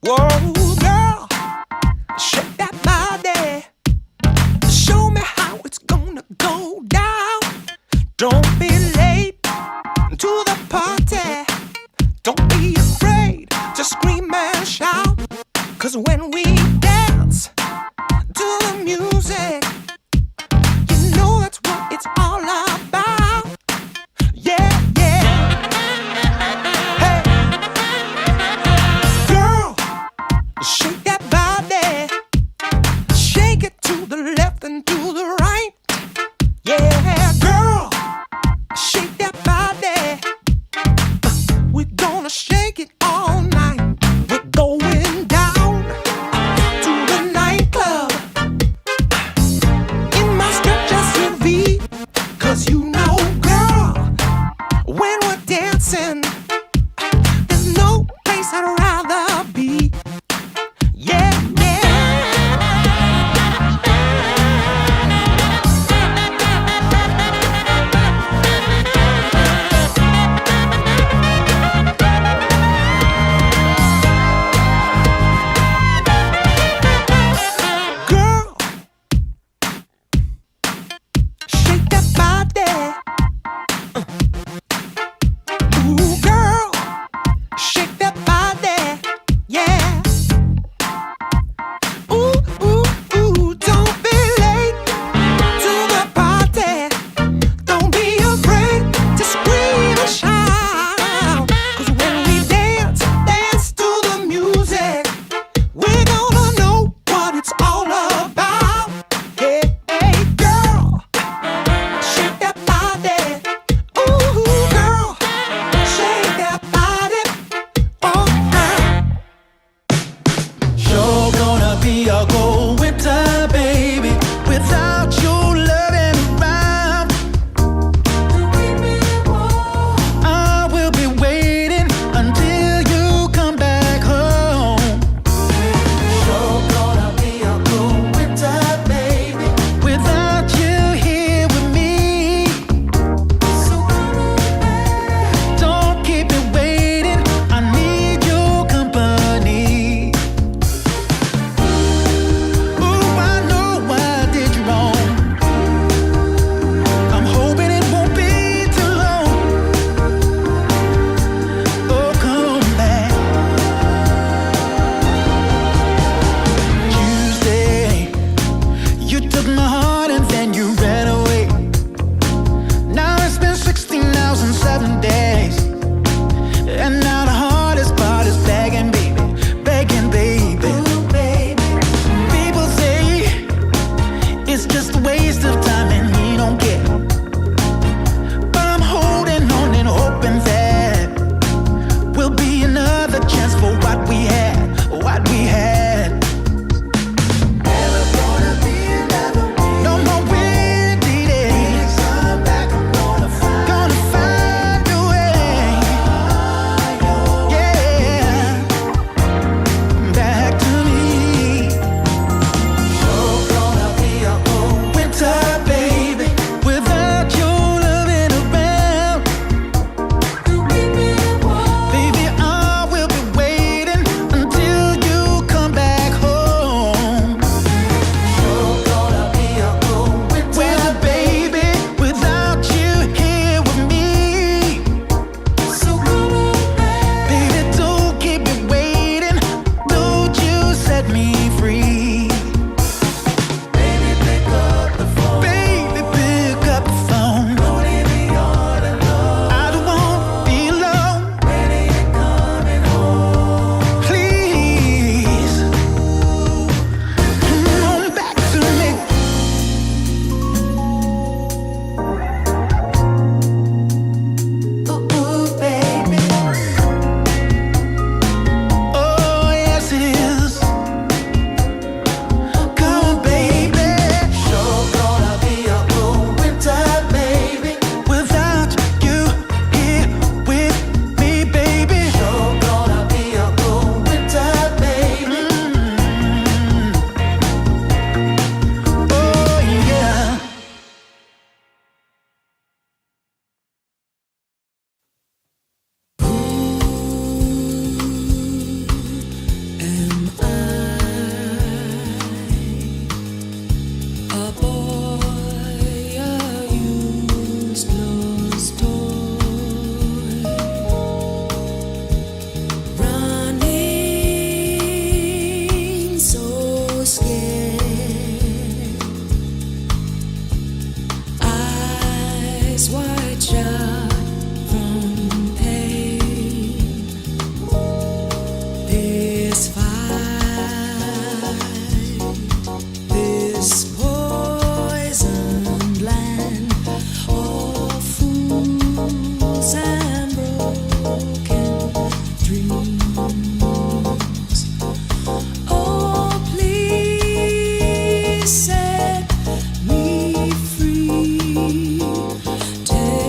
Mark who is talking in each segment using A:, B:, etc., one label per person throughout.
A: Whoa, girl, shake that body. Show me how it's gonna go down. Don't be late to the party. Don't be afraid to scream and shout. 'Cause when we dance to the music, you know that's what it's all about. Yeah, yeah. Hey, girl, shake that body. Shake it to the left and to the right. Yeah, girl, shake that body. We're gonna shake it all night. We're going down to the nightclub in my stretch SUV. 'Cause you know, girl, when we're dancing, there's no place I'd rather be. Yeah, yeah. Girl, shake that body.
B: Take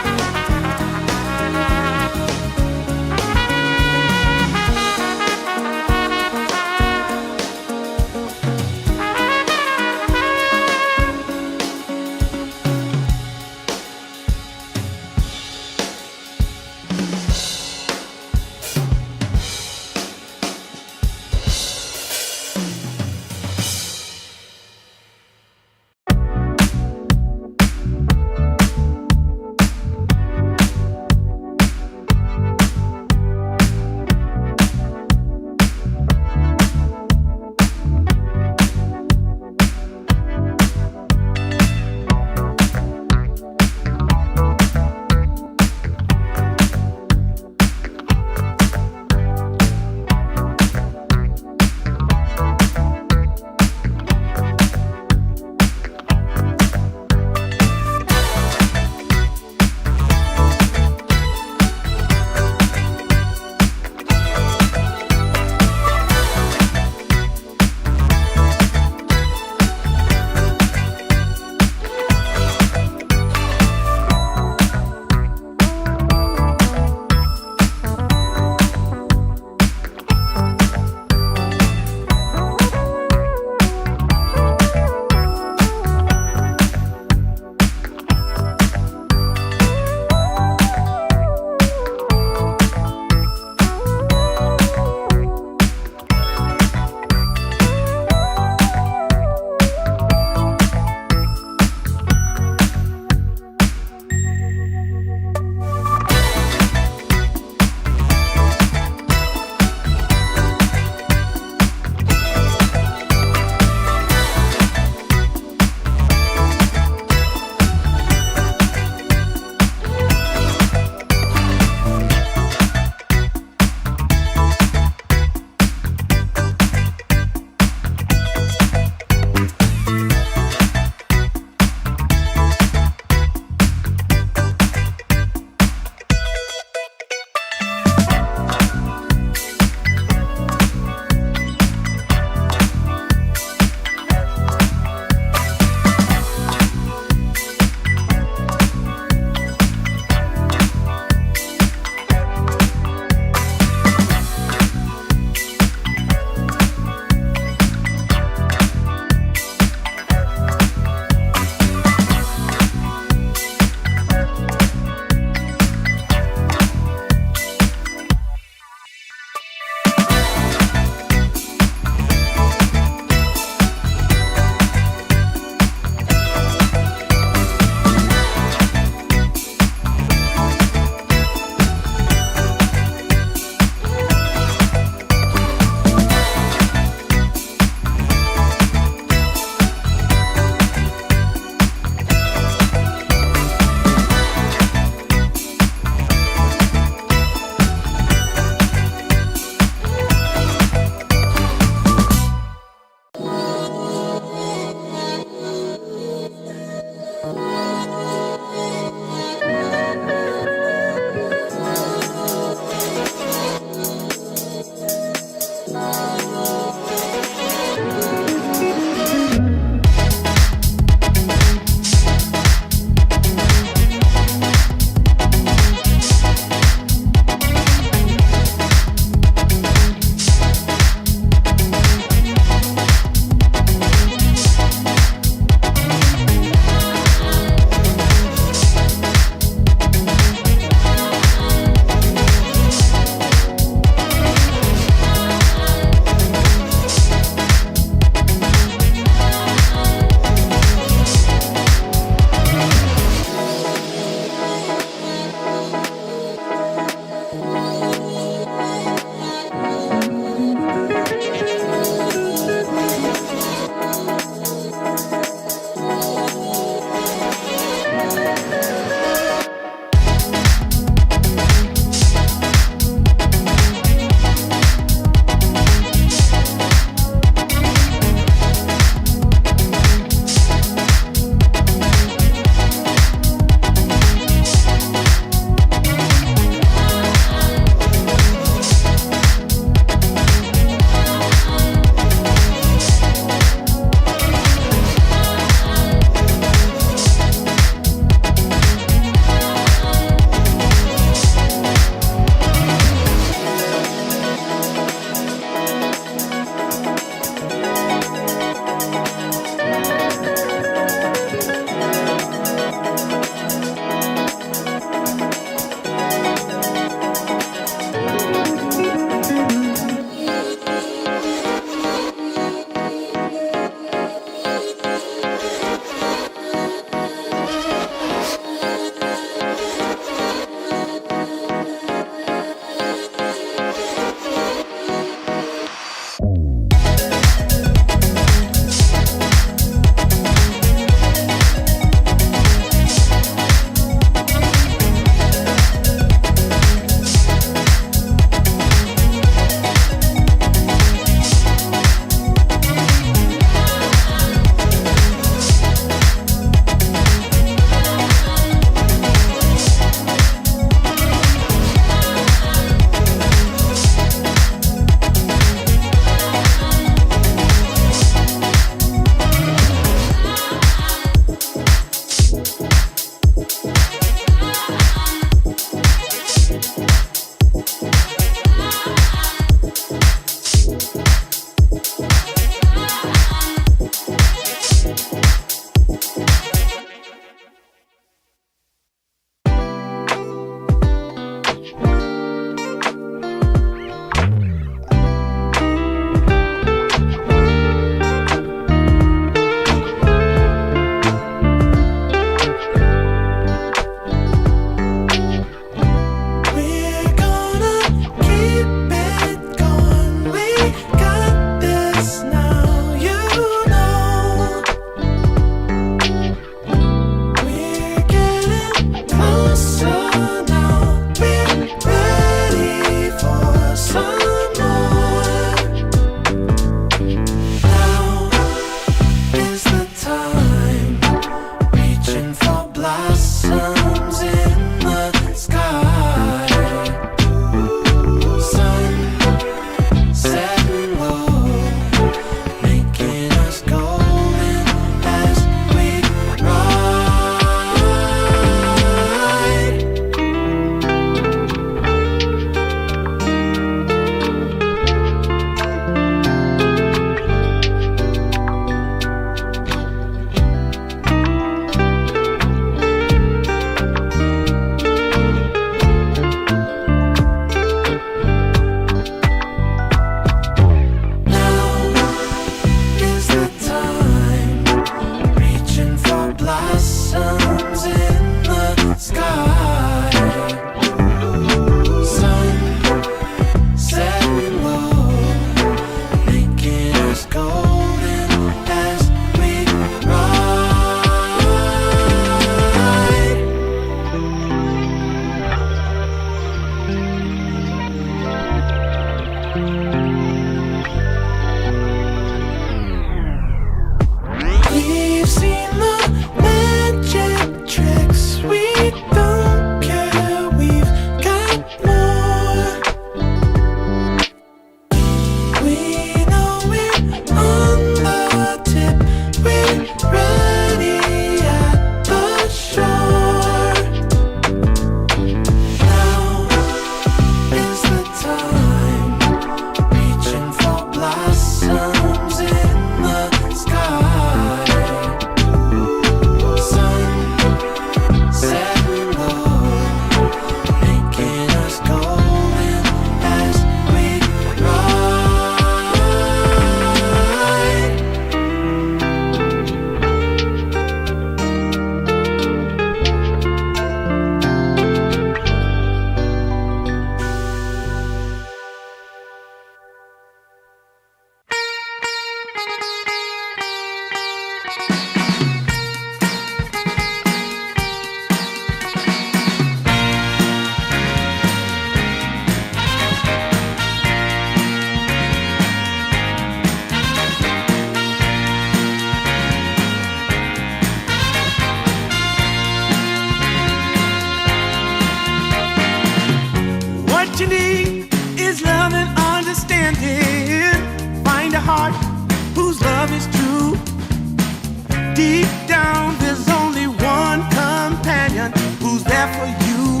A: Deep down, there's only one companion who's there for you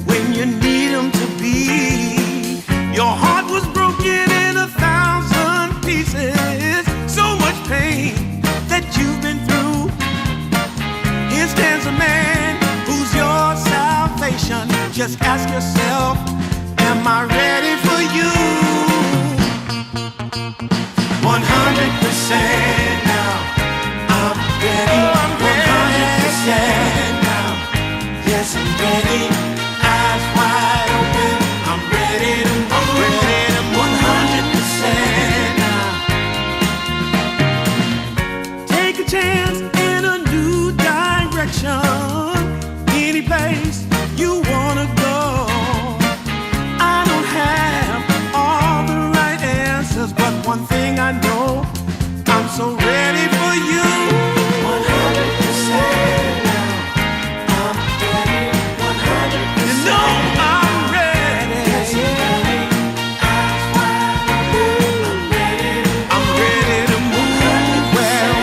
A: when you need him to be. Your heart was broken in 1,000 pieces. So much pain that you've been through. Here stands a man who's your salvation. Just ask yourself, am I ready for you? 100% now. I'm ready. 100% now. Yes, I'm ready. Eyes wide open. I'm ready to move. 100% now. Take a chance in a new direction. Any place you wanna go. I don't have all the right answers, but one thing I know, I'm so ready for you. 100% now. I'm ready. 100%. You know I'm ready. Yes, I'm ready. Eyes wide open. I'm ready to move. Well.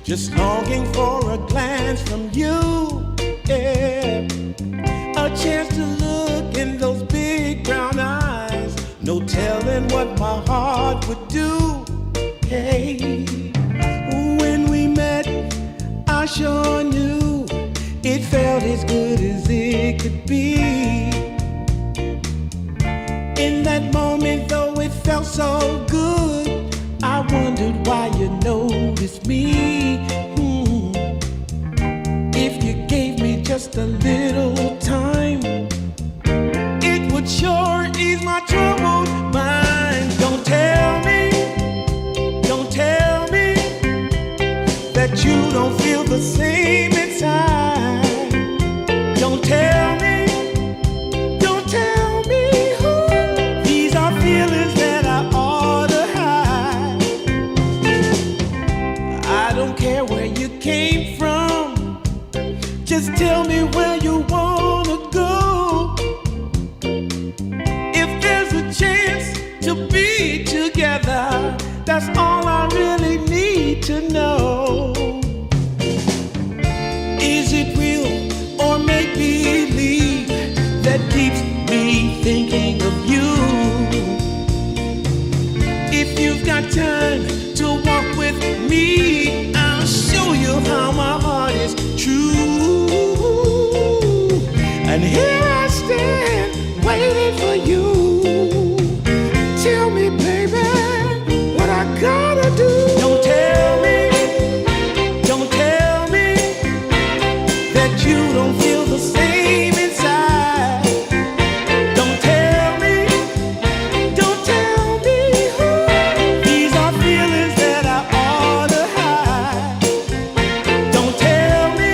A: Just longing for a glance from you, yeah. A chance to look in those big brown eyes. No telling what my heart would do, hey. When we met, I sure knew it felt as good as it could be. In that moment, though it felt so good, I wondered why you noticed me. If you gave me just a little time, it would sure ease my troubled mind. Don't tell me that you don't feel the same inside. Don't tell me, these are feelings that I ought to hide. I don't care where you came from, just tell me where you wanna go. If there's a chance to be together, that's all I really need to know. Is it real or make believe that keeps me thinking of you? If you've got time to walk with me, I'll show you how my heart is true. And here I stand, waiting for you. Tell me, baby, what I gotta do. Don't tell me that you don't feel the same inside. Don't tell me, these are feelings that I ought to hide. Don't tell me,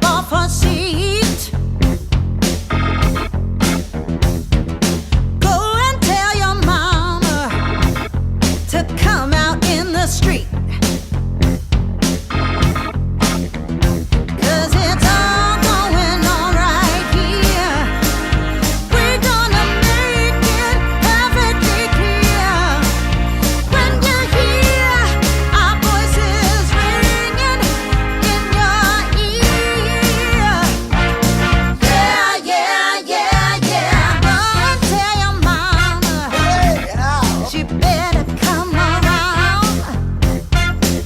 B: off her seat. Go and tell your mama to come out in the street. 'Cause it's all going on right here. We're gonna make it perfectly clear. When you hear our voices ringing in your ear. Yeah, yeah, yeah, yeah. Go and tell your mama she better come around.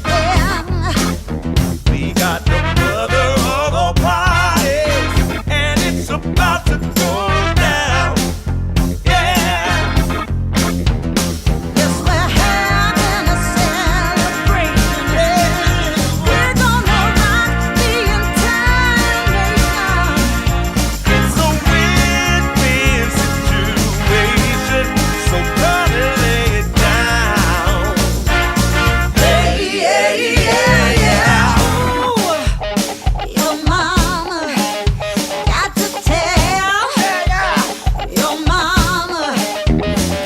B: Yeah.
A: We got the mother of all parties, and it's about to go down. Yeah.
B: Yes, we're having a celebration. We're gonna rock the entire nation.
A: It's a win-win situation, so come and lay it down. Hey, yeah, yeah, yeah.
B: Ooh, your mama got to tell. Your mama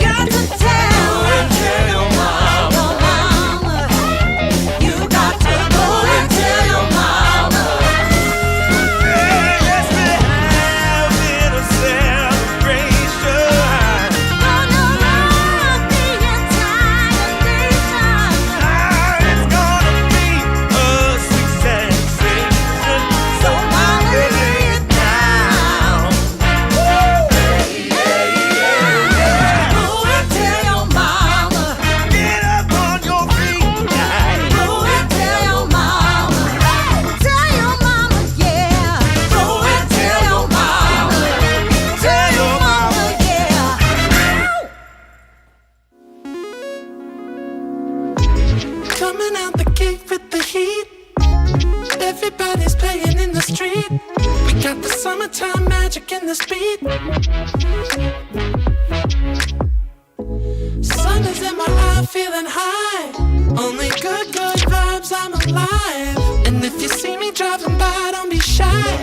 B: got to tell.
A: Tell your mama.
B: Your mama, you got to go and tell your mama.
A: Hey, let's be having a celebration.
B: Gonna rock the entire nation.
A: It's gonna be a sensation, so mama lay it down.
B: Go and tell your mama.
A: Get up on your feet now.
B: Go and tell your mama. Tell your mama, yeah. Go and tell your mama. Tell your mama, yeah.
A: Coming out the gate with the heat. Everybody's playing in the street. We got the summertime magic in this beat. Sun is in my eye, feeling high. Only good vibes, I'm alive. And if you see me driving by, don't be shy.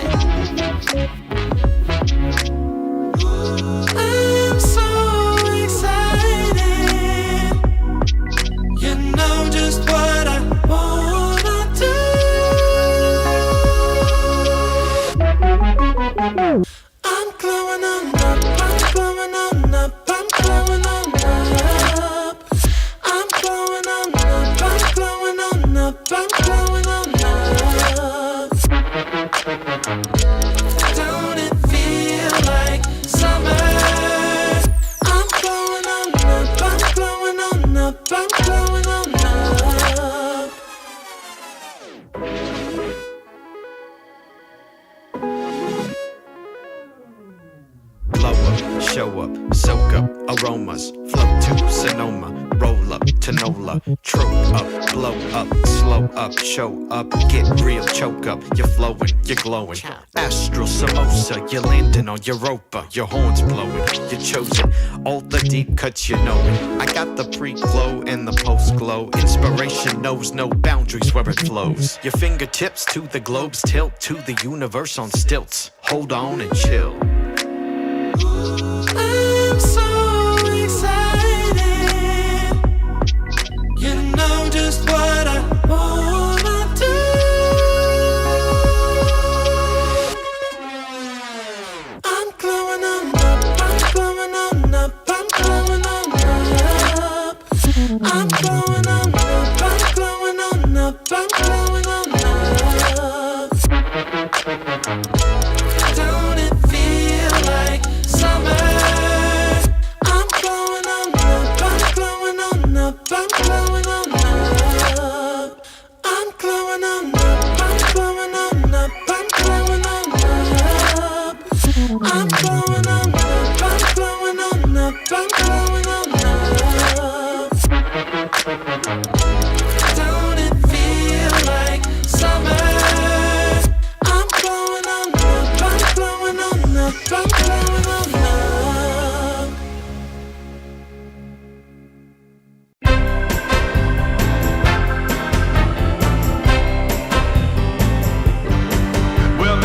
A: I'm so excited. You know just what I wanna do. I'm glowing on up, I'm glowing on up, I'm glowing on up. I'm glowing on up, I'm glowing on up, I'm glowing on up. Don't it feel like summer? I'm glowing on up, I'm glowing on up, I'm glowing on up.
C: Blow up, show up, soak up, aromas, float to Sonoma, roll up to Nola, trope up, blow up, slow up, show up, get real, choke up, you're flowing, you're glowing, astral samosa, you're landing on Europa, your horns blowing, you're chosen, all the deep cuts you know it, I got the pre-glow and the post-glow, inspiration knows no boundaries where it flows, your fingertips to the globes tilt to the universe on stilts, hold on and chill.
A: I'm so excited. You know just what I wanna do. I'm glowing on up, I'm glowing on up, I'm glowing on up. I'm glowing on up, I'm glowing on up, I'm glowing on up. Don't it feel like summer? I'm glowing on up, I'm glowing on up, I'm glowing on up. I'm glowing on up, I'm glowing on up, I'm glowing on up. I'm glowing on up, I'm glowing on up, I'm glowing on up. Don't it feel like summer? I'm glowing on up, I'm glowing on up, I'm glowing on up.
D: Well,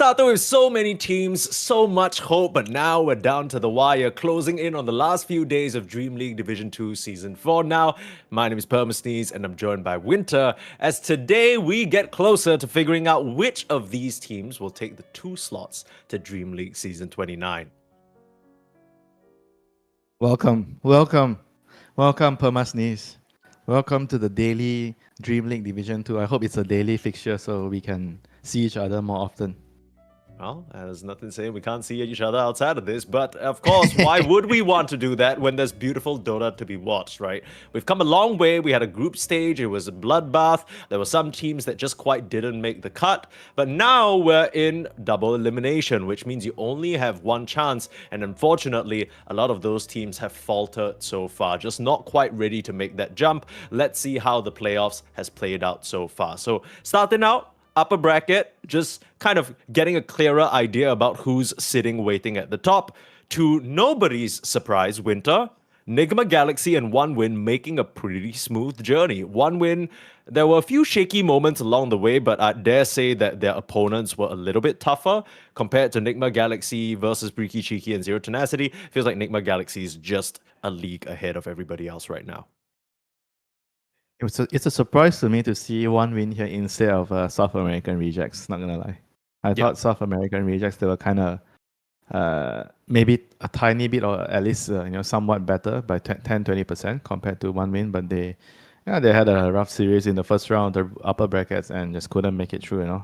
D: started with so many teams, so much hope, but now we're down to the wire, closing in on the last few days of Dream League Division 2 Season 4 now. My name is Permasneeze, and I'm joined by Winter, as today we get closer to figuring out which of these teams will take the 2 slots to Dream League Season 29.
E: Welcome, Permasneeze. Welcome to the daily Dream League Division 2. I hope it's a daily fixture so we can see each other more often.
D: Well, there's nothing saying we can't see each other outside of this, but of course, why would we want to do that when there's beautiful Dota to be watched, right? We've come a long way. We had a group stage, it was a bloodbath. There were some teams that just quite didn't make the cut, but now we're in double elimination, which means you only have one chance, and unfortunately, a lot of those teams have faltered so far, just not quite ready to make that jump. Let's see how the playoffs has played out so far. So, starting out, upper bracket, just kind of getting a clearer idea about who's sitting waiting at the top. To nobody's surprise, Winter, Nigma Galaxy and 1win making a pretty smooth journey. 1win, there were a few shaky moments along the way, but I dare say that their opponents were a little bit tougher compared to Nigma Galaxy versus Breaky Cheeky and Zero Tenacity. Feels like Nigma Galaxy is just a league ahead of everybody else right now.
E: It's a surprise to me to see 1win here instead of South American Rejects, not gonna lie. I thought South American Rejects, they were kind of maybe a tiny bit or at least somewhat better by 10-20% compared to 1win, but they had a rough series in the first round of the upper brackets and just couldn't make it through.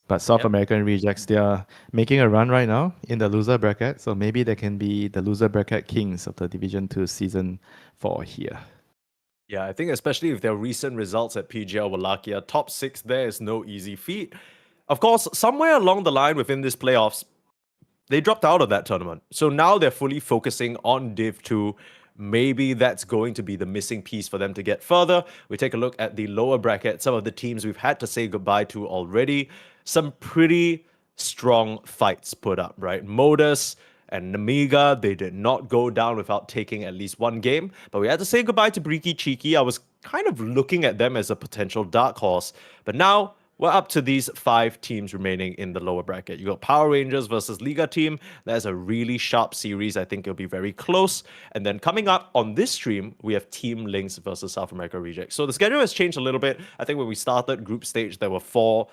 E: But South American Rejects, they are making a run right now in the loser bracket, so maybe they can be the loser bracket kings of the Division 2 Season 4 here.
D: Yeah, I think especially with their recent results at PGL Wallachia, top 6 there is no easy feat. Of course, somewhere along the line within this playoffs, they dropped out of that tournament. So now they're fully focusing on Div 2. Maybe that's going to be the missing piece for them to get further. We take a look at the lower bracket, some of the teams we've had to say goodbye to already. Some pretty strong fights put up, right? Modus and Namiga, they did not go down without taking at least one game. But we had to say goodbye to Breaky Cheeky. I was kind of looking at them as a potential dark horse. But now we're up to these 5 teams remaining in the lower bracket. You got Power Rangers versus Liga team. That's a really sharp series. I think it'll be very close. And then coming up on this stream, we have Team Lynx versus South America Rejects. So the schedule has changed a little bit. I think when we started group stage, there were 4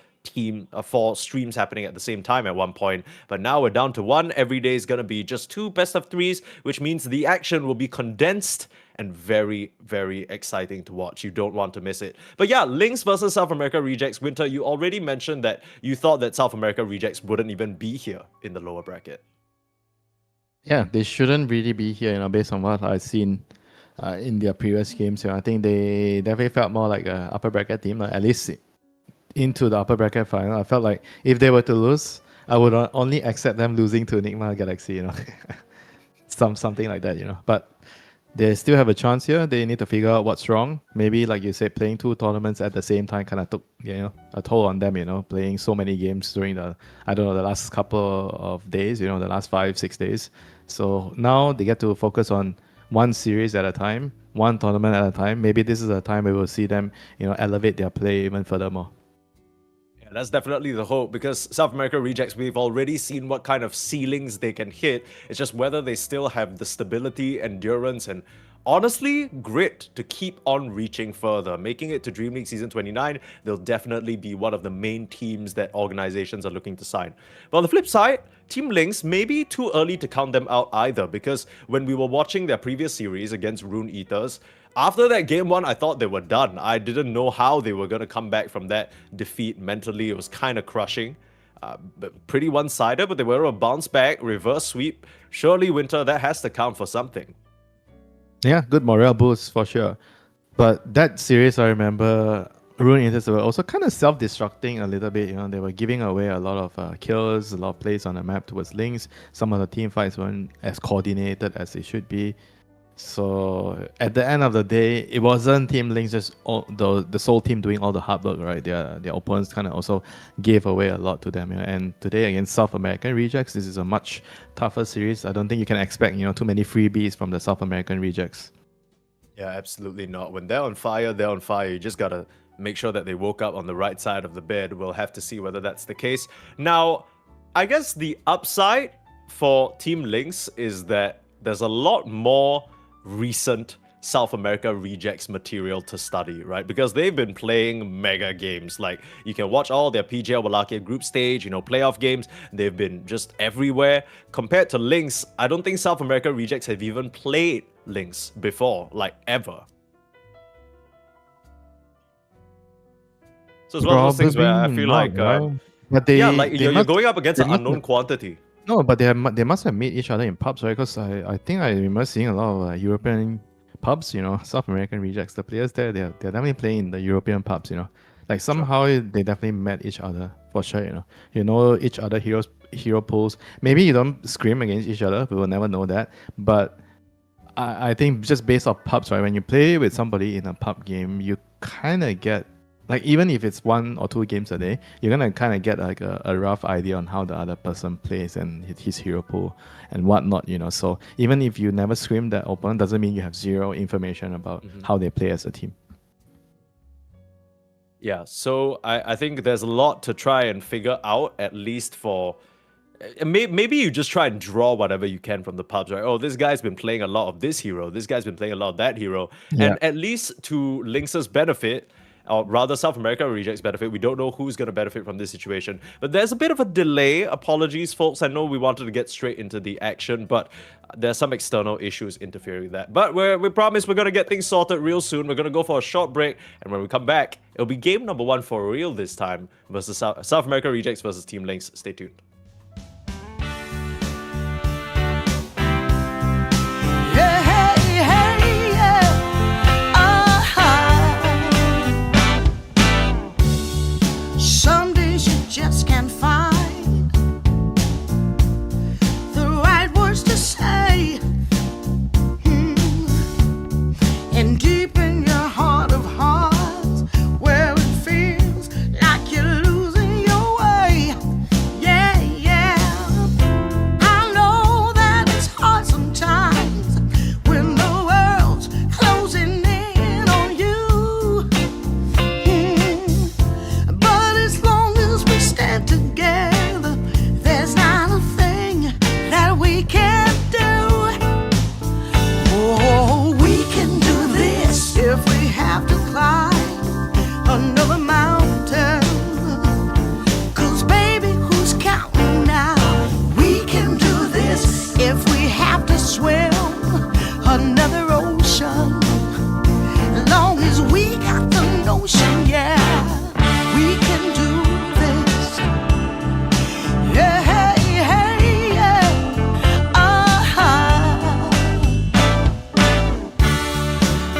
D: streams happening at the same time at one point, but now we're down to 1. Every day is going to be just 2 best of 3s, which means the action will be condensed and very, very exciting to watch. You don't want to miss it. But yeah, Lynx versus South America Rejects. Winter, you already mentioned that you thought that South America Rejects wouldn't even be here in the lower bracket.
E: Yeah, they shouldn't really be here, based on what I've seen in their previous games. I think they definitely felt more like an upper bracket team, at least into the upper bracket final. I felt like if they were to lose, I would only accept them losing to Enigma Galaxy, something like that, But they still have a chance here. They need to figure out what's wrong. Maybe, like you said, playing 2 tournaments at the same time kind of took, a toll on them, playing so many games during the last couple of days, the last 5-6 days. So now they get to focus on one series at a time, one tournament at a time. Maybe this is a time where we'll see them, elevate their play even furthermore.
D: Yeah, that's definitely the hope, because South America Rejects, we've already seen what kind of ceilings they can hit. It's just whether they still have the stability, endurance, and honestly, grit to keep on reaching further. Making it to Dream League Season 29, they'll definitely be one of the main teams that organizations are looking to sign. But on the flip side, Team Lynx, maybe too early to count them out either, because when we were watching their previous series against Rune Eaters, after that game 1, I thought they were done. I didn't know how they were going to come back from that defeat mentally. It was kind of crushing. But pretty one-sided, but they were a bounce back, reverse sweep. Surely, Winter, that has to count for something.
E: Yeah, good morale boost for sure. But that series, I remember, Rune Eaters were also kind of self-destructing a little bit. They were giving away a lot of kills, a lot of plays on the map towards Lynx. Some of the team fights weren't as coordinated as they should be. So at the end of the day, it wasn't Team Lynx just the sole team doing all the hard work, right? Their opponents kind of also gave away a lot to them. And today against South American Rejects, this is a much tougher series. I don't think you can expect too many freebies from the South American Rejects.
D: Yeah, absolutely not. When they're on fire, they're on fire. You just gotta make sure that they woke up on the right side of the bed. We'll have to see whether that's the case. Now, I guess the upside for Team Lynx is that there's a lot more recent South America rejects material to study, right? Because they've been playing mega games. Like, you can watch all their PGL Wallachia group stage, playoff games. They've been just everywhere. Compared to Lynx, I don't think South America rejects have even played Lynx before, like ever. So it's one of those things where I feel like,
E: but they,
D: yeah, like
E: they
D: you're
E: must-
D: going up against
E: they
D: an
E: must
D: unknown
E: have-
D: quantity.
E: No, but they must have met each other in pubs, right? Because I think I remember seeing a lot of European pubs, South American rejects. The players there, they're definitely playing in the European pubs, Like somehow they definitely met each other for sure, each other hero pools. Maybe you don't scream against each other, we will never know that. But I think just based off pubs, right? When you play with somebody in a pub game, you kind of get, like, even if it's 1 or 2 games a day, you're gonna kind of get like a rough idea on how the other person plays and his hero pool and whatnot, So even if you never scream that opponent, doesn't mean you have zero information about how they play as a team.
D: Yeah, so I think there's a lot to try and figure out, at least for... Maybe you just try and draw whatever you can from the pubs, right? Oh, this guy's been playing a lot of this hero. This guy's been playing a lot of that hero.
E: Yeah.
D: And at least to Lynx's benefit, or rather South America Reject's benefit, we don't know who's going to benefit from this situation. But there's a bit of a delay. Apologies, folks. I know we wanted to get straight into the action, but there's some external issues interfering with that. But we promise we're going to get things sorted real soon. We're going to go for a short break, and when we come back, it'll be game number 1 for real this time versus South America Rejects versus Team Lynx. Stay tuned.
B: Some days you just can't find the right words to say. And deep in your heart of hearts, where it feels like you're losing your way. Yeah, yeah. I know that it's hard sometimes when the world's closing in on you. But as long as we stand together, there's not a thing that we can't do. Oh, we can do this if we have to climb another mountain. 'Cause baby, who's counting now? We can do this if we have to swim another ocean. As long as we got the notion, yeah, we can do this. Yeah, hey, hey, yeah.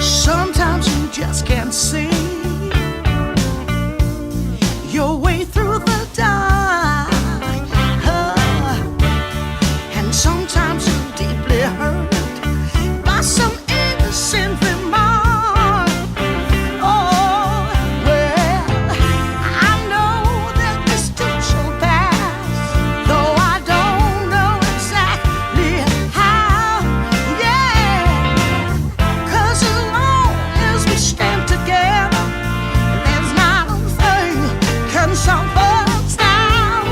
B: Sometimes you just can't see your way through the dark. And sometimes you're deeply hurt by some innocent remark. Oh, well, I know that this too shall pass, though I don't know exactly how. Yeah, 'cause as long as we stand together, there's not a thing can stop us now.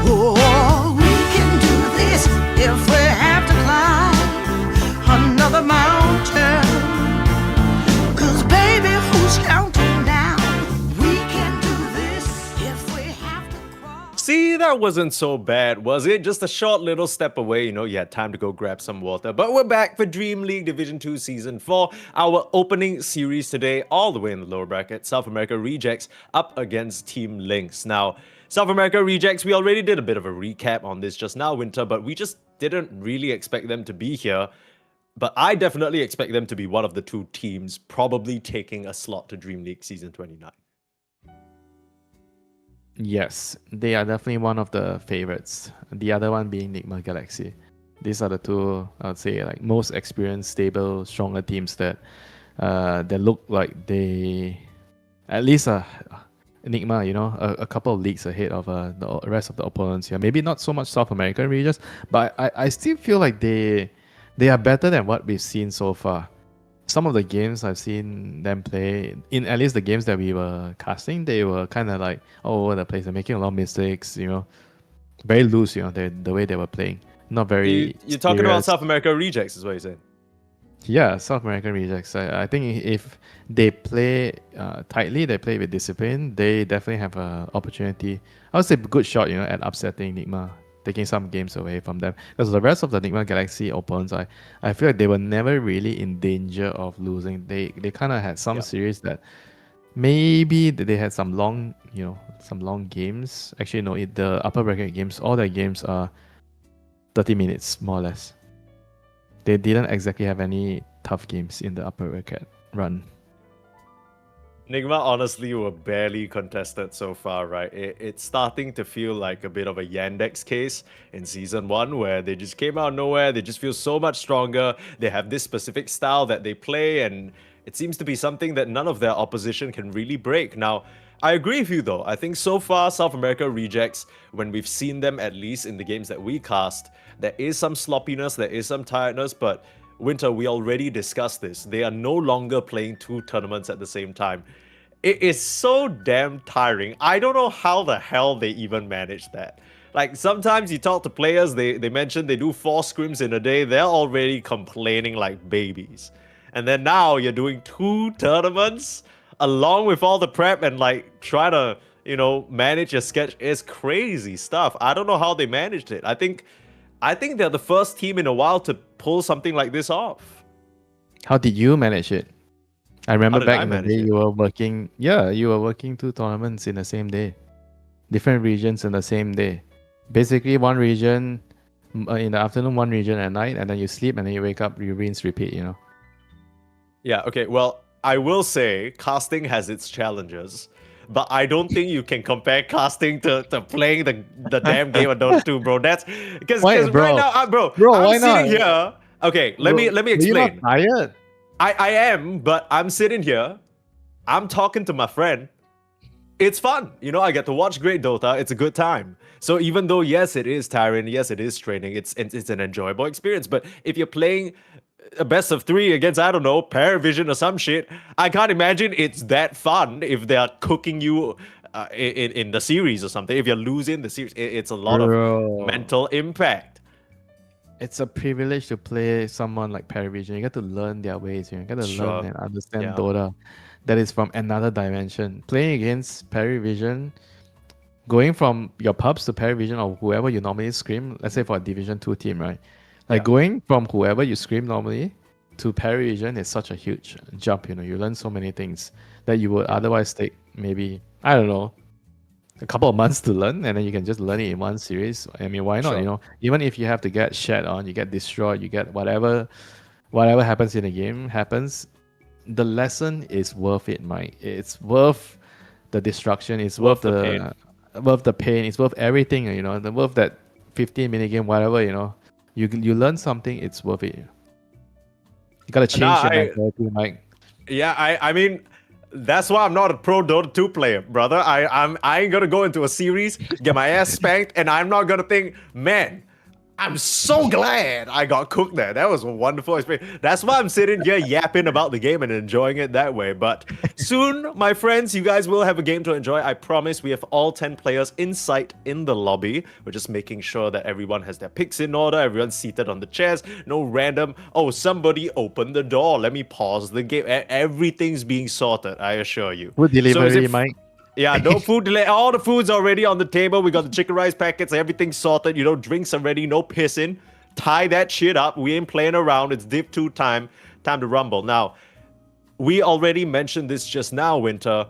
B: Oh, we can do this if we have to climb another mountain. 'Cause baby, who's counting now? We can do this if we have to cross.
D: See, that wasn't so bad, was it? Just a short little step away, you had time to go grab some water. But we're back for Dream League Division 2 Season 4, our opening series today, all the way in the lower bracket. South America Rejects up against Team Lynx. Now, South America Rejects, we already did a bit of a recap on this just now, Winter, but we just didn't really expect them to be here. But I definitely expect them to be one of the 2 teams probably taking a slot to Dream League Season 29.
E: Yes, they are definitely one of the favorites. The other one being Enigma Galaxy. These are the 2, I would say, like most experienced, stable, stronger teams that look like they, at least Enigma, a couple of leagues ahead of the rest of the opponents here. Maybe not so much South American regions, but I still feel like they are better than what we've seen so far. some of the games I've seen them play, in at least the games that we were casting, they were kind of like all over the place. They're making a lot of mistakes, very loose, the way they were playing. Not very.
D: You're talking about
E: serious.
D: South America rejects, is what you're saying.
E: Yeah, South American rejects. I think if they play tightly, they play with discipline, they definitely have an opportunity. I would say good shot, at upsetting Nigma, taking some games away from them. Because the rest of the Nigma Galaxy opponents, I feel like they were never really in danger of losing. They kind of had some series that maybe they had some long, some long games. Actually, no, the upper bracket games, all their games are 30 minutes, more or less. They didn't exactly have any tough games in the upper bracket run.
D: Nigma honestly were barely contested so far, right? It's starting to feel like a bit of a Yandex case in Season 1 where they just came out of nowhere, they just feel so much stronger, they have this specific style that they play, and it seems to be something that none of their opposition can really break. Now, I agree with you though. I think so far South America rejects, when we've seen them at least in the games that we cast, there is some sloppiness, there is some tiredness, but Winter, we already discussed this. They are no longer playing 2 tournaments at the same time. It is so damn tiring. I don't know how the hell they even manage that. Like, sometimes you talk to players, they mention they do 4 scrims in a day, they're already complaining like babies. And then now you're doing 2 tournaments along with all the prep and like try to, manage your sketch. Is crazy stuff. I don't know how they managed it. I think they're the first team in a while to pull something like this off.
E: How did you manage it? I remember back in the
D: manage
E: day,
D: it?
E: you were working. Yeah, you were working 2 tournaments in the same day, different regions in the same day. Basically, one region in the afternoon, one region at night, and then you sleep, and then you wake up, you rinse, repeat.
D: Yeah, okay, well, I will say casting has its challenges, but I don't think you can compare casting to playing the damn game of Dota 2, bro. That's because
E: Why, bro?
D: right now,
E: Bro,
D: I'm
E: why
D: sitting
E: not?
D: here. Okay, let me
E: Were you
D: explain.
E: not tired?
D: I am, but I'm sitting here. I'm talking to my friend. It's fun. I get to watch great Dota. It's a good time. So even though, yes, it is tiring, yes, it is training, it's an enjoyable experience. But if you're playing a best of 3 against, I don't know, Paravision or some shit, I can't imagine it's that fun if they are cooking you in the series or something. If you're losing the series, it's a lot
E: Bro.
D: of mental impact.
E: It's a privilege to play someone like Paravision. You get to learn their ways. You get to
D: Sure.
E: learn and understand
D: Yeah.
E: Dota. That is from another dimension. Playing against Paravision, going from your pubs to Paravision or whoever you normally scrim, let's say for a Division 2 team, right? Like
D: Yeah.
E: going from whoever you scrim normally to Paravision is such a huge jump. You learn so many things that you would otherwise take maybe, I don't know, a couple of months to learn, and then you can just learn it in one series. I mean, why not?
D: Sure.
E: Even if you have to get shat on, you get destroyed, you get whatever happens in the game happens. The lesson is worth it, Mike. It's worth the destruction. It's worth
D: the
E: the
D: pain.
E: worth the pain. It's worth everything. Worth that 15-minute game, whatever. You learn something. It's worth it. You gotta change
D: Nah,
E: your
D: I-
E: mentality, Mike.
D: Yeah, I mean, that's why I'm not a pro Dota 2 player, brother. I ain't gonna go into a series, get my ass spanked, and I'm not gonna think, man, I'm so glad I got cooked there. That was a wonderful experience. That's why I'm sitting here yapping about the game and enjoying it that way. But soon, my friends, you guys will have a game to enjoy. I promise. We have all 10 players in sight in the lobby. We're just making sure that everyone has their picks in order. Everyone's seated on the chairs. No random, oh, somebody opened the door. Let me pause the game. Everything's being sorted, I assure you.
E: Food
D: So is
E: delivery,
D: it
E: Mike.
D: Yeah, no food delay. All the food's already on the table. We got the chicken rice packets. Everything's sorted. Drinks are ready. No pissing. Tie that shit up. We ain't playing around. It's Div 2 time. Time to rumble. Now, we already mentioned this just now, Winter.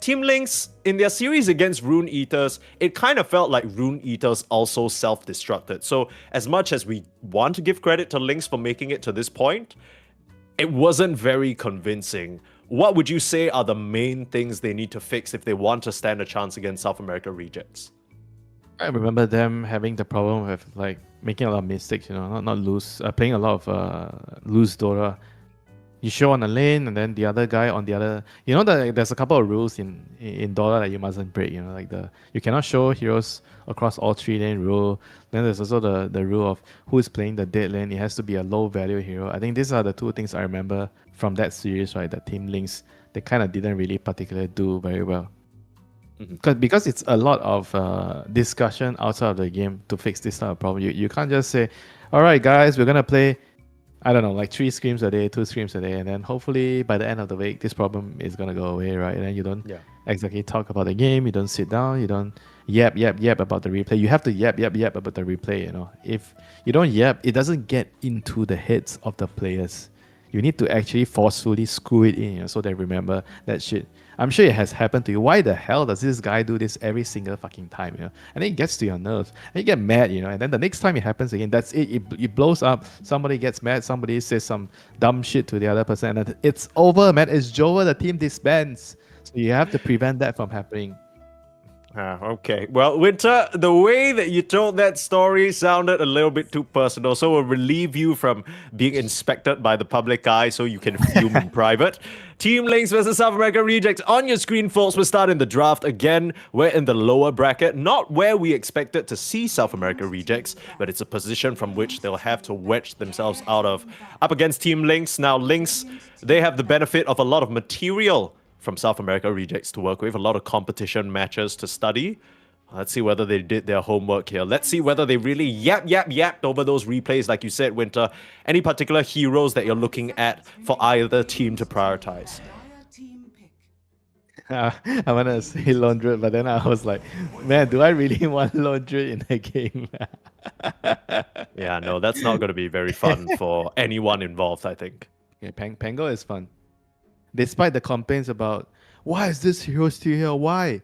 D: Team Lynx, in their series against Rune Eaters, it kind of felt like Rune Eaters also self-destructed. So as much as we want to give credit to Lynx for making it to this point, it wasn't very convincing. What would you say are the main things they need to fix if they want to stand a chance against South America rejects?
E: I remember them having the problem with like making a lot of mistakes, not loose, playing a lot of loose Dota. You show on the lane, and then the other guy on the other. There's a couple of rules in Dota that you mustn't break. You cannot show heroes across all 3 lane rule. Then there's also the rule of who is playing the dead lane. It has to be a low value hero. I think these are the 2 things I remember from that series, right, the Team Links, they kind of didn't really particularly do very well. Because it's a lot of discussion outside of the game to fix this type of problem. You can't just say, all right, guys, we're going to play, I don't know, like 3 scrims a day, 2 scrims a day, and then hopefully by the end of the week, this problem is going to go away, right? And then you don't exactly talk about the game, you don't sit down, you don't yap about the replay. You have to yap about the replay, you know. If you don't yap, it doesn't get into the heads of the players. You need to actually forcefully screw it in, you know, so they remember that shit. I'm sure it has happened to you. Why the hell does this guy do this every single fucking time, you know? And then it gets to your nerves. And you get mad, you know, and then the next time it happens again, that's it. It blows up. Somebody gets mad. Somebody says some dumb shit to the other person. And it's over, man. It's over. The team disbands. So you have to prevent that from happening.
D: Okay. Well, Winter, the way that you told that story sounded a little bit too personal, so we'll relieve you from being inspected by the public eye so you can fume in private. Team Links versus South America Rejects on your screen, folks. We're starting the draft again. We're in the lower bracket, not where we expected to see South America Rejects, but it's a position from which they'll have to wedge themselves out of. Up against Team Links. Now, Links, they have the benefit of a lot of material from South America Rejects to work with, a lot of competition matches to study. Let's see whether they did their homework here. Let's see whether they really yapped over those replays, like you said, Winter. Any particular heroes that you're looking at for either team to prioritize?
E: I want to say Laundry, but then I was like, man, do I really want Laundry in the game?
D: Yeah, no, that's not going to be very fun for anyone involved, I think.
E: Yeah, Pango is fun. Despite the complaints about, why is this hero still here? Why?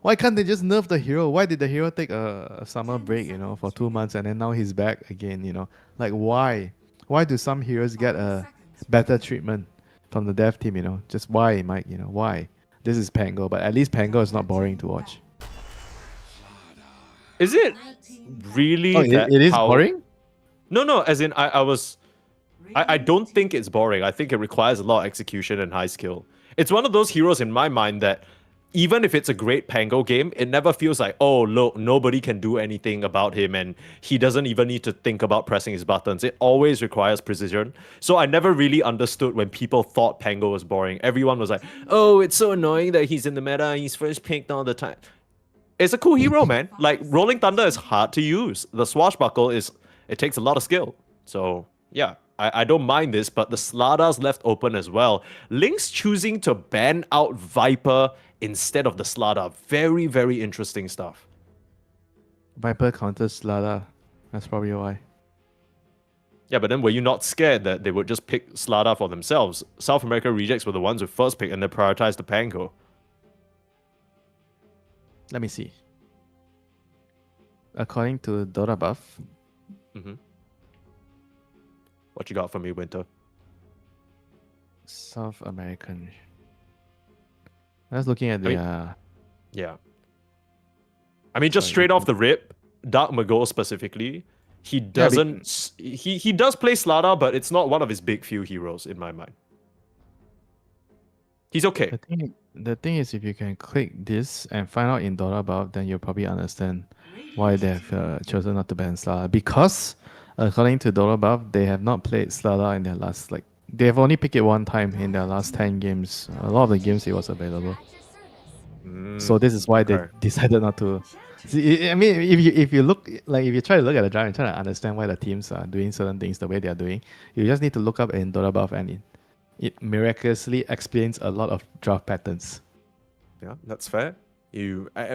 E: Why can't they just nerf the hero? Why did the hero take a summer break, you know, for 2 months and then now he's back again, you know? Like, why? Why do some heroes get a better treatment from the dev team, you know? Just why, Mike, you know? Why? This is Pango, but at least Pango is not boring to watch.
D: Is it really
E: it is boring?
D: No, as in I don't think it's boring. I think it requires a lot of execution and high skill. It's one of those heroes in my mind that even if it's a great Pango game, it never feels like, oh, look, nobody can do anything about him and he doesn't even need to think about pressing his buttons. It always requires precision. So I never really understood when people thought Pango was boring. Everyone was like, oh, it's so annoying that he's in the meta and he's first picked all the time. It's a cool hero, man. Like, Rolling Thunder is hard to use. The Swashbuckle it takes a lot of skill. So, yeah. I don't mind this, but the Slada's left open as well. Link's choosing to ban out Viper instead of the Slada. Very, very interesting stuff.
E: Viper counters Slada. That's probably why.
D: Yeah, but then were you not scared that they would just pick Slada for themselves? South America Rejects were the ones who first picked and they prioritized the Pango.
E: Let me see. According to Dota Buff,
D: what you got for me, Winter?
E: South American. I was looking at the...
D: Yeah. I mean, just straight off the rip, Dark Magol specifically, he doesn't... he does play Slada, but it's not one of his big few heroes in my mind. He's okay.
E: The thing is, if you can click this and find out in Dota Buff, then you'll probably understand why they've chosen not to ban Slada. Because... according to Dota Buff, they have not played Slada in their last, they have only picked it one time in their last 10 games. A lot of the games it was available. So this is why they decided not to. See, I mean, if you look, if you try to look at the draft and try to understand why the teams are doing certain things the way they are doing, you just need to look up in Dota Buff and it miraculously explains a lot of draft patterns.
D: Yeah, that's fair.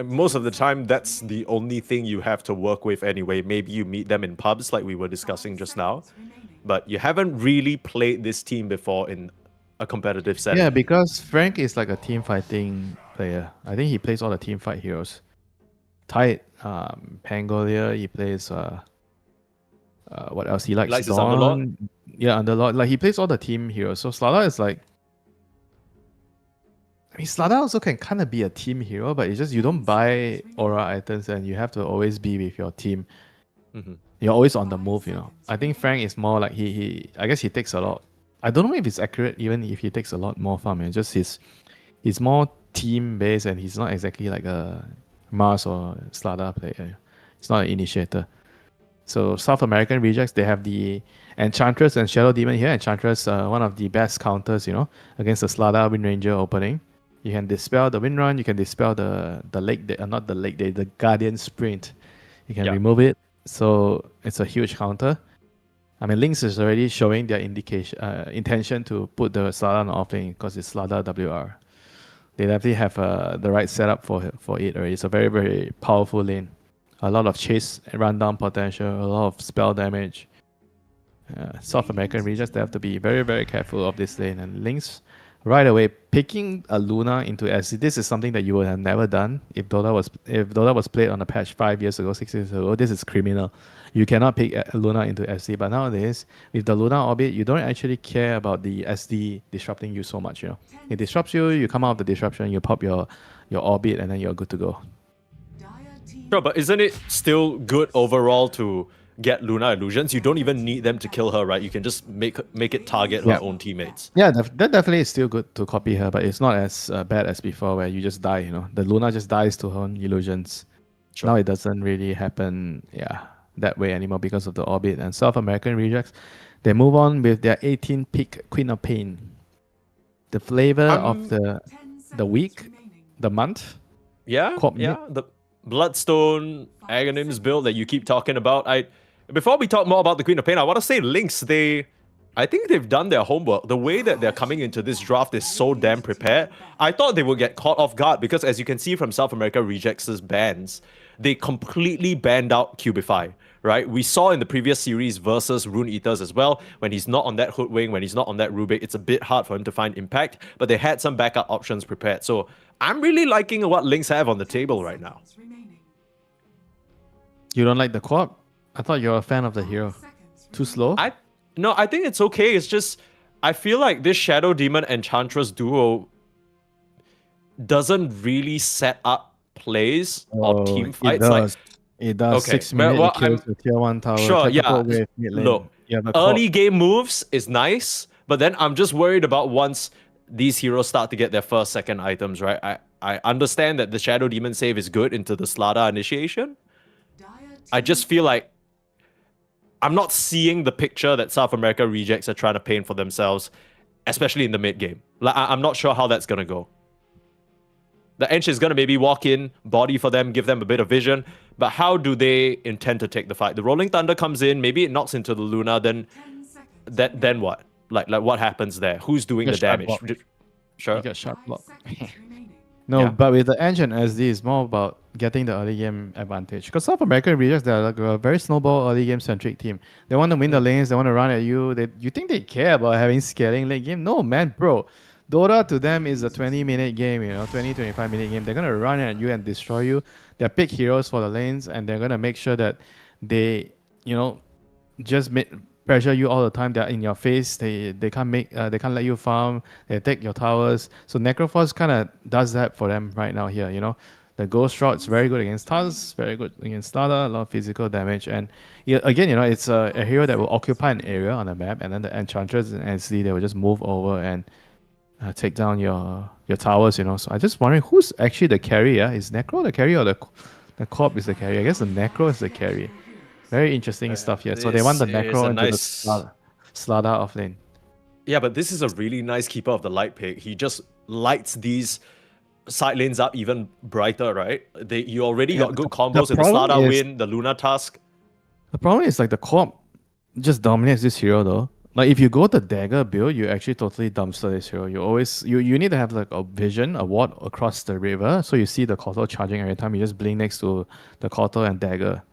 D: Most of the time, that's the only thing you have to work with anyway. Maybe you meet them in pubs like we were discussing just now, but you haven't really played this team before in a competitive setting.
E: Yeah, because Frank is like a team fighting player. I think he plays all the team fight heroes. Tide, Pangolia, he plays what else? He likes
D: his Underlord.
E: Yeah, Underlord. Like, he plays all the team heroes. So Slada is like, I mean, Slada also can kind of be a team hero, but it's just you don't buy aura items and you have to always be with your team. You're always on the move, you know. I think Frank is more like I guess he takes a lot. I don't know if it's accurate, even if he takes a lot more farm. It's just he's more team based and he's not exactly like a Mars or Slada player. He's not an initiator. So South American Rejects, they have the Enchantress and Shadow Demon here. Enchantress, one of the best counters, against the Slada Wind Ranger opening. You can dispel the Wind Run, you can dispel the not the Lake Day, the Guardian Sprint. You can remove it. So it's a huge counter. I mean, Lynx is already showing their intention to put the Slada on offlane because it's Slada WR. They definitely have the right setup for it already. It's a very, very powerful lane. A lot of chase and rundown potential, a lot of spell damage. South American regions, they have to be very, very careful of this lane. And Lynx, right away, picking a Luna into SC. This is something that you would have never done if Dota was played on a patch 5 years ago, 6 years ago. This is criminal. You cannot pick a Luna into SC. But nowadays, with the Luna orbit, you don't actually care about the SD disrupting you so much. It disrupts you. You come out of the disruption. You pop your orbit, and then you're good to go.
D: Sure, but isn't it still good overall to get Luna illusions? You don't even need them to kill her, right? You can just make it target her own teammates.
E: Yeah, that definitely is still good to copy her, but it's not as bad as before where you just die, The Luna just dies to her own illusions.
D: Sure.
E: Now it doesn't really happen, that way anymore because of the orbit. And South American rejects, they move on with their 18 pick Queen of Pain. The flavor of the week, the month.
D: Yeah, the Bloodstone Aghanims build that you keep talking about. Before we talk more about the Queen of Pain, I want to say Lynx, I think they've done their homework. The way that they're coming into this draft is so damn prepared. I thought they would get caught off guard because, as you can see from South America Rejects' bans, they completely banned out Cubify, right? We saw in the previous series versus Rune Eaters as well, when he's not on that Hoodwing, when he's not on that Rubik, it's a bit hard for him to find impact, but they had some backup options prepared. So I'm really liking what Lynx have on the table right now.
E: You don't like the co-op? I thought you were a fan of the hero. Too slow?
D: No, I think it's okay. It's just, I feel like this Shadow Demon Enchantress duo doesn't really set up plays or team fights.
E: It does.
D: Okay,
E: 6 minutes kills the tier 1 tower.
D: Sure, yeah. Look,
E: the
D: early game moves is nice, but then I'm just worried about once these heroes start to get their first, second items, right? I understand that the Shadow Demon save is good into the Slada initiation. I just feel like I'm not seeing the picture that South America Rejects are trying to paint for themselves, especially in the mid game. Like, I'm not sure how that's gonna go. The Ench is gonna maybe walk in, body for them, give them a bit of vision, but how do they intend to take the fight? The Rolling Thunder comes in, maybe it knocks into the Luna, then what? Like what happens there? Who's doing the damage? Sure.
E: You get sharp block. No, but with the Ench and SD, it's more about getting the early game advantage. Because South American Rejects, they're like a very snowball early game centric team. They want to win the lanes, they want to run at you. You think they care about having scaling late game? No, man, bro. Dota to them is a 20-minute game, 20-25-minute game. They're going to run at you and destroy you. They're pick heroes for the lanes, and they're going to make sure that they, just pressure you all the time. They're in your face. They can't let you farm. They take your towers. So Necroforce kind of does that for them right now here, The Ghost Shot's very good against Taz, very good against Starter, a lot of physical damage. And again, it's a hero that will occupy an area on the map, and then the Enchantress and NC, they will just move over and take down your towers, So I'm just wondering who's actually the carry, Is Necro the carry or the Corp is the carry? I guess the Necro is the carry. Very interesting stuff here. So they want the Necro into the Slada off lane.
D: Yeah, but this is a really nice Keeper of the Light pick. He just lights these side lanes up even brighter, right? You already got good combos in the Slada win, the Luna Tusk.
E: The problem is like the Corp just dominates this hero though. Like if you go the dagger build, you actually totally dumpster this hero. You need to have like a vision, a ward across the river, so you see the Kotal charging every time. You just blink next to the Kotal and dagger.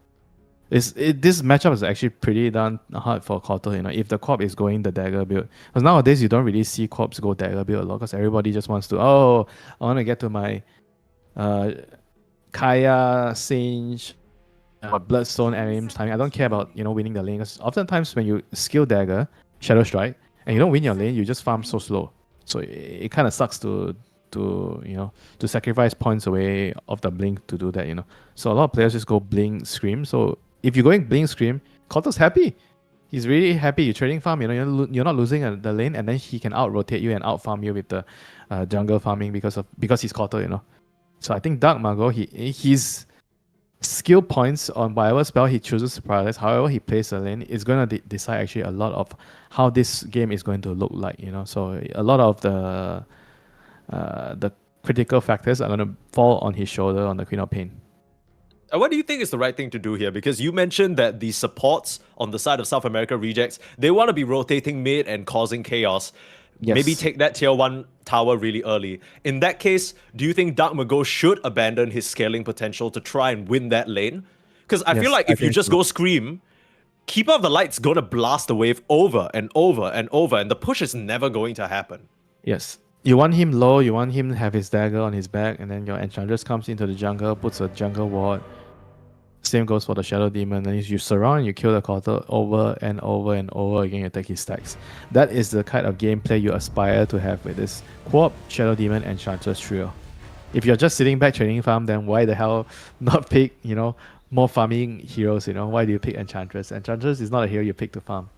E: This matchup is actually pretty darn hard for Kotal, if the Corp is going the dagger build. Because nowadays you don't really see Corps go dagger build a lot because everybody just wants to, I want to get to my Kaya, Singe, Bloodstone, Arims timing. I don't care about, winning the lane. Because oftentimes when you skill dagger, Shadow Strike, and you don't win your lane, you just farm so slow. So it kind of sucks to sacrifice points away of the blink to do that, So a lot of players just go blink, scream. So if you're going blink, scream, Kotal's happy. He's really happy. You're trading farm, you're not losing the lane, and then he can out-rotate you and out-farm you with the jungle farming because he's Kotal, So I think Dark Mago, he's skill points on whatever spell he chooses to prioritize, however he plays the lane, is going to decide actually a lot of how this game is going to look like, you know. So a lot of the critical factors are going to fall on his shoulder on the Queen of Pain.
D: What do you think is the right thing to do here? Because you mentioned that the supports on the side of South America Rejects, they want to be rotating mid and causing chaos.
E: Yes.
D: Maybe take that tier 1 tower really early. In that case, do you think Dark Mago should abandon his scaling potential to try and win that lane? Because I
E: Yes,
D: feel like
E: I
D: if you
E: think
D: just
E: so.
D: go Scream, Keeper of the Light's going to blast the wave over and over and over, and the push is never going to happen.
E: Yes. You want him low, you want him to have his dagger on his back, and then your Enchantress comes into the jungle, puts a jungle ward. Same goes for the Shadow Demon. Then you surround, you kill the quarter over and over and over again, you take his stacks. That is the kind of gameplay you aspire to have with this Co-op Shadow Demon Enchantress trio. If you're just sitting back trading farm, then why the hell not pick, you know, more farming heroes, you know? Why do you pick Enchantress? Enchantress is not a hero you pick to farm.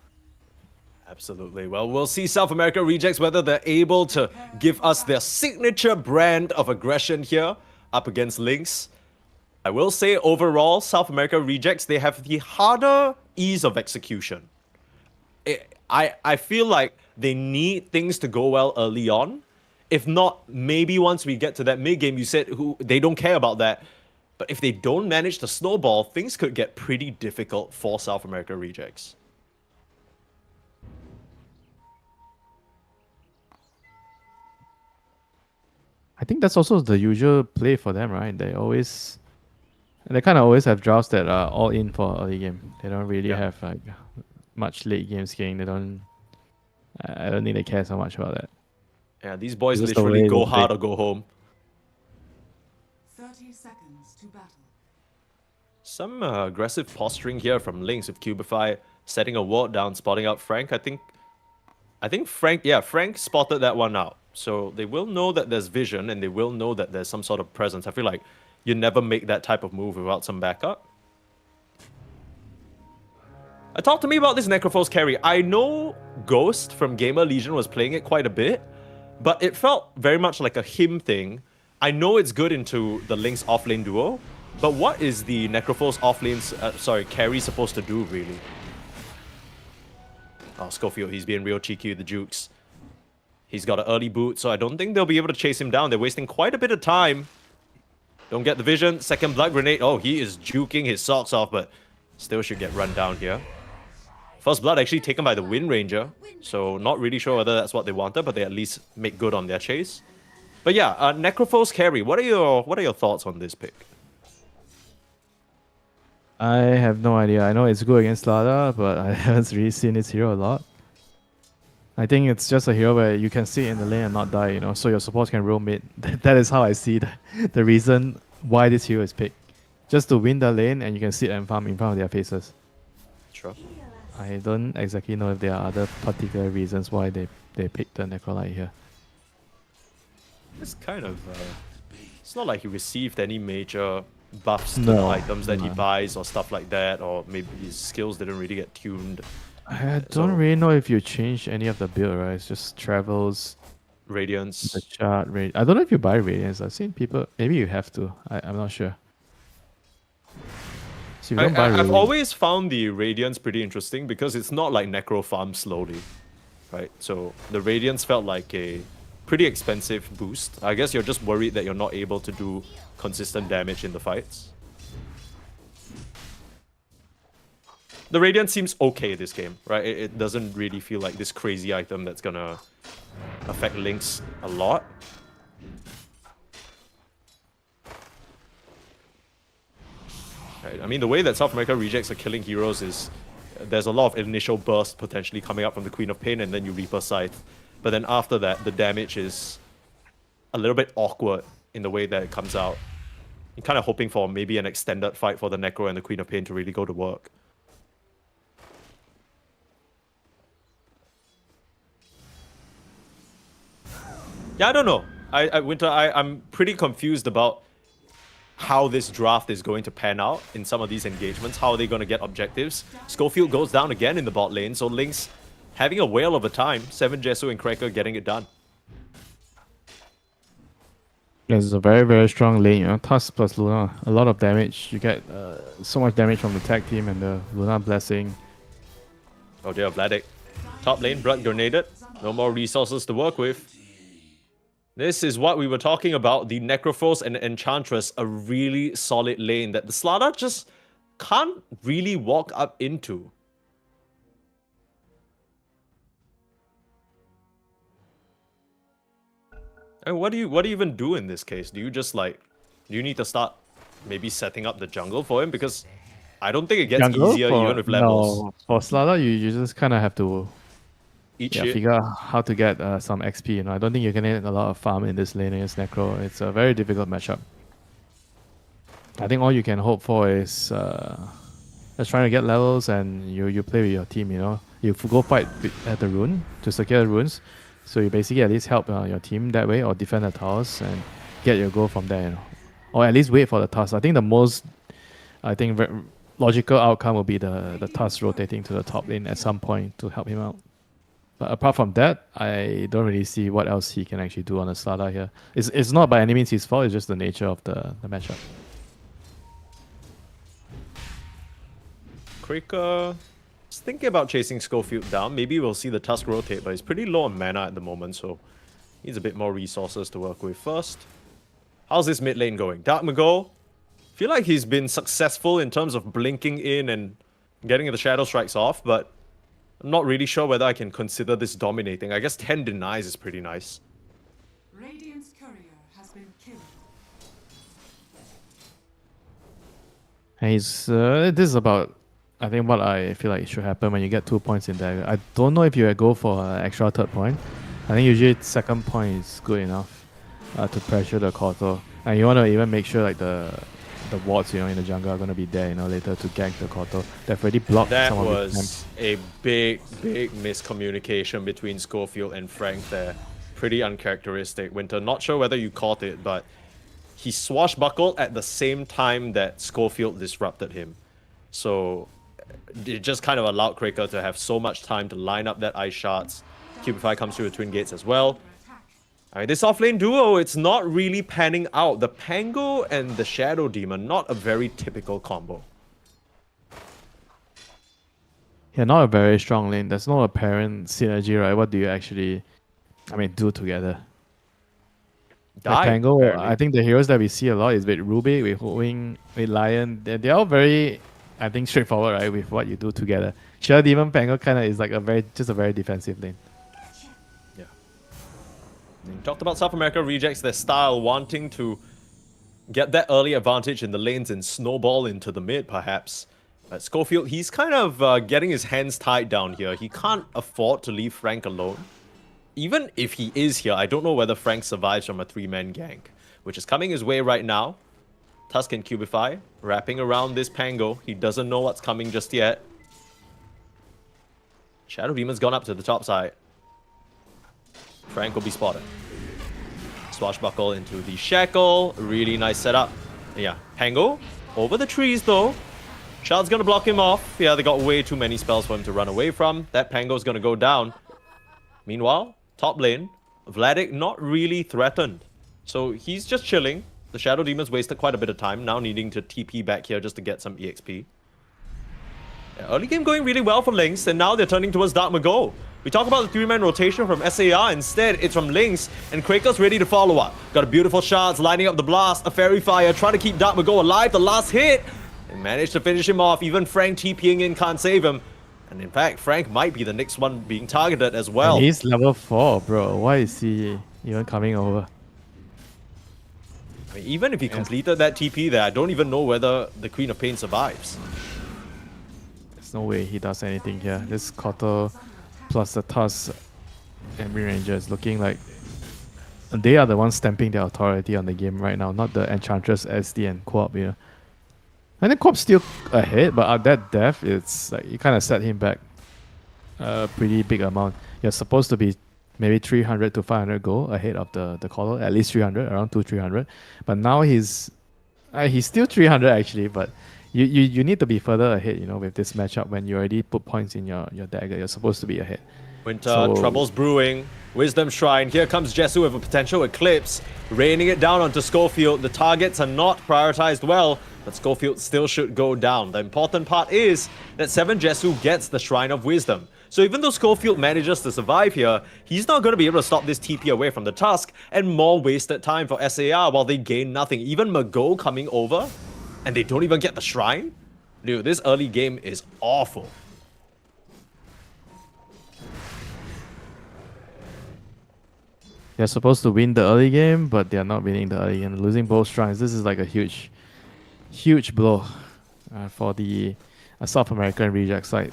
D: Absolutely. Well, we'll see South America Rejects whether they're able to give us their signature brand of aggression here up against Lynx. I will say overall, South America Rejects, they have the harder ease of execution. I feel like they need things to go well early on. If not, maybe once we get to that mid game, you said they don't care about that. But if they don't manage to snowball, things could get pretty difficult for South America Rejects.
E: I think that's also the usual play for them, right? They kind of always have drafts that are all in for early game. They don't really have like much late game scaling. I don't think they care so much about that.
D: Yeah, these boys
E: Just the
D: literally
E: way
D: go
E: they
D: hard
E: play.
D: or go home.
F: 30 seconds to battle.
D: Some aggressive posturing here from Lynx with Cubify setting a ward down, spotting out Frank. I think Frank spotted that one out. So they will know that there's vision and they will know that there's some sort of presence. I feel like you never make that type of move without some backup. Talk to me about this Necrophos carry. I know Ghost from Gamer Legion was playing it quite a bit, but it felt very much like a him thing. I know it's good into the Lynx offlane duo, but what is the Necrophos offlane, carry supposed to do, really? Oh, Schofield, he's being real cheeky with the jukes. He's got an early boot, so I don't think they'll be able to chase him down. They're wasting quite a bit of time. Don't get the vision. Second blood grenade. Oh, he is juking his socks off, but still should get run down here. First blood actually taken by the Wind Ranger, so not really sure whether that's what they wanted, but they at least make good on their chase. But yeah, Necrophos carry. What are your thoughts on this pick?
E: I have no idea. I know it's good against Lada, but I haven't really seen this hero a lot. I think it's just a hero where you can sit in the lane and not die, you know, so your supports can roam mid. That is how I see the reason why this hero is picked. Just to win the lane and you can sit and farm in front of their faces.
D: Sure.
E: I don't exactly know if there are other particular reasons why they picked the Necrolite here.
D: It's kind of... it's not like he received any major buffs to
E: No,
D: the items that he
E: no.
D: buys or stuff like that, or maybe his skills didn't really get tuned.
E: I don't
D: So-
E: really know if you change any of the build, right? It's just travels,
D: Radiance.
E: the chart rate. I don't know if you buy Radiance. I've seen people, maybe you have to. I'm not sure. So if you don't buy
D: I've
E: Radiance,
D: always found the Radiance pretty interesting because it's not like Necro farm slowly, right? So the Radiance felt like a pretty expensive boost. I guess you're just worried that you're not able to do consistent damage in the fights. The Radiance seems okay this game, right? It doesn't really feel like this crazy item that's gonna affect Lynx a lot. Right, I mean, the way that South America Rejects are killing heroes is there's a lot of initial burst potentially coming up from the Queen of Pain, and then you Reaper Scythe. But then after that, the damage is a little bit awkward in the way that it comes out. You're kind of hoping for maybe an extended fight for the Necro and the Queen of Pain to really go to work. Yeah, I don't know. Winter, I'm pretty confused about how this draft is going to pan out in some of these engagements. How are they going to get objectives? Schofield goes down again in the bot lane, so Lynx having a whale of a time. 7 Jesu and Cracker getting it done.
E: It's a very, very strong lane, you know. Tusk plus Luna, a lot of damage. You get so much damage from the tag team and the Luna Blessing.
D: Oh dear, Vladik. Top lane, blood grenaded. No more resources to work with. This is what we were talking about. The Necrophos and Enchantress, a really solid lane that the Slardar just can't really walk up into. And what do you even do in this case? Do you just do you need to start maybe setting up the jungle for him? Because I don't think it gets easier even with levels.
E: No, for Slardar, you just kind of have to
D: Eat shit.
E: figure out how to get some XP. You know, I don't think you can get a lot of farm in this lane against Necro. It's a very difficult matchup. I think all you can hope for is just trying to get levels, and you play with your team. You know, you go fight at the rune to secure the runes. So you basically at least help your team that way, or defend the towers and get your goal from there, you know. Or at least wait for the tusk. I think the most, logical outcome will be the tusk rotating to the top lane at some point to help him out. But apart from that, I don't really see what else he can actually do on the Slardar here. It's not by any means his fault, it's just the nature of the matchup.
D: Krika is thinking about chasing Schofield down. Maybe we'll see the Tusk rotate, but he's pretty low on mana at the moment, so needs a bit more resources to work with first. How's this mid lane going? Dark Magol, feel like he's been successful in terms of blinking in and getting the Shadow Strikes off, but I'm not really sure whether I can consider this dominating. I guess 10 denies is pretty nice.
F: Radiant's courier has been killed.
E: And this is about, I think, what I feel like should happen when you get 2 points in there. I don't know if you go for an extra third point. I think usually second point is good enough to pressure the Koto. And you want to even make sure like the wards, you know, in the jungle are going to be there, you know, later to gank the Koto. They've already blocked
D: That
E: some of the
D: was a big miscommunication between Schofield and Frank there. Pretty uncharacteristic. Winter, not sure whether you caught it, but he swashbuckled at the same time that Schofield disrupted him. So it just kind of allowed Kraker to have so much time to line up that ice shards. Cubify comes through with Twin Gates as well. Alright, this offlane duo, it's not really panning out. The Pango and the Shadow Demon, not a very typical combo.
E: Yeah, not a very strong lane. There's no apparent synergy, right? What do you actually, do together? Like Pango,
D: apparently.
E: I think the heroes that we see a lot is with Rubik, with Wing, with Lion. They're all very, I think, straightforward, right? With what you do together. Shadow Demon Pango kind of is like a very defensive lane.
D: Yeah. We talked about South America rejects their style, wanting to get that early advantage in the lanes and snowball into the mid, perhaps. But Schofield, he's kind of getting his hands tied down here. He can't afford to leave Frank alone. Even if he is here, I don't know whether Frank survives from a 3-man gank, which is coming his way right now. Tusk and Cubify wrapping around this Pango. He doesn't know what's coming just yet. Shadow Demon's gone up to the top side. Frank will be spotted. Swashbuckle into the Shackle. Really nice setup. Yeah, Pango over the trees though. Shard's gonna block him off. Yeah, they got way too many spells for him to run away from. That Pango's gonna go down. Meanwhile, top lane, Vladik not really threatened. So he's just chilling. The Shadow Demon's wasted quite a bit of time, now needing to TP back here just to get some EXP. Yeah, early game going really well for Lynx, and now they're turning towards Dark Magol. We talk about the 3-man rotation from SAR, instead it's from Lynx, and Kraker's ready to follow up. Got a beautiful shards lining up the blast, a Fairy Fire, trying to keep Dark Magol alive, the last hit, and managed to finish him off. Even Frank TPing in can't save him. And in fact, Frank might be the next one being targeted as well.
E: And he's level 4, bro. Why is he even coming over?
D: I mean, even if he completed that TP there, I don't even know whether the Queen of Pain survives.
E: There's no way he does anything here. This Koto plus the Tusk and Green Ranger is looking like they are the ones stamping their authority on the game right now, not the Enchantress, SD, and Co-op, you know. I think Co-op's still ahead, but at that depth, it's like you kind of set him back a pretty big amount. You're supposed to be maybe 300 to 500 goal ahead of the caller, at least 300, around 200-300. But now he's still 300 actually, but you need to be further ahead, you know, with this matchup when you already put points in your dagger. You're supposed to be ahead.
D: Winter, trouble's brewing. Wisdom Shrine. Here comes Jesu with a potential Eclipse, raining it down onto Schofield. The targets are not prioritized well, but Schofield still should go down. The important part is that 7 Jesu gets the Shrine of Wisdom. So even though Schofield manages to survive here, he's not going to be able to stop this TP away from the Tusk, and more wasted time for SAR while they gain nothing. Even Mago coming over, and they don't even get the Shrine? Dude, this early game is awful.
E: They're supposed to win the early game, but they're not winning the early game. Losing both shrines. This is like a huge blow for the South American reject side.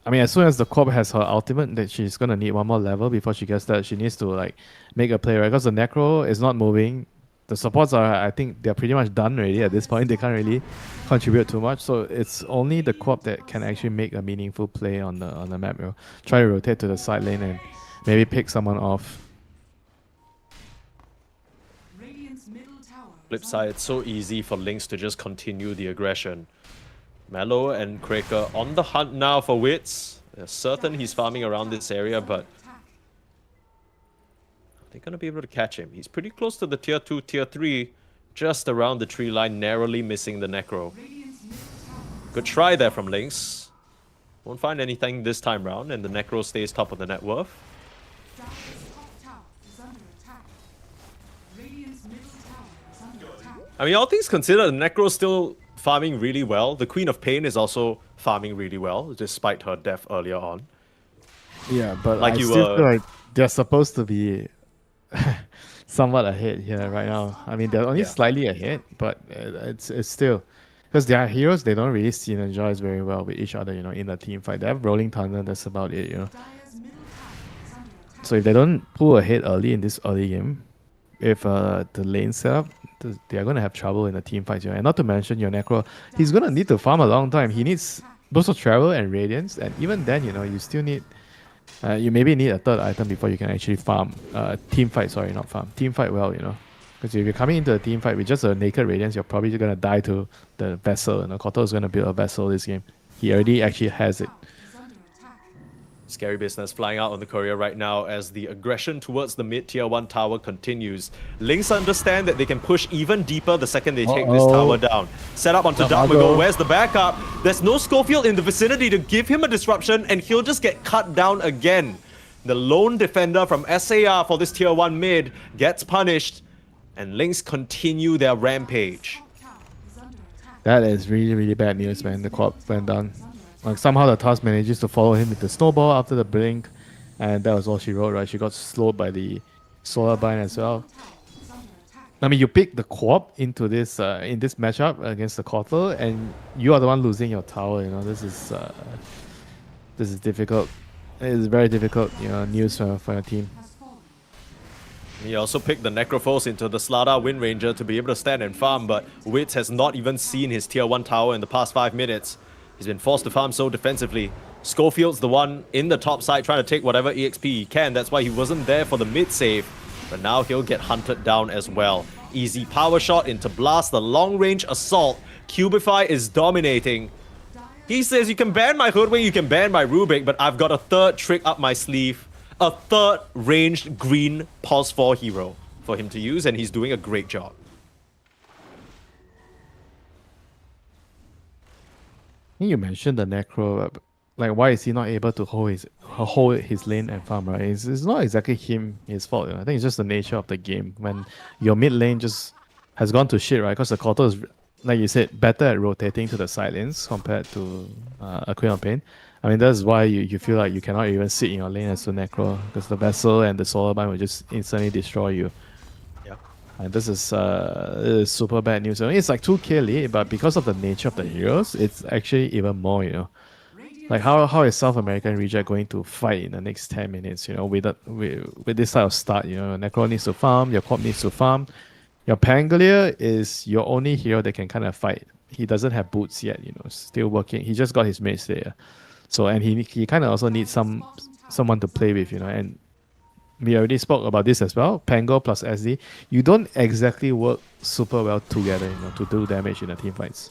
E: I mean, as soon as the Corp has her ultimate, that she's gonna need one more level before she gets that. She needs to like make a play, right? Because the Necro is not moving. The supports are, I think, they're pretty much done already at this point. They can't really contribute too much. So it's only the Corp that can actually make a meaningful play on the map. You know? Try to rotate to the side lane and maybe pick someone off.
F: Radiant's middle tower
D: Flip side, it's so easy for Lynx to just continue the aggression. Mellow and Kraker on the hunt now for Wits. They're certain he's farming around this area, but they're going to be able to catch him. He's pretty close to the tier 2, tier 3, just around the tree line, narrowly missing the Necro. Good try there from Lynx. Won't find anything this time round, and the Necro stays top of the net worth.
F: Dire's top tower is under attack. Radiant's middle tower is under attack.
D: I mean, all things considered, the Necro's still farming really well. The Queen of Pain is also farming really well, despite her death earlier on.
E: Yeah, but
D: Like
E: I
D: you
E: still
D: were-
E: feel like they're supposed to be somewhat ahead here right now. I mean, they're only
D: Yeah.
E: slightly ahead, but it's still because they are heroes. They don't really synergize very well with each other. You know, in a team fight, they have Rolling Thunder. That's about it. You know,
F: Dire's middle tower is under attack.
E: so if they don't pull ahead early in this early game, if the lane setup, they are gonna have trouble in the team fights. You know? And not to mention your Necro, he's gonna need to farm a long time. He needs both of travel and radiance, and even then, you know, you still need. You maybe need a third item before you can actually farm. Team fight, sorry, not farm. Team fight well, you know. Because if you're coming into a team fight with just a naked radiance, you're probably going to die to the vessel. And Koto is going to build a vessel this game. He already actually has it.
F: Is under attack.
D: Scary business flying out on the courier right now as the aggression towards the mid-tier 1 tower continues. Lynx understand that they can push even deeper the second they take this tower down. Set up onto Darmago. Where's the backup? There's no Schofield in the vicinity to give him a disruption, and he'll just get cut down again. The lone defender from SAR for this tier 1 mid gets punished, and Lynx continue their rampage.
F: Tower is under attack.
E: That is really, really bad news, man. The Corp went down. Like somehow the task manages to follow him with the snowball after the blink, and that was all she wrote, right? She got slowed by the solar bind as well.
F: Is under attack.
E: I mean, you pick the Corp into this in this matchup against the Kotal, and you are the one losing your tower. You know, this is difficult. It is very difficult, you know, news for your team.
F: Has fallen.
D: He also picked the Necrophos into the Slada Wind Ranger to be able to stand and farm, but Wits has not even seen his tier 1 tower in the past 5 minutes. He's been forced to farm so defensively. Schofield's the one in the top side trying to take whatever EXP he can. That's why he wasn't there for the mid save. But now he'll get hunted down as well. Easy power shot into Blast, the long range assault. Cubify is dominating. He says, you can ban my Hoodwing, you can ban my Rubik, but I've got a third trick up my sleeve. A third ranged green pulse 4 hero for him to use, and he's doing a great job.
E: You mentioned the Necro, like why is he not able to hold his lane and farm, right? It's not exactly his fault. You know? I think it's just the nature of the game. When your mid lane just has gone to shit, right? Because the Kotal is, like you said, better at rotating to the side lanes compared to a Queen of Pain. I mean, that's why you feel like you cannot even sit in your lane as a Necro, because the Vessel and the Solar Bind will just instantly destroy you.
D: Yeah.
E: And this is super bad news. I mean, it's like 2k lead, but because of the nature of the heroes, it's actually even more, you know. Like how is South American Reject going to fight in the next 10 minutes, you know, with this type of start, you know, Necro needs to farm, your Corp needs to farm. Your Pangolier is your only hero that can kind of fight. He doesn't have boots yet, you know, still working. He just got his mace there. So, and he kind of also needs someone to play with, you know, and we already spoke about this as well. Pango plus SD, you don't exactly work super well together, you know, to do damage in the team fights.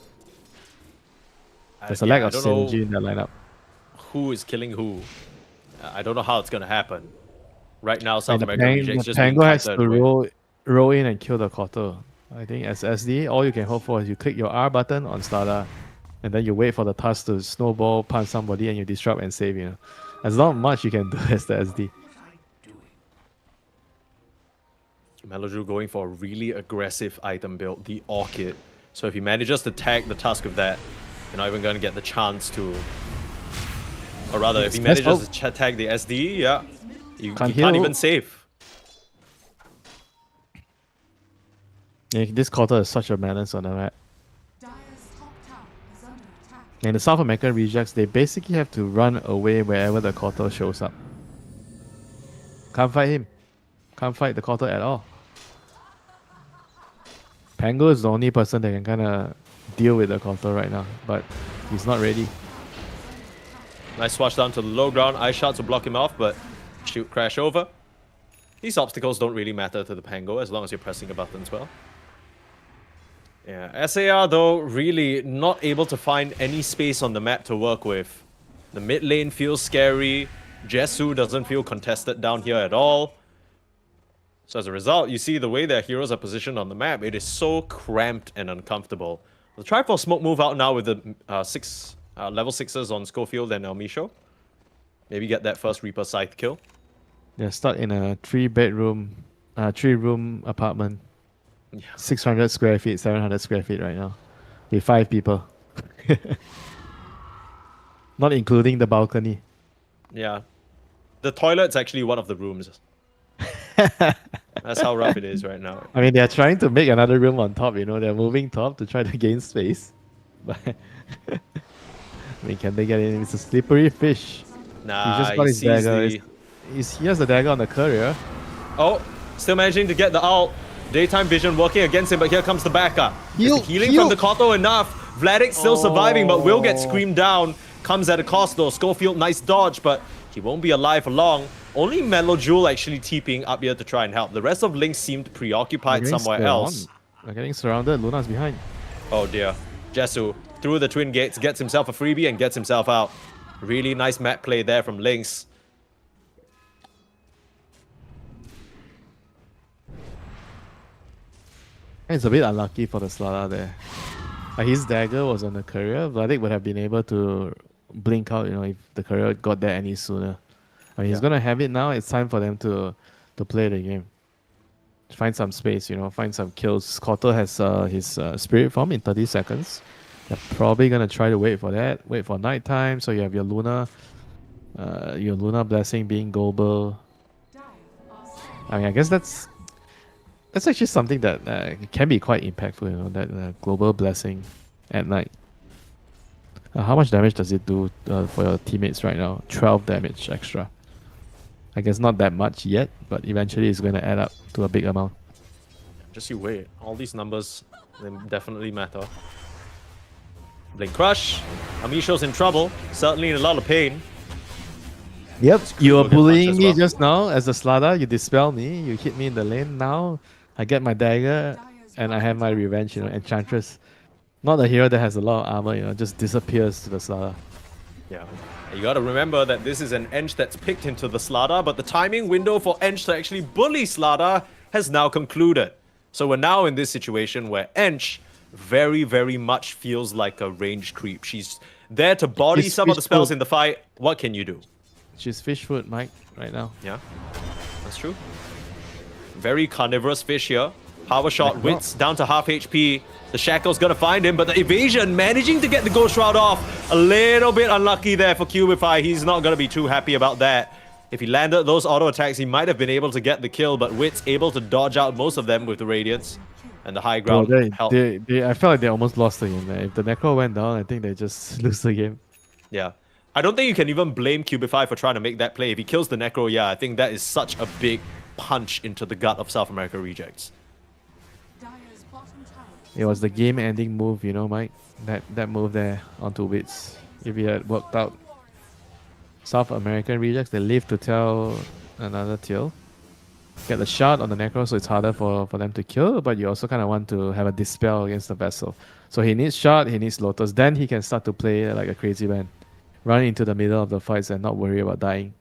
E: There's a lack of synergy in the lineup.
D: Who is killing who. I don't know how it's going to happen. Right now, South
E: the
D: American Rejects
E: the
D: just being
E: Pango has
D: kited
E: to
D: with-
E: roll in and kill the quarter. I think as SD, all you can hope for is you click your R button on Slada, and then you wait for the task to snowball, punch somebody, and you disrupt and save. There's not much you can do as the SD.
D: Melodru going for a really aggressive item build, the Orchid. So if he manages to tag the Tusk with that, you're not even going to get the chance to... Or rather, if he
E: Let's
D: manages to tag the SD, yeah, you
E: Can't
D: can't
E: heal.
D: even save.
E: Yeah, this quarter is such a menace on the map.
F: Dire's top tower is under attack.
E: And the South American rejects, they basically have to run away wherever the quarter shows up. Can't fight him. Can't fight the quarter at all. Pango is the only person that can kind of deal with the quarter right now, but he's not ready.
D: Nice swatch down to the low ground. Ice shot to block him off, but shoot, crash over. These obstacles don't really matter to the Pango as long as you're pressing a button as well. Yeah, SAR though, really not able to find any space on the map to work with. The mid lane feels scary. Jesu doesn't feel contested down here at all. So as a result, you see the way their heroes are positioned on the map, it is so cramped and uncomfortable. We'll try for smoke move out now with the level 6s on Schofield and Elmisho. Maybe get that first Reaper Scythe kill.
E: They're stuck in a 3-bedroom, 3-room apartment.
D: Yeah.
E: 600 square feet, 700 square feet right now. With 5 people. Not including the balcony.
D: Yeah. The toilet's actually one of the rooms. That's how rough it is right now.
E: I mean, they're trying to make another room on top, They're moving top to try to gain space. But I mean, can they get in? It's a slippery fish.
D: Nah,
E: He just got
D: he
E: his
D: sees
E: dagger.
D: the...
E: He has the dagger on the courier.
D: Oh, still managing to get the ult. Daytime vision working against him, but here comes the backup. Is
E: Heal,
D: the healing
E: heal.
D: from the Koto enough? Vladik still surviving, but will get screamed down. Comes at a cost though. Schofield, nice dodge, but he won't be alive for long. Only Melojule actually TPing up here to try and help. The rest of Link seemed preoccupied
E: They're getting
D: somewhere
E: surrounded.
D: else.
E: They're getting surrounded. Luna's behind.
D: Oh dear. Jesu through the twin gates, gets himself a freebie and gets himself out. Really nice map play there from Lynx.
E: It's a bit unlucky for the Slada there. His dagger was on the courier. Vladik would have been able to blink out, if the courier got there any sooner. I mean, he's gonna have it now. It's time for them to play the game. Find some space, find some kills. Kotter has his spirit form in 30 seconds. They're probably gonna try to wait for that. Wait for nighttime, so you have your Luna blessing being global.
F: Dire are scared.
E: I mean, I guess that's actually something that can be quite impactful, that global blessing at night. How much damage does it do for your teammates right now? 12 damage extra. I guess not that much yet, but eventually it's going to add up to a big amount.
D: Just you wait. All these numbers, they definitely matter. Blink Crush. Amisho's in trouble. Certainly in a lot of pain.
E: Yep, you were
D: Google get
E: bullying
D: punch as
E: me
D: well.
E: just now as a Slada. You dispel me. You hit me in the lane. Now I get my dagger and I have my revenge. Enchantress, not a hero that has a lot of armor. Just disappears to the Slada.
D: Yeah. You gotta remember that this is an Ench that's picked into the Slada, but the timing window for Ench to actually bully Slada has now concluded. So we're now in this situation where Ench very, very much feels like a range creep. She's there to body
E: She's
D: some of the spells
E: peaceful.
D: in the fight. What can you do?
E: She's fish food, Mike, right now.
D: Yeah, that's true. Very carnivorous fish here. Power shot, Wits down to half HP. The Shackle's gonna find him, but the evasion managing to get the Ghost Shroud off. A little bit unlucky there for Cubify. He's not gonna be too happy about that. If he landed those auto attacks, he might have been able to get the kill, but Wits able to dodge out most of them with the Radiance. And the high
E: Bro,
D: ground help.
E: I felt like they almost lost the game. If the Necro went down, I think they just lose the game.
D: Yeah. I don't think you can even blame Cubify for trying to make that play. If he kills the Necro, yeah, I think that is such a big punch into the gut of South America Rejects.
F: Dire's bottom tower
E: It was the game-ending move, Mike. That move there onto Wits. If it had worked out, South American Rejects, they live to tell another tale. Get the shot on the Necro, so it's harder for them to kill, but you also kind of want to have a dispel against the Vessel. So he needs shot, he needs Lotus. Then he can start to play like a crazy man. Run into the middle of the fights and not worry about dying.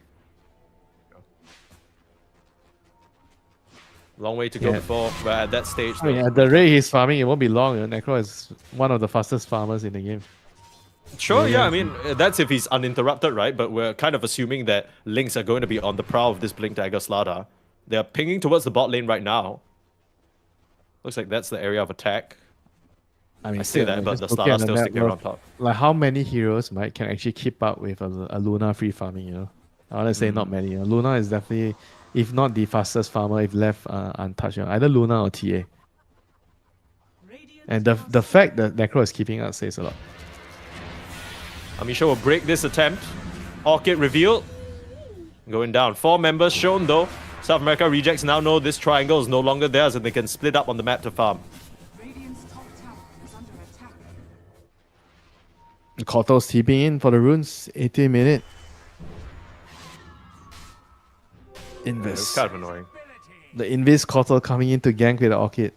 D: Long way to go
E: Yeah.
D: before we're at that stage.
E: I mean,
D: though.
E: at the rate he's farming, it won't be long. Necro is one of the fastest farmers in the game.
D: Sure, yeah,
E: Yeah.
D: I mean, that's if he's uninterrupted, right? But we're kind of assuming that Lynx are going to be on the prowl of this Blink Dagger Slaughter. They're pinging towards the bot lane right now. Looks like that's the area of attack.
E: I mean,
D: I say that, but
E: just
D: the
E: looking
D: Slaughter's
E: at the
D: still
E: map,
D: sticking around top.
E: Like how many heroes can actually keep up with a Luna free farming? I want to say
D: Mm.
E: not many. Luna is definitely, if not the fastest farmer, if left untouched. Either Luna or TA. And the fact that Necro is keeping up says a lot.
D: Amisha will break this attempt. Orchid revealed. Going down. 4 members shown though. South America rejects now know this triangle is no longer theirs and they can split up on the map to farm.
F: Radiant's top tower is under attack.
E: Koto's TPing in for the runes. 18 minute.
D: It's
E: Invis.
D: kind of annoying.
E: The Invis Koto coming in to gank with the Orchid.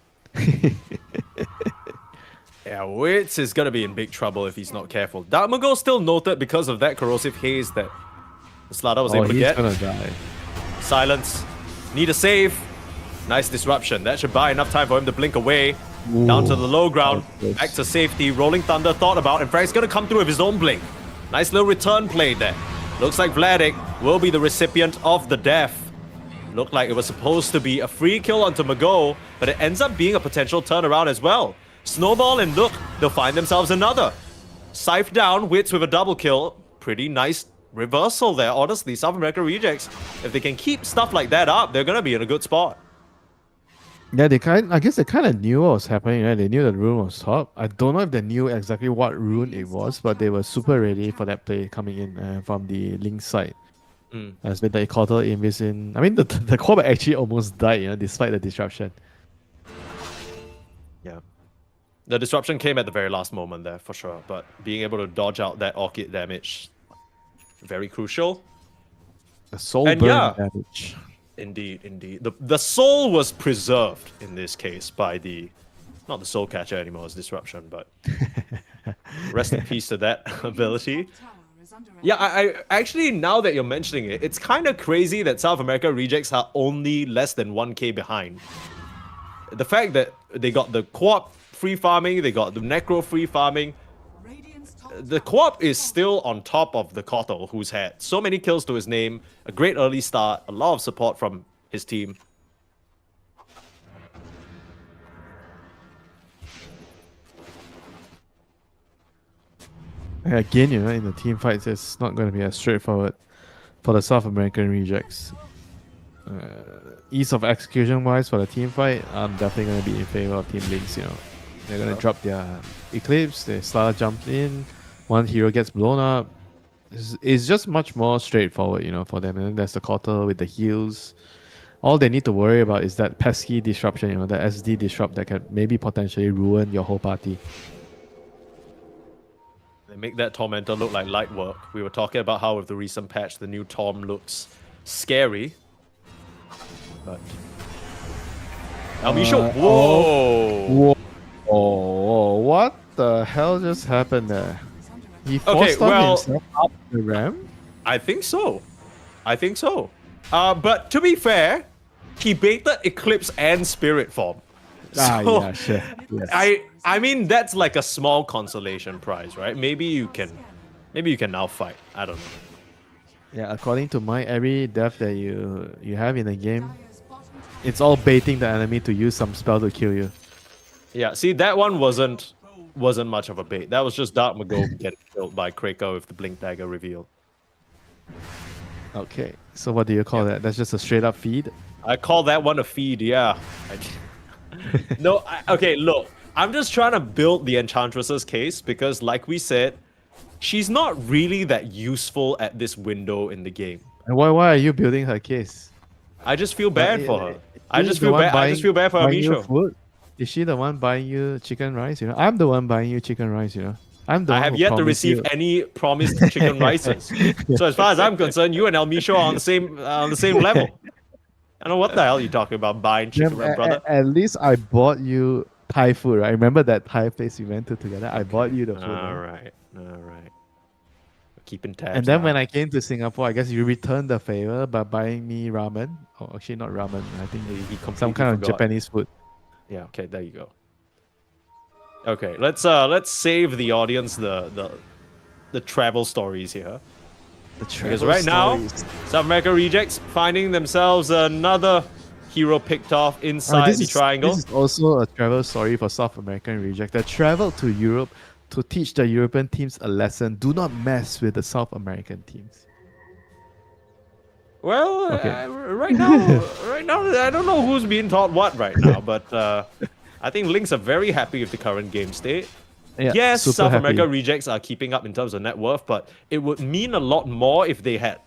D: Yeah, Wits is gonna be in big trouble if he's not careful. Darkmago still noted because of that corrosive haze that the Slaughter was able to
E: He's
D: get.
E: gonna die.
D: Silence. Need a save. Nice disruption. That should buy enough time for him to blink away. Down to the low ground.
E: Close.
D: Back to safety. Rolling Thunder thought about, and Frank's gonna come through with his own blink. Nice little return play there. Looks like Vladik will be the recipient of the death. Looked like it was supposed to be a free kill onto Mago, but it ends up being a potential turnaround as well. Snowball and look, they'll find themselves another. Scythe down, Wits with a double kill. Pretty nice reversal there, honestly. South America rejects. If they can keep stuff like that up, they're gonna be in a good spot.
E: Yeah, I guess they kind of knew what was happening, right? They knew the rune was top. I don't know if they knew exactly what rune it was, but they were super ready for that play coming in from the Link side. As with the Immortal Invis in. I mean, the core actually almost died, despite the disruption.
D: Yeah. The disruption came at the very last moment there, for sure. But being able to dodge out that Orchid damage, very crucial.
E: The soul
D: And
E: burn
D: yeah.
E: damage.
D: Indeed, indeed. The soul was preserved in this case by the... Not the soul catcher anymore, it's disruption, but... Rest in peace to that ability.
F: Top tower is under
D: Yeah,
F: attack.
D: I actually, now that you're mentioning it, it's kind of crazy that South America rejects are only less than 1k behind. The fact that they got the co-op free farming, they got the necro free farming,
F: Radiant's top
D: the co-op is still on top of the Kotal, who's had so many kills to his name, a great early start, a lot of support from his team.
E: Again, in the team fights, it's not going to be as straightforward for the South American rejects. Ease of execution wise for the team fight, I'm definitely going to be in favor of Team Lynx. They're going to drop their Eclipse, they start jump in, one hero gets blown up. It's just much more straightforward, for them. And then there's the Kotal with the heals. All they need to worry about is that pesky disruption, the SD disrupt that can maybe potentially ruin your whole party.
D: They make that Tormentor look like light work. We were talking about how with the recent patch, the new Torm looks scary. But... Almisho, whoa!
E: Whoa, what the hell just happened there? He forced on
D: well-
E: himself up the ramp?
D: I think so. But to be fair, he baited Eclipse and Spirit Form. So,
E: Yeah, sure. Yes.
D: I mean that's like a small consolation prize, right? Maybe you can now fight. I don't know.
E: Yeah, according to every death that you have in the game, it's all baiting the enemy to use some spell to kill you.
D: Yeah, see that one wasn't much of a bait. That was just Dark Mago getting killed by Kraker with the Blink Dagger reveal.
E: Okay, so what do you call that? That's just a straight up feed?
D: I call that one a feed, yeah. Okay, look. I'm just trying to build the Enchantress's case because, like we said, she's not really that useful at this window in the game.
E: And why are you building her case?
D: I just feel bad for her. I
E: She's
D: just
E: the
D: feel
E: one
D: bad. I just feel bad for
E: buying you
D: Amisho.
E: food. Is she the one buying you chicken rice? I'm the one buying you chicken rice. I'm the
D: I
E: one
D: have
E: who
D: yet to
E: promised
D: receive
E: you.
D: any promised chicken rices. So as far as I'm concerned, you and Almisho are on the same level. I don't know what the hell you're talking about buying
E: Yeah,
D: chicken, brother.
E: at least I bought you Thai food, right? Remember that Thai place we went to together? I bought you the food.
D: All
E: right?
D: right. keeping tabs.
E: And then
D: now.
E: when I came to Singapore, I guess you returned the favor by buying me ramen. Oh, actually, not ramen. I think
D: He
E: some
D: completely
E: kind of
D: forgot.
E: Japanese food.
D: Yeah, okay, there you go. Okay, let's save the audience the travel stories here.
E: The
D: Because
E: travel
D: right now,
E: stories.
D: South America Rejects finding themselves another hero picked off inside the triangle.
E: This is also a travel story for South American Reject that traveled to Europe to teach the European teams a lesson. Do not mess with the South American teams.
D: Well,
E: Okay.
D: right now, I don't know who's being taught what right now, but I think Lynx are very happy with the current game state.
E: Yeah,
D: Yes,
E: super
D: South
E: happy.
D: America Rejects are keeping up in terms of net worth, but it would mean a lot more if they had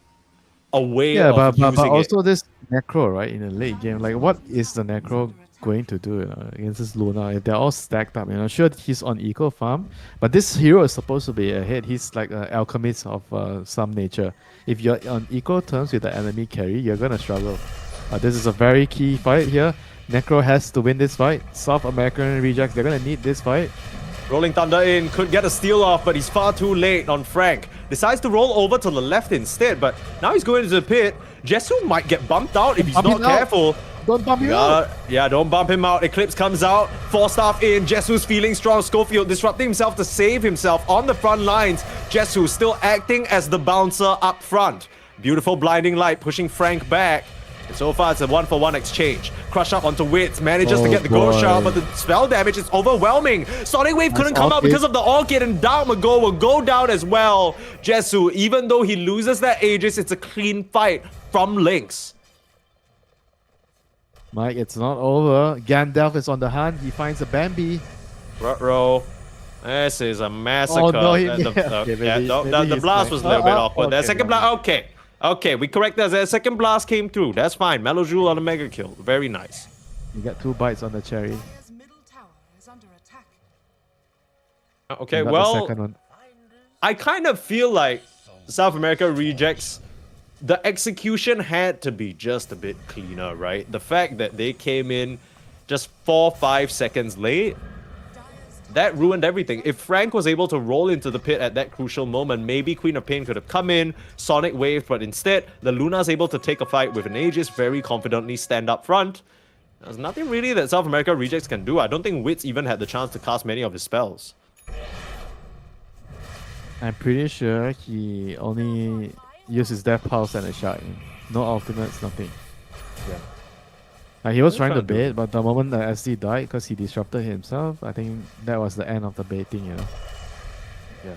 D: a way
E: Yeah,
D: of
E: but
D: using it.
E: also this Necro, right, in the late game. Like, what is the Necro going to do against this Luna? If they're all stacked up, sure, he's on eco farm, but this hero is supposed to be ahead. He's like an alchemist of some nature. If you're on equal terms with the enemy carry, you're gonna struggle. This is a very key fight here. Necro has to win this fight. South American Rejects, they're gonna need this fight.
D: Rolling Thunder in, could get a steal off, but he's far too late on Frank. Decides to roll over to the left instead, but now he's going into the pit. Jesu might get bumped out if he's
E: Bump
D: not
E: him out.
D: careful.
E: Don't bump him out.
D: Yeah, don't bump him out. Eclipse comes out. Force staff in. Jesu's feeling strong. Schofield disrupting himself to save himself on the front lines. Jesu still acting as the bouncer up front. Beautiful blinding light pushing Frank back. And so far, it's a 1-for-1 exchange. Crush up onto Wits. Manages to
E: Oh,
D: get the go
E: boy.
D: shot, but the spell damage is overwhelming. Sonic Wave couldn't come out
E: Orchid.
D: because of the Orchid, and Darkmago will go down as well. Jesu, even though he loses that Aegis, it's a clean fight from Lynx.
E: Mike, it's not over. Gandalf is on the hunt. He finds a Bambi.
D: Ruh-roh. This is a massacre.
E: Oh, no,
D: The
E: he's
D: blast
E: like-
D: was a little bit
E: oh,
D: awkward. That
E: okay,
D: second blast, okay, we correct that. That second blast came through. That's fine. Melojoule on a mega kill. Very nice.
E: You get 2 bites on the cherry.
F: Dire's middle tower is under attack.
D: Okay,
E: You got the
D: well,
E: second one.
D: I kind of feel like South America Rejects, the execution had to be just a bit cleaner, right? The fact that they came in just 4-5 seconds late, that ruined everything. If Frank was able to roll into the pit at that crucial moment, maybe Queen of Pain could have come in, Sonic Wave, but instead, the Luna's able to take a fight with an Aegis, very confidently stand up front. There's nothing really that South America Rejects can do. I don't think Wits even had the chance to cast many of his spells.
E: I'm pretty sure he only used his Death Pulse and a shot. No ultimates, nothing.
D: Yeah.
E: He was
D: He's
E: trying to
D: trying to do
E: bait, but the moment the SD died because he disrupted himself, I think that was the end of the baiting,
D: Yeah.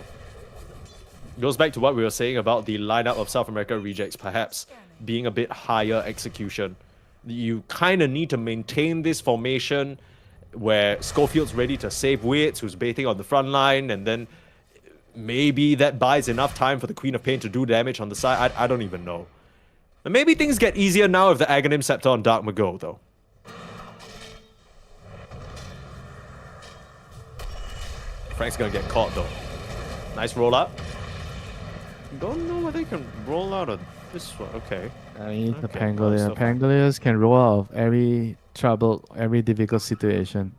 D: Goes back to what we were saying about the lineup of South America Rejects perhaps being a bit higher execution. You kind of need to maintain this formation where Schofield's ready to save Wits, who's baiting on the front line, and then maybe that buys enough time for the Queen of Pain to do damage on the side. I don't even know. And maybe things get easier now with the Aghanim Scepter on Darkmago, though. Frank's gonna get caught, though. Nice roll up. Don't know whether they can roll out of this one. Okay.
E: I mean, the
D: Okay,
E: Pangolier.
D: so far.
E: Pangoliers can roll out of every trouble, every difficult situation.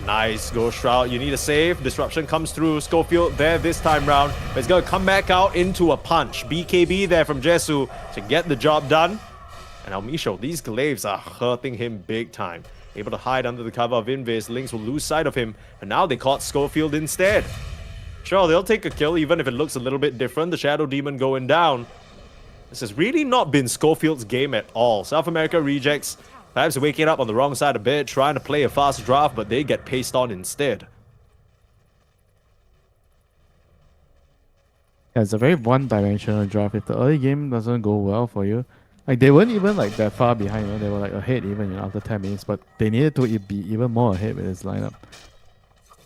D: Nice Ghost Shroud. You need a save. Disruption comes through. Schofield there this time round. But it's going to come back out into a punch. BKB there from Jesu to get the job done. And Almisho, these glaives are hurting him big time. Able to hide under the cover of Invis. Lynx will lose sight of him. And now they caught Schofield instead. Sure, they'll take a kill even if it looks a little bit different. The Shadow Demon going down. This has really not been Schofield's game at all. South America Rejects perhaps waking up on the wrong side of bed, trying to play a fast draft, but they get paced on instead.
E: Yeah, it's a very one-dimensional draft. If the early game doesn't go well for you, like they weren't even like that far behind. They were like ahead even after 10 minutes, but they needed to be even more ahead with this lineup,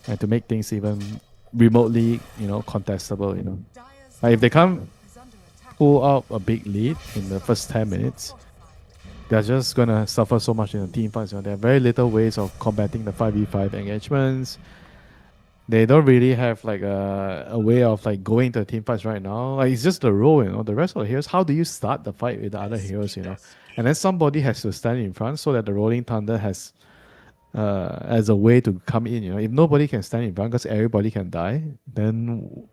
E: and to make things even remotely, contestable.
F: Dire's
E: Like if they can't
F: is under attack.
E: pull out a big lead in the first 10 minutes, they're just gonna suffer so much in the team fights. There are very little ways of combating the 5v5 engagements. They don't really have like a way of like going to team fights right now. Like it's just the role, The rest of the heroes, how do you start the fight with the other heroes, And then somebody has to stand in front so that the Rolling Thunder has as a way to come in. You know, if nobody can stand in front because everybody can die, then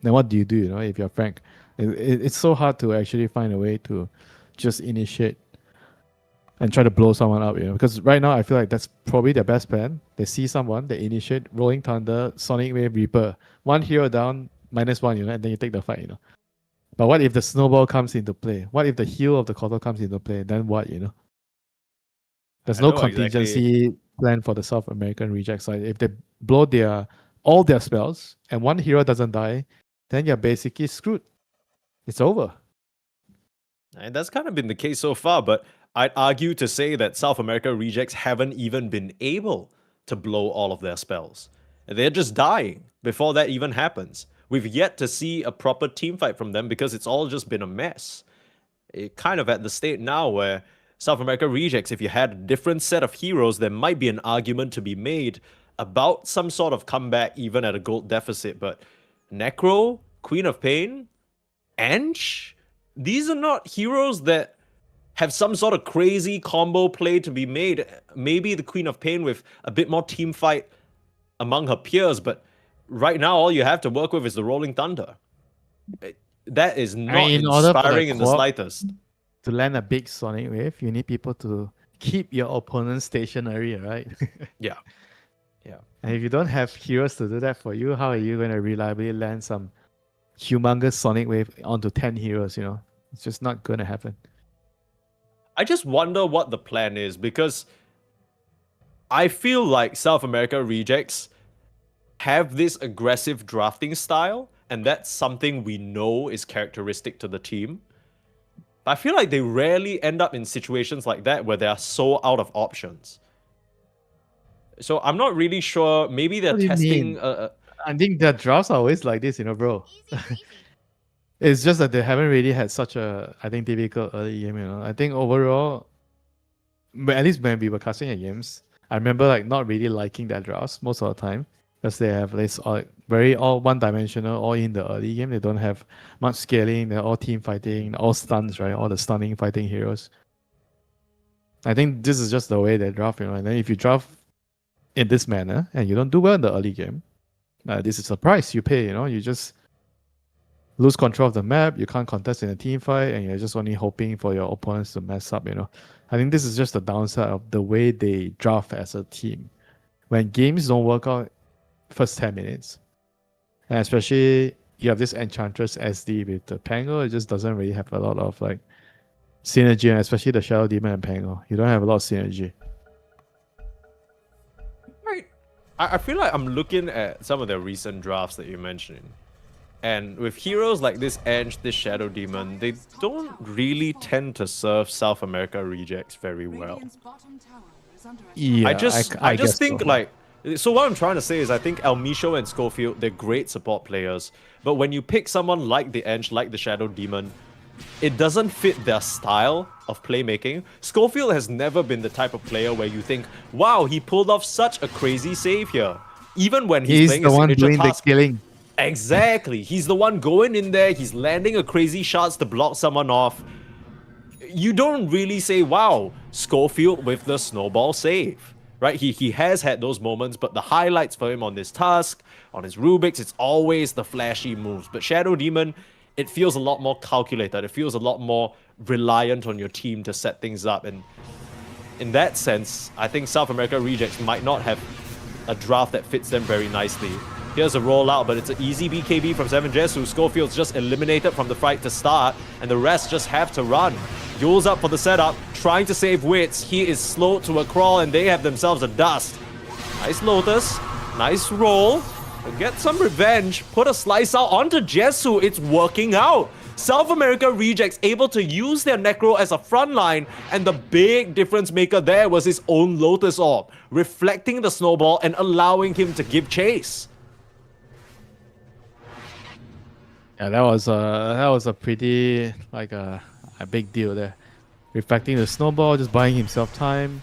E: what do? You know, if you're Frank, it's so hard to actually find a way to just initiate and try to blow someone up. You know, because right now I feel like that's probably their best plan. They see someone, they initiate Rolling Thunder, Sonic Wave, Reaper, one hero down, -1. You know, and then you take the fight. You know. But what if the snowball comes into play? What if the heel of the quarter comes into play? Then what, you know? There's
D: I
E: no
D: know
E: contingency plan for the South American reject side. If they blow all their spells and one hero doesn't die, then you're basically screwed. It's over.
D: And that's kind of been the case so far, but I'd argue to say that South America rejects haven't even been able to blow all of their spells. They're just dying before that even happens. We've yet to see a proper team fight from them because it's all just been a mess. It kind of at the state now where South America rejects, if you had a different set of heroes, there might be an argument to be made about some sort of comeback even at a gold deficit. But Necro, Queen of Pain, Ange, these are not heroes that have some sort of crazy combo play to be made. Maybe the Queen of Pain with a bit more team fight among her peers, but right now all you have to work with is the Rolling Thunder. That is not
E: in order for the
D: inspiring in the
E: co-op
D: slightest.
E: To land a big Sonic Wave, you need people to keep your opponent stationary, right?
D: Yeah. Yeah.
E: And if you don't have heroes to do that for you, how are you going to reliably land some humongous Sonic Wave onto 10 heroes, you know? It's just not going to happen.
D: I just wonder what the plan is because I feel like South America rejects have this aggressive drafting style, and that's something we know is characteristic to the team. But I feel like they rarely end up in situations like that where they are so out of options. So I'm not really sure. Maybe they're
E: What do you
D: testing.
E: mean? I think their drafts are always like this, you know, bro. It's just that they haven't really had such a, I think, difficult early game, you know. I think overall, but at least when we were casting at games, I remember like not really liking their drafts most of the time because they have this very all one-dimensional, all in the early game. They don't have much scaling. They're all team fighting, all stuns, right? All the stunning fighting heroes. I think this is just the way they draft, you know. And then if you draft in this manner and you don't do well in the early game, this is a price you pay, you know. You just lose control of the map, you can't contest in a team fight, and you're just only hoping for your opponents to mess up, you know. I think this is just the downside of the way they draft as a team. When games don't work out first 10 minutes, and especially you have this Enchantress SD with the Pango, it just doesn't really have a lot of like synergy, and especially the Shadow Demon and Pango. You don't have a lot of synergy.
D: Right. I feel like I'm looking at some of the recent drafts that you're mentioning. And with heroes like this Ange, this Shadow Demon, they don't really tend to serve South America rejects very well.
F: Radiant's bottom tower is under attack.
E: Yeah,
D: I just
E: guess
D: think
E: so.
D: like, so what I'm trying to say is I think Elmisho and Schofield, they're great support players. But when you pick someone like the Ange, like the Shadow Demon, it doesn't fit their style of playmaking. Schofield has never been the type of player where you think, wow, he pulled off such a crazy save here. Even when he's playing
E: the
D: a
E: one
D: signature
E: doing the
D: task.
E: killing.
D: Exactly. He's the one going in there. He's landing a crazy shots to block someone off. You don't really say, wow, Schofield with the snowball save. Right? He has had those moments, but the highlights for him on this task, on his Rubik's, it's always the flashy moves. But Shadow Demon, it feels a lot more calculated. It feels a lot more reliant on your team to set things up. And in that sense, I think South America rejects might not have a draft that fits them very nicely. Here's a rollout, but it's an easy BKB from 7Jess, who Schofield's just eliminated from the fight to start, and the rest just have to run. Yule's up for the setup, trying to save Wits. He is slow to a crawl, and they have themselves a dust. Nice Lotus, nice roll. Get some revenge, put a slice out onto Jesu. It's working out. South America rejects able to use their Necro as a front line, and the big difference maker there was his own Lotus Orb, reflecting the snowball and allowing him to give chase.
E: Yeah, that was a pretty like a big deal there. Reflecting the snowball, just buying himself time.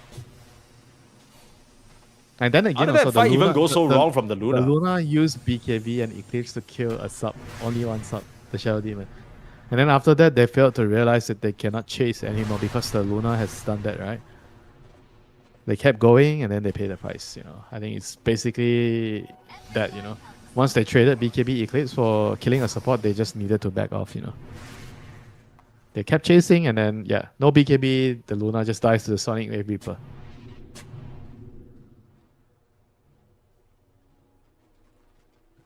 E: And then again,
D: How did
E: also
D: that fight
E: the Luna,
D: even go so
E: the-
D: wrong from the
E: The
D: Luna?
E: Luna used BKB and Eclipse to kill a sub, only one sub, the Shadow Demon. And then after that, they failed to realize that they cannot chase anymore because the Luna has done that, right? They kept going and then they paid the price. I think it's basically that. Once they traded BKB Eclipse for killing a support, they just needed to back off. They kept chasing and then no BKB. The Luna just dies to the Sonic Wave Reaper.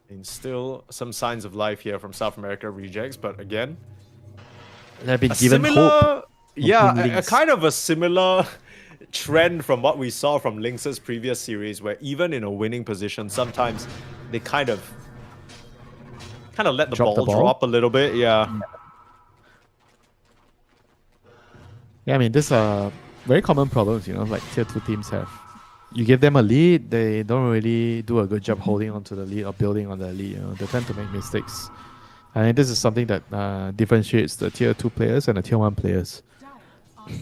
D: And still some signs of life here from South America rejects, but again,
E: They've been
D: a
E: given
D: similar,
E: hope.
D: yeah,
E: Team
D: a
E: Lynx.
D: kind of a similar trend from what we saw from Lynx's previous series, where even in a winning position, sometimes they kind of let the
E: Drop the
D: ball
E: ball?
D: drop a little bit. Yeah,
E: Yeah, I mean, these are very common problems, like tier 2 teams have. You give them a lead, they don't really do a good job holding onto the lead or building on the lead. They tend to make mistakes. I think this is something that differentiates the tier 2 players and the tier 1 players.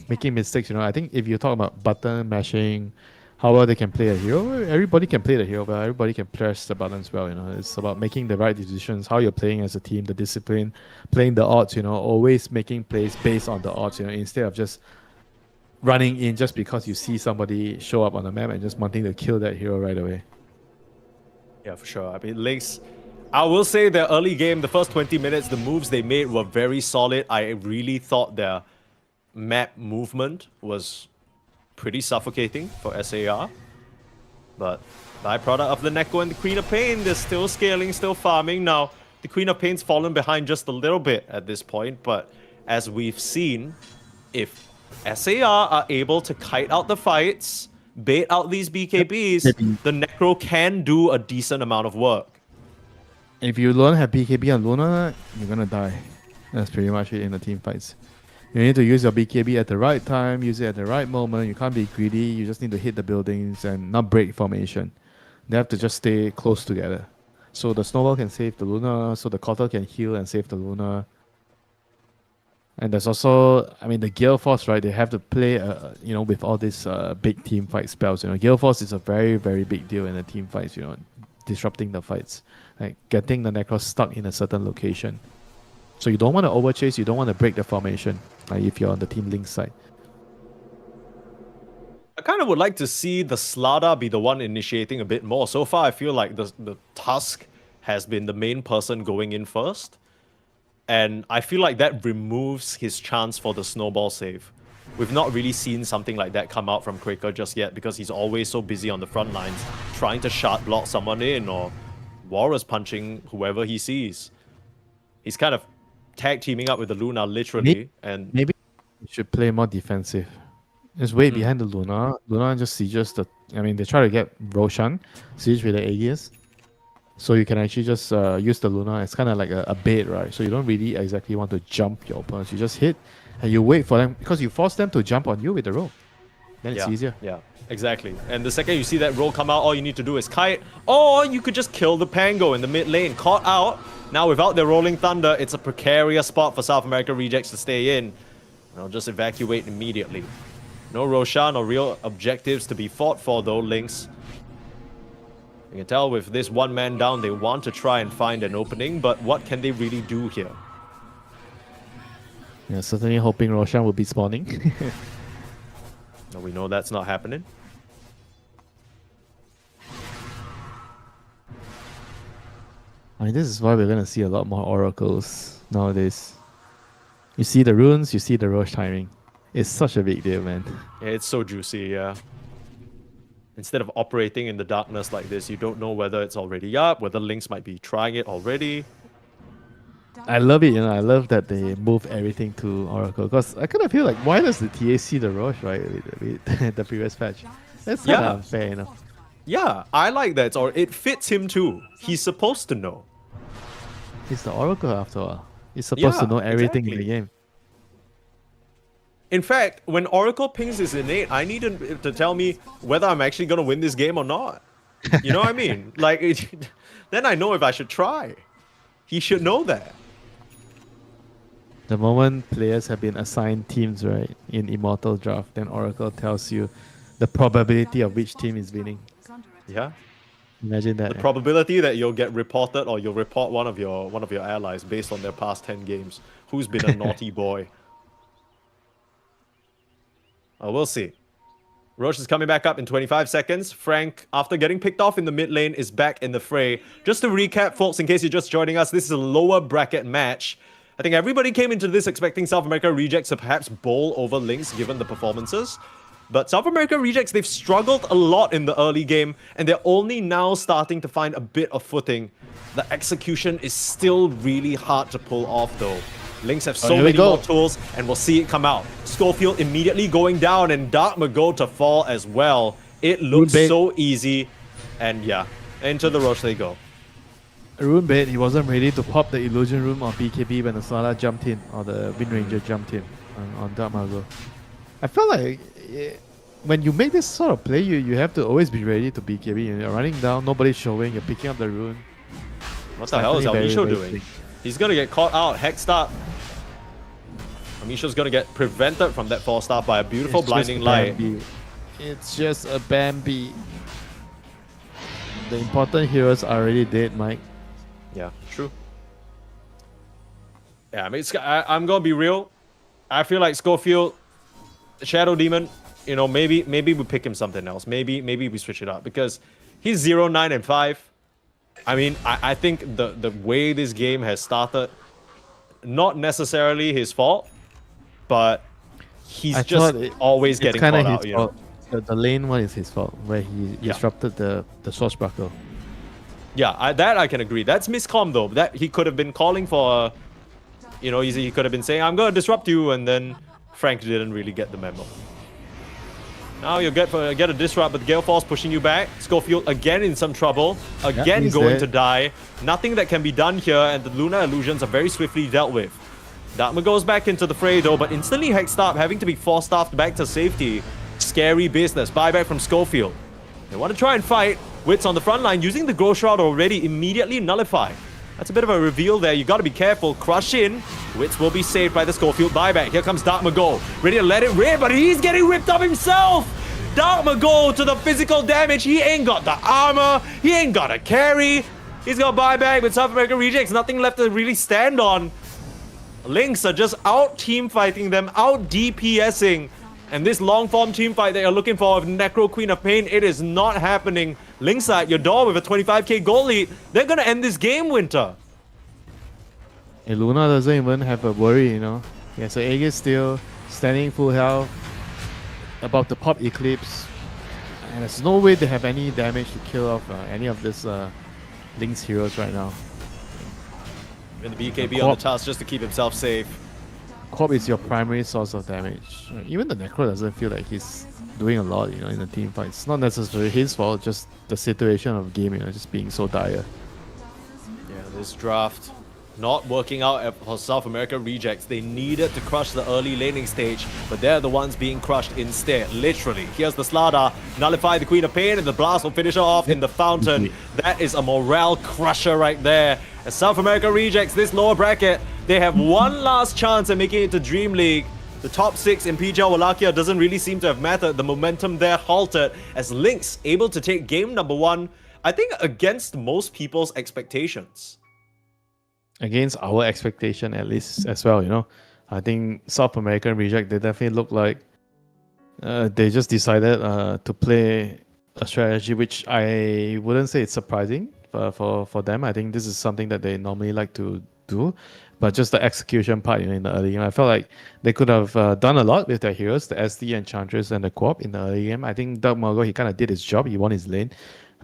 E: Making mistakes, I think if you talk about button mashing, how well they can play a hero, everybody can play the hero, but everybody can press the buttons well. It's about making the right decisions, how you're playing as a team, the discipline, playing the odds. Always making plays based on the odds. Instead of just running in just because you see somebody show up on the map and just wanting to kill that hero right away.
D: yeah, for sure. I mean, Lynx, I will say their early game, the first 20 minutes, the moves they made were very solid. I really thought their map movement was pretty suffocating for SAR. But byproduct of the Neko and the Queen of Pain, they're still scaling, still farming. Now, the Queen of Pain's fallen behind just a little bit at this point, but as we've seen, if SAR are able to kite out the fights, bait out these BKBs, the Necro can do a decent amount of work.
E: If you don't have BKB on Luna, you're gonna die. That's pretty much it in the team fights. You need to use your BKB at the right time, use it at the right moment. You can't be greedy. You just need to hit the buildings and not break formation. They have to just stay close together. So the Snowball can save the Luna, so the Cotter can heal and save the Luna. And there's also, I mean, the Gale Force, right? They have to play, with all these big team fight spells. Gale Force is a very, very big deal in the team fights, disrupting the fights. Like getting the Necros stuck in a certain location. So you don't want to overchase, you don't want to break the formation, if you're on the Team Link side.
D: I kind of would like to see the Slada be the one initiating a bit more. So far, I feel like the Tusk has been the main person going in first. And I feel like that removes his chance for the snowball save. We've not really seen something like that come out from Quaker just yet because he's always so busy on the front lines trying to shard block someone in or Walrus punching whoever he sees. He's kind of tag teaming up with the Luna literally, and
E: Maybe you should play more defensive. Just wait behind the Luna. Luna just sieges the... I mean, they try to get Roshan, siege with the Aegis. So you can actually just use the Luna. It's kind of like a bait, right? So you don't really exactly want to jump your opponents. You just hit and you wait for them because you force them to jump on you with the roll. Then it's easier.
D: Yeah, exactly. And the second you see that roll come out, all you need to do is kite, or you could just kill the Pango in the mid lane. Caught out. Now without their Rolling Thunder, it's a precarious spot for South America rejects to stay in. They'll just evacuate immediately. No Roshan or real objectives to be fought for though, Lynx. You can tell with this one man down, they want to try and find an opening, but what can they really do here?
E: Yeah, certainly hoping Roshan will be spawning.
D: Now we know that's not happening.
E: I mean, this is why we're going to see a lot more oracles nowadays. You see the runes, you see the Roche timing. It's such a big deal, man.
D: Yeah, it's so juicy, yeah. Instead of operating in the darkness like this, you don't know whether it's already up, whether Lynx might be trying it already.
E: I love it, I love that they move everything to Oracle. Because I kind of feel like, why does the TA see the Roche, right, with the previous patch? That's kind of unfair,
D: Yeah, I like that. Or it fits him too. He's supposed to know.
E: It's the Oracle after all. He's supposed to know everything in the game.
D: In fact, when Oracle pings his innate, I need him to tell me whether I'm actually going to win this game or not. You know what I mean? Like, then I know if I should try. He should know that.
E: The moment players have been assigned teams, right, in Immortal Draft, then Oracle tells you the probability of which team is winning.
D: Yeah.
E: Imagine that.
D: The probability that you'll get reported or you'll report one of your allies based on their past 10 games. Who's been a naughty boy? We'll see. Roche is coming back up in 25 seconds. Frank, after getting picked off in the mid lane, is back in the fray. Just to recap, folks, in case you're just joining us, this is a lower bracket match. I think everybody came into this expecting South America Rejects to perhaps bowl over Lynx given the performances. But South America Rejects, they've struggled a lot in the early game, and they're only now starting to find a bit of footing. The execution is still really hard to pull off, though. Lynx have so
E: here we
D: many
E: go.
D: more tools, and we'll see it come out. Schofield immediately going down, and Dark Mago to fall as well. It looks
E: Rune Bait.
D: so easy, and yeah, into the Roche they go.
E: Rune Bait, he wasn't ready to pop the illusion room on BKB when the Sala jumped in, or the Wind Ranger jumped in on Dark Mago. I felt like when you make this sort of play, you have to always be ready to BKB. You're running down, nobody's showing, you're picking up the rune.
D: What the hell is
E: Definitely
D: Almisho
E: very, very
D: doing?
E: big.
D: He's gonna get caught out, hexed up. Amisho's gonna get prevented from that 4-star by a beautiful
E: It's just
D: blinding
E: a
D: light.
E: Bambi. It's just a Bambi. The important heroes are already dead, Mike.
D: Yeah, true. Yeah, I mean, I'm gonna be real. I feel like Schofield, Shadow Demon, you know, maybe we pick him something else. Maybe we switch it up because he's 0, 9, and 5. I mean, I think the way this game has started, not necessarily his fault, but he's
E: I
D: just
E: thought
D: always
E: it's
D: getting
E: kinda
D: caught
E: his
D: out, you know.
E: fault. The lane one is his fault, where he
D: Yeah.
E: disrupted the Swashbuckle.
D: Yeah, that I can agree. That's miscom though. That he could have been calling for, you know, he could have been saying, "I'm gonna disrupt you," and then Frank didn't really get the memo. Now you'll get a disrupt, but Gale Force pushing you back. Schofield again in some trouble. Again
E: he's
D: going
E: dead.
D: to die. Nothing that can be done here, and the Lunar Illusions are very swiftly dealt with. Darkma goes back into the fray though, but instantly hexed up, having to be force-staffed back to safety. Scary business. Buyback from Schofield. They want to try and fight. Wits on the front line using the Glow Shroud already immediately nullified. That's a bit of a reveal there. You got to be careful. Crush in. Wits will be saved by the Schofield buyback. Here comes Dark Mago. Ready to let it rip, but he's getting ripped up himself. Dark Mago to the physical damage. He ain't got the armor. He ain't got a carry. He's got buyback with South America Rejects. Nothing left to really stand on. Lynx are just out team fighting them, out DPSing. And this long form team fight that you're looking for with Necro Queen of Pain, it is not happening. Lynx are at your door with a 25k goal lead. They're gonna end this game, Winter.
E: Hey, Luna doesn't even have a worry, you know. He has an Aegis still, standing full health, about to pop Eclipse. And there's no way they have any damage to kill off any of this Lynx heroes right now.
D: And the BKB on the task just to keep himself safe.
E: Corp is your primary source of damage. Even the Necro doesn't feel like he's doing a lot, you know, in the team fight. It's not necessarily his fault, just the situation of game, you know, just being so dire.
D: Yeah, this draft not working out for South America Rejects. They needed to crush the early laning stage, but they're the ones being crushed instead, literally. Here's the Slardar, nullify the Queen of Pain, and the blast will finish her off in the fountain. That is a morale crusher right there. As South America Rejects, this lower bracket, they have one last chance at making it to Dream League. The top 6 in PGL Wallachia doesn't really seem to have mattered. The momentum there halted as Lynx able to take game number 1, I think against most people's expectations.
E: Against our expectation, at least, as well, you know. I think South American Reject, they definitely look like they just decided to play a strategy which I wouldn't say it's surprising for them. I think this is something that they normally like to do, but just the execution part, you know, in the early game, I felt like they could have done a lot with their heroes, the SD, Enchantress, and the Co-op in the early game. I think Dark Mago, he kind of did his job, he won his lane,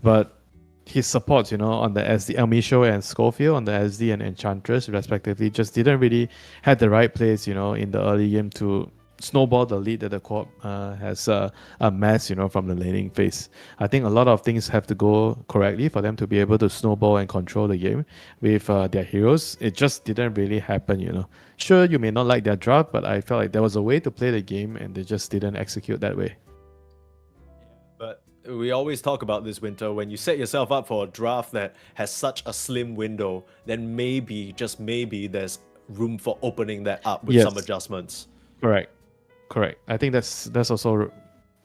E: but his supports, you know, on the SD, Elmisho and Schofield, on the SD and Enchantress, respectively, just didn't really had the right place, you know, in the early game to snowball the lead that the Co-op has amassed, you know, from the laning phase. I think a lot of things have to go correctly for them to be able to snowball and control the game with their heroes. It just didn't really happen, you know. Sure, you may not like their draft, but I felt like there was a way to play the game and they just didn't execute that way.
D: But we always talk about this, Winter. When you set yourself up for a draft that has such a slim window, then maybe, just maybe, there's room for opening that up with some adjustments.
E: Correct. I think that's also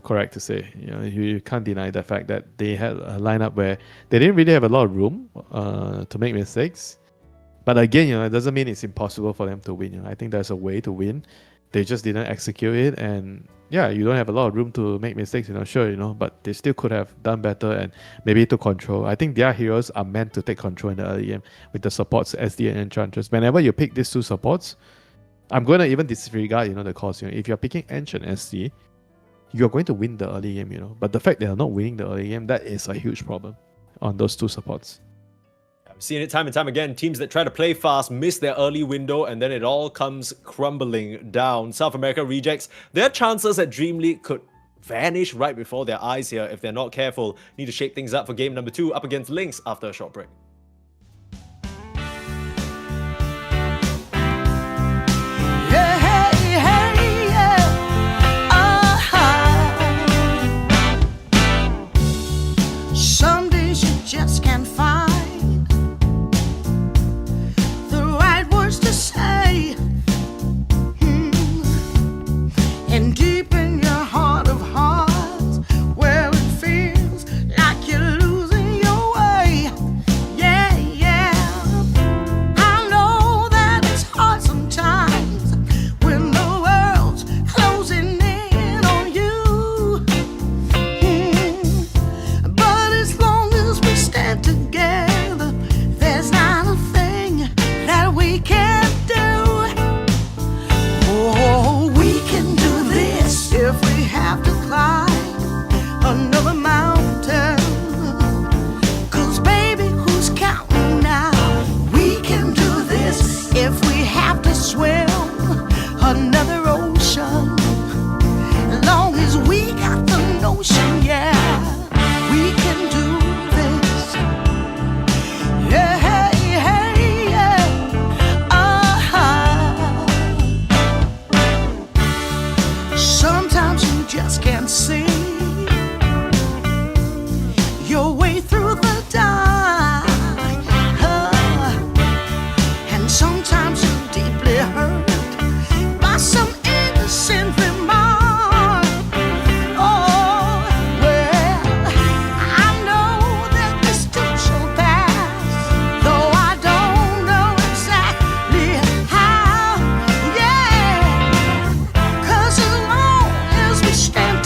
E: correct to say. You know, you can't deny the fact that they had a lineup where they didn't really have a lot of room to make mistakes. But again, you know, it doesn't mean it's impossible for them to win. You know, I think there's a way to win. they just didn't execute it. And yeah, you don't have a lot of room to make mistakes, sure, but they still could have done better and maybe took control. I think their heroes are meant to take control in the early game with the supports, SD and Enchantress. Whenever you pick these two supports, I'm going to even disregard, the cost. If you're picking Ench and SD, you're going to win the early game, But the fact they are not winning the early game, that is a huge problem on those two supports.
D: I've seen it time and time again. Teams that try to play fast miss their early window, and then it all comes crumbling down. South America rejects. Their chances at DreamLeague could vanish right before their eyes here if they're not careful. Need to shake things up for game number 2 up against Lynx after a short break.
B: Some days you just can't find the right words to say. And deep in your heart of hearts, where it feels like you're losing your way. Yeah, yeah. I know that it's hard sometimes when the world's closing in on you. But as long as we stand together, there's not a thing that we can't do. Oh, we can do this if we have to climb another mountain. 'Cause baby, who's counting now? We can do this if we have to swim another ocean. As long as we got the notion, yeah, we can do this. Yeah, hey, hey, yeah. Sometimes you just can't see your way through the dark. And sometimes you're deeply hurt by some innocent remark. Oh, well, I know that this too shall pass, though I don't know exactly how. Yeah, 'cause as long as we stand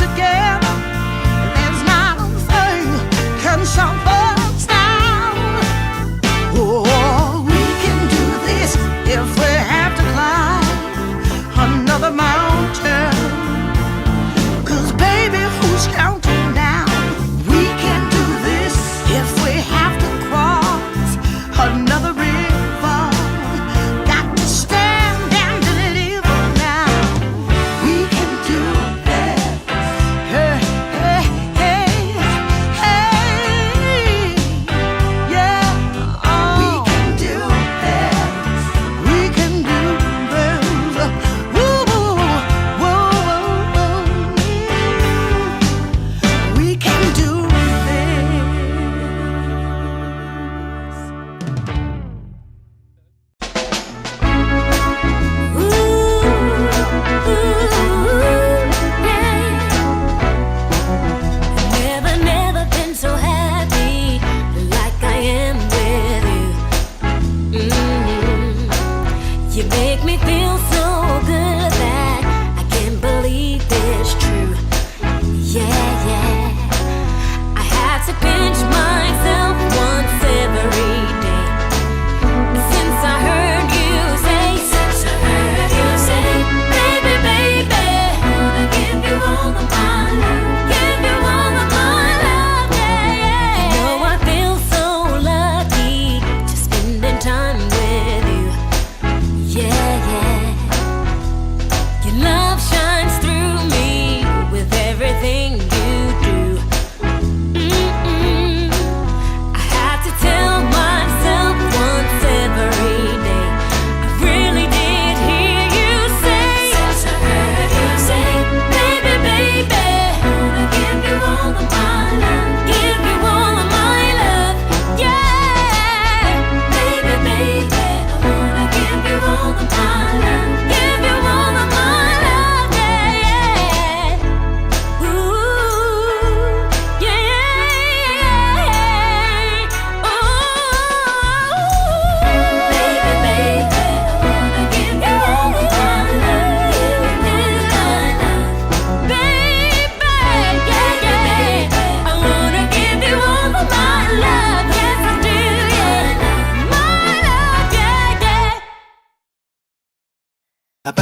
A: If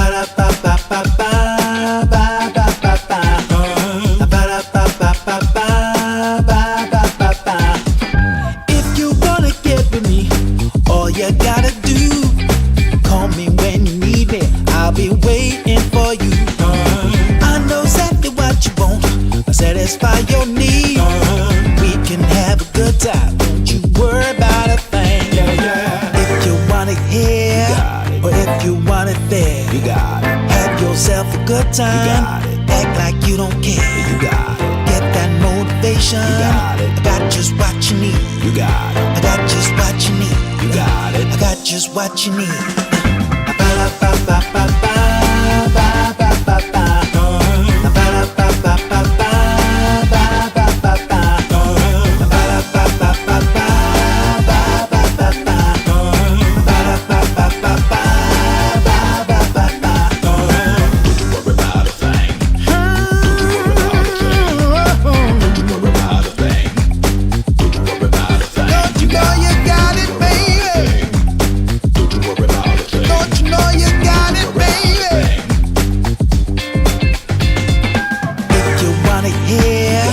A: you wanna get with me, all you gotta do, call me when you need me. I'll be waiting for you. I know exactly what you want, satisfy your need. We can have a good time, don't you worry about a thing. If you want it here, or if you want it there, you got it. Have yourself a good time, act like you don't care. You got it. Get that motivation, you got it. I got just what you need. You got it. I got just what you need. You got it. I got just what you need. Don't you know you got it, baby? Don't you know you got it, baby? If you want it here,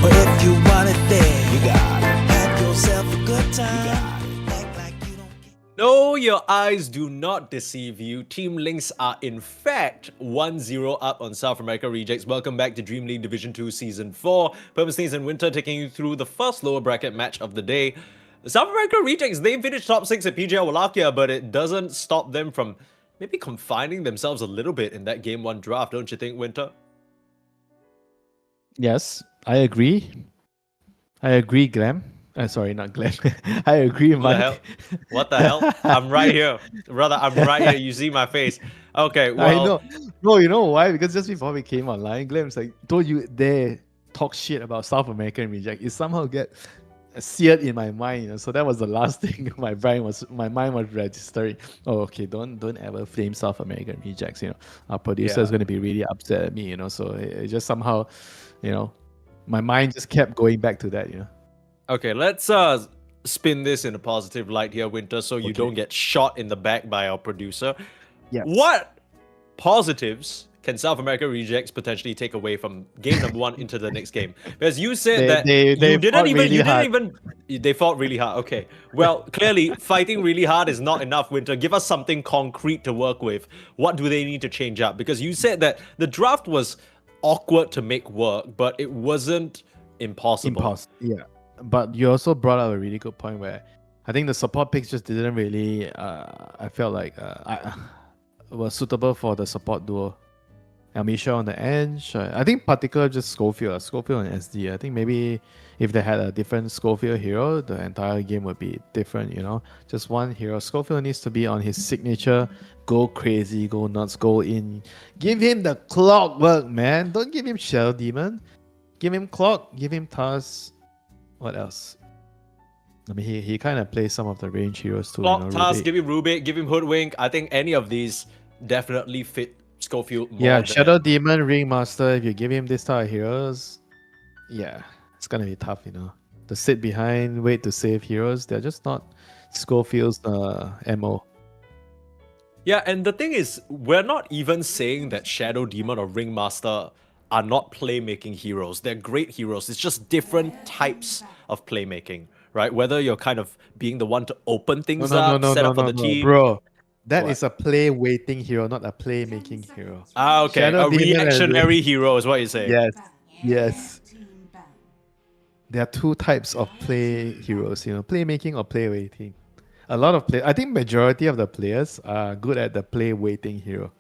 A: or if you want it there, you got it. Have yourself a good time. Act like you don't care.
D: No, your eyes do not deceive you. Team Lynx are in fact 1-0 up on South America Rejects. Welcome back to DreamLeague Division 2 Season 4. Purple and Winter taking you through the first lower bracket match of the day. South America Rejects, they finished top 6 at PGL Wallachia, but it doesn't stop them from maybe confining themselves a little bit in that Game 1 draft, don't you think, Winter?
E: Yes, I agree. I agree, Glenn. Sorry, not Glenn. I agree,
D: What the hell?
E: Mike.
D: What the hell? I'm right here. Brother, I'm right here. You see my face. Okay, well...
E: I know. No, you know why? Because just before we came online, Glenn was like, don't you dare talk shit about South American Reject. It somehow get seared in my mind, you know. So that was the last thing my mind was registering. Oh, okay, don't ever flame South American Rejects, you know. Our producer is
D: Yeah.
E: gonna be really upset at me, you know. So it just somehow, you know, my mind just kept going back to that, you know.
D: Okay, let's spin this in a positive light here, Winter, so you
E: Okay.
D: don't get shot in the back by our producer.
E: Yes.
D: What positives can South America Rejects potentially take away from game number 1 into the next game? Because you said that
E: They
D: they fought really hard. Okay. Well, clearly fighting really hard is not enough, Winter. Give us something concrete to work with. What do they need to change up? Because you said that the draft was awkward to make work, but it wasn't impossible.
E: Yeah. But you also brought up a really good point where I think the support picks just didn't really I felt like was suitable for the support duo. Amisha on the edge. I think particular just Schofield and SD. I think maybe if they had a different Schofield hero, the entire game would be different, you know. Just one hero. Schofield needs to be on his signature, go crazy, go nuts, go in. Give him the clockwork, man. Don't give him Shell Demon. Give him clock, give him Taz. What else? I mean, he kind of plays some of the range heroes too.
D: Clock,
E: you know,
D: Task,
E: Rubik.
D: give him Rubik, give him Hoodwink. I think any of these definitely fit Schofield more.
E: Yeah,
D: than-
E: Shadow Demon, Ringmaster, if you give him this type of heroes, yeah, it's gonna be tough, you know. To sit behind, wait to save heroes, they're just not Schofield's MO.
D: Yeah, and the thing is, we're not even saying that Shadow Demon or Ringmaster are not playmaking heroes. They're great heroes. It's just different types of playmaking, right? Whether you're kind of being the one to open things set up for the team.
E: Bro. That
D: What?
E: is a play waiting hero, not a playmaking hero.
D: Ah, okay.
E: Shadow
D: A
E: Demon and
D: reactionary hero is what you're saying.
E: Yes, yes.
F: Team ban.
E: There are two types of play heroes, you know, playmaking or play waiting. A lot of I think majority of the players are good at the play waiting hero.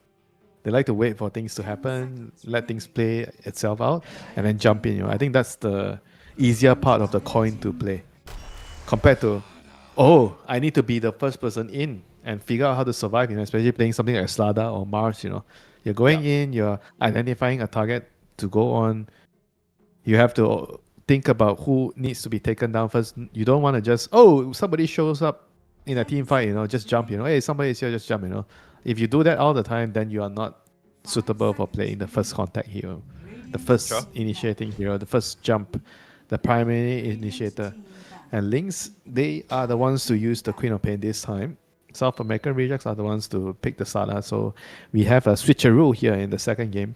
E: They like to wait for things to happen, let things play itself out, and then jump in. You know, I think that's the easier part of the coin to play, compared to, oh, I need to be the first person in and figure out how to survive. You know, especially playing something like Slada or Mars. You know, you're going in, you're identifying a target to go on. You have to think about who needs to be taken down first. You don't want to just, oh, somebody shows up in a team fight, you know, just jump, you know, hey, somebody's here, just jump, you know. If you do that all the time, then you are not suitable for playing the first contact hero, the first
D: Sure.
E: initiating hero, the first jump, the primary initiator. And Lynx, they are the ones to use the Queen of Pain this time. South American rejects are the ones to pick the Slada. So we have a switcheroo here in the second game.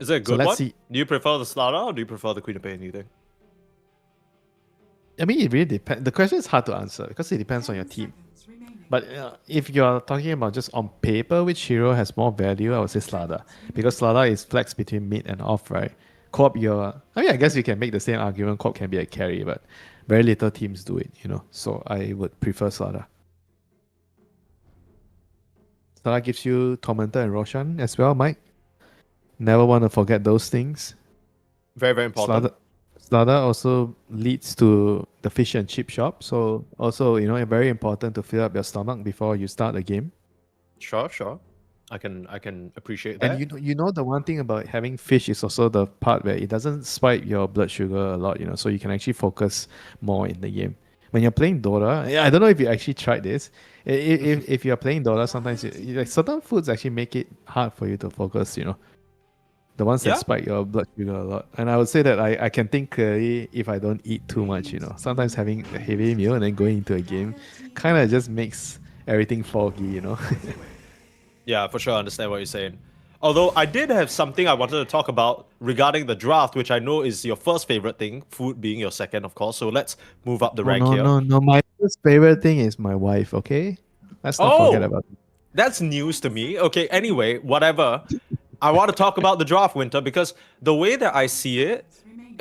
D: Is it a
E: So
D: good
E: let's
D: one?
E: see.
D: Do you prefer the Slada or do you prefer the Queen of Pain, you think?
E: I mean, it really depends. The question is hard to answer because it depends on your
F: 10
E: team.
F: seconds remaining.
E: But if you're talking about just on paper, which hero has more value, I would say Slada. Because Slada is flex between mid and off, right? Co-op, I mean, I guess you can make the same argument. Co-op can be a carry, but very little teams do it, you know. So I would prefer Slada. Slada gives you Tormentor and Roshan as well, Mike. Never want to forget those things.
D: Very, very important.
E: Slada also leads to the fish and chip shop. So also, you know, very important to fill up your stomach before you start the game.
D: Sure, sure. I can appreciate that.
E: And you know the one thing about having fish is also the part where it doesn't spike your blood sugar a lot, you know, so you can actually focus more in the game. When you're playing Dota, I don't know if you actually tried this. If you're playing Dota, sometimes like certain foods actually make it hard for you to focus, you know. The ones that
D: Yeah.
E: spike your blood sugar a lot. And I would say that I can think clearly if I don't eat too much, you know. Sometimes having a heavy meal and then going into a game kind of just makes everything foggy, you know.
D: Yeah, for sure, I understand what you're saying. Although I did have something I wanted to talk about regarding the draft, which I know is your first favorite thing, food being your second, of course. So let's move up the rank here.
E: No. My first favorite thing is my wife, okay? Let's not forget about it.
D: That's news to me. Okay, anyway, whatever. I want to talk about the draft, Winter, because the way that I see it,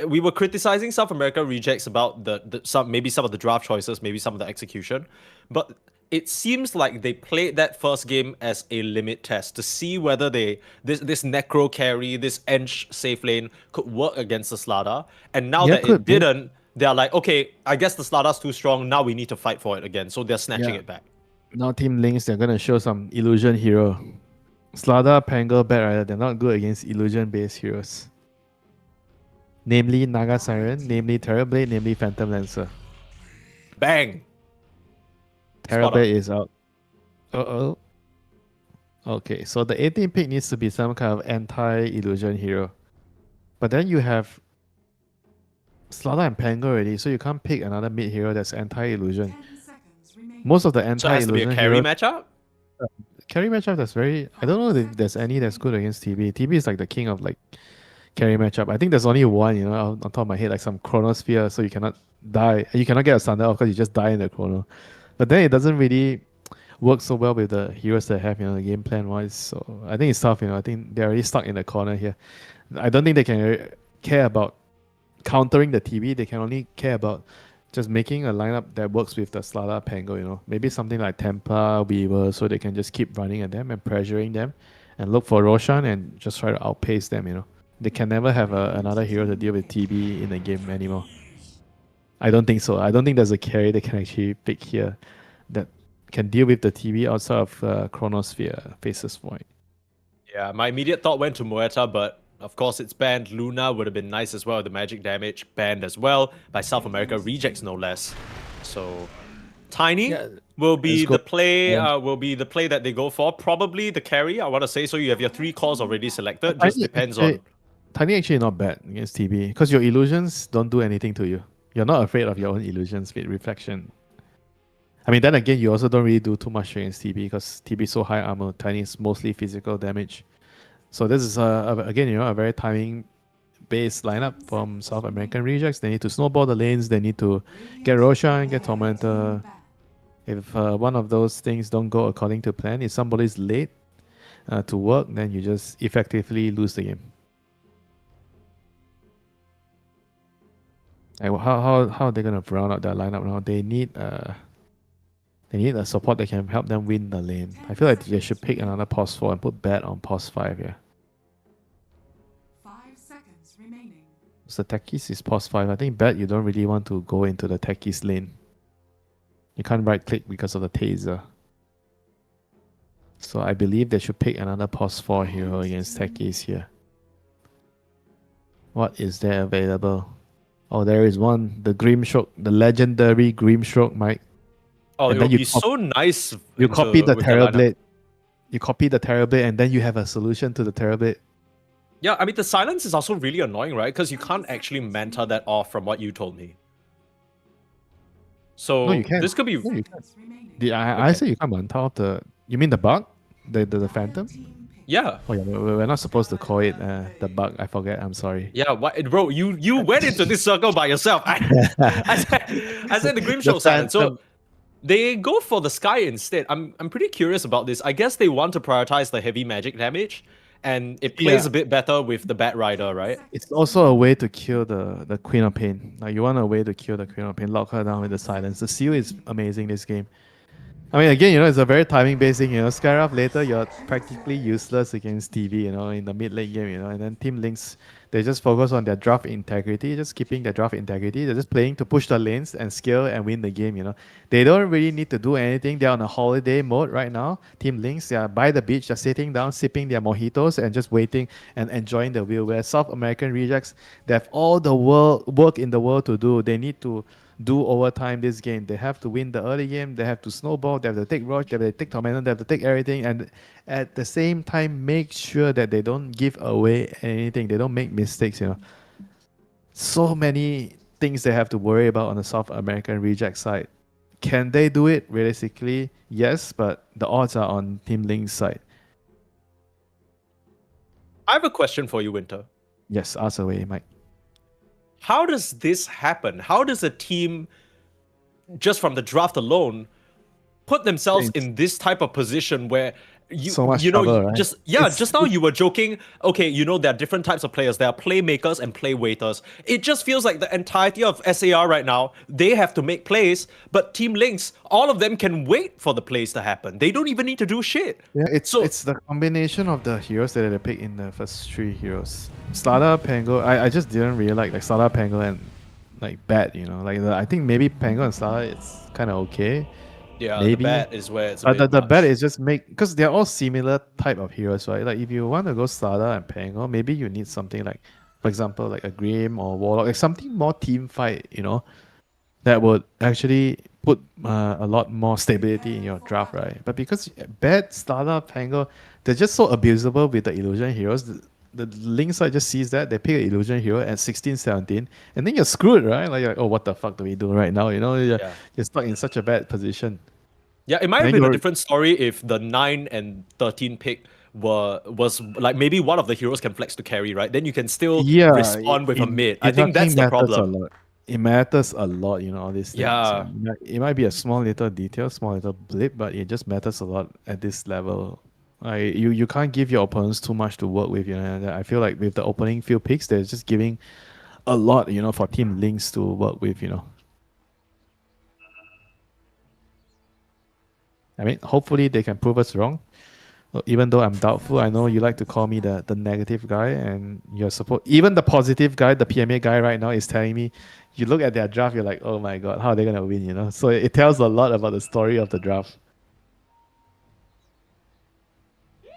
D: we were criticizing South America rejects about maybe some of the draft choices, maybe some of the execution, but it seems like they played that first game as a limit test to see whether this necro carry, this ench safe lane could work against the Slada. And now
E: Yeah,
D: that it
E: could be.
D: didn't, they're like, okay, I guess the Slada's too strong. Now we need to fight for it again. So they're snatching
E: Yeah.
D: it back.
E: Now Team Links, they're gonna show some illusion hero. Slada, Pango, Bat Rider, they're not good against illusion-based heroes. Namely Naga Siren, namely Terrorblade, namely Phantom Lancer.
D: Bang!
E: Terrorblade is out. Uh-oh. Okay, so the 18 pick needs to be some kind of anti-illusion hero. But then you have Slada and Pango already, so you can't pick another mid hero that's anti-illusion.
F: 10 seconds remaining.
E: Most of the
D: So it has to be a
E: anti-illusion
D: carry
E: heroes...
D: matchup?
E: Carry matchup that's very... I don't know if there's any that's good against TB. TB is like the king of like carry matchup. I think there's only one, you know, on top of my head, like some Chronosphere, so you cannot die. You cannot get a Thunder off because you just die in the Chrono. But then it doesn't really work so well with the heroes that have, you know, the game plan wise. So I think it's tough, you know. I think they're already stuck in the corner here. I don't think they can care about countering the TB. They can only care about just making a lineup that works with the Slada Pango, you know. Maybe something like Templar, Weaver, so they can just keep running at them and pressuring them and look for Roshan and just try to outpace them, you know. They can never have another hero to deal with TB in the game anymore. I don't think so. I don't think there's a carry they can actually pick here that can deal with the TB outside of Chronosphere, Faces Void.
D: Yeah, my immediate thought went to Muerta, but of course it's banned. Luna would have been nice as well. The magic damage banned as well by South America rejects, no less. So Tiny
E: Yeah,
D: will be
E: let's go.
D: the play.
E: Yeah.
D: Will be the play that they go for. Probably the carry. I want to say so. You have your 3 calls already selected. Just depends on.
E: Tiny actually not bad against TB because your illusions don't do anything to you. You're not afraid of your own illusions with reflection. I mean, then again, you also don't really do too much against TB because TB is so high armor. Tiny is mostly physical damage. So this is again, you know, a very timing based lineup from South American rejects. They need to snowball the lanes. They need to get Roshan, get Tormentor. If one of those things don't go according to plan, if somebody's late to work, then you just effectively lose the game. Like, how are they gonna round out their lineup now? They need a support that can help them win the lane. I feel like they should pick another pos 4 and put Bat on pos 5 here.
F: 5 seconds remaining.
E: So Techies is pos 5. I think Bat you don't really want to go into the Techies lane. You can't right click because of the taser. So I believe they should pick another pos 4 hero against Techies here. What is there available? Oh, there is one. The Grimstroke, the legendary Grimstroke, Mike.
D: Oh,
E: And
D: it
E: then
D: would
E: you
D: be so nice.
E: You copy the
D: with lineup.
E: Terrorblade. You copy the Terrorblade and then you have a solution to the Terrorblade.
D: Yeah, I mean the silence is also really annoying, right? Because you can't actually manta that off from what you told me. So
E: No, you can.
D: this could be.
E: No, you can.
F: remaining.
E: I
D: Okay.
E: say you can't on top of the. You mean the bug? The phantom?
F: Team pick.
D: Yeah.
E: Oh yeah, we're not supposed to call it the bug. I forget. I'm sorry.
D: Yeah, what, bro? You went into this circle by yourself. I said the Grim Show silent. So
E: Phantom.
D: they go for the Sky instead. I'm pretty curious about this. I guess they want to prioritize the heavy magic damage, and it plays
E: Yeah.
D: a bit better with the Bat Rider, right?
E: It's also a way to kill the Queen of Pain. Like you want a way to kill the Queen of Pain, lock her down with the silence. The seal is amazing this game. I mean, again, it's a very timing based thing. Skyrath later, you're practically useless against TV. In the mid late game. And then Team Links, they just focus on their draft integrity, just keeping their draft integrity. They're just playing to push the lanes and scale and win the game. They don't really need to do anything. They're on a holiday mode right now. Team Links, they are by the beach, just sitting down, sipping their mojitos and just waiting and enjoying the wheel. Where South American rejects, they have all the work in the world to do. They need to do overtime this game. They have to win the early game. They have to snowball. They have to take Roach. They have to take Tormentor. They have to take everything. And at the same time, make sure that they don't give away anything. They don't make mistakes. So many things they have to worry about on the South American reject side. Can they do it realistically? Yes, but the odds are on Team Link's side.
D: I have a question for you, Winter.
E: Yes, ask away, Mike.
D: How does this happen? How does a team, just from the draft alone, put themselves
E: It's-
D: in this type of position where
E: So much trouble, right?
D: just now you were joking. Okay, there are different types of players. There are playmakers and play waiters. It just feels like the entirety of SAR right now, they have to make plays, but Team Links, all of them can wait for the plays to happen. They don't even need to do shit.
E: Yeah, it's
D: So-
E: it's the combination of the heroes that they pick in the first three heroes. Slada, Pango, I just didn't really like Slada, Pango, and Bat. I think maybe Pango and Slada it's kind of okay.
D: Yeah,
E: Maybe.
D: the bat is where it's a
E: But
D: bit
E: the
D: much.
E: bet is just because they're all similar type of heroes, right? Like if you want to go Slada and Pango, maybe you need something like, for example, like a Grim or Warlock, like something more team fight, that would actually put a lot more stability in your draft, right? But because Bat, Slada, Pango, they're just so abusable with the illusion heroes. The Link side just sees that they pick an illusion hero at 16, 17, and then you're screwed, right? Like, you're like, oh, what the fuck do we do right now? You're stuck in such a bad position.
D: Yeah, it might have
E: Then
D: been a
E: you're-
D: different story if the 9 and 13 pick was like maybe one of the heroes can flex to carry, right? Then you can still respond with a mid. I think that's the problem.
E: A lot. It matters a lot, all these things.
D: Yeah.
E: It might be a small little detail, small little blip, but it just matters a lot at this level. You can't give your opponents too much to work with, and I feel like with the opening few picks, they're just giving a lot, for Team Links to work with, I mean, hopefully they can prove us wrong. Even though I'm doubtful, I know you like to call me the negative guy, and you're even the positive guy, the PMA guy right now is telling me, you look at their draft, you're like, oh my god, how are they gonna win? So it tells a lot about the story of the draft.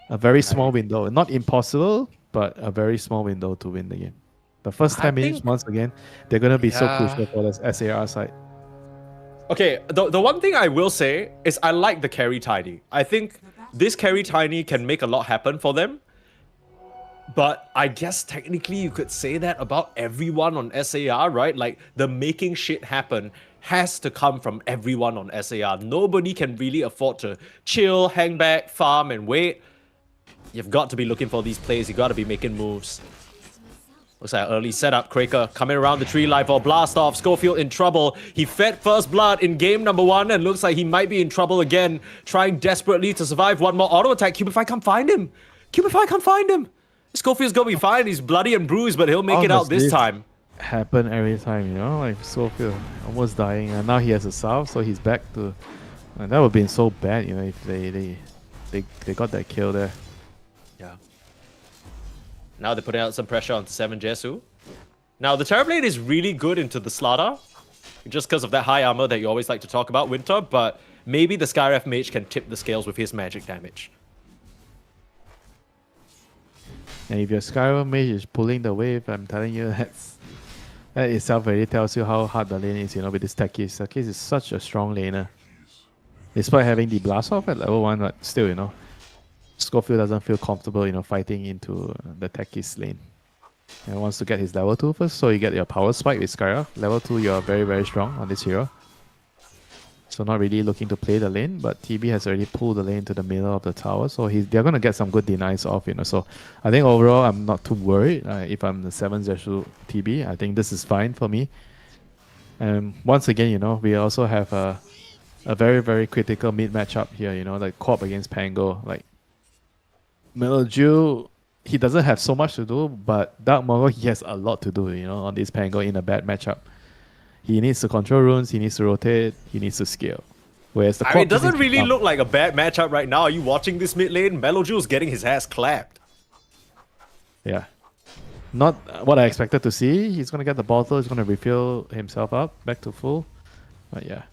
E: A very small window, not impossible, but a very small window to win the game. The first 10 minutes,
D: think-
E: once again, they're gonna be so
D: Yeah.
E: crucial for the SAR side.
D: Okay, the one thing I will say is I like the carry tiny. I think this carry tiny can make a lot happen for them. But I guess technically you could say that about everyone on SAR, right? Like the making shit happen has to come from everyone on SAR. Nobody can really afford to chill, hang back, farm, and wait. You've got to be looking for these plays. You got to be making moves. Looks like an early setup. Kraker coming around the tree line for blast off. Schofield in trouble. He fed first blood in game number 1 and looks like he might be in trouble again. Trying desperately to survive one more auto attack. Cubify can't find him. Cubify can't find him. Schofield's gonna be fine. He's bloody and bruised, but he'll make it out this time.
E: Happen every time, like Sophia almost dying, and now he has a salve, so he's back to. And that would have been so bad, if they got that kill there.
D: Yeah. Now they're putting out some pressure on 7 Jesu. Now the Terrorblade is really good into the Slaughter, just because of that high armor that you always like to talk about, Winter. But maybe the Skyref Mage can tip the scales with his magic damage.
E: And if your Skyrim Mage is pulling the wave, I'm telling you, that itself already tells you how hard the lane is, with this Tekis. Tekis is such a strong laner. Despite having the blast off at level 1, but still, Schofield doesn't feel comfortable, fighting into the Tekis lane. And wants to get his level 2 first, so you get your power spike with Skyra. Level 2, you're very, very strong on this hero. so not really looking to play the lane. But TB has already pulled the lane to the middle of the tower, so they're gonna get some good denies off, So I think overall, I'm not too worried. If I'm the 7-0 TB, I think this is fine for me. And once again, we also have a very, very critical mid matchup here, like Corp against Pango. Like Melju, he doesn't have so much to do, but Dark Mogul, he has a lot to do, on this Pango in a bad matchup. He needs to control runes, he needs to rotate, he needs to scale. Whereas the Corp
D: it doesn't really look like a bad matchup right now. Are you watching this mid lane? Meloju's getting his ass clapped.
E: Yeah. Not what I expected to see. He's going to get the bottle, he's going to refill himself up back to full. But yeah.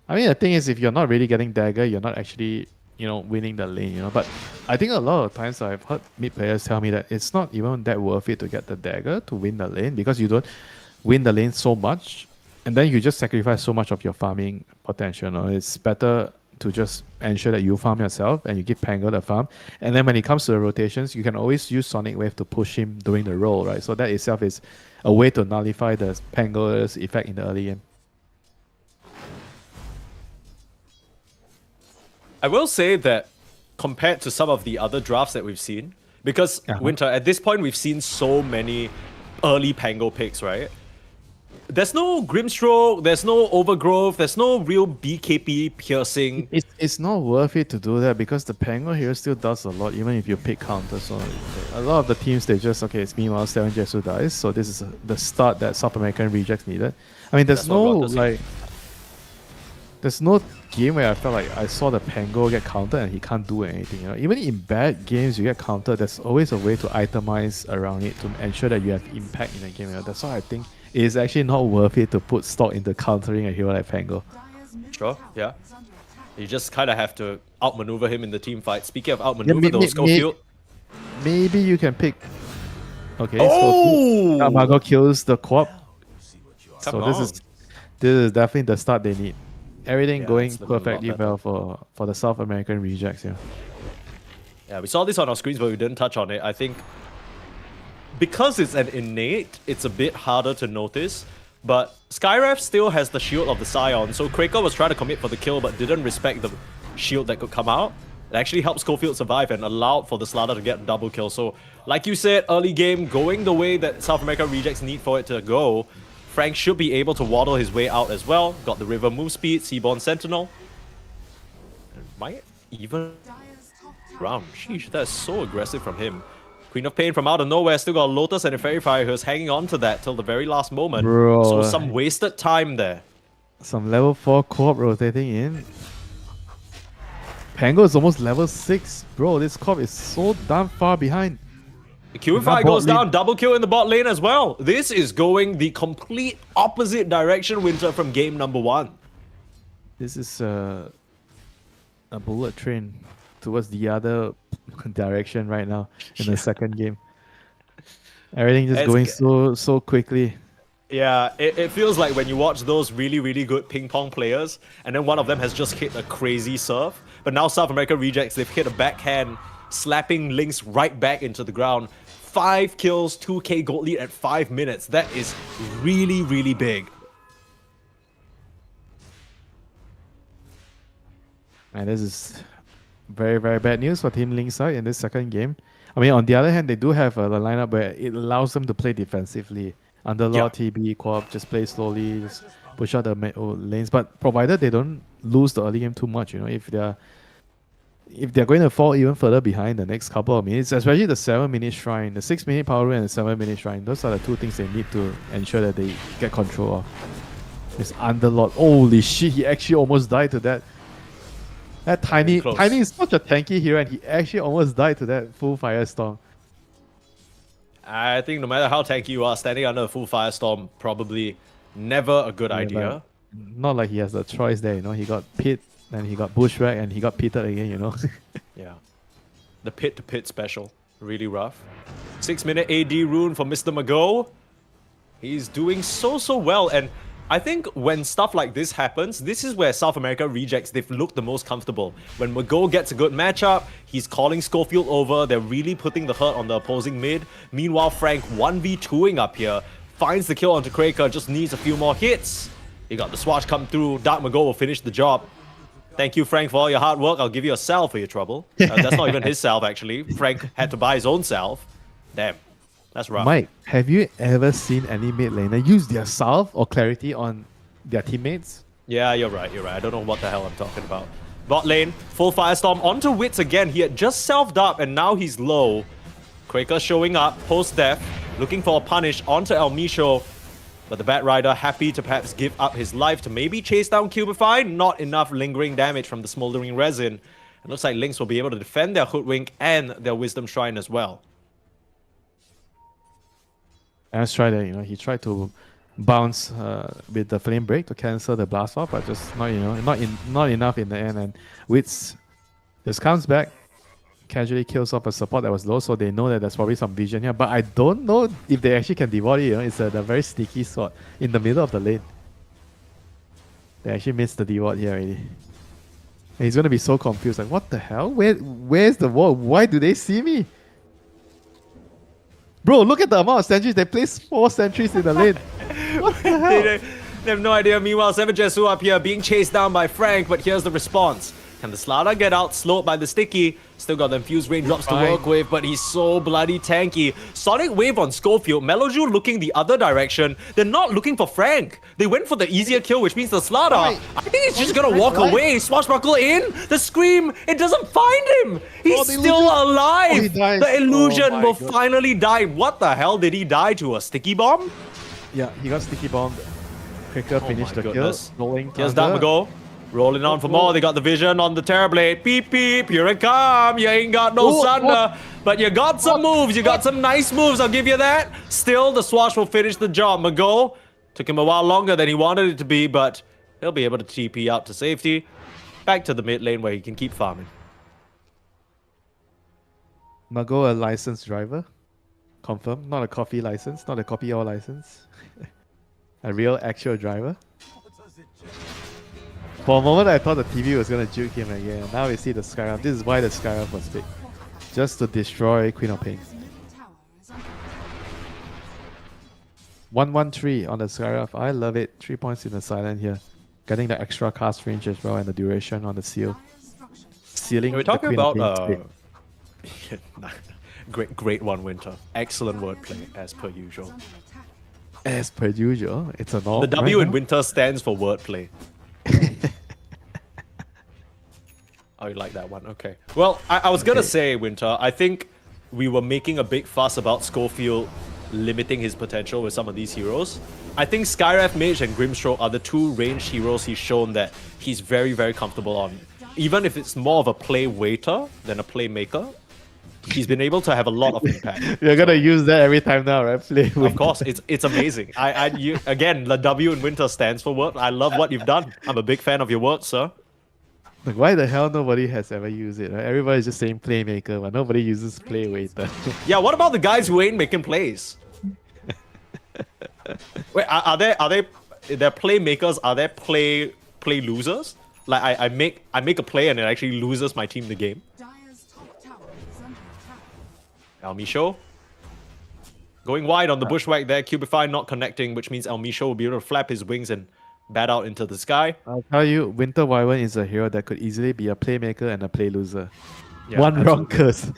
E: I mean, the thing is, if you're not really getting dagger, you're not actually, winning the lane, But I think a lot of times I've heard mid players tell me that it's not even that worth it to get the dagger to win the lane because you don't win the lane so much and then you just sacrifice so much of your farming potential. It's better to just ensure that you farm yourself and you give Pango the farm. And then when it comes to the rotations, you can always use Sonic Wave to push him during the roll, right? So that itself is a way to nullify the Pango's effect in the early game.
D: I will say that compared to some of the other drafts that we've seen, because Winter, at this point, we've seen so many early Pango picks, right? There's no Grimstroke, there's no Overgrowth, there's no real BKB piercing.
E: It's not worth it to do that because the Pango hero still does a lot, even if you pick counter. So a lot of the teams, they just, it's meanwhile 7 Jesu dies. So this is the start that South American rejects needed. I mean, there's no game where I felt like I saw the Pango get countered and he can't do anything. Even in bad games, you get countered. There's always a way to itemize around it to ensure that you have impact in the game. That's why I think it is actually not worth it to put stock into countering a hero like Pango.
D: Sure, yeah. You just kind of have to outmaneuver him in the team fight. Speaking of outmaneuver, though, Schofield.
E: Maybe you can pick. Okay,
D: oh!
E: Mago kills the Corp. So
D: Come
E: this is definitely the start they need. Everything going perfectly well for the South American rejects here.
D: Yeah, we saw this on our screens, but we didn't touch on it. I think because it's an innate, it's a bit harder to notice. But Skyref still has the shield of the Scion, so Kraker was trying to commit for the kill, but didn't respect the shield that could come out. It actually helped Schofield survive and allowed for the Slaughter to get a double kill. So, like you said, early game, going the way that South America rejects need for it to go, Frank should be able to waddle his way out as well. Got the River move speed, Seaborn Sentinel. And might even round. Sheesh, that's so aggressive from him. Queen of Pain from out of nowhere, still got Lotus and a Fairy Fire who's hanging on to that till the very last moment.
E: Bro.
D: So some wasted time there.
E: Some level 4 Corp rotating in. Pango is almost level 6. Bro, this Corp is so damn far behind.
D: The Qify goes down, double kill in the bot lane as well. This is going the complete opposite direction, Winter, from game number 1.
E: This is a bullet train towards the other direction right now in the second game. Everything just going so quickly.
D: Yeah, it feels like when you watch those really, really good ping pong players, and then one of them has just hit a crazy serve. But now South America rejects, they've hit a backhand, slapping Lynx right back into the ground. 5 kills, 2k gold lead at 5 minutes. That is really, really big.
E: And this is very, very bad news for Team Link side in this second game. I mean, on the other hand, they do have a lineup where it allows them to play defensively. Underlord, TB, Co-op, just play slowly, just push out the lanes. But provided they don't lose the early game too much, if they're going to fall even further behind the next couple of minutes, especially the 7-minute shrine, the 6-minute power rune and the 7-minute shrine, those are the two things they need to ensure that they get control of. This Underlord, holy shit, he actually almost died to that. That Tiny is such a tanky hero and he actually almost died to that full firestorm.
D: I think no matter how tanky you are, standing under a full firestorm, probably never a good idea.
E: Not like he has a choice there, he got pit, then he got bushwhack, and he got pitted again,
D: Yeah. The pit to pit special. Really rough. 6-minute AD rune for Mr. Mago. He's doing so well, and I think when stuff like this happens, this is where South America rejects, they've looked the most comfortable. When Mago gets a good matchup, he's calling Schofield over, they're really putting the hurt on the opposing mid. Meanwhile, Frank 1v2ing up here, finds the kill onto Kraker, just needs a few more hits. You got the swatch come through. Dark Mago will finish the job. Thank you, Frank, for all your hard work. I'll give you a salve for your trouble. That's not even his salve, actually. Frank had to buy his own salve. Damn. That's rough.
E: Mike, have you ever seen any mid laner use their salve or clarity on their teammates?
D: Yeah, you're right. I don't know what the hell I'm talking about. Bot lane, full Firestorm onto Wits again. He had just selfed up and now he's low. Quaker showing up post-death, looking for a punish onto El Micho. But the Bat Rider happy to perhaps give up his life to maybe chase down Cubify. Not enough lingering damage from the Smoldering Resin. It looks like Lynx will be able to defend their Hoodwink and their Wisdom Shrine as well.
E: Let's try that. He tried to bounce with the Flame Break to cancel the blast off, but just not enough in the end. And Wits just comes back, casually kills off a support that was low, so they know that there's probably some vision here. But I don't know if they actually can devote it. It's a very sneaky sword in the middle of the lane. They actually missed the devote here already. And he's gonna be so confused, like, what the hell? Where's the wall? Why do they see me? Bro, look at the amount of sentries. They placed 4 sentries in the lane. What the hell?
D: They have no idea. Meanwhile, Seven Jesu up here being chased down by Frank, but here's the response. Can the Slaughter get out, slowed by the Sticky? Still got them fuse raindrops to work with, but he's so bloody tanky. Sonic Wave on Schofield, Meloju looking the other direction. They're not looking for Frank. They went for the easier kill, which means the Slaughter. I think he's just gonna walk away. Swashbuckle in, the Scream, it doesn't find him. He's still alive.
E: he dies.
D: The illusion will
E: God.
D: finally die. What the hell did he die to? A Sticky Bomb?
E: Yeah, he got sticky bombed. Quicker finished the
D: goodness.
E: kill. Rolling
D: Here's
E: thunder.
D: Damago. Rolling on for more. They got the vision on the Terrorblade. Beep, beep. Here it come. You ain't got no thunder. But you got some moves. You got some nice moves. I'll give you that. Still, the Swash will finish the job. Mago took him a while longer than he wanted it to be, but he'll be able to TP out to safety. Back to the mid lane where he can keep farming.
E: Mago, a licensed driver. Confirm. Not a coffee license. Not a copy all license. A real actual driver. For a moment, I thought the TV was going to juke him again. Now we see the Skyrim. This is why the Skyrim was picked. Just to destroy Queen of Pain.
F: Middle tower is under
E: 113 on the Skyrim. I love it. 3 points in the silent here. Getting the extra cast range as well and the duration on the seal.
F: structure.
E: Sealing
D: We're talking
E: the Queen
D: about
E: of Pain's fate.
D: great one, Winter. Excellent wordplay as per usual.
F: Under attack.
E: As per usual, it's a norm.
D: The W
E: right
D: in
E: now.
D: Winter stands for wordplay. Oh, you like that one? Okay. Well, I was gonna say, Winter, I think we were making a big fuss about Schofield limiting his potential with some of these heroes. I think Skyref Mage and Grimstroke are the two ranged heroes he's shown that he's very, very comfortable on. Even if it's more of a play waiter than a playmaker, he's been able to have a lot of impact.
E: You're gonna use that every time now, right? Play
D: Of
E: with.
D: course, it's amazing. Again, the W in Winter stands for work. I love what you've done. I'm a big fan of your work, sir.
E: Like, why the hell nobody has ever used it? Right? Everybody's just saying playmaker, but nobody uses play waiter.
D: Yeah, what about the guys who ain't making plays? Wait, are there playmakers? Are there play losers? Like I make a play and it actually loses my team the game.
F: Dire's top tower is under attack.
D: El Micho going wide on the bushwhack there. Cubify not connecting, which means El Micho will be able to flap his wings and bat out into the sky.
E: I'll tell you, Winter Wyvern is a hero that could easily be a playmaker and a play loser.
D: Yeah,
E: One wrong curse.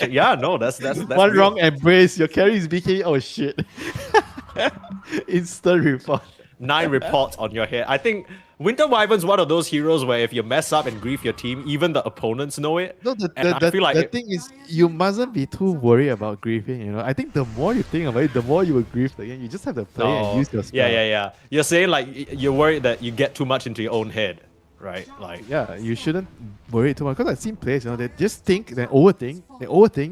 D: Yeah, no, that's
E: One
D: real.
E: wrong embrace. Your carry is BK. Oh shit. Instant report.
D: 9 reports on your head. I think Winter Wyvern's one of those heroes where if you mess up and grief your team, even the opponents know it.
E: No,
D: And I feel like
E: the
D: it-
E: thing is, you mustn't be too worried about griefing. I think the more you think about it, the more you will grief the game. You just have to play and use your spell.
D: Yeah. You're saying like you're worried that you get too much into your own head, right? Like
E: Yeah, you shouldn't worry too much. Because I've seen players, they just think, they overthink,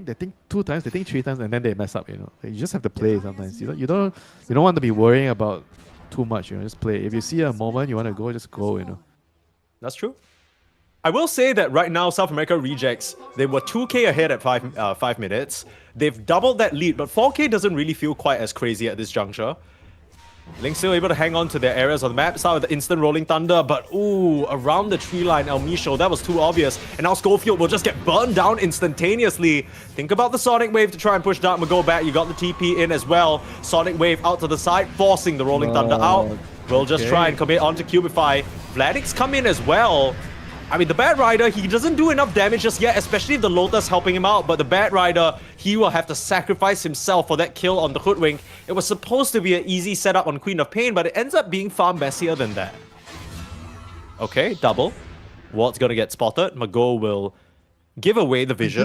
E: they think 2 times, they think 3 times, and then they mess up. You just have to play sometimes. You don't want to be worrying about too much. Just play. If you see a moment you want to go, just go.
D: that's true. I will say that right now, South America Rejects, they were 2k ahead at 5 minutes. They've doubled that lead, but 4k doesn't really feel quite as crazy at this juncture. Link still able to hang on to their areas on the map. Start with the instant rolling thunder, but ooh, around the tree line, El Micho, that was too obvious. And now Schofield will just get burned down instantaneously. Think about the Sonic Wave to try and push Dark Mago back. You got the TP in as well. Sonic Wave out to the side, forcing the rolling thunder out. will just try and commit onto Cubify. Vladik's come in as well. I mean, the Bat Rider, he doesn't do enough damage just yet, especially if the Lotus helping him out, but the Bat Rider, he will have to sacrifice himself for that kill on the Hoodwink. It was supposed to be an easy setup on Queen of Pain, but it ends up being far messier than that. Okay, double. Ward's gonna get spotted. Mago will give away the vision.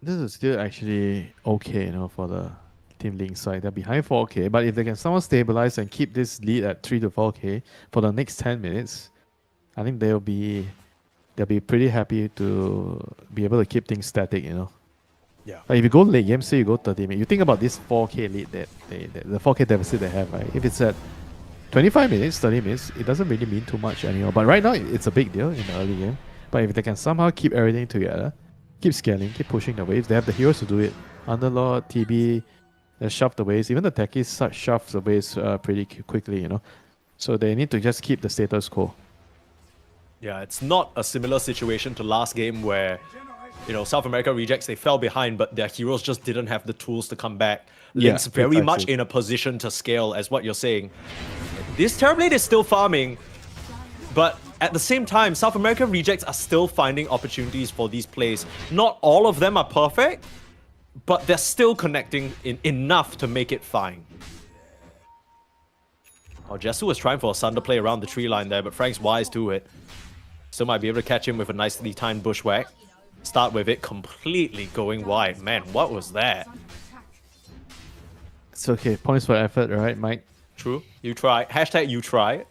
E: This is still actually okay, for the Team Link side. They're behind 4K, but if they can somehow stabilize and keep this lead at 3 to 4K for the next 10 minutes, I think they'll be pretty happy to be able to keep things static,
D: Yeah.
E: Like if you go late game, say you go 30 minutes, you think about this 4K lead the 4K deficit they have, right? If it's at 25 minutes, 30 minutes, it doesn't really mean too much anymore. But right now, it's a big deal in the early game. But if they can somehow keep everything together, keep scaling, keep pushing the waves, they have the heroes to do it. Underlord, TB, they shove the waves. Even the techies shove the waves pretty quickly, So they need to just keep the status quo.
D: Yeah, it's not a similar situation to last game where, South America Rejects, they fell behind, but their heroes just didn't have the tools to come back. Link's very much in a position to scale, as what you're saying. This Terrorblade is still farming, but at the same time, South America Rejects are still finding opportunities for these plays. Not all of them are perfect, but they're still connecting enough to make it fine. Oh, Jesu was trying for a Sunder play around the tree line there, but Frank's wise to it. Still might be able to catch him with a nicely timed bushwhack. Start with it completely going wide. Man, what was that?
E: It's okay. Points for effort, right, Mike?
D: True. You try. Hashtag you try.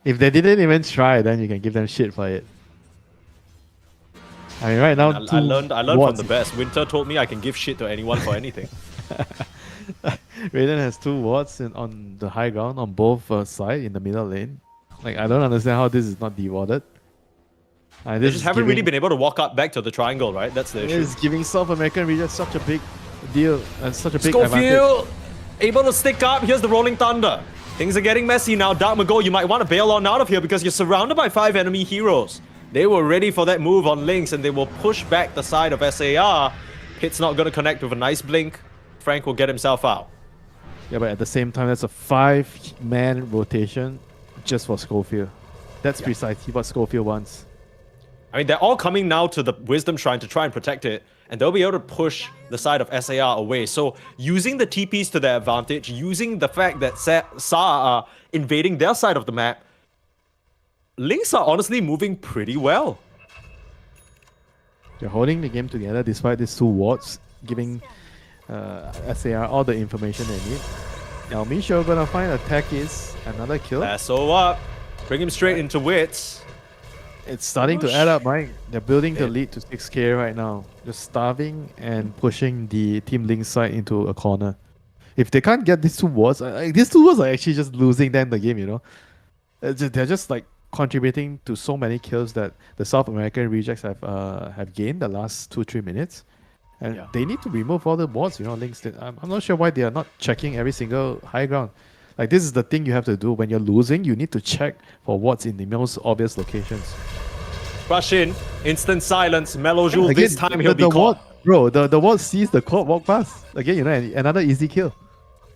E: If they didn't even try, then you can give them shit for it. I mean, right now,
D: I learned from the best. Winter told me I can give shit to anyone for anything.
E: Raiden has 2 wards on the high ground on both sides in the middle lane. Like, I don't understand how this is not dewarded.
D: They just haven't really been able to walk up back to the triangle, right? That's the issue.
E: It's giving South American region such a big deal and such a big
D: Schofield
E: advantage.
D: able to stick up. Here's the Rolling Thunder. Things are getting messy now. Dark Mago, you might want to bail on out of here because you're surrounded by 5 enemy heroes. They were ready for that move on Lynx and they will push back the side of SAR. Pit's not going to connect with a nice blink. Frank will get himself out.
E: Yeah, but at the same time, that's a 5-man rotation just for Schofield. That's precisely what Schofield wants.
D: I mean, they're all coming now to the Wisdom Shrine to try and protect it, and they'll be able to push the side of SAR away. So, using the TPs to their advantage, using the fact that SAR are invading their side of the map, Lynx are honestly moving pretty well.
E: They're holding the game together despite these 2 wards, giving SAR all the information they need. Now, Misho gonna find a Techies, another kill.
D: Lasso up, bring him straight into Wits.
E: It's starting to add up, right? They're building the lead to 6K right now. Just starving and pushing the Team Link side into a corner. If they can't get these 2 wards, these 2 wards are actually just losing them the game, They're just like contributing to so many kills that the South American rejects have gained the last 2-3 minutes. And they need to remove all the wards, Links. I'm not sure why they are not checking every single high ground. Like, this is the thing you have to do. When you're losing, you need to check for wards in the most obvious locations.
D: Rush in, instant silence, Mellow Jewel, this time he'll be caught.
E: Bro, the ward sees the court walk past. Again, another easy kill.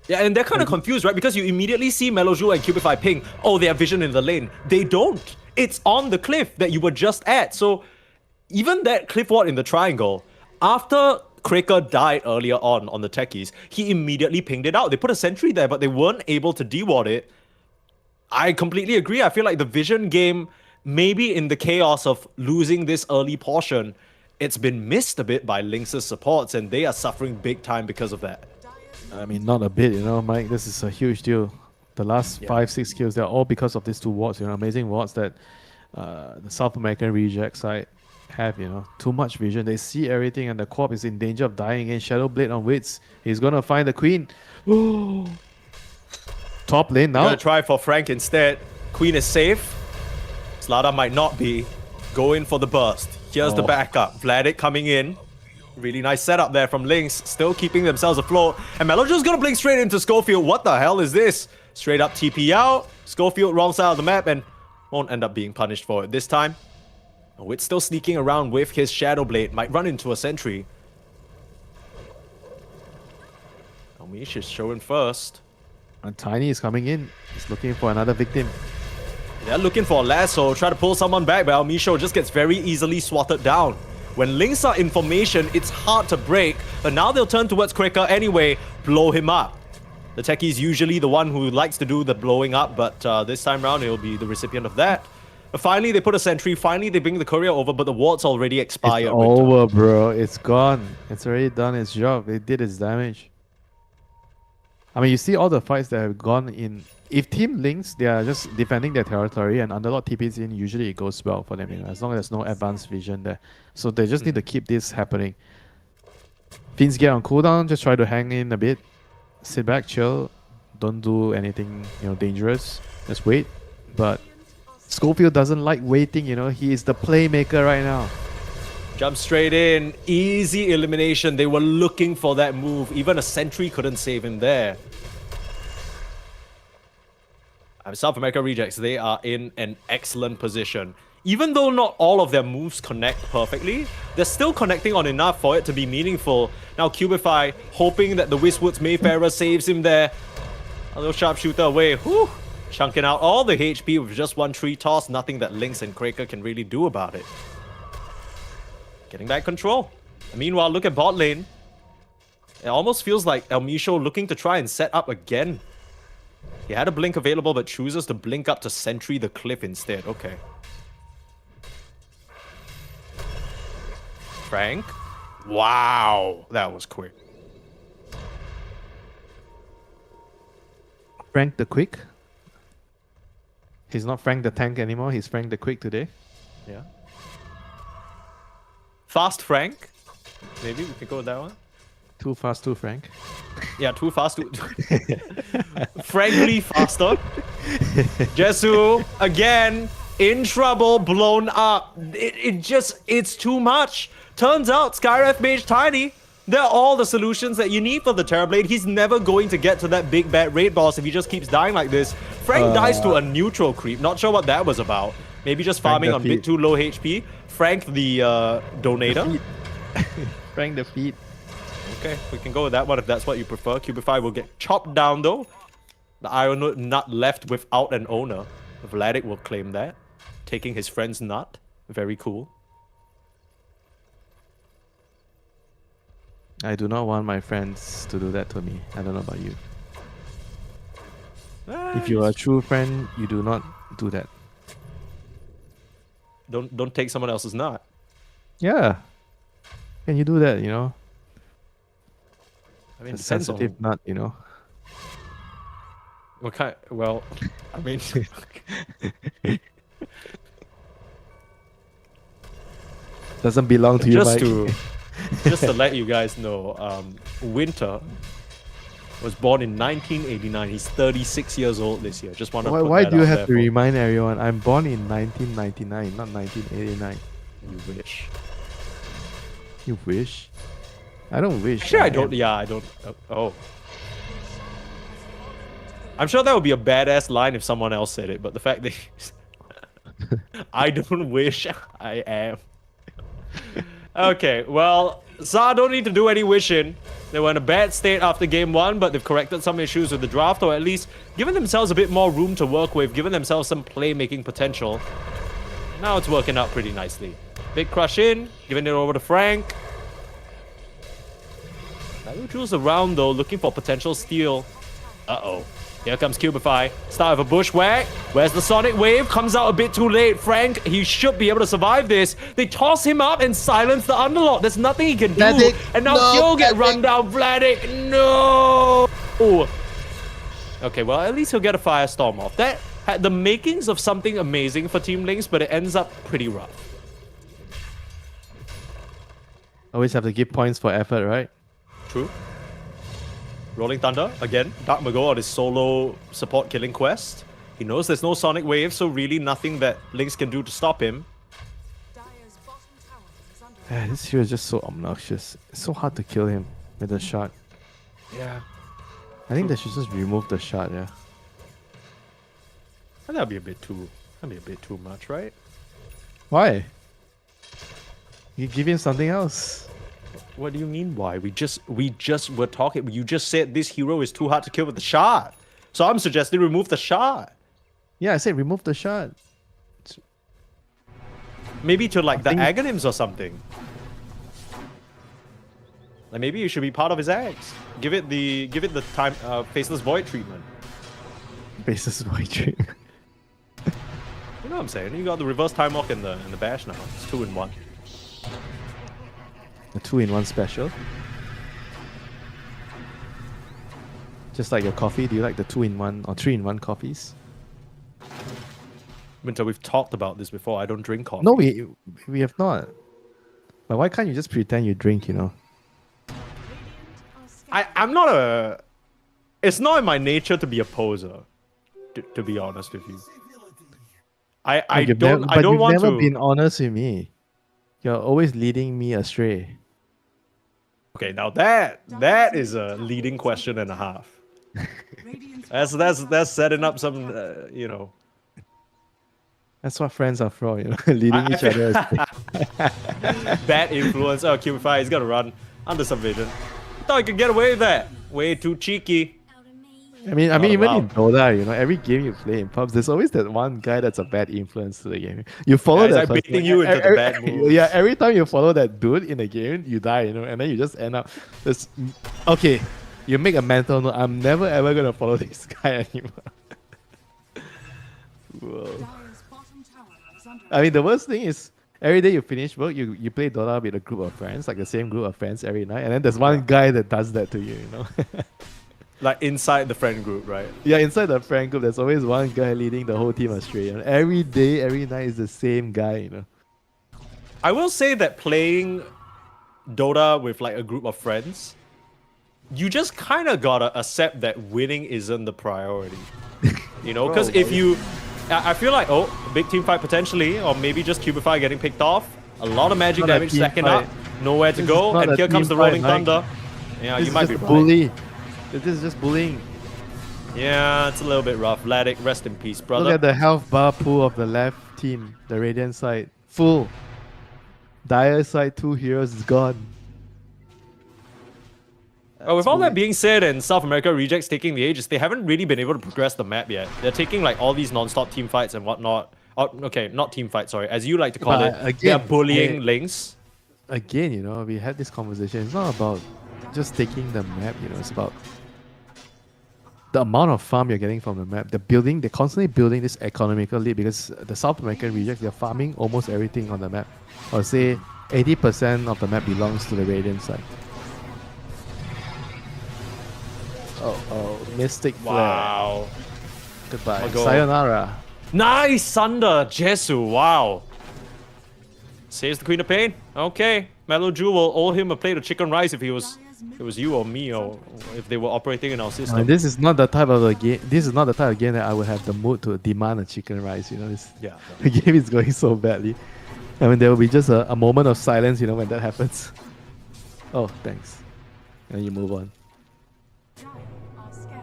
D: Yeah, and they're kind of confused, right? Because you immediately see Mellow Jewel and Cubify ping, oh, they have vision in the lane. They don't. It's on the cliff that you were just at. So, even that cliff ward in the triangle, after Kraker died earlier on the techies, he immediately pinged it out. They put a sentry there, but they weren't able to deward it. I completely agree. I feel like the vision game, maybe in the chaos of losing this early portion, it's been missed a bit by Lynx's supports, and they are suffering big time because of that.
E: I mean, not a bit, Mike. This is a huge deal. The last 5-6 kills, they're all because of these 2 wards, amazing wards that the South American reject side have, too much vision. They see everything, and the corp is in danger of dying. And Shadow Blade on Wits, he's gonna find the Queen. Top lane now.
D: Gonna try for Frank instead. Queen is safe. Slada might not be. Go in for the burst. Here's the backup. Vladik coming in. Really nice setup there from Lynx. Still keeping themselves afloat. And Melojo's gonna blink straight into Schofield. What the hell is this? Straight up TP out. Schofield wrong side of the map and won't end up being punished for it this time. Oh, it's still sneaking around with his Shadow Blade. Might run into a sentry. Amish is showing first.
E: And Tiny is coming in. He's looking for another victim.
D: They're looking for a lasso, try to pull someone back, but Misho just gets very easily swatted down. When links are in formation, it's hard to break, but now they'll turn towards Quaker anyway, blow him up. The techie is usually the one who likes to do the blowing up, but this time around he'll be the recipient of that. But finally, they put a sentry, finally they bring the courier over, but the ward's already expired.
E: It's over, bro. It's gone. It's already done its job. It did its damage. I mean, you see all the fights that have gone in. If team links, they are just defending their territory, and Underlord TPs in, usually it goes well for them, you know, as long as there's no advanced vision there. So they just need to keep this happening. Fiends get on cooldown, just try to hang in a bit. Sit back, chill. Don't do anything, you know, dangerous. Just wait. But Schofield doesn't like waiting, you know. He is the playmaker right now.
D: Jump straight in, easy elimination. They were looking for that move. Even a sentry couldn't save him there. South America Rejects, they are in an excellent position. Even though not all of their moves connect perfectly, they're still connecting on enough for it to be meaningful. Now Cubify, hoping that the Westwoods Mayfarer saves him there. A little sharpshooter away. Whew. Chunking out all the HP with just one tree toss. Nothing that Lynx and Quaker can really do about it. Getting back control. Meanwhile, look at bot lane. It almost feels like El Misho looking to try and set up again. He had a blink available, but chooses to blink up to sentry the cliff instead. Okay. Frank. Wow. That was quick.
E: Frank the Quick. He's not Frank the Tank anymore. He's Frank the Quick today.
D: Yeah. Fast Frank. Maybe we could go with that one.
E: Too fast, too Frank.
D: Yeah, too fast. Frankly faster. Jesu, again, in trouble, blown up. It's too much. Turns out, Skyref Mage Tiny, they're all the solutions that you need for the Terrorblade. He's never going to get to that big bad raid boss if he just keeps dying like this. Frank dies to a neutral creep. Not sure what that was about. Maybe just farming on bit too low HP. Frank the donator.
E: Frank the Feet.
D: Okay, we can go with that one if that's what you prefer. Cubify will get chopped down though. The Iron Nut left without an owner. Vladik will claim that. Taking his friend's nut. Very cool.
E: I do not want my friends to do that to me. I don't know about you. If you are a true friend, you do not do that.
D: Don't take someone else's nut.
E: Yeah. Can you do that, you know?
D: I mean,
E: A
D: depends
E: sensitive
D: on
E: nut, you know?
D: what kind. Well, I mean,
E: Doesn't belong to you,
D: just
E: Mike.
D: to just to let you guys know, Winter was born in 1989. He's 36 years old this year. Just want to.
E: Why do you have to remind everyone? I'm born in 1999, not 1989.
D: You wish.
E: You wish? I don't wish.
D: Actually, I don't. Yeah, I don't. Oh. I'm sure that would be a badass line if someone else said it, but the fact that I don't wish, I am. Okay, well, Sa don't need to do any wishing. They were in a bad state after game 1, but they've corrected some issues with the draft, or at least given themselves a bit more room to work with, given themselves some playmaking potential. Now it's working out pretty nicely. Big crush in, giving it over to Frank. Jules around though, looking for potential steal. Uh-oh. Here comes Cubify. Start of a bushwhack. Where's the Sonic Wave? Comes out a bit too late. Frank, he should be able to survive this. They toss him up and silence the Underlord. There's nothing he can do.
E: Vladik,
D: And now
E: no,
D: he'll get
E: Vladik.
D: run down. Vladik, no! Okay, well, at least he'll get a Firestorm off. That had the makings of something amazing for Team Lynx, but it ends up pretty rough.
E: Always have to give points for effort, right?
D: True. Rolling Thunder, again, Dark Mago on his solo support killing quest. He knows there's no Sonic Wave, so really nothing that Lynx can do to stop him.
F: Dire's bottom tower is under
E: Yeah, this hero is just so obnoxious. It's so hard to kill him with a shot.
D: Yeah.
E: I think they should just remove the shot, yeah.
D: That'd be a bit too much, right?
E: Why? You give him something else.
D: What do you mean why? We just were talking. You just said this hero is too hard to kill with the shot. So I'm suggesting remove the shard.
E: Yeah, I said remove the shard.
D: Maybe to like the
E: think-
D: Aghanims or something. Like maybe you should be part of his eggs. Give it the time faceless void treatment.
E: Basis void trick.
D: You know what I'm saying? You got the reverse time walk in the bash now. It's 2-in-1.
E: A 2-in-1 special. Just like your coffee, do you like the 2-in-1 or 3-in-1 coffees?
D: Winter, we've talked about this before. I don't drink coffee.
E: No, we have not. But why can't you just pretend you drink, you know?
D: I'm not a. It's not in my nature to be a poser. To be honest with you. I
E: You've
D: don't
E: never,
D: I
E: but
D: don't
E: you've
D: want
E: never
D: to.
E: been honest with me. You're always leading me astray.
D: Okay, now that is a leading question and a half.
F: Radiant's
D: That's setting up some you know.
E: That's what friends are for, you know, leading each other astray.
D: Bad influence. Oh, Cubify, he's gonna run under some vision. Thought he could get away with that. Way too cheeky.
E: I mean,
D: Not
E: even
D: allowed.
E: in Dota, you know, every game you play in pubs, there's always that one guy that's a bad influence to the game. You follow
D: Yeah, he's
E: that
D: like
E: person,
D: baiting you into the bad moves.
E: Yeah, every time you follow that dude in the game, you die, you know, and then you just end up. This, okay, you make a mental note. I'm never ever gonna follow this guy anymore. Whoa.
F: Dire's bottom tower is under
E: I mean, the worst thing is every day you finish work, you play Dota with a group of friends, like the same group of friends every night, and then there's one guy that does that to you, you know.
D: Like inside the friend group, right?
E: Yeah, inside the friend group, there's always one guy leading the whole team astray. You know? Every day, every night is the same guy, you know.
D: I will say that playing Dota with like a group of friends, you just kind of gotta accept that winning isn't the priority. You know, because if you, I feel like, oh, big team fight potentially, or maybe just Cubify getting picked off, a lot of magic
E: Not a
D: damage
E: team
D: stacking
E: fight.
D: up, nowhere to
E: This is
D: go,
E: not
D: and
E: a
D: here comes
E: team
D: the Rolling
E: fight, Mike.
D: Thunder. Yeah,
E: This
D: you
E: is
D: might
E: just
D: be
E: a
D: right.
E: bully. This is just bullying.
D: Yeah, it's a little bit rough. Ladik, rest in peace, brother.
E: Look at the health bar pool of the left team, the Radiant side. Full. Dire side, 2 heroes is gone.
D: With all that being said, and South America rejects taking the ages, they haven't really been able to progress the map yet. They're taking like all these non-stop team fights and whatnot. Oh, okay, not team fights, sorry. As you like to call
E: But
D: it,
E: again,
D: they're bullying links.
E: Again, you know, we had this conversation. It's not about just taking the map, you know, it's about the amount of farm you're getting from the map. They're constantly building this economical lead because the South American rejects, they're farming almost everything on the map. Or say 80% of the map belongs to the Radiant side. Oh, Mystic Flare.
D: Wow.
E: Goodbye.
D: I'll go.
E: Sayonara.
D: Nice, Sunder, Jesu, wow. Saves the Queen of Pain. Okay. Mellow Jew will owe him a plate of chicken rice if it was you or me, or if they were operating in our system.
E: This is not the type of the game. This is not the type of game that I would have the mood to demand a chicken rice. You know, this
D: Yeah.
E: the game is going so badly. I mean, there will be just a moment of silence, you know, when that happens. Oh, thanks. And you move on.
F: Dire are scanning.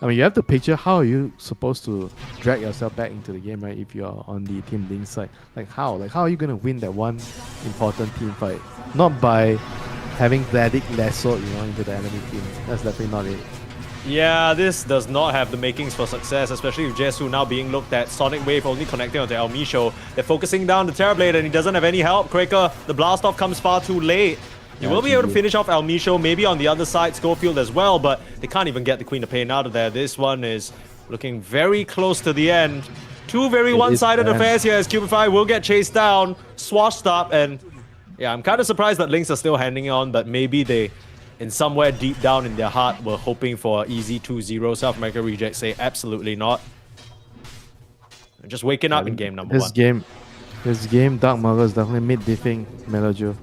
E: I mean, you have to picture how are you supposed to drag yourself back into the game, right? If you're on the team link side, like how are you gonna win that one important team fight? Not by having Vladik lassoed, you know, into the enemy team. That's definitely not it.
D: Yeah, this does not have the makings for success, especially with Jesu now being looked at. Sonic Wave only connecting onto El Misho. They're focusing down the Terrorblade and he doesn't have any help. Quaker, the blast off comes far too late. You
E: Yeah,
D: will be able to
E: GG.
D: finish off El Misho, maybe on the other side, Schofield as well, but they can't even get the Queen of Pain out of there. This one is looking very close to the end. Two very
E: It is
D: one-sided
E: bad.
D: affairs here as Cubify will get chased down, swashed up, and yeah, I'm kind of surprised that Lynx are still hanging on, but maybe they, in somewhere deep down in their heart, were hoping for an easy 2-0. South America Rejects say absolutely not. They're just waking up in game number one.
E: This game, Dark Mago is definitely mid-diffing Melojo.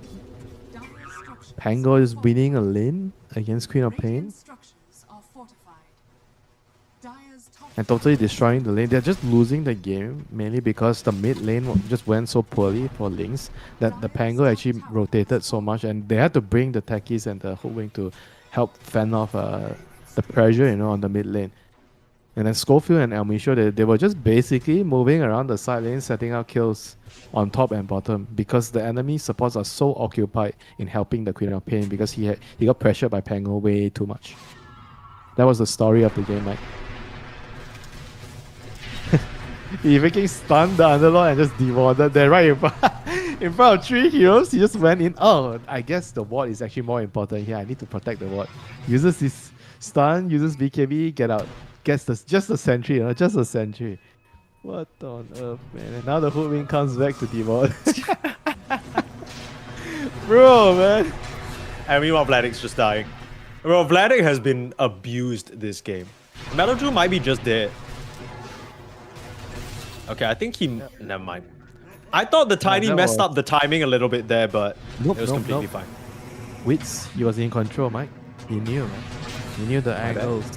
F: Dire structures.
E: Pango is winning a lane against Queen of Pain
F: Radiant structures are fortified. Dire's top
E: and totally destroying the lane. They're just losing the game mainly because the mid lane just went so poorly for Lynx that the Pango actually rotated so much and they had to bring the Techies and the Hook Wing to help fend off the pressure, you know, on the mid lane. And then Schofield and Elmisho, they were just basically moving around the side lane, setting out kills on top and bottom because the enemy supports are so occupied in helping the Queen of Pain because he got pressured by Pango way too much. That was the story of the game, Mike. He freaking stunned the Underlord and just devoured there right in front of 3 heroes. He just went in. Oh, I guess the ward is actually more important here. I need to protect the ward. Uses his stun, uses BKB, get out. Gets just a sentry, just a sentry. What on earth, man? And now the Hoodwink comes back to devour. Bro, man.
D: And meanwhile, Vladik's just dying. Bro, Vladik has been abused this game. Meladru might be just dead. Okay, I think he... Never mind. I thought the Tiny messed up the timing a little bit there, but it was completely fine.
E: Wits, he was in control, Mike. He knew, man. He knew the angles.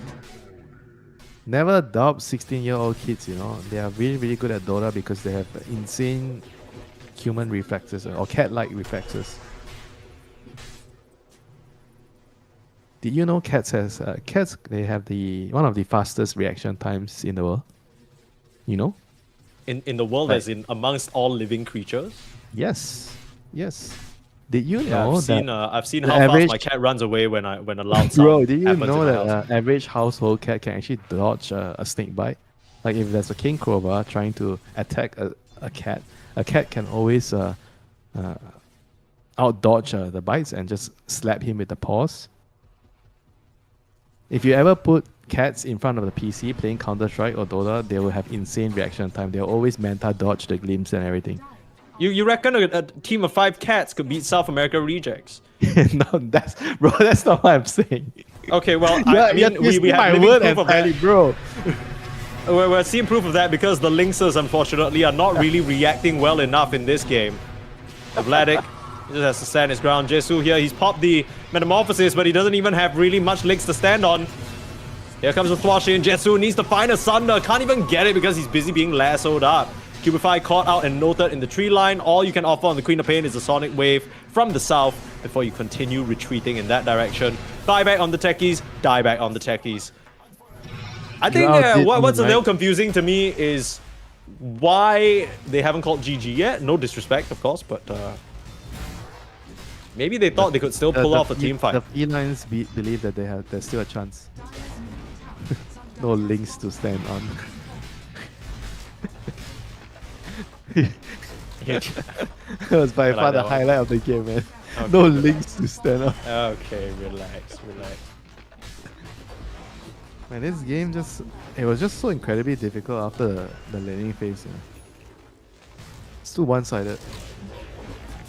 E: Never doubt 16-year-old kids, They are really, really good at Dota because they have insane human reflexes or cat-like reflexes. Did you know cats they have one of the fastest reaction times in the world? You know?
D: In the world, as in amongst all living creatures?
E: Yes. Did you
D: Yeah,
E: know
D: I've seen how fast my cat runs away when a loud sound
E: Bro, did you
D: happens
E: know
D: in the
E: that
D: house.
E: average household cat can actually dodge a snake bite? Like if there's a king cobra trying to attack a cat can always out dodge the bites and just slap him with the paws. If you ever put cats in front of the PC playing Counter-Strike or Dota, they will have insane reaction time. They'll always manta dodge the glimpse and everything.
D: You reckon a team of 5 cats could beat South America rejects?
E: No, that's not what I'm saying.
D: Okay, well,
E: We
D: we
E: my
D: have living
E: word
D: proof of that.
E: entirely, bro.
D: We're seeing proof of that because the Lynxers, unfortunately, are not really reacting well enough in this game. Vladik just has to stand his ground. Jesu here, he's popped the Metamorphosis, but he doesn't even have really much links to stand on. Here comes the Thwash in. Jesu needs to find a Sunder. Can't even get it because he's busy being lassoed up. Cubify caught out and noted in the tree line. All you can offer on the Queen of Pain is a Sonic Wave from the south before you continue retreating in that direction. Die back on the techies, die back on the techies. I think what's a little confusing to me is why they haven't called GG yet. No disrespect, of course, but maybe they thought they could still pull off a team fight.
E: The felines believe that there's still a chance. No links to stand on. That was by far the highlight of the game, man.
D: Okay.
E: No links to stand on.
D: Okay, relax.
E: Man, this game it was just so incredibly difficult after the laning phase. It's too one-sided.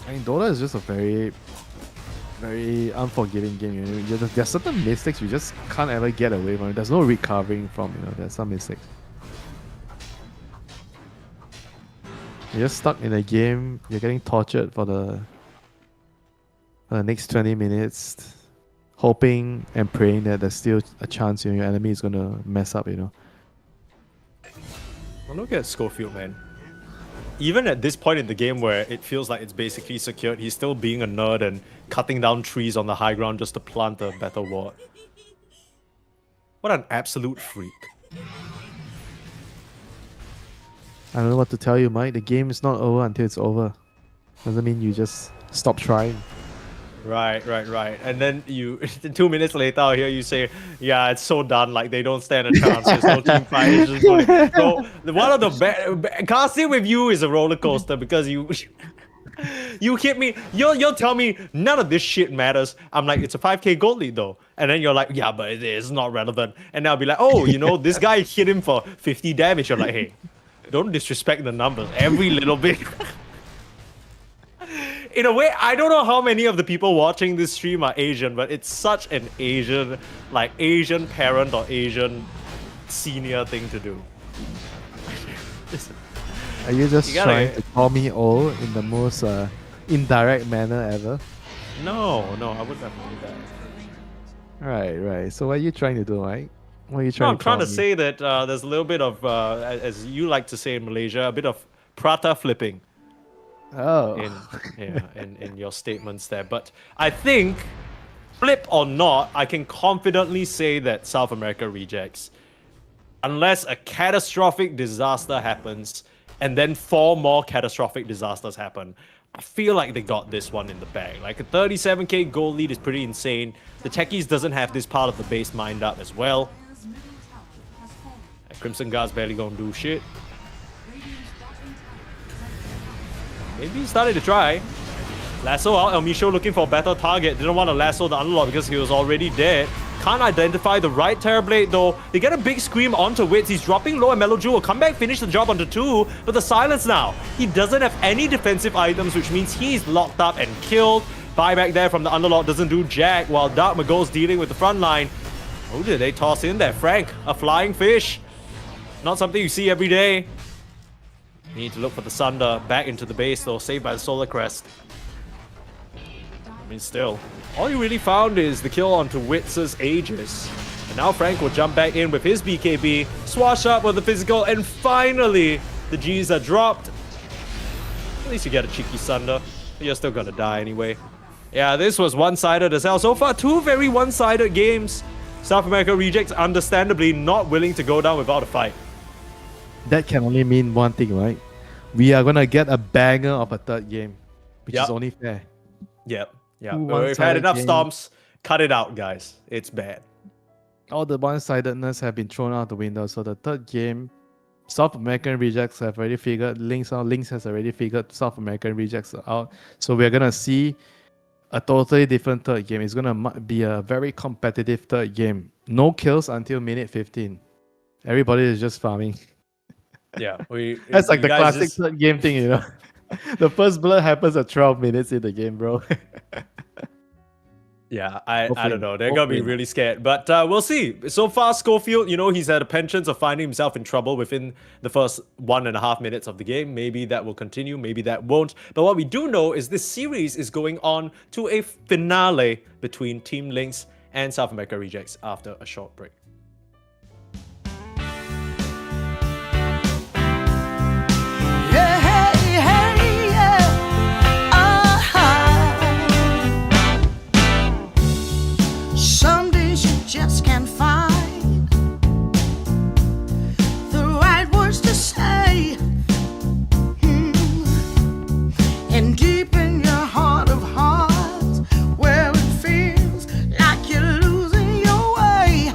E: I mean, Dota is just a very, very unforgiving game. There's certain mistakes you just can't ever get away from. There's no recovering from. There's some mistakes. You're just stuck in a game. You're getting tortured for the next 20 minutes, hoping and praying that there's still a chance your enemy is gonna mess up.
D: Well, look at Schofield, man. Even at this point in the game where it feels like it's basically secured, he's still being a nerd and cutting down trees on the high ground just to plant a better ward. What an absolute freak.
E: I don't know what to tell you, Mike. The game is not over until it's over. Doesn't mean you just stop trying.
D: Right. And then 2 minutes later, I hear you say, yeah, it's so done. Like, they don't stand a chance. There's no team fight. It's just going. So, one of the best... Casting with you is a roller coaster because you hit me. You'll tell me none of this shit matters. I'm like, it's a 5k gold lead though. And then you're like, yeah, but it is not relevant. And I'll be like, oh, this guy hit him for 50 damage. You're like, hey, don't disrespect the numbers. Every little bit. In a way, I don't know how many of the people watching this stream are Asian, but it's such an Asian parent or Asian senior thing to do.
E: Are you just trying to call me old in the most indirect manner ever?
D: No, I would never do that.
E: Right. So what are you trying to do, Mike? What are you trying
D: I'm trying to say that there's a little bit of, as you like to say in Malaysia, a bit of prata flipping.
E: Oh.
D: In your statements there. But I think, flip or not, I can confidently say that South America rejects. Unless a catastrophic disaster happens, and then 4 more catastrophic disasters happen, I feel like they got this one in the bag. Like a 37k gold lead is pretty insane. The Techies doesn't have this part of the base mined up as well.
F: Dire's middle tower has fallen.
D: And Crimson Guard's barely gonna do shit.
F: Radiant's bottom tower is under attack.
D: Maybe he started to try. Lasso out, El Micho looking for a better target. Didn't want to lasso the Underlord because he was already dead. Can't identify the right Terrorblade though. They get a big scream onto Wits. He's dropping low and Meloju will come back, finish the job onto 2. But the silence now. He doesn't have any defensive items, which means he's locked up and killed. Buyback there from the Underlord doesn't do jack, while Dark Magol's dealing with the front line. Who did they toss in there? Frank, a flying fish. Not something you see every day. Need to look for the Sunder back into the base though, saved by the Solar Crest. I mean, still, all you really found is the kill onto Wits' Aegis. And now Frank will jump back in with his BKB, swash up with the physical, and finally, the Gs are dropped. At least you get a cheeky Sunder. You're still gonna die anyway. Yeah, this was one-sided as hell. So far, 2 very one-sided games. South America Rejects understandably not willing to go down without a fight.
E: That can only mean one thing, right? We are gonna get a banger of a third game, which
D: Yep.
E: is only fair.
D: Yep. Yeah.
E: Two
D: We've had
E: one-sided
D: enough
E: games.
D: stomps. Cut it out, guys. It's bad.
E: All the one-sidedness have been thrown out the window. So the third game, South American Rejects have already figured Lynx out. Lynx has already figured South American Rejects out. So we're gonna see a totally different third game. It's gonna be a very competitive third game. No kills until minute 15. Everybody is just farming.
D: Yeah.
E: That's like
D: you
E: the
D: guys
E: classic
D: just-
E: third game thing, you know. The first blood happens at 12 minutes in the game, bro.
D: Yeah, I
E: Both
D: don't
E: win.
D: know. They're
E: Both
D: gonna be
E: win.
D: really scared, but we'll see. So far, Schofield, you know, he's had a penchant of finding himself in trouble within the first 1.5 minutes of the game. Maybe that will continue, maybe that won't. But what we do know is this series is going on to a finale between Team Lynx and South America Rejects after a short break.
B: Yeah, hey, hey, yeah. Some days you just can't find the right words to say. And deep in your heart of hearts, where it feels like you're losing your way,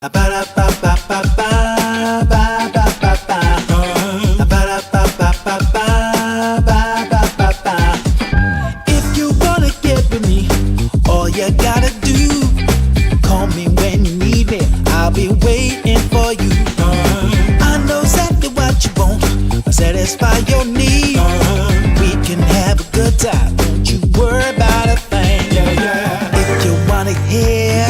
A: If you wanna get with me, all you gotta do, call me when you need me. I'll be waiting for you. I know exactly what you want, satisfy your need. We can have a good time, don't you worry about a thing. If you want it here,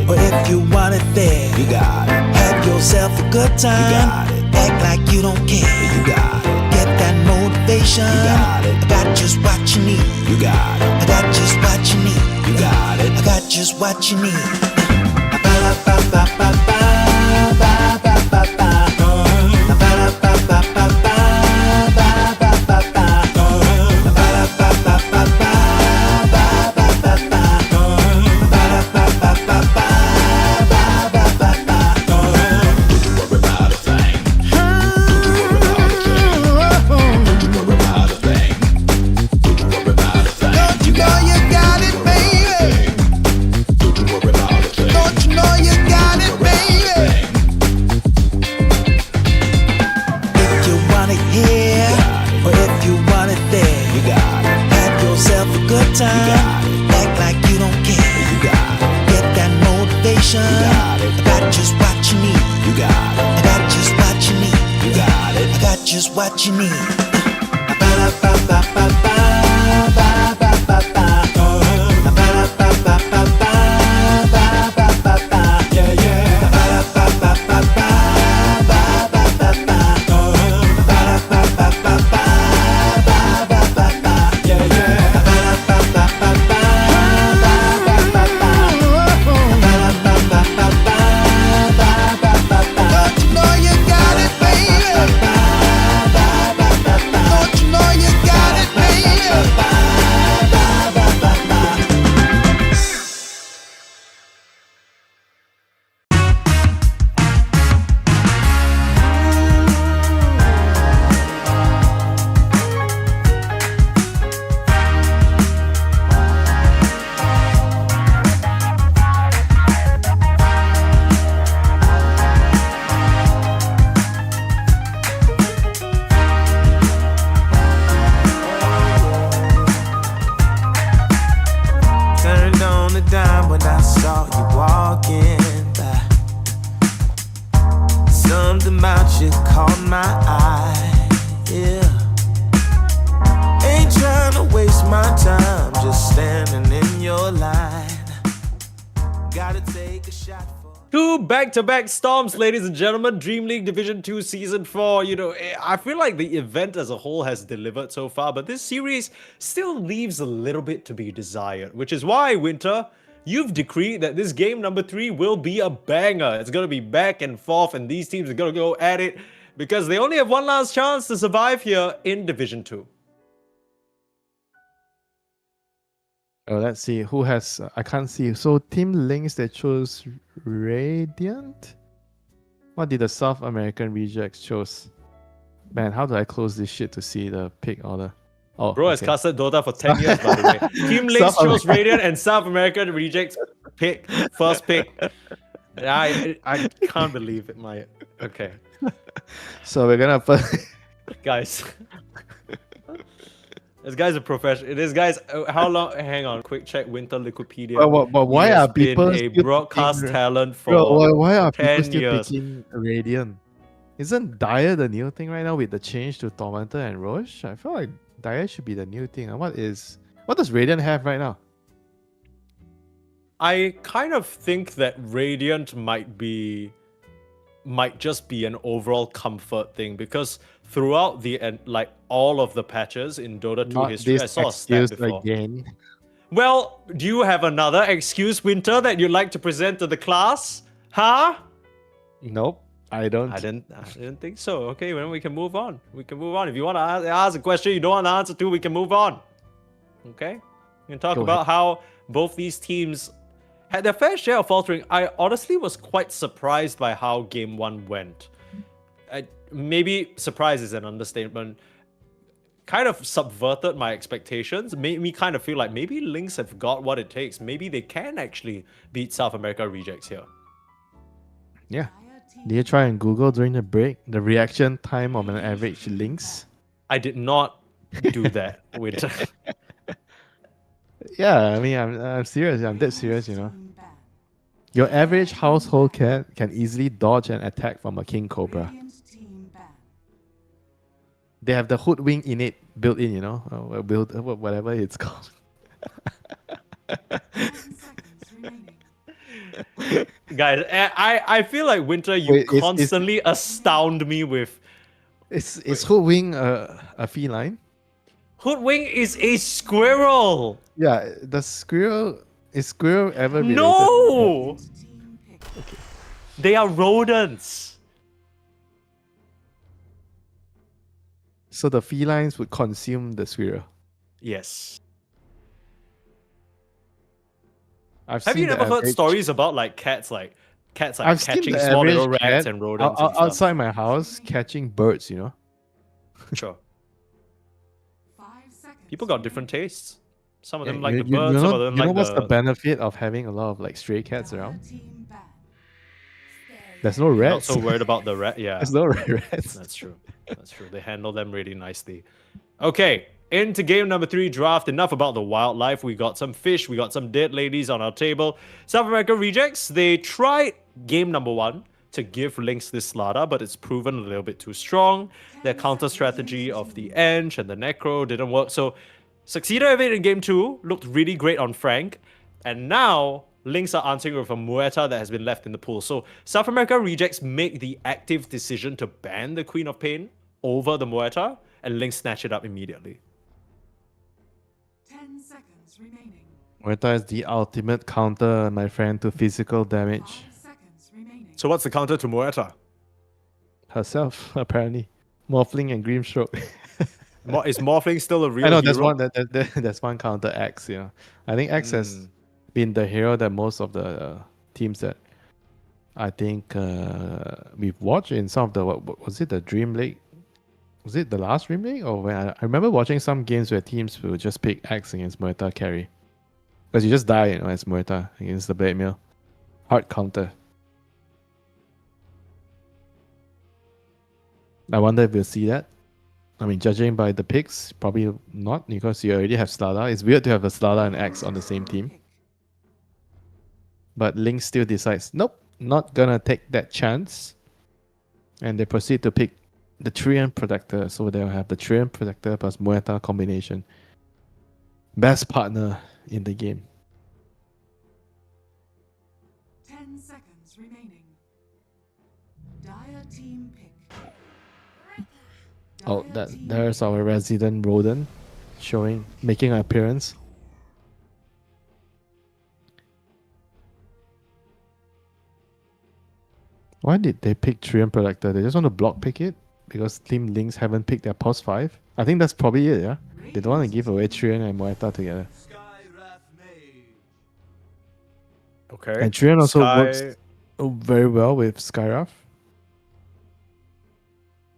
A: or if you want it there, you got it. Have yourself a good time, act like you don't care. You got it. Get that motivation, you got it. I got just what you need. You got it. I got just what you need. You got it. I got just what you need. Don't you know you got it, baby? Don't you know you got it, baby? If you want it here, or if you want it there, you got it. Have yourself a good time, act like you don't care. You got it. Get that motivation, you got it. I got just what you need. You got it. I got just what you need. You got it. I got just what you need. Don't you know you got it, baby? Don't you know you got it, baby? Turned on the dime when I saw you walking by. Something about you caught my eye, yeah. Ain't trying to waste my time, just standing in your line. Gotta take a shot for.
D: Two back-to-back storms, ladies and gentlemen. Dream League Division 2 Season 4. I feel like the event as a whole has delivered so far, but this series still leaves a little bit to be desired, which is why, Winter, you've decreed that this game number 3 will be a banger. It's going to be back and forth, and these teams are going to go at it because they only have one last chance to survive here in Division 2.
E: Oh, let's see who has. I can't see. So Team Links, they chose Radiant. What did the South American rejects chose? Man, how do I close this shit to see the pick order? Oh,
D: Bro has
E: okay.
D: casted Dota for 10 years, by the way. Team Links
E: South
D: chose Radiant and South American rejects first pick. I can't believe it, my... Okay.
E: So we're gonna put.
D: Guys. This guy's a professional. This guy's... how long... Hang on, quick check Winter Wikipedia.
E: But why
D: He has
E: are people
D: been a
E: still
D: broadcast
E: picking-
D: talent for
E: Bro, why are people
D: 10
E: still
D: years?
E: picking Radiant? Isn't Dire the new thing right now with the change to Tormentor and Roche? I feel like Dire should be the new thing. And what does Radiant have right now?
D: I kind of think that Radiant might just be an overall comfort thing because throughout all of the patches in Dota 2
E: Not
D: history,
E: this
D: I saw a stat
E: excuse
D: before.
E: again.
D: Well, do you have another excuse, Winter, that you'd like to present to the class? Huh?
E: Nope, I don't.
D: I didn't think so. Okay, well, we can move on. If you want to ask a question you don't want to answer to, we can move on. Okay? We can talk
E: Go
D: about how both these teams had their fair share of faltering. I honestly was quite surprised by how Game 1 went. Maybe surprise is an understatement. Kind of subverted my expectations. Made me kind of feel like maybe Lynx have got what it takes. Maybe they can actually beat South America rejects here.
E: Yeah. Did you try and Google during the break the reaction time of an average Lynx?
D: I did not do that. Winter.
E: Yeah, I mean, I'm serious. I'm dead serious, you know.
F: Team ban.
E: Your average household cat can easily dodge an attack from a king cobra.
F: Radiant team ban.
E: They have the hoodwink innate built in, you know, whatever it's called.
F: 10 seconds remaining.
D: Guys, I feel like Winter, you
E: Wait,
D: constantly astound me with
E: Is hoodwink a feline?
D: Hoodwink is a squirrel.
E: Yeah, the squirrel is squirrel ever related?
D: No,
F: Team pick.
D: they are rodents.
E: So the felines would consume the squirrel.
D: Yes.
E: I've
D: Have
E: seen
D: you
E: the
D: never heard
E: average-
D: stories about like cats like
E: I've seen
D: catching
E: the
D: small little
E: average
D: rats
E: cat
D: and rodents and stuff?
E: outside my house catching birds, you know.
D: Sure.
F: 5 seconds.
D: People got different tastes. Some of
E: Yeah,
D: them like
E: you,
D: the
E: you
D: birds, some of them
E: you know
D: like
E: what's the
D: the
E: benefit of having a lot of like stray cats around?
F: Team ban.
E: There's no
D: not
E: rats.
D: so worried about the rat. Yeah.
E: There's no rats.
D: That's true. That's true. They handle them really nicely. Okay, into game number 3 draft. Enough about the wildlife. We got some fish. We got some dead ladies on our table. South America rejects. They tried game number 1 to give Lynx this Slada, but it's proven a little bit too strong. Their counter strategy of the Ench and the Necro didn't work. So succeeded with it in game 2. Looked really great on Frank. And now Lynx are answering with a Muerta that has been left in the pool. So South America rejects make the active decision to ban the Queen of Pain over the Muerta, and Lynx snatch it up immediately.
F: 10 seconds remaining.
E: Muerta is the ultimate counter, my friend, to physical
F: 5
E: damage
F: seconds remaining.
D: So what's the counter to Muerta?
E: herself, apparently. Morphling and Grimstroke.
D: Is Morphling still a real
E: I know
D: hero?
E: that's one counter X, you know. I think X has been the hero that most of the teams that I think we've watched in some of the what was it the DreamLeague? Was it the last DreamLeague? Or when I remember watching some games where teams will just pick X against Muerta carry. Because you just die, you know, as Muerta against the Blade Mail. Hard counter. I wonder if we'll see that. I mean, judging by the picks, probably not, because you already have Slada. It's weird to have a Slada and X on the same team. But Link still decides, nope, not gonna take that chance. And they proceed to pick the Treant Protector. So they'll have the Treant Protector plus Muerta combination. Best partner in the game.
F: 10 seconds remaining. Dire team pick.
E: Oh,
F: Dire team
E: there's our resident rodent making an appearance. Why did they pick Treant Protector? They just want to block pick it because Team Lynx haven't picked their pos 5. I think that's probably it, yeah? They don't want to give away Treant and Muerta together.
D: Okay.
E: And Treant also
D: Sky-
E: works very well with Skyrath.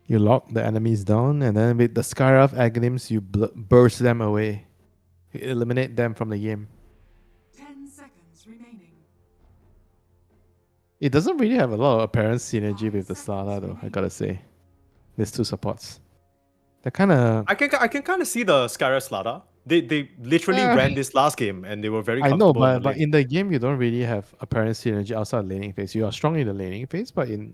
E: You lock the enemies down, and then with the Skyrath Aghanim's, you burst them away. You eliminate them from the game.
F: 10 seconds remaining.
E: It doesn't really have a lot of apparent synergy with the Slada, though, I gotta say. These two supports. They're kind of...
D: I can kind of see the Skyra Slada. They literally ran this last game and they were very
E: I know,
D: comfortable. in the
E: but
D: lane.
E: in the game, you don't really have apparent synergy outside laning phase. You are strong in the laning phase, but in...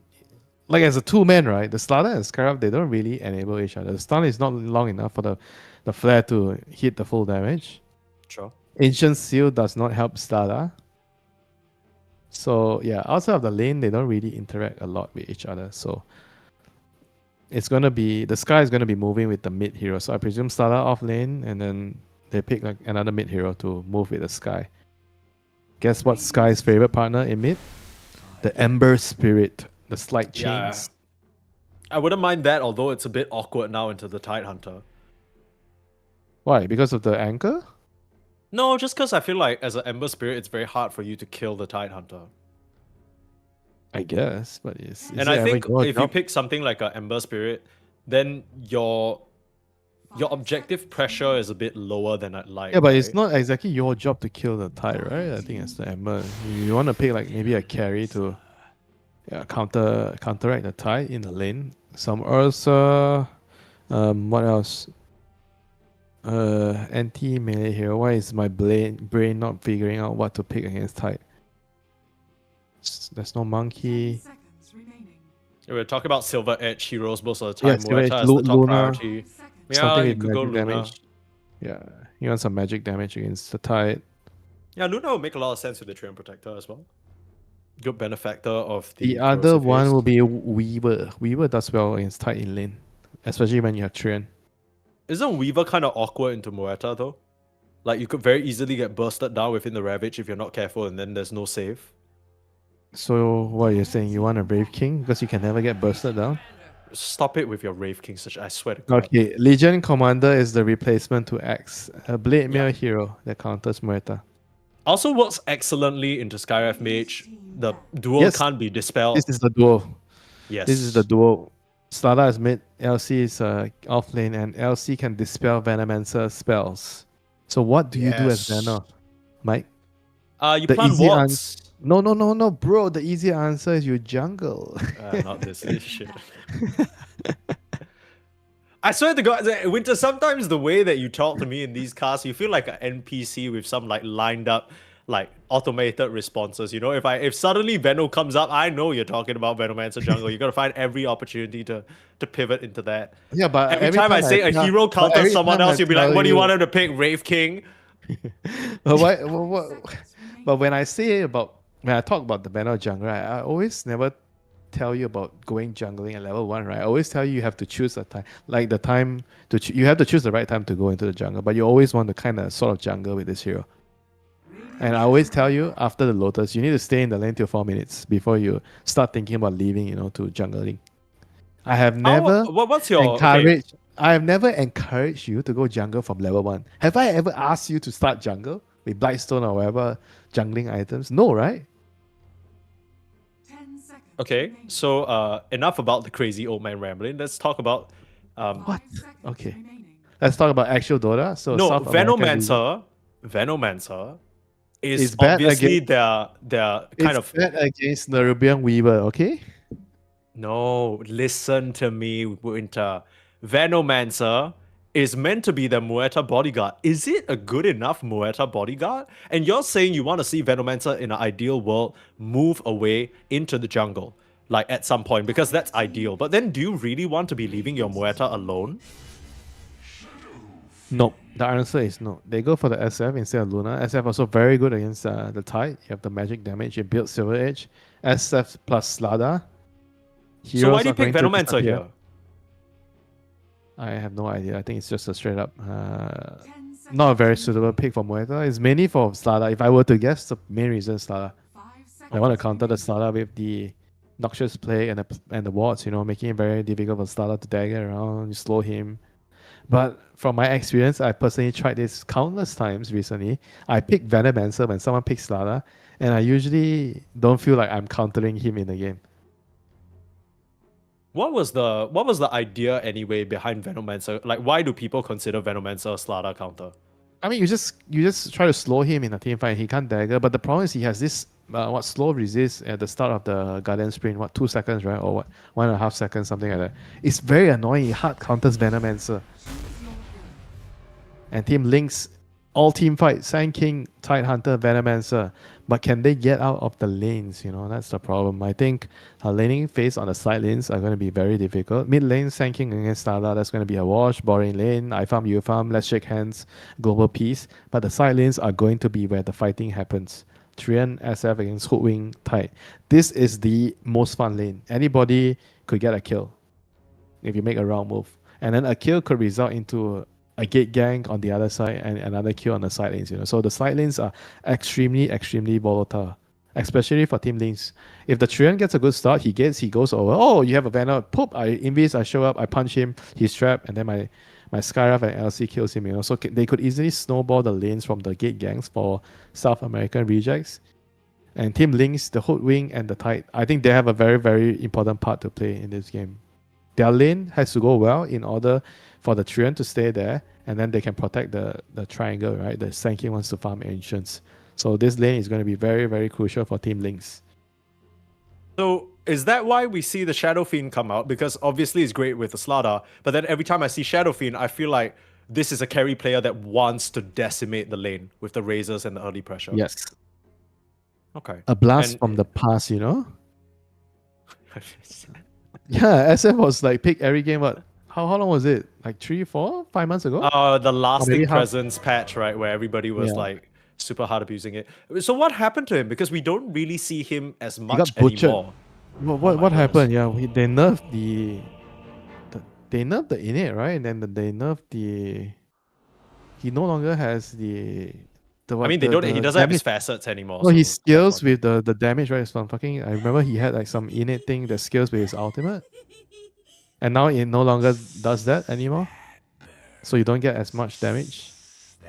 E: Like, as a two-man, right? The Slada and Skyrath, they don't really enable each other. The stun is not long enough for the flare to hit the full damage.
D: Sure.
E: Ancient Seal does not help Slada. So, yeah, outside of the lane, they don't really interact a lot with each other. So, it's going to be... The Sky is going to be moving with the mid hero. So, I presume Slada off lane, and then they pick like another mid hero to move with the Sky. Guess what Sky's favorite partner in mid? The Ember Spirit. The Slight
D: Yeah.
E: Chains.
D: I wouldn't mind that, although it's a bit awkward now into the Tidehunter.
E: Why? Because of the anchor?
D: No, just because I feel like as an Ember Spirit, it's very hard for you to kill the Tidehunter.
E: I guess, but is
D: And
E: it
D: I
E: ever
D: think
E: your
D: if you
E: job?
D: pick something like an Ember Spirit, then your objective pressure is a bit lower than I'd like.
E: Yeah, but it's
D: right?
E: not exactly your job to kill the tide, right? I think it's the Ember. You want to pick like maybe a carry to counteract the tide in the lane. Some Ursa. What else? Anti melee hero. Why is my brain not figuring out what to pick against tide? There's no
F: 10
E: monkey.
F: seconds remaining.
D: We're talking about silver edge heroes most of the time.
E: Yeah, Silver
D: Muerta
E: Edge,
D: is the top
E: Luna.
D: priority.
F: 5 seconds.
D: Yeah,
E: Something
D: you
E: with
D: could go
E: magic
D: Luna.
E: damage. Yeah, you want some magic damage against the tide.
D: Yeah, Luna would make a lot of sense with the Treant Protector as well. Good benefactor of the
E: The other
D: corrosive
E: one
D: haste.
E: will be Weaver. Weaver does well against tide in lane, especially when you have Treant.
D: Isn't Weaver kind of awkward into Muerta though? Like you could very easily get bursted down within the Ravage if you're not careful, and then there's no save.
E: So what are you saying? You want a Brave King because you can never get bursted down?
D: Stop it with your Wraith King, such I swear to God.
E: Okay, Legion Commander is the replacement to X, a Blade Mirror hero that counters Muerta.
D: Also works excellently into Skyref Mage. The duel
E: Yes.
D: can't be dispelled.
E: This is the duo.
D: Yes.
E: This is the duo. Slada is mid, LC is off lane, and LC can dispel Venomancer spells. So what do you do as
D: Yes.
E: Venom, Mike?
D: You
E: the
D: plant
E: easy
D: wards.
E: No, bro. The easy answer is you jungle.
D: Not this shit. I swear to God, Winter, sometimes the way that you talk to me in these casts, you feel like an NPC with some like lined up, like automated responses. You know, if suddenly Venom comes up, I know you're talking about Venomancer jungle. You gotta find every opportunity to pivot into that.
E: Yeah, but
D: Every time I say a hero counters someone else, you'll be like, what do you want him to pick? Wraith King?
E: But what,
F: Seconds remaining.
E: but when I talk about the Venom jungle, right, I always never tell you about going jungling at level 1, right? I always tell you have to choose a time, like the time to you have to choose the right time to go into the jungle, but you always want to kind of sort of jungle with this hero. And I always tell you after the Lotus, you need to stay in the lane till 4 minutes before you start thinking about leaving, to jungling. I have never
D: What's your
E: encouraged. I have never encouraged you to go jungle from level 1. Have I ever asked you to start jungle with Blightstone or whatever jungling items? No, right?
F: 10 seconds
D: Okay,
F: remaining.
D: so enough about the crazy old man rambling. Let's talk about
F: 5
E: What?
F: seconds
E: Okay.
F: remaining.
E: Let's talk about actual Dota. So
D: no
E: South American
D: Venomancer is
E: It's bad
D: obviously
E: against-
D: their kind
E: it's
D: of
E: bad against Nerubian Weaver, okay?
D: no. Listen to me, Winter. Venomancer is meant to be the Muerta bodyguard. Is it a good enough Muerta bodyguard? And you're saying you want to see Venomancer in an ideal world move away into the jungle, like at some point, because that's ideal. But then do you really want to be leaving your Muerta alone?
E: Nope. The answer is no. They go for the SF instead of Luna. SF also very good against the Tide. You have the magic damage. You build Silver Edge. SF plus Slada.
D: So why
E: Heroes
D: do you
E: are
D: pick
E: going to
D: Venomancer
E: disappear.
D: here?
E: I have no idea. I think it's just a straight up
F: 10 seconds
E: not a very
F: remaining.
E: suitable pick for Muerta. It's mainly for Slada. If I were to guess, the main reason is Slada.
F: 5 seconds
E: I want to counter the
F: remaining.
E: Slada with the Noxious Plague and the wards, making it very difficult for Slada to dagger around, you slow him. But from my experience, I personally tried this countless times recently. I pick Venomancer when someone picks Slada, and I usually don't feel like I'm countering him in the game.
D: What was the idea anyway behind Venomancer? Like, why do people consider Venomancer a Slada counter?
E: I mean, you just try to slow him in a team fight. He can't dagger, but the problem is he has this slow resist at the start of the Guardian sprint. 2 seconds, right, or 1.5 seconds, something like that. It's very annoying. He hard counters Venomancer. And Team Link's all team fight, Sand King, Tide Hunter, Venomancer. But can they get out of the lanes? That's the problem. I think laning phase on the side lanes are going to be very difficult. Mid lane, Sand King against Stala, that's going to be a wash. Boring lane, I farm, you farm, let's shake hands, global peace. But the side lanes are going to be where the fighting happens. Trian, SF against Hoodwing, Tide. This is the most fun lane. Anybody could get a kill if you make a round move. And then a kill could result into a gate gank on the other side and another kill on the side lanes. So the side lanes are extremely volatile, especially for team lanes. If the Trian gets a good start, he goes over. Oh, you have a Venom. Poop! I invis. I show up. I punch him. He's trapped, and then my Skyraf and LC kills him. So they could easily snowball the lanes from the gate ganks for South American rejects. And Team Links, the Hoodwing and the Tide, I think they have a very important part to play in this game. Their lane has to go well in order for the Trian to stay there, and then they can protect the triangle, right? The Sand King wants to farm Ancients. So this lane is going to be very crucial for Team Links.
D: So is that why we see the Shadow Fiend come out? Because obviously it's great with the Slardar, but then every time I see Shadow Fiend, I feel like this is a carry player that wants to decimate the lane with the razors and the early pressure.
E: Yes.
D: Okay.
E: A blast
D: And-
E: from the past, you know? Yeah, SF was like pick every game, but how long was it? Like 3, 4, 5 months ago?
D: The lasting
E: maybe half-
D: presence patch, right, where everybody was
E: Yeah.
D: like super hard abusing it. So what happened to him? Because we don't really see him as
E: got
D: much
E: butchered.
D: anymore.
E: What happened? Yeah, they nerfed they nerfed the innate, right? And then they nerfed the. He no longer has the.
D: I mean, he doesn't have his facets anymore.
E: No,
D: so
E: he scales
D: that's what-
E: with the damage, right? So I remember he had like some innate thing that scales with his ultimate. And now it no longer does that anymore. So you don't get as much damage.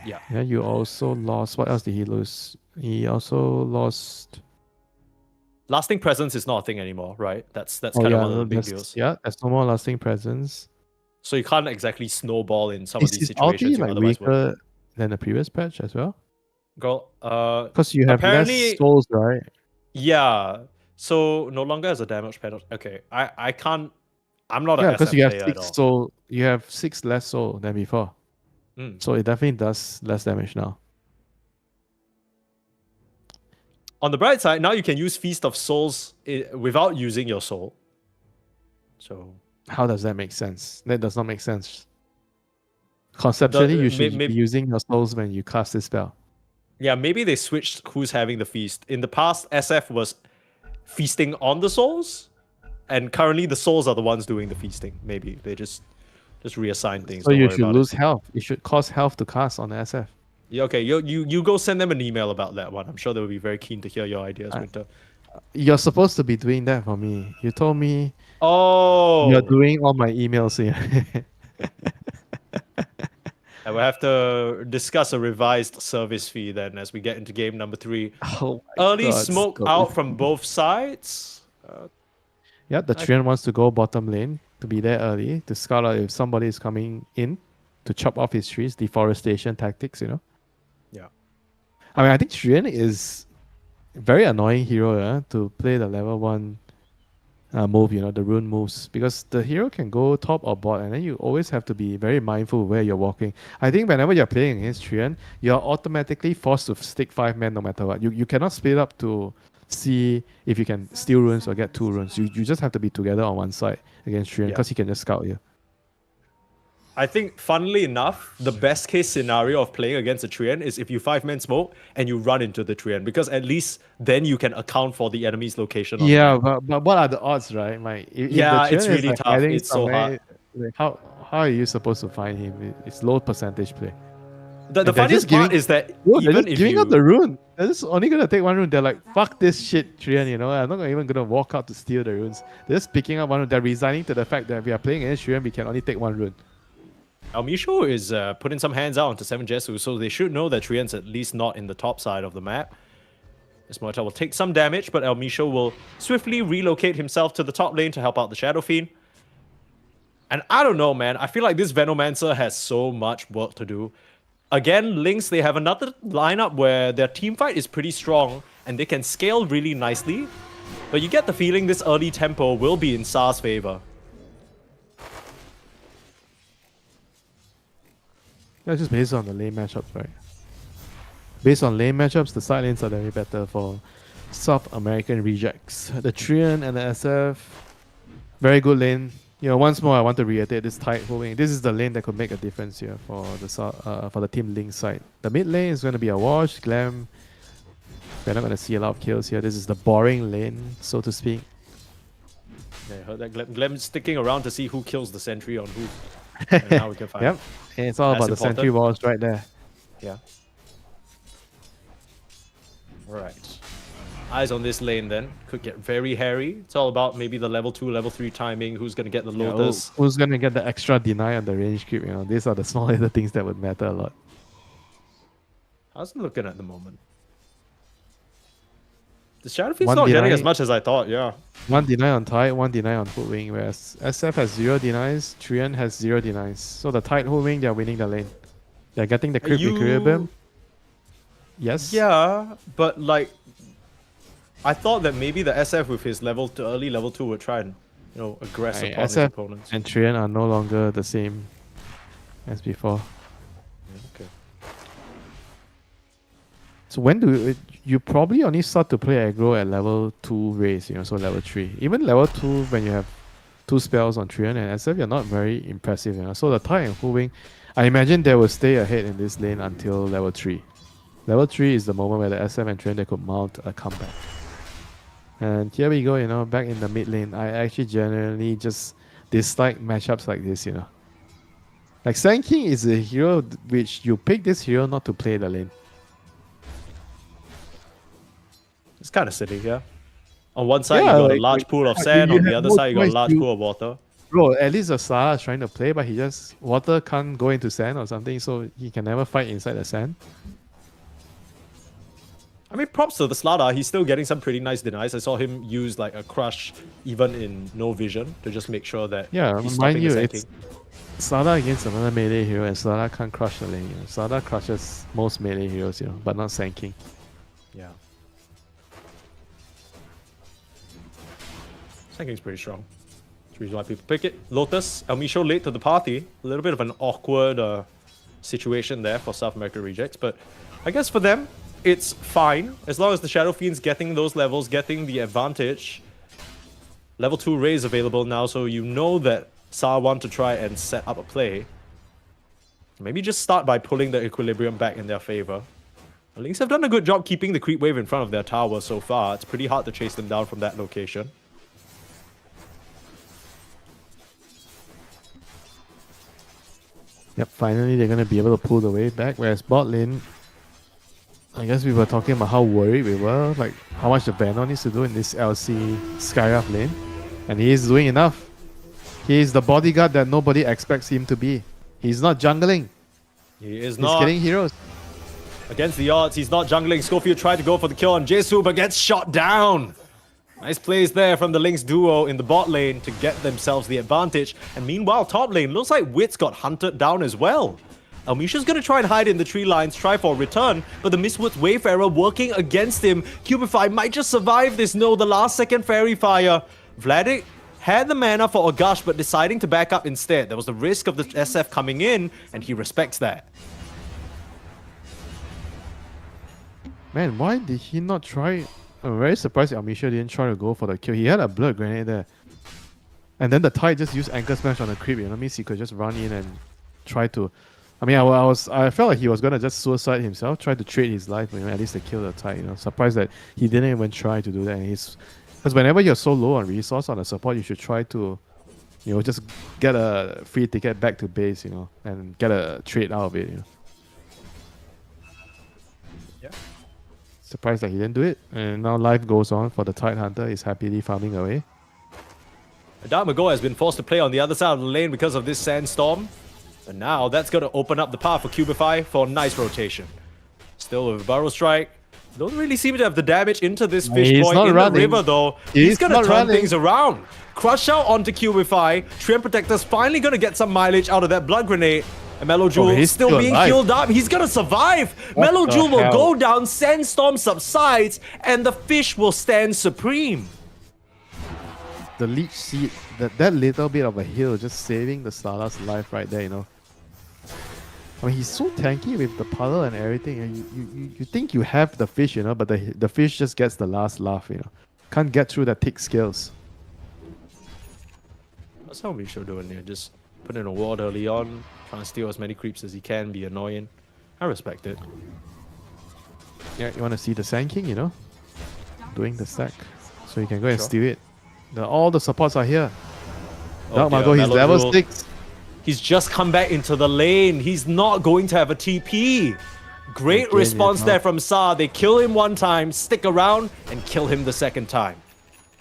D: Yeah.
E: Yeah, you also lost. What else did he lose? He also lost.
D: Lasting presence is not a thing anymore, right? That's
E: Oh,
D: kind
E: yeah,
D: of one of the big
E: there's-
D: deals.
E: Yeah, there's no more lasting presence.
D: So you can't exactly snowball in some of
E: Is
D: these
E: his
D: situations
E: ulti
D: you
E: like
D: otherwise would.
E: weaker than the previous patch as well?
D: Girl,
E: Because you have
D: apparently-
E: less souls, right?
D: yeah. So no longer has a damage penalty. Okay, I can't. I'm not
E: Yeah,
D: a
E: because
D: SF
E: you have
D: player at
E: 6
D: all.
E: soul. You have 6 less soul than before.
D: Mm.
E: So it definitely does less damage now.
D: On the bright side, now you can use Feast of Souls without using your soul. So
E: How does that make sense? That does not make sense. Conceptually, you should be using your souls when you cast this spell.
D: yeah, maybe they switched who's having the feast. In the past, SF was feasting on the souls, and currently the souls are the ones doing the feasting. Maybe they just reassign things.
E: So
D: don't
E: you
D: worry
E: should
D: about
E: lose
D: it.
E: health. You should cost health to cast on the SF.
D: Yeah, okay, you go send them an email about that one. I'm sure they will be very keen to hear your ideas, Winter.
E: You're supposed to be doing that for me. You told me
D: Oh,
E: you're doing all my emails here.
D: I will have to discuss a revised service fee then as we get into game number 3.
E: Oh my
D: Early
E: God,
D: smoke
E: Scott.
D: out from both sides.
E: Yeah, the Trian wants to go bottom lane to be there early to scout out if somebody is coming in to chop off his trees. Deforestation tactics, you know.
D: Yeah.
E: I mean, I think Trian is a very annoying hero to play the level 1 move, you know, the rune moves, because the hero can go top or bot, and then you always have to be very mindful of where you're walking. I think whenever you're playing against Trian, you're automatically forced to stick 5 men no matter what. You cannot split up to see if you can steal runes or get 2 runes. You just have to be together on one side against Trian because he can just scout you.
D: I think, funnily enough, the best case scenario of playing against a Trian is if you 5-man smoke and you run into the Trian, because at least then you can account for the enemy's location. on the
E: Yeah,
D: map.
E: but what are the odds, right? Like, if
D: Yeah,
E: the
D: it's
E: Trian is,
D: really
E: like,
D: tough.
E: hiding
D: It's so hard.
E: somewhere, like, how are you supposed to find him? It's low percentage play.
D: The
E: they're
D: funniest
E: just
D: part
E: giving-
D: is that
E: Bro, they're
D: even
E: just
D: if
E: giving
D: you...
E: up the rune. They're just only gonna take 1 rune. They're like, fuck this shit, Trian, you know. I'm not even gonna walk out to steal the runes. They're just picking up 1 rune. They're resigning to the fact that we are playing against Trian, we can only take 1 rune.
D: Misho is putting some hands out onto 7 Jesu, so they should know that Trian's at least not in the top side of the map. Esmeralda will take some damage, but Misho will swiftly relocate himself to the top lane to help out the Shadow Fiend. And I don't know, man. I feel like this Venomancer has so much work to do. Again, Lynx, they have another lineup where their team fight is pretty strong and they can scale really nicely. But you get the feeling this early tempo will be in SAR's favor.
E: That's just based on the lane matchups, right? Based on lane matchups, the side lanes are very better for South American rejects. The Trian and the SF, very good lane. You know, once more, I want to reiterate this tight holding. This is the lane that could make a difference here for the Team Link side. The mid lane is going to be a wash. Glam, we're not going to see a lot of kills here. This is the boring lane, so to speak.
D: Yeah, I heard that Glem's sticking around to see who kills the sentry on who. And how we can find
E: Yep, and it's all
D: That's
E: about the sentry
D: important.
E: walls right there.
D: Yeah. Right. Eyes on this lane then. Could get very hairy. It's all about maybe the level 2, level 3 timing. Who's going to get the
E: Yeah,
D: Lotus.
E: who's going to get the extra deny on the range creep? You know, these are the small little things that would matter a lot.
D: How's it looking at the moment? The Shadow Field's
E: One
D: not getting
E: deny.
D: as much as I thought, yeah.
E: 1 deny on Tide, 1 deny on Hood Wing, whereas SF has 0 denies, Trian has 0 denies. So the Tide Hood Wing, they're winning the lane. They're getting the creep equilibrium. Yes.
D: Yeah, but like... I thought that maybe the SF with his early level 2 would try and, aggress upon his
E: SF
D: opponents.
E: and Trian are no longer the same as before.
D: Okay.
E: So when do you probably only start to play aggro at level 2 race, so level 3. Even level 2 when you have 2 spells on Trian and SF, you're not very impressive, So the Tide and Hu Wing, I imagine they will stay ahead in this lane until level 3. Level 3 is the moment where the SF and Trian they could mount a comeback. And here we go, back in the mid lane. I actually generally just dislike matchups like this, Like Sand King is a hero which you pick this hero not to play the lane.
D: It's kind of silly, yeah. On one side,
E: Yeah,
D: you got a
E: like-
D: large
E: like,
D: pool of
E: you
D: sand. On the
E: have
D: other
E: no
D: side, you got a
E: choice.
D: large
E: You-
D: pool of water.
E: Bro, at least the Sala is trying to play, but water can't go into sand or something, so he can never fight inside the sand.
D: I mean, props to the Slada. He's still getting some pretty nice denies. I saw him use like a crush even in no vision to just make sure that
E: Yeah,
D: he's
E: mind
D: stopping
E: you,
D: the Sand
E: it's
D: King.
E: Sada against another melee hero, and Sada can't crush the lane. Sada crushes most melee heroes, but not Sand King.
D: Yeah. Sand King's pretty strong. That's the reason why people pick it. Lotus, Elmisho late to the party. A little bit of an awkward situation there for South America rejects, but I guess for them, it's fine. As long as the Shadow Fiend's getting those levels, getting the advantage. Level 2 Ray is available now, so you know that Sa want to try and set up a play. Maybe just start by pulling the equilibrium back in their favor. The Lynx have done a good job keeping the creep wave in front of their tower so far. It's pretty hard to chase them down from that location.
E: Yep, finally they're gonna be able to pull the wave back. Whereas bot lane, I guess we were talking about how worried we were, like how much the Venom needs to do in this LC Skyraft lane. And he is doing enough. He is the bodyguard that nobody expects him to be. He's not jungling.
D: He is
E: He's
D: not.
E: getting heroes.
D: Against the odds, he's not jungling. Schofield tried to go for the kill on Jesu, but gets shot down. Nice plays there from the Lynx duo in the bot lane to get themselves the advantage. And meanwhile, top lane, looks like Wits got hunted down as well. Elmisha's gonna try and hide in the tree lines, try for a return, but the Mistwood's Wayfarer working against him. Cubify might just survive this, no, the last second Fairy Fire. Vladik had the mana for a gush, but deciding to back up instead. There was the risk of the SF coming in, and he respects that.
E: Man, why did he not try? I'm very surprised Elmisha didn't try to go for the kill. He had a blood grenade there. And then the Tide just used Anchor Smash on the creep, means he could just run in and try to... I mean, I felt like he was gonna just suicide himself, try to trade his life, at least to kill the Tide, Surprised that he didn't even try to do that. Because whenever you're so low on resource on the support, you should try to, just get a free ticket back to base, and get a trade out of it,
D: Yeah.
E: Surprised that he didn't do it. And now life goes on for the Tide Hunter. He's happily farming away.
D: Adamago has been forced to play on the other side of the lane because of this sandstorm. And now that's going to open up the path for Cubify for a nice rotation. Still with Burrow Strike. Don't really seem to have the damage into this fish
E: He's
D: boy
E: not
D: in
E: running.
D: the river though.
E: He's
D: He's going to
E: not
D: turn
E: running.
D: things around. Crush out onto Cubify. Treant Protector's finally going to get some mileage out of that blood grenade. And Mellow Jewel
E: he's
D: still
E: still
D: being
E: alive.
D: killed up. He's going to survive.
E: What
D: Mellow
E: the
D: Jewel will
E: hell?
D: go down. Sandstorm subsides. And the fish will stand supreme.
E: The leech seed, that little bit of a hill just saving the Stala's life right there, I mean, he's so tanky with the puddle and everything. And you think you have the fish, but the fish just gets the last laugh, Can't get through the thick scales.
D: That's how we should do it here. Just put in a ward early on, try and steal as many creeps as he can, be annoying. I respect it.
E: Yeah, you want to see the Sand King, doing the stack. So you can go and
D: Sure.
E: steal it. All the supports are here. Dark
D: dear,
E: Mago, he's
D: Mellow
E: level
D: Jewel.
E: 6.
D: He's just come back into the lane. He's not going to have a TP. Great
E: Again,
D: response
E: yeah,
D: there from Sa. They kill him one time, stick around, and kill him the second time.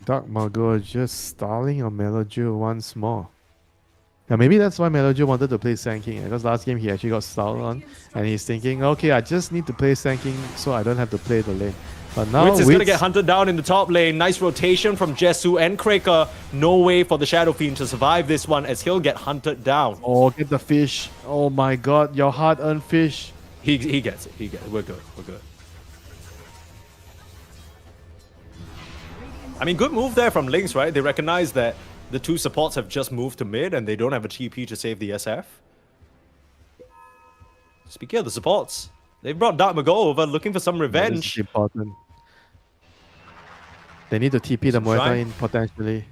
E: Dark Mago just stalling on Meloju once more. Yeah, maybe that's why Meloju wanted to play Sand King, because last game he actually got stalled on, and he's thinking, okay, I just need to play Sand King so I don't have to play the lane. But now
D: Wits is going to
E: Wits-
D: get hunted down in the top lane. Nice rotation from Jesu and Kraker. No way for the Shadow Fiend to survive this one as he'll get hunted down.
E: Oh, get the fish. Oh my god, your hard-earned fish.
D: He gets it. He gets it. We're good. We're good. I mean, good move there from Lynx, right? They recognize that the two supports have just moved to mid and they don't have a TP to save the SF. Speaking of the supports, they've brought Dark Mago over looking for some
E: This is
D: revenge.
E: important. They need to TP the Muerta
D: Shrine.
E: in potentially.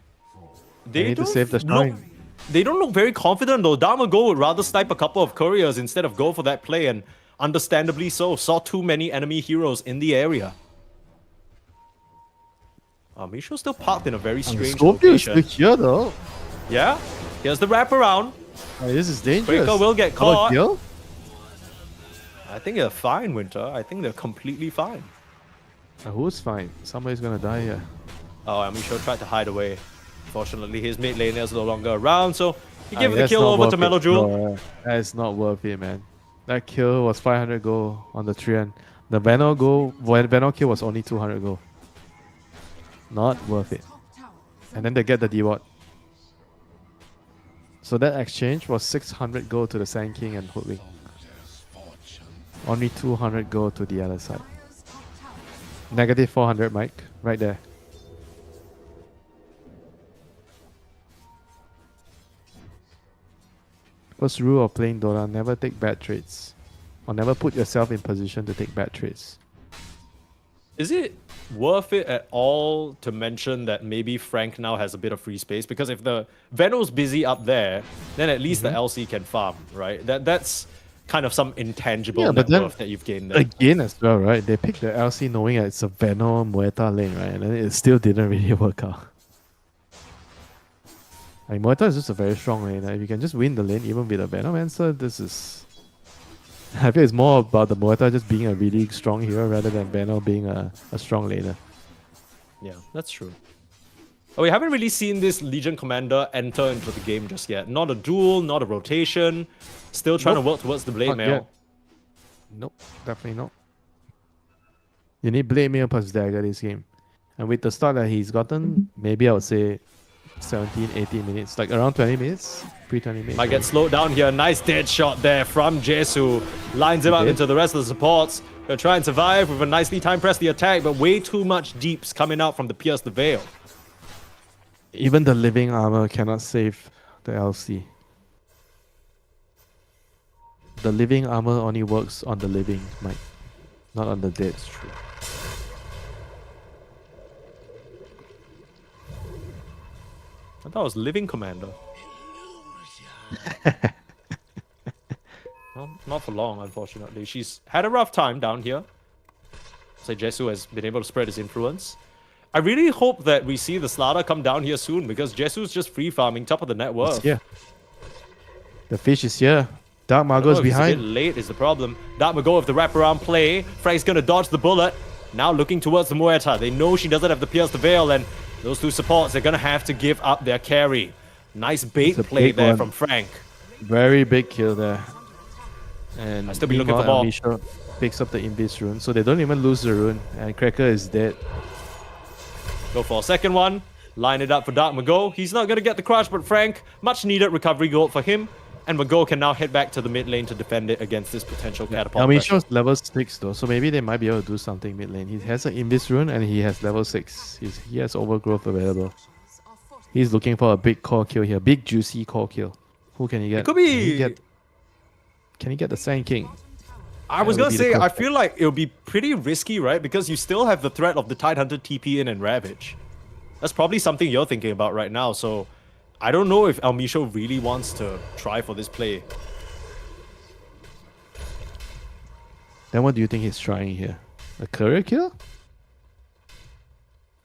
E: They
D: They
E: need to
D: don't
E: save the
D: look-
E: shrine.
D: They don't look very confident though. Dark Mago would rather snipe a couple of couriers instead of go for that play, and understandably so. Saw too many enemy heroes in the area. Misho's still parked in a very strange
E: Scorpio is
D: location.
E: still here though.
D: Yeah, here's the wraparound.
E: Oh, this is dangerous.
D: Breaker will get
E: How about
D: caught.
E: Gil?
D: I think they're fine, Winter. I think they're completely fine.
E: Who's fine? Somebody's gonna die here.
D: Oh, Misho tried to hide away. Fortunately, his mid laner is no longer around, so he gave the
E: That's
D: kill
E: not
D: over
E: worth
D: to
E: it.
D: Melojul.
E: No, that is not worth it, man. That kill was 500 gold on the Trian. The Venom kill was only 200 gold. Not worth it.
F: Top tower is
E: And then they get the D-Ward. So that exchange was 600 gold to the Sand King and Hoodwink. Only 200 gold to the other side.
F: Dire's top tower.
E: Negative 400, Mike. Right there. First rule of playing Dota, never take bad trades. Or never put yourself in position to take bad trades.
D: Is it worth it at all to mention that maybe Frank now has a bit of free space? Because if the Venom's busy up there, then at least the LC can farm, right? That's kind of some intangible
E: Yeah,
D: net
E: but then
D: worth that you've gained there.
E: Again as well, right? They picked the LC knowing that it's a Venom Muerta lane, right? And then it still didn't really work out. Like, Muerta is just a very strong lane. If you can just win the lane even with a Venom answer, this is... I feel it's more about the Muerta just being a really strong hero rather than Venom being a strong laner.
D: Yeah, that's true. Oh, we haven't really seen this Legion Commander enter into the game just yet. Not a duel, not a rotation. Still trying
E: Nope.
D: to work towards the Blade
E: Not
D: Mail.
E: yet. Nope, definitely not. You need Blade Mail plus Dagger this game. And with the start that he's gotten, maybe I would say 17, 18 minutes. Like around 20 minutes? Pre-20 minutes.
D: Might get slowed down here. Nice dead shot there from Jesu. Lines him out
E: did.
D: into the rest of the supports. Gonna try and survive with a nicely timed press the attack, but way too much deeps coming out from the Pierce the Veil.
E: Even the living armor cannot save the LC. The living armor only works on the living, Mike. Not on the dead.
D: It's true. I thought it was Living Commander. Well, not for long, unfortunately. She's had a rough time down here. So Jesu has been able to spread his influence. I really hope that we see the Slaughter come down here soon, because Jesu's just free farming top of the net worth.
E: It's here. The fish is here. Dark
D: I don't know
E: Margot's
D: if it's a bit
E: behind.
D: late is the problem. Dark Mago with the wraparound play. Frank's gonna dodge the bullet. Now looking towards the Muerta. They know she doesn't have the Pierce the Veil, and those two supports, they're gonna have to give up their carry. Nice bait
E: It's a
D: play
E: big
D: there
E: one.
D: from Frank.
E: Very big kill there. And
D: I still be looking for
E: meanwhile,
D: more.
E: Amisha picks up the Invis rune, so they don't even lose the rune. And Cracker is dead.
D: Go for a second one. Line it up for Dark Mago. He's not gonna get the crush, but Frank, much needed recovery gold for him. And Mago can now head back to the mid lane to defend it against this potential catapult. pressure.
E: Amisha's level 6 though, so maybe they might be able to do something mid lane. He has an Invis rune and he has level 6. He has overgrowth available. He's looking for a big core kill here. Big juicy core kill. Who can he get?
D: It could be-
E: Can he get the Sand King?
D: I was
E: That would
D: gonna
E: be the
D: say, I
E: question.
D: feel like it would be pretty risky, right? Because you still have the threat of the Tidehunter TP in and Ravage. That's probably something you're thinking about right now, so I don't know if Elmisho really wants to try for this play.
E: Then what do you think he's trying here? A career kill?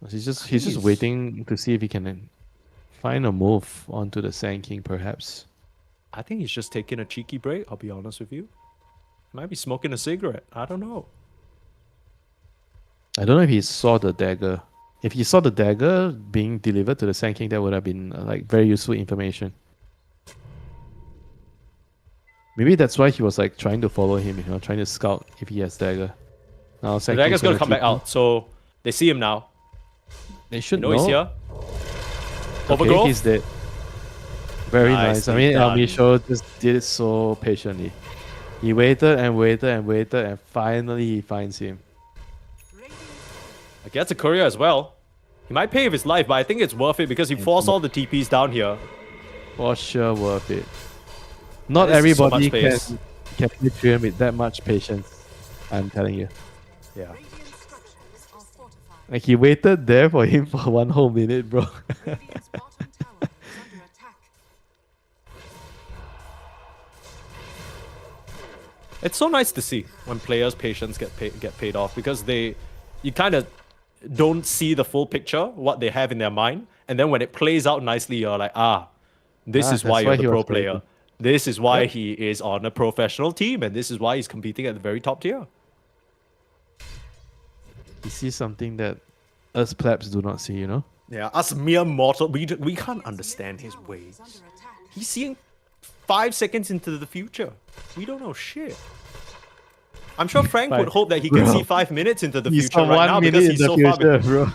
E: Or he's just
D: he's-
E: waiting to see if he can find a move onto the Sand King perhaps.
D: I think he's just taking a cheeky break, I'll be honest with you. Might be smoking a cigarette, I don't know.
E: I don't know if he saw the dagger. If he saw the dagger being delivered to the Sand King, that would have been like very useful information. Maybe that's why he was like trying to follow him, trying to scout if he has dagger. Now
D: The
E: Sand
D: dagger's
E: King's
D: gonna come back
E: TP.
D: out, so they see him now.
E: They should
D: You know he's here.
E: Okay,
D: Overgrowth?
E: he's dead. Very nice. I
D: Nicely
E: mean,
D: done.
E: Elmisho just did it so patiently. He waited and waited and waited, and finally he finds him.
D: I guess a courier as well. He might pay with his life, but I think it's worth it because he forced all the TPs down here.
E: For sure worth it. Not
D: This is so
E: everybody
D: much
E: can
D: space.
E: play Treant with that much patience. I'm telling you.
D: Yeah.
F: Radiant structures are fortified.
E: Like he waited there for him for 1 whole minute, bro.
F: Radiant's bottom tower is under attack.
D: It's so nice to see when players' patience get paid off because you kind of don't see the full picture, what they have in their mind, and then when it plays out nicely, you're like, this is why
E: that's
D: you're
E: why
D: the
E: he
D: pro
E: was
D: player.
E: ready.
D: This is why
E: Yep.
D: he is on a professional team, and this is why he's competing at the very top tier.
E: He sees something that us plebs do not see, you know?
D: Yeah, us mere mortal, we can't understand his ways.
F: Under attack.
D: He's seeing 5 seconds into the future. We don't know shit. I'm sure Frank would hope that he can
E: Bro.
D: see 5 minutes into the
E: He
D: future
E: saw
D: right
E: 1
D: now
E: minute
D: because
E: in
D: he's
E: the
D: so far.
E: future, bro.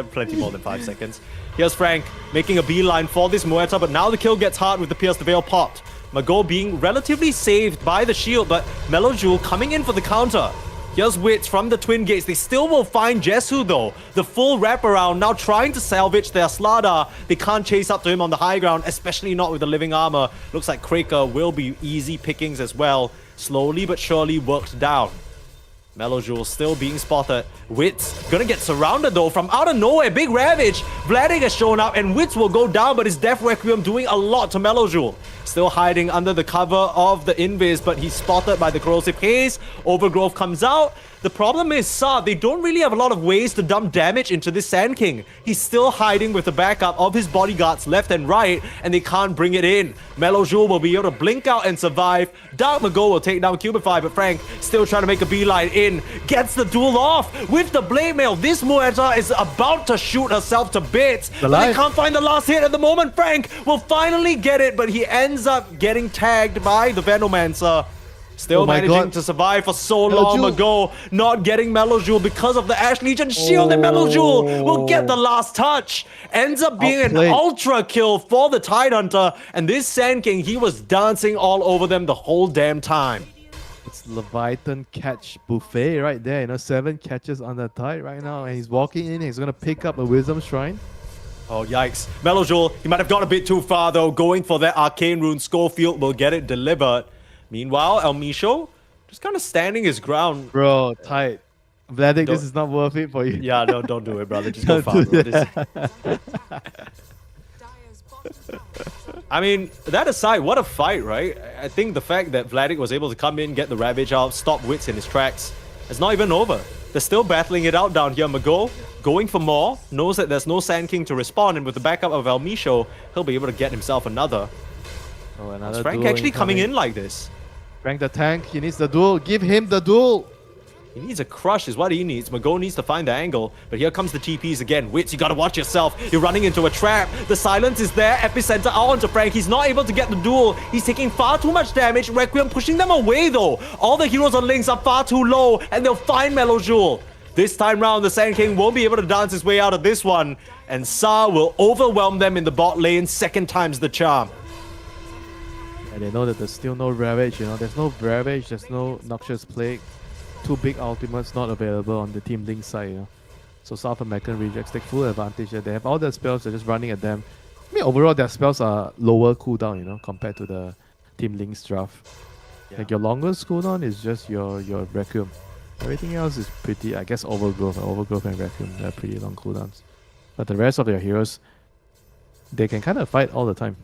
D: He's plenty more than 5 seconds. Here's Frank making a beeline for this Muerta, but now the kill gets hard with the Pierce the Veil pot. Mago being relatively saved by the shield, but Melojul coming in for the counter. Here's Wits from the Twin Gates. They still will find Jesu though. The full wraparound now trying to salvage their Slada. They can't chase up to him on the high ground, especially not with the living armor. Looks like Kraker will be easy pickings as well. Slowly but surely worked down. Melojul still being spotted. Wits gonna get surrounded though from out of nowhere. Big Ravage. Vladik has shown up and Wits will go down, but his Death Requiem doing a lot to Melojul. Still hiding under the cover of the Invis, but he's spotted by the Corrosive Haze. Overgrowth comes out. The problem is, they don't really have a lot of ways to dump damage into this Sand King. He's still hiding with the backup of his bodyguards left and right, and they can't bring it in. Melojul will be able to blink out and survive. Dark Mago will take down Cubify, but Frank still trying to make a beeline in. Gets the duel off with the Blade Mail. This Muerta is about to shoot herself to bits, but they can't find the last hit at the moment. Frank will finally get it, but he ends up getting tagged by the Venomancer. Still
E: Oh my
D: managing
E: God.
D: to survive for so long
E: Melojul.
D: ago, not getting Melojul because of the Ash Legion shield, and Melojul will get the last touch. Ends up being an
E: Outplayed.
D: ultra kill for the Tidehunter, and this Sand King, he was dancing all over them the whole damn time.
E: It's Leviathan catch buffet right there, you know, 7 catches on the tide right now, and he's walking in, he's gonna pick up a Wisdom Shrine.
D: Oh, yikes. Melojul, he might have gone a bit too far though, going for that Arcane Rune. Schofield will get it delivered. Meanwhile, El Misho just kind of standing his ground.
E: Bro, tight. Vladik,
D: Don't-
E: this is not worth it for you.
D: Yeah, no, don't do it, brother. Just go
E: Don't
D: far,
E: do
D: bro. This-
F: Dire's bottom tower is under
D: I mean, that aside, what a fight, right? I think the fact that Vladik was able to come in, get the Ravage out, stop Wits in his tracks, it's not even over. They're still battling it out down here. Mago going for more, knows that there's no Sand King to respond, and with the backup of El Misho, he'll be able to get himself another.
E: Oh,
D: Is
E: another
D: Frank
E: duel
D: actually coming
E: incoming.
D: in like this?
E: Frank the tank, he needs the duel. Give him the duel.
D: He needs a crush is what he needs. Mago needs to find the angle, but here comes the TPs again. Wits, you gotta watch yourself. You're running into a trap. The silence is there. Epicenter out onto Frank. He's not able to get the duel. He's taking far too much damage. Requiem pushing them away though. All the heroes on links are far too low, and they'll find Melojul. This time round, the Sand King won't be able to dance his way out of this one, and Sa will overwhelm them in the bot lane. Second time's the charm.
E: And they know that there's still no Ravage, you know. There's no Ravage, there's no Noxious Plague. 2 big ultimates not available on the Team Link side, you know. So South American rejects take full advantage there. They have all their spells, they're just running at them. I mean, overall, their spells are lower cooldown, you know, compared to the Team Link's draft. Like, your longest cooldown is just your Requiem. Everything else is pretty, I guess, Overgrowth. Overgrowth and Requiem, they're pretty long cooldowns. But the rest of their heroes, they can kind of fight all the time.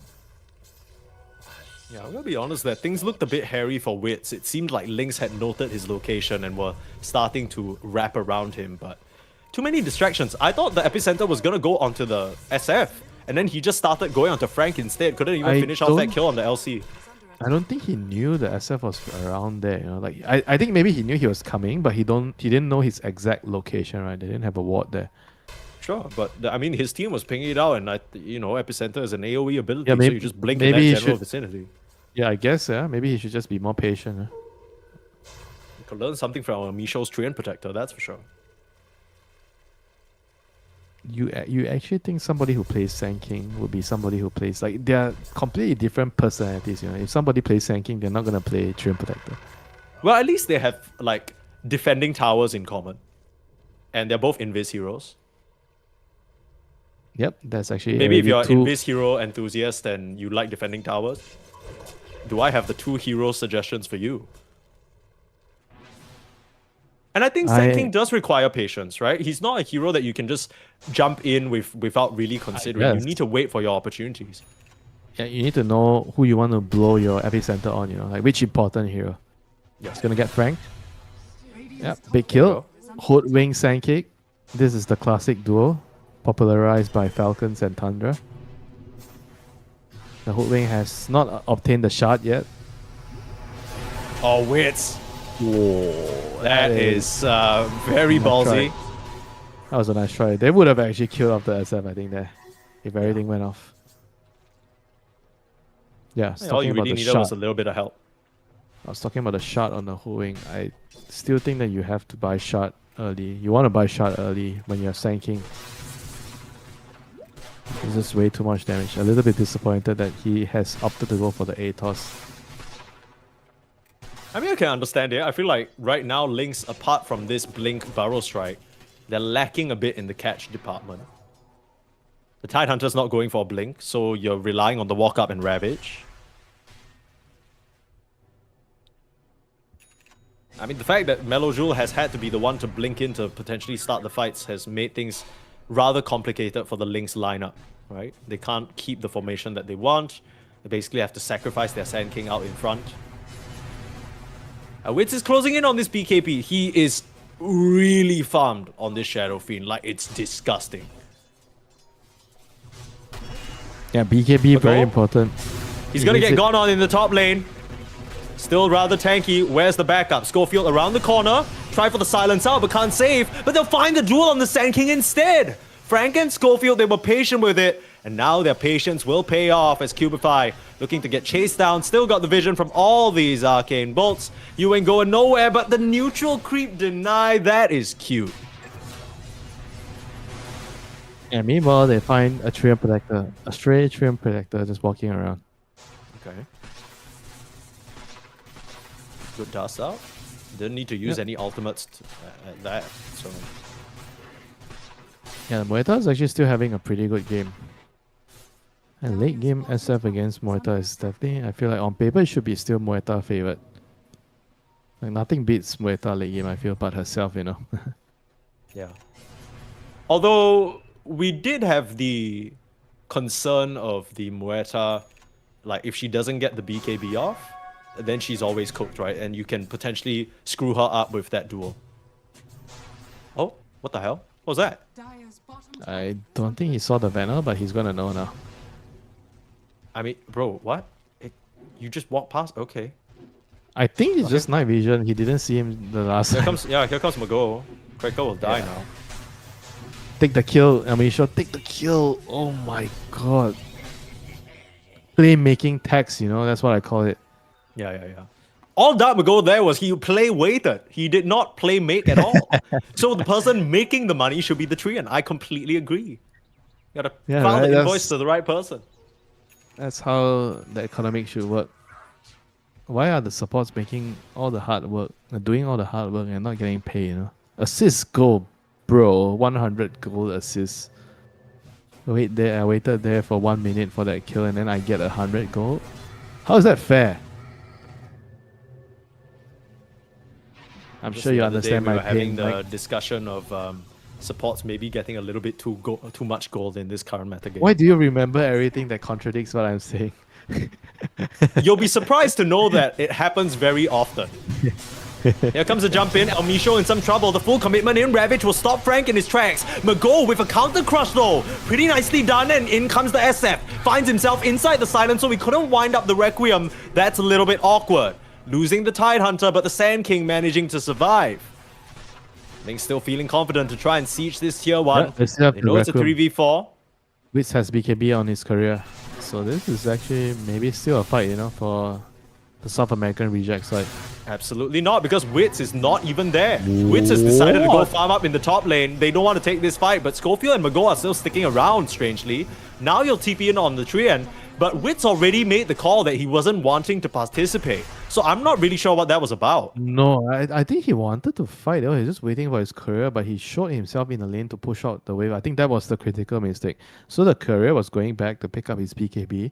D: Yeah, I'm gonna be honest that things looked a bit hairy for Wits. It seemed like Lynx had noted his location and were starting to wrap around him, but too many distractions. I thought the epicenter was gonna go onto the SF, and then he just started going onto Frank instead. Couldn't even
E: I
D: finish off that
E: don't-
D: kill on the LC.
E: I don't think he knew the SF was around there. You know, like I think maybe he knew he was coming, but he didn't know his exact location. Right? They didn't have a ward there.
D: Sure, but I mean his team was pinging it out, and epicenter is an AOE ability,
E: Yeah,
D: so
E: maybe-
D: you just blink in
E: maybe he
D: that general
E: should-
D: vicinity.
E: Yeah, I guess. Yeah, maybe he should just be more patient.
D: You could learn something from our Misho's Treant Protector, that's for sure.
E: You actually think somebody who plays Sand King would be somebody who plays like they're completely different personalities. You know, if somebody plays Sand King, they're not gonna play Treant Protector.
D: Well, at least they have like defending towers in common, and they're both Invis heroes.
E: Yep, that's actually
D: Maybe if
E: already
D: you're
E: two.
D: Invis hero enthusiast and you like defending towers, do I have the 2 hero suggestions for you? And I think Sand King does require patience, right? He's not a hero that you can just jump in without really considering. You
E: guess.
D: need to wait for your opportunities.
E: Yeah, you need to know who you want to blow your epicenter on, you know, like which important hero.
D: Yeah.
E: It's gonna get franked.
F: Radiant's
E: Yep,
F: top
E: big
D: There you
E: kill. Hoodwing Sandcake. This is the classic duo, popularized by Falcons and Tundra. The Hoodwing has not obtained the shard yet.
D: Oh, Wits.
E: Whoa,
D: That is very
E: Nice
D: ballsy.
E: try. That was a nice try. They would have actually killed off the SF, I think, there, if everything went off. Yeah, I was
D: All
E: talking
D: you
E: about
D: really
E: the
D: needed
E: shot.
D: was a little bit of help.
E: I was talking about the shot on the Hoodwing. I still think that you have to buy shot early. You want to buy shot early when you have Sand King. It's just way too much damage. A little bit disappointed that he has opted to go for the ATOS.
D: I mean, I can understand it. I feel like right now, Lynx, apart from this Blink Burrow Strike, they're lacking a bit in the catch department. The Tidehunter's not going for a Blink, so you're relying on the Walk Up and Ravage. I mean, the fact that Melojoule has had to be the one to blink in to potentially start the fights has made things rather complicated for the Lynx lineup, right? They can't keep the formation that they want. They basically have to sacrifice their Sand King out in front. Wits is closing in on this BKB. He is really farmed on this Shadow Fiend. Like, it's disgusting.
E: Yeah, BKB very
D: Magol?
E: important.
D: He's
E: He
D: gonna
E: needs
D: get
E: it.
D: gone on in the top lane. Still rather tanky. Where's the backup? Schofield around the corner. Try for the silence out, but can't save. But they'll find the duel on the Sand King instead. Frank and Schofield, they were patient with it. And now their patience will pay off as Cubify looking to get chased down. Still got the vision from all these arcane bolts. You ain't going nowhere, but the neutral creep denied. That is cute.
E: And meanwhile, they find a Triumph Protector, a stray Triumph Protector just walking around.
D: Okay. Good dust out. Didn't need to use
E: Yep.
D: any ultimates at that. So
E: Yeah, Moeta is actually still having a pretty good game. And late game SF against Moeta is definitely, I feel like on paper it should be still Moeta favorite. Like nothing beats Moeta late game, I feel, but herself, you know.
D: yeah. Although we did have the concern of the Muerta, like if she doesn't get the BKB off, then she's always cooked, right? And you can potentially screw her up with that duel. Oh, what the hell? What was that?
F: Dire's bottom
E: I don't think he saw the banner, but he's gonna know now.
D: I mean, bro, what? You just walked past? Okay.
E: I think it's just night vision. He didn't see him the last
D: Here
E: time.
D: comes Magoo. Cracker will die now.
E: Take the kill, Amisha. Take the kill. Oh my god. Playmaking tax, you know, that's what I call it.
D: Yeah. All that Magoo there was he play weighted. He did not play make at all. So the person making the money should be the tree, and I completely agree. You gotta
E: Yeah,
D: file
E: right,
D: the invoice
E: that's-
D: to the right person.
E: That's how the economic should work. Why are the supports making all the hard work, doing all the hard work and not getting paid, you know? Assist goal, bro. 100 goal assist. I waited there for 1 minute for that kill and then I get 100 gold. How is that fair? I'm
D: Just
E: sure you
D: the other day
E: understand
D: we
E: my
D: were having
E: pain.
D: the
E: Like,
D: discussion of supports maybe getting a little bit too much gold in this current meta game.
E: why do you remember everything that contradicts what I'm saying?
D: You'll be surprised to know that it happens very often. Here comes a jump in. El Micho in some trouble. The full commitment in Ravage will stop Frank in his tracks. Magoo with a counter crush though. Pretty nicely done, and in comes the SF. Finds himself inside the silence, so he couldn't wind up the Requiem. That's a little bit awkward. Losing the Tidehunter, but the Sand King managing to survive. Link still feeling confident to try and siege this tier 1.
E: Yeah, they still have
D: They
E: the
D: know it's a
E: Requiem.
D: 3v4.
E: Witz has BKB on his career. So this is actually maybe still a fight, you know, for the South American reject side.
D: Absolutely not, because Wits is not even there. Wits has decided to go
E: What?
D: farm up in the top lane. They don't want to take this fight, but Schofield and Magoo are still sticking around, strangely. Now you'll TP in on the tree, and But Wits already made the call that he wasn't wanting to participate. So I'm not really sure what that was about.
E: No, I think he wanted to fight. He was just waiting for his career, but he showed himself in the lane to push out the wave. I think that was the critical mistake. So the career was going back to pick up his BKB.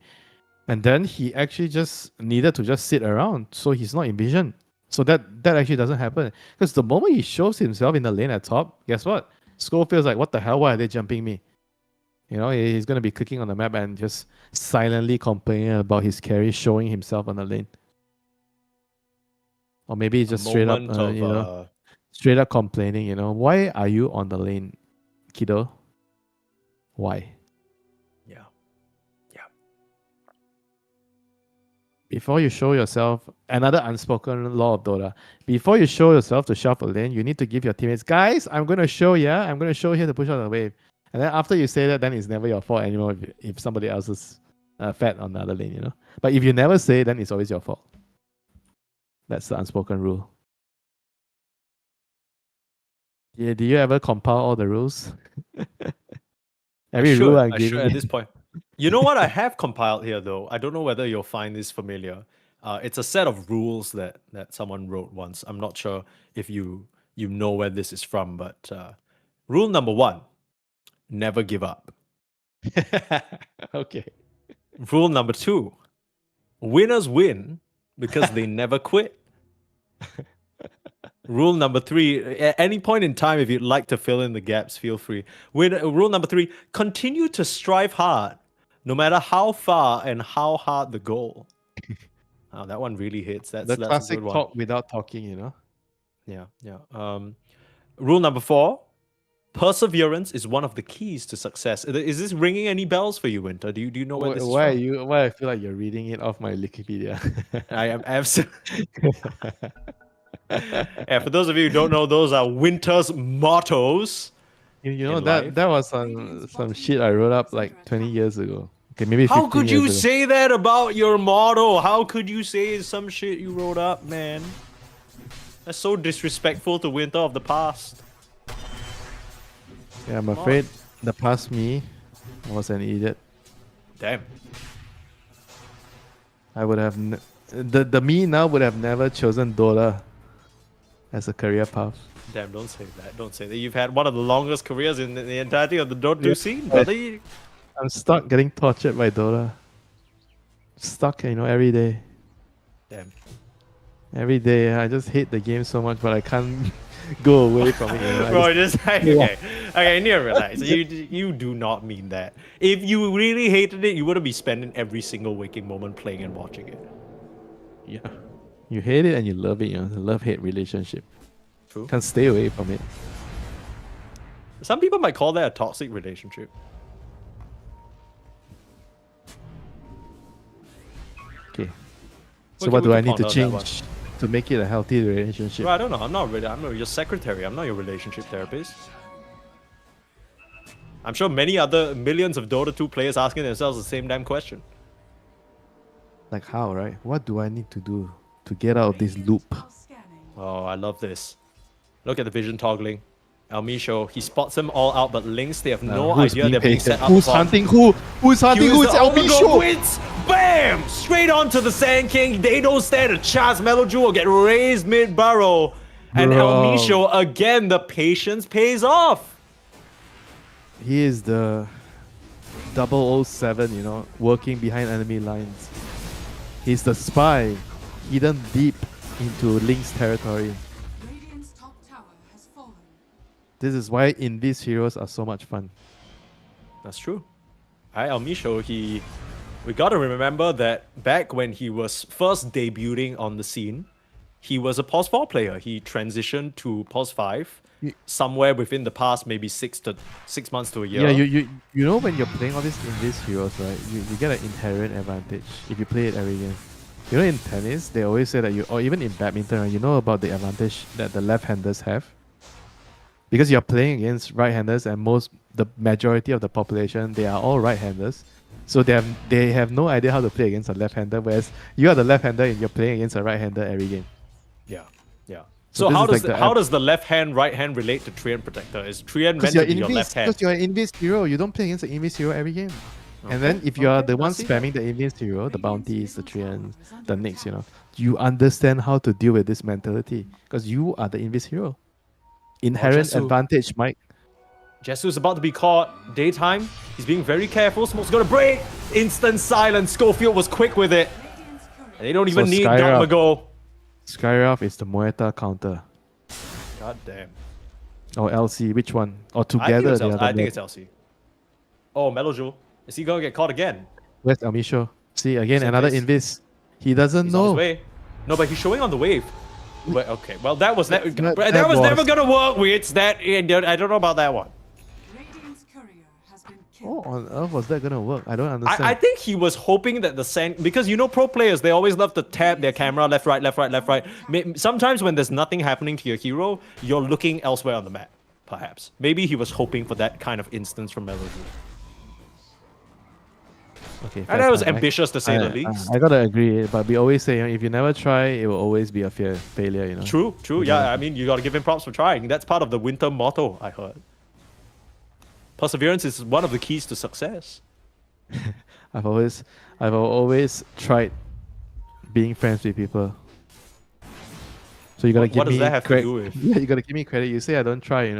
E: And then he actually just needed to just sit around. So he's not in vision. So that actually doesn't happen. Because the moment he shows himself in the lane at top, guess what? Skull feels like, what the hell? Why are they jumping me? You know, he's going to be clicking on the map and just silently complaining about his carry showing himself on the lane. Or maybe just straight up, straight up complaining, why are you on the lane, kiddo? Why?
D: Yeah.
E: Before you show yourself, another unspoken law of Dota, before you show yourself to shuffle lane, you need to give your teammates, guys, I'm going to show here to push out the wave. And then after you say that, then it's never your fault anymore if somebody else is fat on the other lane, But if you never say it, then it's always your fault. That's the unspoken rule. Yeah, do you ever compile all the rules? Every rule I'm
D: I
E: giving
D: should at this point. You know what I have compiled here though? I don't know whether you'll find this familiar. It's a set of rules that someone wrote once. I'm not sure if you know where this is from, but rule number 1, never give up.
E: Okay.
D: Rule number 2, winners win because they never quit. Rule number 3, at any point in time, if you'd like to fill in the gaps, feel free. Rule number 3, continue to strive hard, no matter how far and how hard the goal. Oh, that one really hits. That's
E: The
D: a
E: classic
D: good one.
E: talk without talking,
D: Yeah. Rule number 4, perseverance is one of the keys to success. Is this ringing any bells for you, Winter? Do you know where this is from?
E: Why I feel like you're reading it off my Wikipedia?
D: I am absolutely. Yeah, for those of you who don't know, those are Winter's mottos.
E: You know
D: in
E: that
D: life.
E: that was some shit I wrote up like 20 years ago. Okay, maybe 15
D: How could you
E: years ago.
D: say that about your motto? How could you say some shit you wrote up, man? That's so disrespectful to Winter of the past.
E: Yeah, I'm afraid the past me was an idiot.
D: Damn.
E: I would have the me now would have never chosen Dota as a career path.
D: Damn, don't say that. Don't say that. You've had one of the longest careers in the entirety of the Dota 2 scene, brother.
E: I'm stuck getting tortured by Dota. Stuck, every day.
D: Damn.
E: Every day, I just hate the game so much, but I can't go away from it.
D: Bro, okay. Okay, you need to relax. You do not mean that. If you really hated it, you wouldn't be spending every single waking moment playing and watching it.
E: Yeah. You hate it and you love it, the love-hate relationship.
D: True.
E: Can't stay away from it.
D: Some people might call that a toxic relationship.
E: Okay. So
D: We
E: what
D: can-
E: do
D: we
E: I
D: can
E: need to
D: ponder on that one.
E: change to make it a healthy relationship?
D: Bro, I don't know. I'm not your secretary. I'm not your relationship therapist. I'm sure many other millions of Dota 2 players asking themselves the same damn question.
E: Like how, right? What do I need to do to get out of this loop?
F: Are scanning.
D: Oh, I love this. Look at the vision toggling. Elmisho, he spots them all out, but Lynx, they have no
E: Who's
D: idea they're being
E: painted?
D: set up.
E: Who's
D: for.
E: hunting who? Who's hunting who? It's
D: the
E: LB
D: Overgrowth
E: Show!
D: wins. Bam! Straight onto the Sand King. They don't stand a chance. Meloju will get raised mid-burrow. And
E: Bro.
D: Elmisho, again, the patience pays off.
E: He is the 007, working behind enemy lines. He's the spy, hidden deep into Link's territory.
F: Radiant's top tower has fallen.
E: This is why Invis heroes are so much fun.
D: That's true. Elmisho, we gotta remember that back when he was first debuting on the scene, he was a POS 4 player. He transitioned to POS 5 somewhere within the past maybe 6 months to a year.
E: Yeah, you know when you're playing all these Invis heroes, right? You get an inherent advantage if you play it every game. You know, in tennis, they always say that or even in badminton, right, you know about the advantage that the left-handers have? Because you're playing against right-handers and the majority of the population, they are all right-handers. So they have no idea how to play against a left-hander, whereas you are the left-hander and you're playing against a right-hander every game.
D: Yeah.
E: So
D: So
E: this
D: how
E: is
D: does the left hand, right hand relate to Treant Protector? Is Treant meant
E: Because
D: to be your left hand?
E: you're an Invis hero, you don't play against an Invis hero every game. And then if you are the one
D: I see
E: spamming the Invis hero, the bounties, the Treants, the Nyx, you understand how to deal with this mentality because you are the Invis hero. Inherent
D: Jesu.
E: advantage, Mike.
D: Jesu's about to be caught. Daytime. He's being very careful. Smoke's gonna break. Instant silence. Schofield was quick with it. And they don't even need
E: Skyra-
D: Dharmago.
E: Skyroth is the Muerta counter.
D: God damn.
E: Or LC, which one? Or
D: I think
E: together
D: it's,
E: they are
D: I
E: the
D: think it's LC. Oh, Melojo. Is he gonna get caught again?
E: Where's Elmisho? See, again,
D: Same
E: another
D: place.
E: Invis. He doesn't
D: He's on his
E: know.
D: way. No, but he's showing on the wave. Well, okay, well that was
E: that
D: that was
E: was-
D: never gonna work. It's that I don't know about that one.
F: Radiant's courier has been
E: How
F: killed.
E: on earth was that gonna work? I don't understand.
D: I think he was hoping that the sand because pro players they always love to tap their camera left right left right left right. Sometimes when there's nothing happening to your hero, you're looking elsewhere on the map. Perhaps maybe he was hoping for that kind of instance from Melody.
E: Okay,
D: And
E: fair
D: that was
E: point, Mike.
D: ambitious to say the least.
E: I gotta agree, but we always say if you never try, it will always be a failure.
D: True. Yeah, I mean you gotta give him props for trying. That's part of the winter motto I heard. Perseverance is one of the keys to success.
E: I've always tried being friends with people. So you gotta give
D: What
E: me
D: does that have to
E: credit.
D: do with?
E: Yeah, you gotta give me credit. You say I don't try,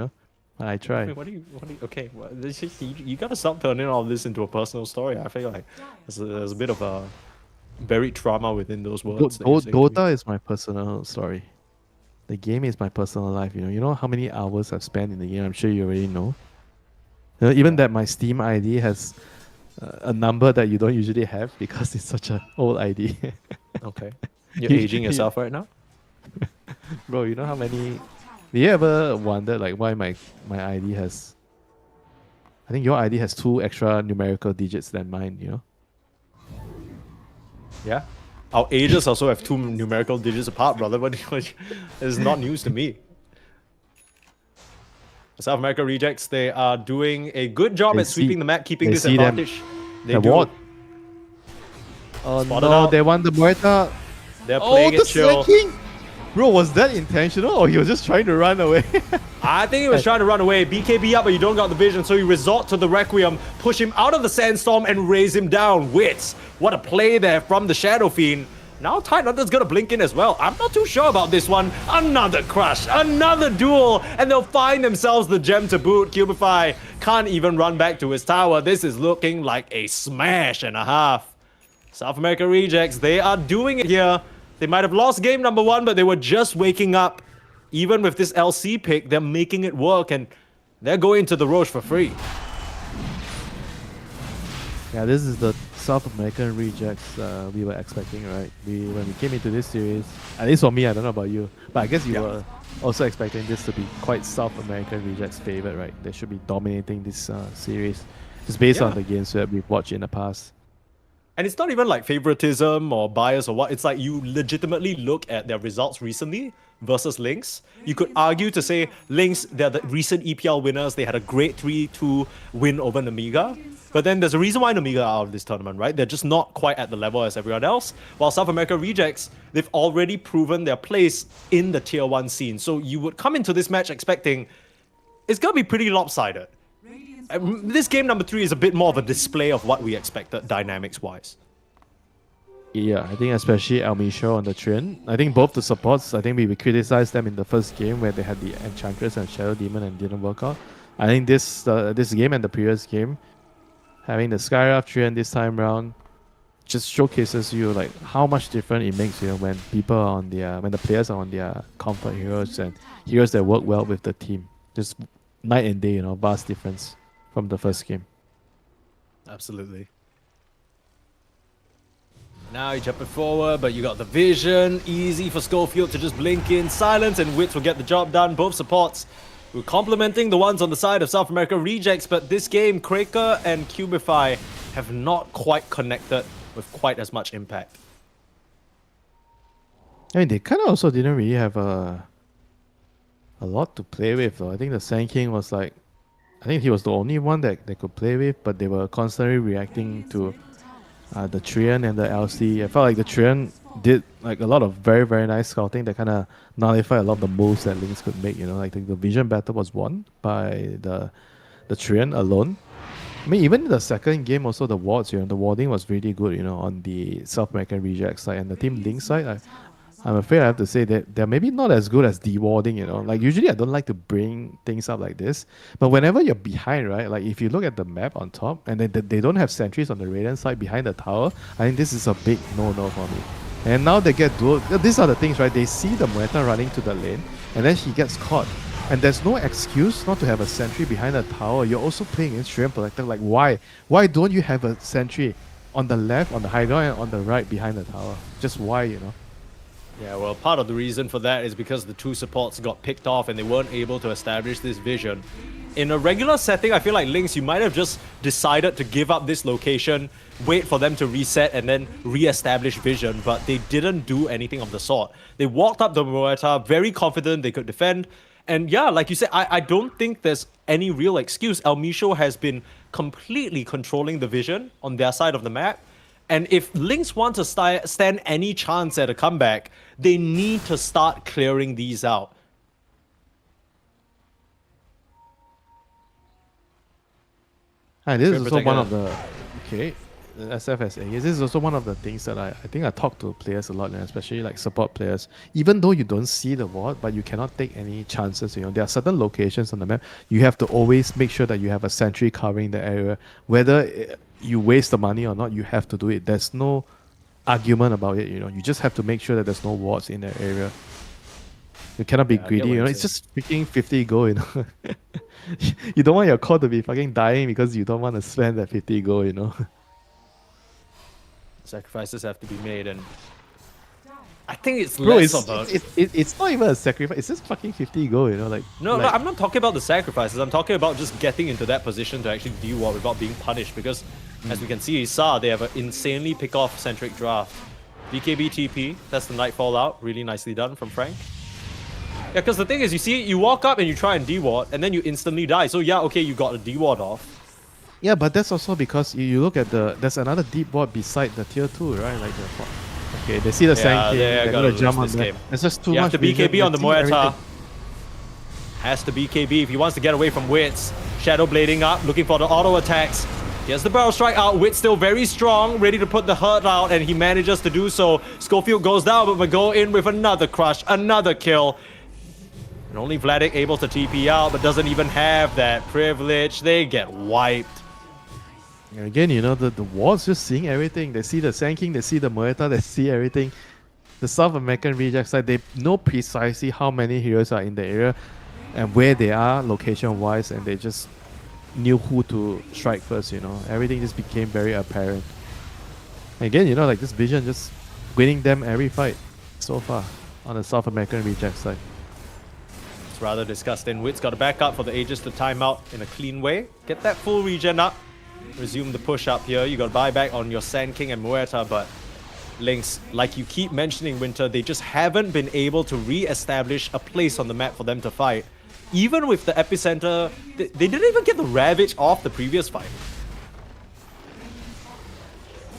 E: but I try.
D: Wait, okay, you gotta stop turning all this into a personal story. I feel like there's a bit of a buried trauma within those words. that you're saying to me.
E: Dota is my personal story. The game is my personal life. You know how many hours I've spent in the game. I'm sure you already know. Even that my Steam ID has a number that you don't usually have because it's such an old ID.
D: Okay. You're aging yourself right now?
E: Bro, you know how many... Do you ever wonder why my ID has... I think your ID has 2 extra numerical digits than mine.
D: Yeah. Our ages also have 2 numerical digits apart, brother. But it's not news to me. South America Rejects, they are doing a good job
E: They
D: at sweeping
E: see-
D: the map, keeping
E: they
D: this
E: see them.
D: advantage. They
E: The
D: do.
E: ward. Oh
D: Spotted
E: no,
D: out.
E: they won the Muerta.
D: They're playing it chill.
E: King! Bro, was that intentional or he was just trying to run away?
D: I think he was trying to run away. BKB up, but you don't got the vision, so you resort to the Requiem, push him out of the Sandstorm, and raise him down. Wits, what a play there from the Shadow Fiend. Now Tide Hunter's gonna blink in as well. I'm not too sure about this one. Another crush, another duel, and they'll find themselves the gem to boot. Cubify can't even run back to his tower. This is looking like a smash and a half. South America Rejects, they are doing it here. They might have lost game number 1, but they were just waking up. Even with this LC pick, they're making it work, and they're going to the Roche for free.
E: Yeah, this is the South American Rejects we were expecting, right? When we came into this series, at least for me, I don't know about you, but I guess you were also expecting this to be quite South American Rejects' favorite, right? They should be dominating this series, just based on
D: Yeah.
E: the games that we've watched in the past.
D: And it's not even like favoritism or bias or what. It's like you legitimately look at their results recently versus Lynx. You could argue to say Lynx, they're the recent EPL winners. They had a great 3-2 win over Namiga. But then there's a reason why Namiga are out of this tournament, right? They're just not quite at the level as everyone else. While South America Rejects, they've already proven their place in the tier 1 scene. So you would come into this match expecting it's going to be pretty lopsided. This game number 3 is a bit more of a display of what we expected dynamics-wise.
E: Yeah, I think especially Elmisho on the Trin. I think both the supports, I think we criticized them in the first game where they had the Enchantress and Shadow Demon and didn't work out. I think this game and the previous game, having the Skyraft Trin this time round, just showcases you how much different it makes when people are on when the players are on their comfort heroes and heroes that work well with the team. Just night and day, vast difference from the first game.
D: Absolutely. Now you're jumping forward, but you got the vision. Easy for Schofield to just blink in. Silence and Wits will get the job done. Both supports were complementing the ones on the side of South America Rejects, but this game, Kraker and Cubify have not quite connected with quite as much impact.
E: I mean, they kind of also didn't really have a lot to play with, though. I think the Sand King was I think he was the only one that they could play with, but they were constantly reacting to the Trian and the LC. I felt like the Trian did a lot of very, very nice scouting that kind of nullified a lot of the moves that Lynx could make. The vision battle was won by the Trian alone. I mean, even in the second game, also the wards, the warding was really good, on the South American reject side and the Team Link side. I'm afraid I have to say that they're maybe not as good as dewarding, Like usually I don't like to bring things up like this, but whenever you're behind, right? Like if you look at the map on top and they don't have sentries on the Radiant side behind the tower, I think this is a big no-no for me. And now they get dual. These are the things, right? They see the Muerta running to the lane and then he gets caught. And there's no excuse not to have a sentry behind the tower. You're also playing against Shrimp Protector. Like why? Why don't you have a sentry on the left, on the high ground, and on the right behind the tower? Just why,
D: Yeah, well, part of the reason for that is because the two supports got picked off and they weren't able to establish this vision. In a regular setting, I feel like Lynx, you might have just decided to give up this location, wait for them to reset and then re-establish vision, but they didn't do anything of the sort. They walked up the Muerta, very confident they could defend. And yeah, like you said, I don't think there's any real excuse. El Micho has been completely controlling the vision on their side of the map. And if Lynx want to stand any chance at a comeback, they need to start clearing these out.
E: Hi, this is
D: Shrimp
E: also one of
D: Protector.
E: the... Okay. The SFSA. This is also one of the things that I think I talk to players a lot, especially like support players. Even though you don't see the ward, but you cannot take any chances. There are certain locations on the map. You have to always make sure that you have a sentry covering the area. Whether you waste the money or not, you have to do it. There's no argument about it. You just have to make sure that there's no wards in that area. You cannot be
D: Yeah, I get
E: greedy.
D: what you're
E: It's just freaking 50 gold. You don't want your core to be fucking dying because you don't want to spend that 50 gold.
D: Sacrifices have to be made, and I think it's
E: Bro,
D: less of a...
E: it's not even a sacrifice. It's just fucking 50 gold,
D: No,
E: like,
D: no, I'm not talking about the sacrifices. I'm talking about just getting into that position to actually deward without being punished. Because, as we can see, Issa, they have an insanely pick-off centric draft. BKB TP, that's the Nightfall out. Really nicely done from Frank. Yeah, because the thing is, you walk up and you try and deward, and then you instantly die. So yeah, okay, you got a deward off.
E: Yeah, but that's also because you look at there's another deep ward beside the tier 2, right? Like okay, they see the Sand King,
D: they're
E: they're
D: gonna
E: gonna jump on
D: lose this
E: that.
D: game.
E: It's just too
D: You
E: much.
D: have to BKB
E: vision,
D: on the
E: they see
D: Muerta.
E: everything.
D: Has to BKB if he wants to get away from Wits. Shadow blading up, looking for the auto attacks. He has the barrel strike out. Wits still very strong, ready to put the hurt out, and he manages to do so. Schofield goes down, but we go in with another crush, another kill. And only Vladik able to TP out, but doesn't even have that privilege. They get wiped.
E: And again, the wards just seeing everything. They see the Sand King, they see the Muerta, they see everything. The South American reject side, they know precisely how many heroes are in the area and where they are location-wise, and they just knew who to strike first, Everything just became very apparent. Again, like this vision just winning them every fight so far on the South American reject side.
D: It's rather disgusting. Wits got to back up for the Aegis to time out in a clean way. Get that full regen up. Resume the push up here. You got to buy back on your Sand King and Muerta, but Lynx, like you keep mentioning, Winter, they just haven't been able to re-establish a place on the map for them to fight. Even with the epicenter, they didn't even get the Ravage off the previous fight.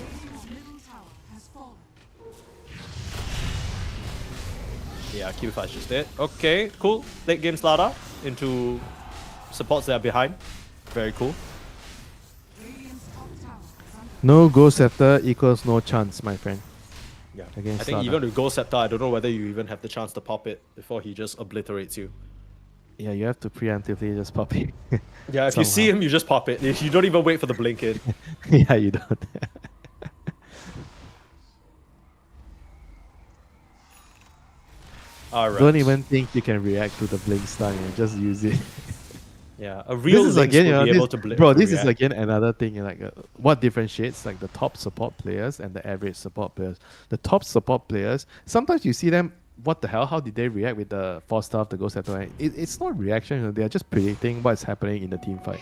F: Radiant's middle tower has fallen.
D: Yeah, Q5's just it. Okay, cool. Late game Slaughter into supports that are behind. Very cool.
F: Radiant's top tower is under
E: No Ghost Scepter equals no chance, my friend.
D: Yeah.
E: Against
D: I think
E: Slaughter.
D: even with Ghost Scepter, I don't know whether you even have the chance to pop it before he just obliterates you.
E: Yeah, you have to preemptively just pop it.
D: Yeah, if you see him, you just pop it. You don't even wait for the blink in.
E: Yeah, you don't.
D: Alright.
E: Don't even think you can react to the blink stun. Just use it.
D: Yeah, a real
E: This is
D: Lynx
E: again,
D: would be
E: this-
D: able to blink.
E: bro. This is again another thing. What differentiates like the top support players and the average support players. The top support players, sometimes you see them. What the hell? How did they react with the 4-star of the Ghost Scepter? It's not reaction. They are just predicting what's happening in the team fight.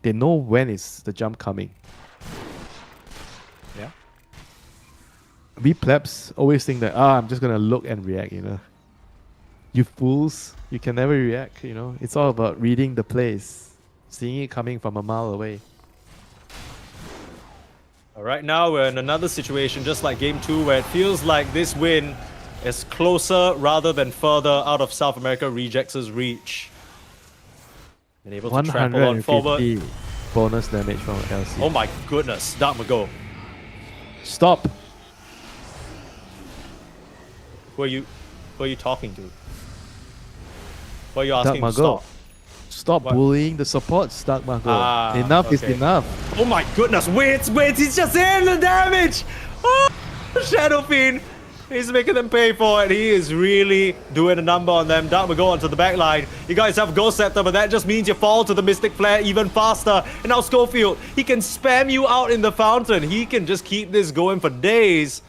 E: They know when is the jump coming.
D: Yeah.
E: We plebs always think that I'm just gonna look and react. You fools, you can never react. It's all about reading the plays, seeing it coming from a mile away.
D: Alright, now we're in another situation just like game 2 where it feels like this win is closer rather than further out of South America Rejects' reach. Been able to trample on forward.
E: 150. bonus damage from LC.
D: Oh my goodness, Dark Mago.
E: Stop!
D: Who are you talking to? Who are you
E: Dark
D: asking to
E: Mago.
D: stop?
E: Stop
D: What?
E: bullying the supports, Dark Mago.
D: Ah,
E: Enough is
D: okay.
E: enough.
D: Oh my goodness, wait, he's just in the damage! Oh, Shadow Fiend! He's making them pay for it. He is really doing a number on them. Dark Mago onto the back line. You guys have Ghost Scepter, but that just means you fall to the Mystic Flare even faster. And now Schofield, he can spam you out in the fountain. He can just keep this going for days.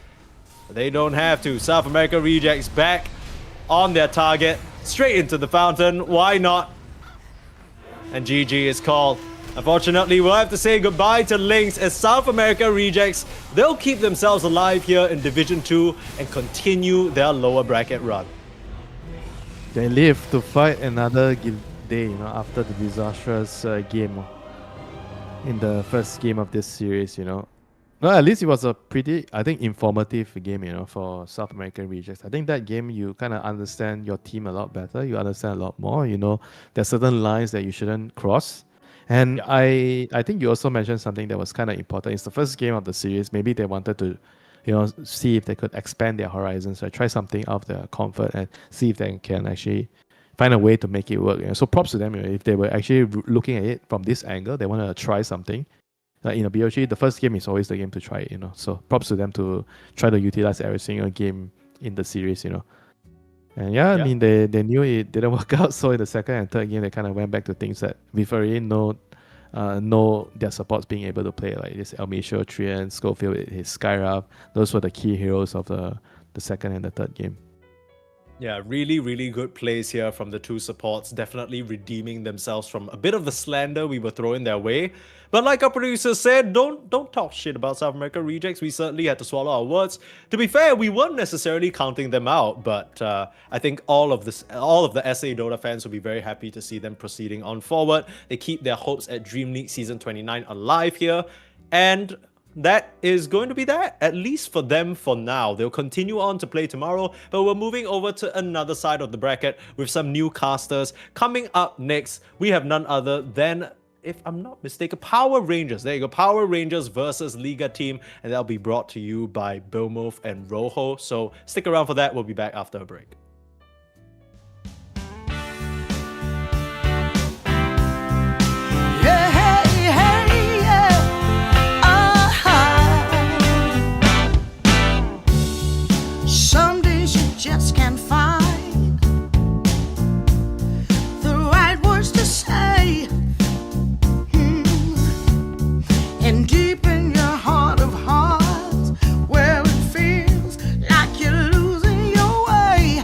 D: But they don't have to. South America Rejects back on their target. Straight into the fountain. Why not? And GG is called. Unfortunately, we'll have to say goodbye to Lynx as South America Rejects. They'll keep themselves alive here in Division 2 and continue their lower bracket run.
E: They live to fight another day, after the disastrous game in the first game of this series, Well, at least it was a pretty, I think, informative game, for South American Rejects. I think that game, you kind of understand your team a lot better. You understand a lot more, There's certain lines that you shouldn't cross. And I think you also mentioned something that was kind of important. It's the first game of the series. Maybe they wanted to, see if they could expand their horizons, try something out of their comfort and see if they can actually find a way to make it work. So props to them. If they were actually looking at it from this angle, they want to try something. In a BOG, the first game is always the game to try it. So props to them to try to utilize every single game in the series. And I mean, they knew it didn't work out. So in the second and third game, they kind of went back to things that we've already know their supports being able to play, like this Elmisho, Trian, Schofield with his Skyrav. Those were the key heroes of the second and the third game.
D: Yeah, really, really good plays here from the two supports. Definitely redeeming themselves from a bit of the slander we were throwing their way. But like our producer said, don't talk shit about South America Rejects. We certainly had to swallow our words. To be fair, we weren't necessarily counting them out, but I think all of the SA Dota fans will be very happy to see them proceeding on forward. They keep their hopes at DreamLeague Season 29 alive here. And that is going to be that, at least for them for now. They'll continue on to play tomorrow, but we're moving over to another side of the bracket with some new casters. Coming up next, we have none other than, if I'm not mistaken, Power Rangers. There you go, Power Rangers versus Liga team, and that'll be brought to you by Bilmov and Rojo. So stick around for that. We'll be back after a break.
B: Some days you just can't find the right words to say. And deep in your heart of hearts, where it feels like you're losing your way,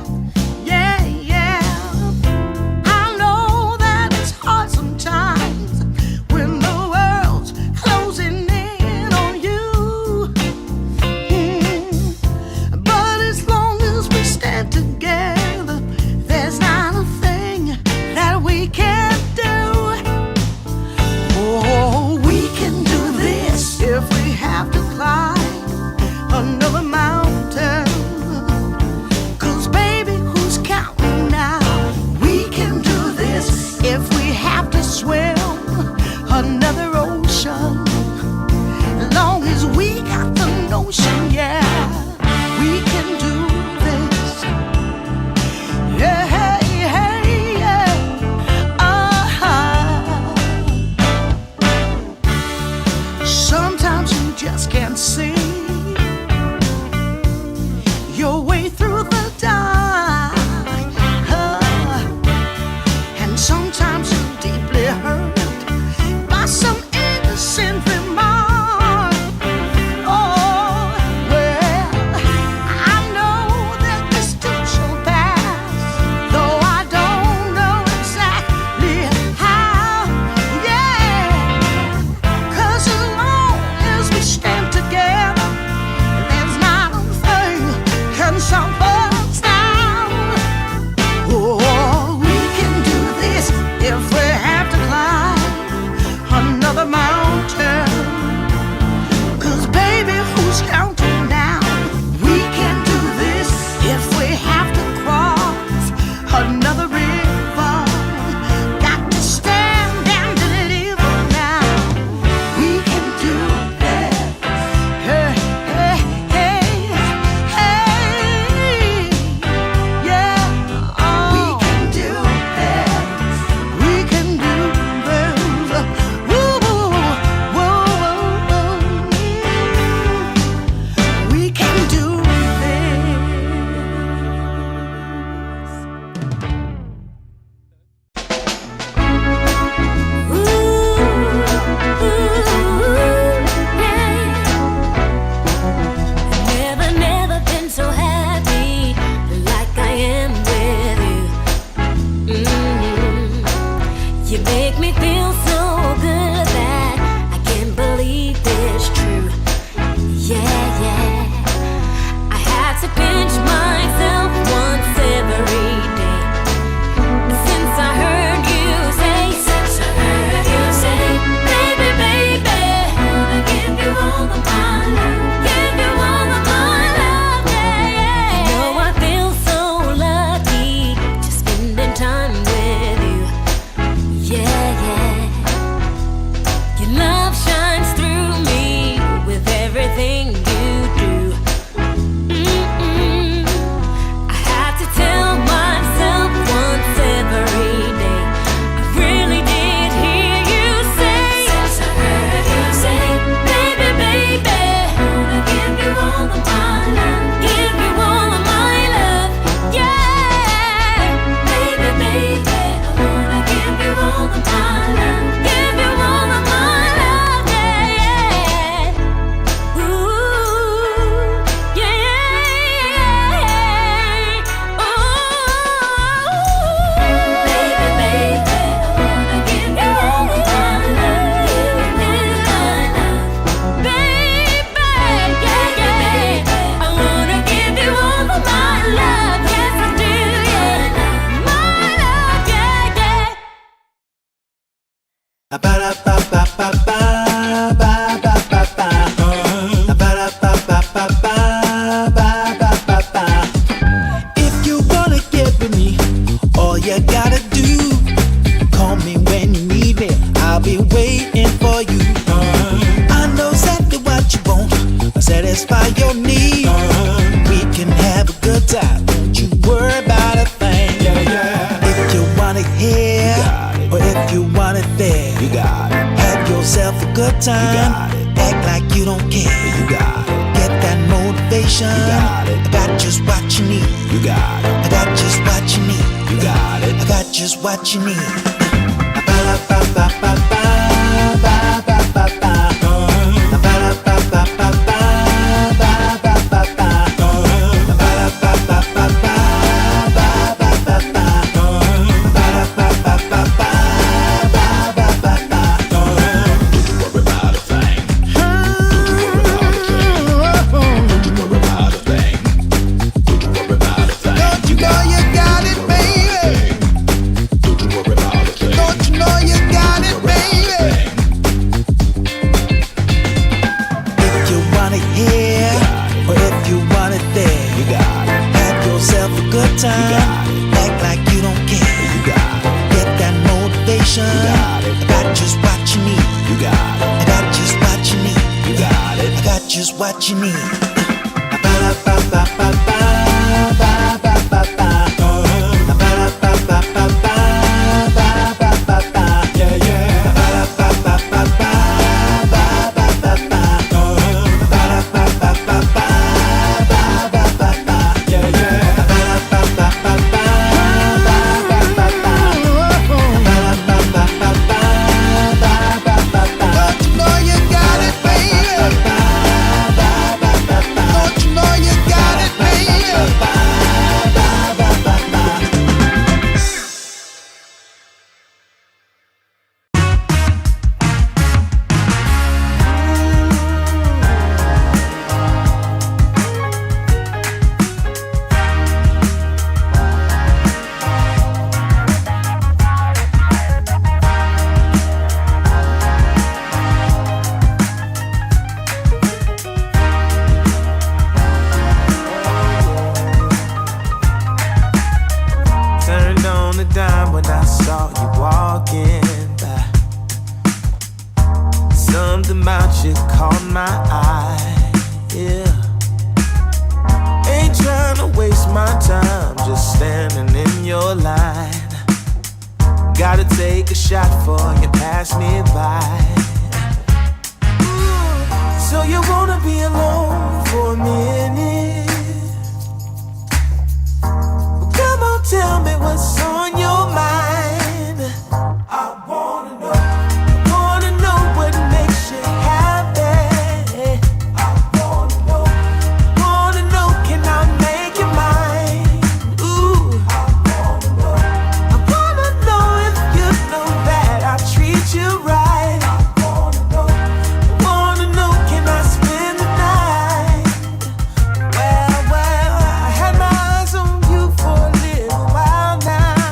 A: If you wanna get with me, all you gotta do, call me when you need me. I'll be waiting for you. I know exactly what you want, satisfy your need. We can have a good time, don't you worry about a thing. If you want it here, or if you want it there, you got it. Have yourself a good time, act like you don't care. You got it. Get that motivation, I got just what you need. You got it. I got just what you need. You got it. I got just what you need. Don't you know you got it, baby? Don't you know you got it, baby? If you want it here, or if you want it there, you got it. Have yourself a good time, act like you don't care. You got it. Get that motivation, I got just what you need. You got it. I got just what you need. You got it. I got just what you need. Don't you know you got it, baby? Don't you know you got it, baby?
G: Turned on the dime when I saw you walking by. Something about you caught my eye, yeah. Ain't trying to waste my time, just standing in your line. Gotta take a shot before you pass me by. So you wanna be alone for a minute? Come on, tell me what's on your mind. I wanna know what makes you happy. I wanna know, can I make you mine? Ooh, I wanna know if you know that I treat you right. I wanna know, can I spend the night? Well, I had my eyes on you for a little while now.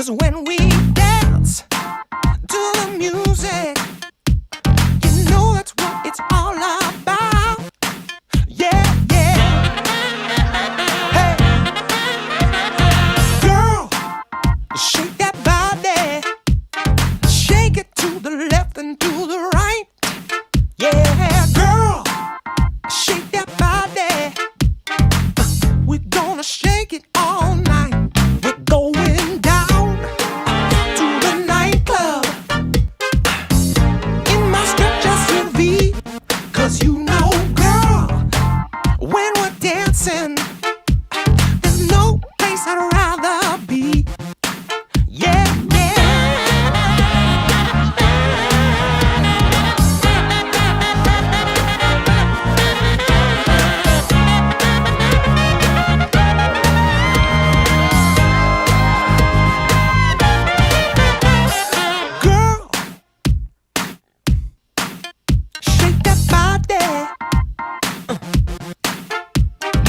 A: 'Cause when we dance to the music, you know that's what it's all about. Yeah, yeah. Hey, girl, shake that body. Shake it to the left and to the right. Yeah, girl, shake that body. We're gonna shake it all night. We're going down to the nightclub in my stretch SUV. 'Cause you know, girl, when we're dancing, there's no place I'd rather be. Yeah, yeah. Girl, shake that body.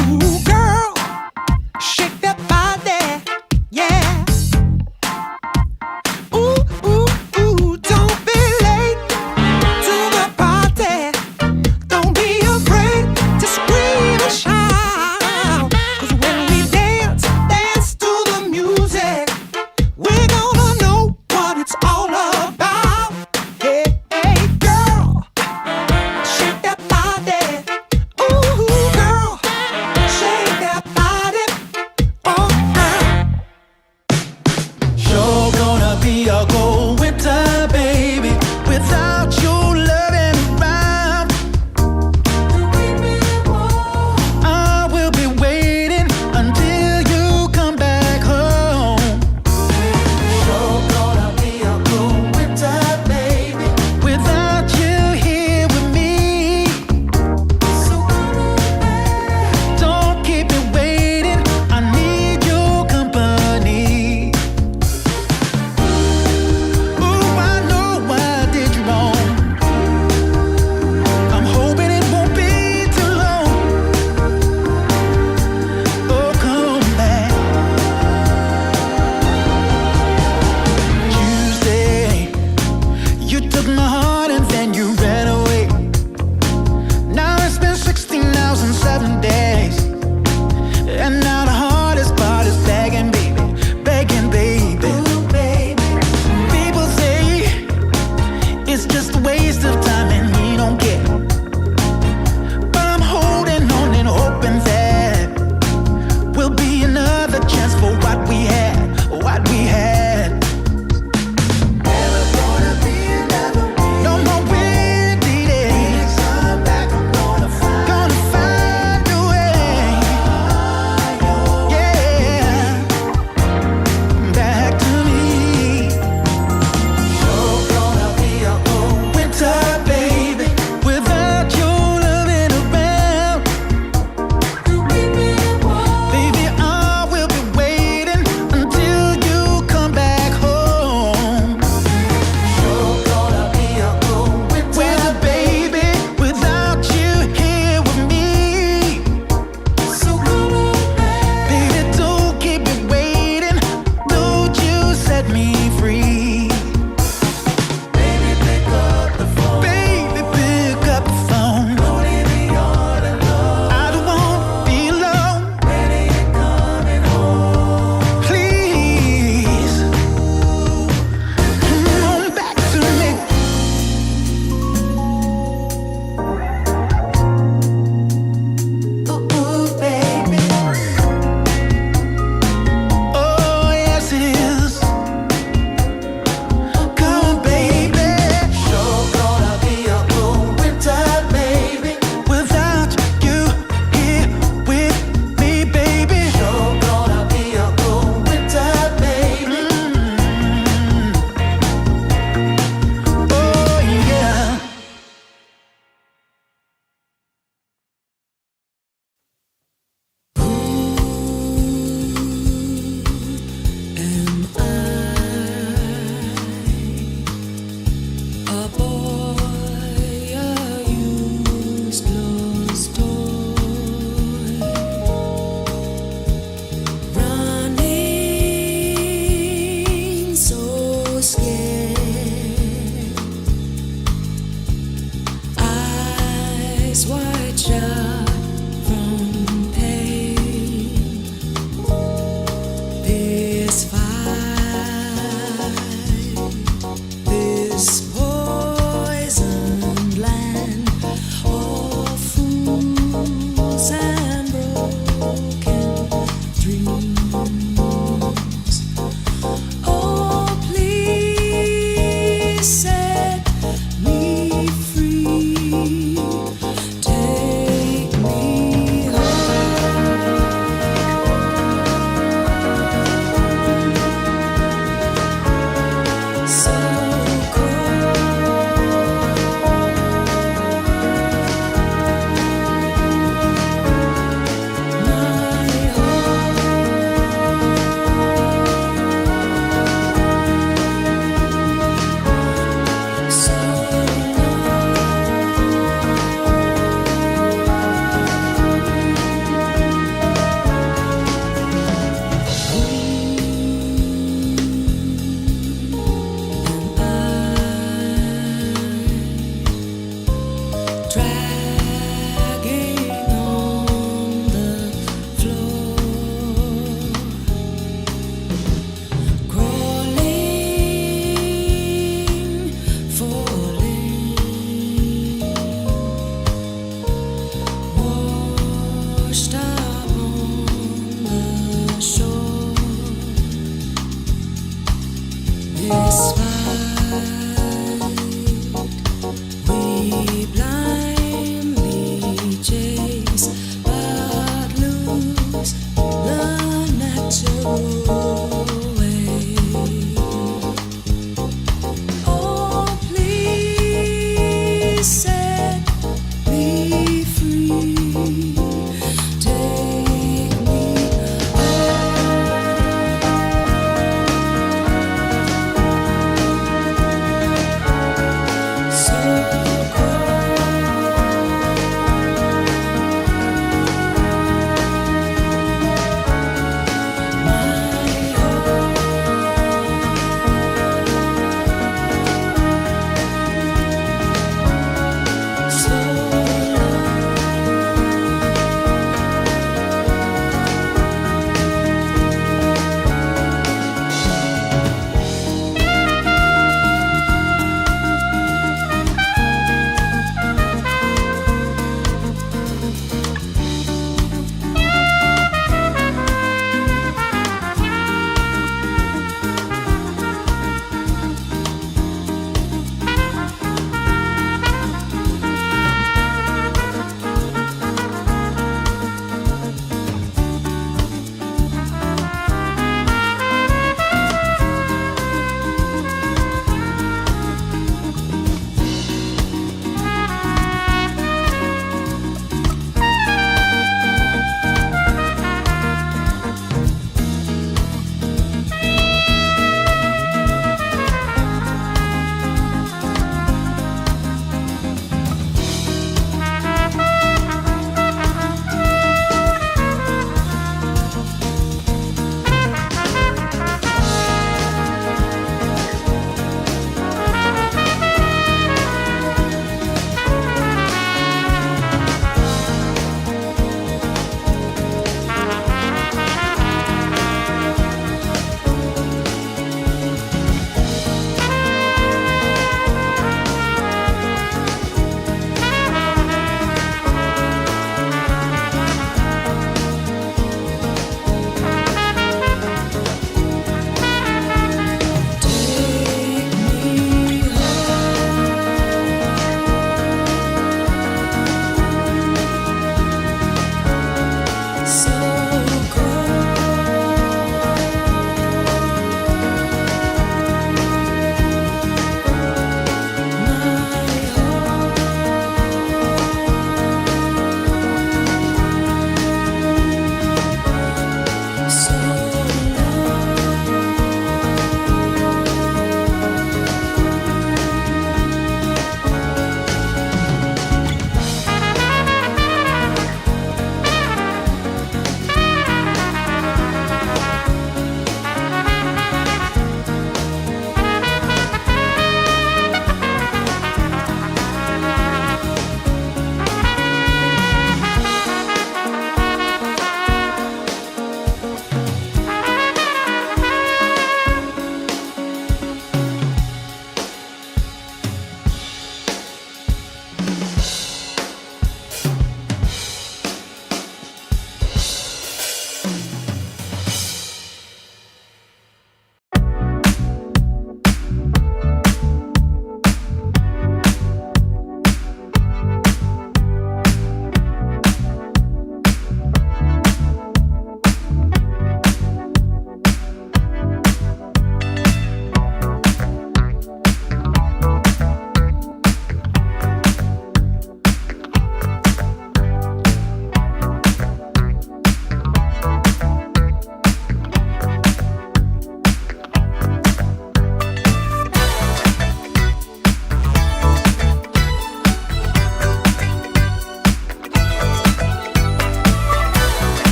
A: Ooh, girl, shake that body. Yeah. Ooh, ooh, ooh, don't be late to the party. Don't be afraid to scream and shout. 'Cause when we dance, dance to the music, we're gonna know what it's all about. Hey, hey, girl, shake that body. Ooh, girl, shake that body. Oh, girl.
G: You're gonna be a cold winter, baby, without your loving around. I will be waiting until you come back home. You're gonna be a cold winter, baby, without you here with me. So don't keep me waiting. I need your company.
H: We blindly chase, but lose the natural way. Oh, please set me free. Take me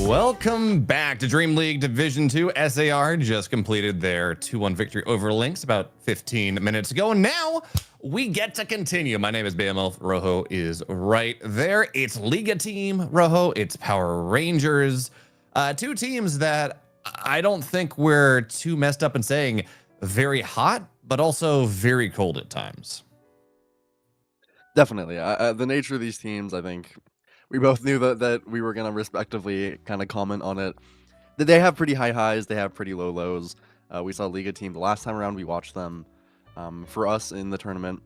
I: Welcome back to Dream League Division 2. SAR just completed their 2-1 victory over Lynx about 15 minutes ago. And now we get to continue. My name is BML. Rojo is right there. It's Liga team, Rojo. It's Power Rangers. Two teams that I don't think we're too messed up in saying very hot, but also very cold at times.
J: Definitely. The nature of these teams, I think we both knew that we were going to respectively kind of comment on it. That they have pretty high highs, they have pretty low lows. We saw Liga team the last time around we watched them for us in the tournament,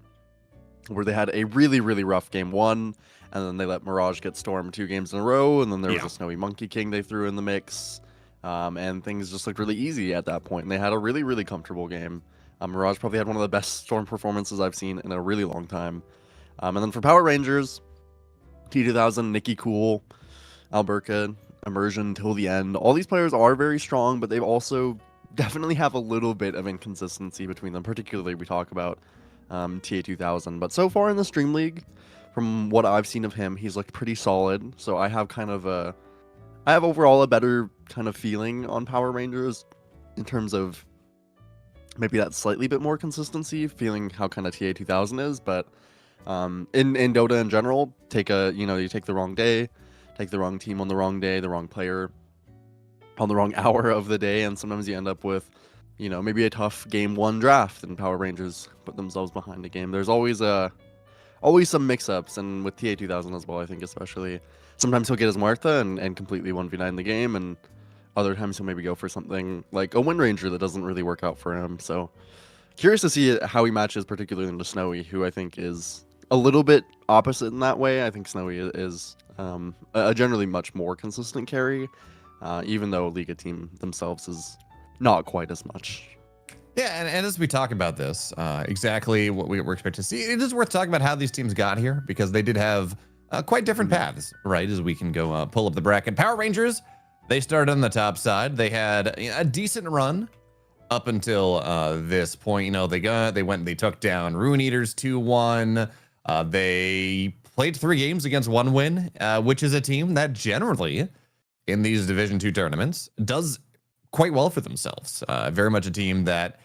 J: where they had a really, really rough game one, and then they let Mirage get stormed 2 games in a row, and then there was a Snowy Monkey King they threw in the mix, and things just looked really easy at that point, and they had a really, really comfortable game. Mirage probably had one of the best Storm performances I've seen in a really long time. And then for Power Rangers, T2000, Nikki Cool, Alberca, Immersion till the end. All these players are very strong, but they've also definitely have a little bit of inconsistency between them. Particularly, we talk about TA2000. But so far in the DreamLeague, from what I've seen of him, he's looked pretty solid. So I have overall a better kind of feeling on Power Rangers in terms of maybe that slightly bit more consistency, feeling how kind of TA2000 is. But in Dota in general, you take the wrong day, take the wrong team on the wrong day, the wrong player on the wrong hour of the day, and sometimes you end up with, maybe a tough game 1 draft, and Power Rangers put themselves behind a game. There's always some mix-ups, and with TA2000 as well, I think especially. Sometimes he'll get his Muerta and completely 1v9 the game, and other times he'll maybe go for something like a Wind Ranger that doesn't really work out for him. So curious to see how he matches, particularly into Snowy, who I think is a little bit opposite in that way. I think Snowy is a generally much more consistent carry, even though Liga team themselves is not quite as much.
I: Yeah, and as we talk about this, exactly what we're expecting to see, it is worth talking about how these teams got here, because they did have quite different paths, right? As we can go pull up the bracket. Power Rangers, they started on the top side. They had a decent run up until this point. They took down Ruin Eaters 2-1. They played 3 games against 1 win, which is a team that generally in these Division 2 tournaments does quite well for themselves. Very much a team that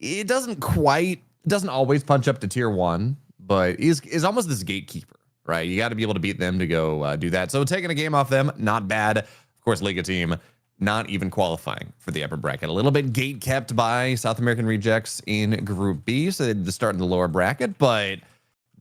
I: it doesn't always punch up to tier 1, but is almost this gatekeeper, right? You got to be able to beat them to go do that. So taking a game off them, not bad. Of course, Liga team not even qualifying for the upper bracket. A little bit gate kept by South American Rejects in Group B, so they start in the lower bracket, but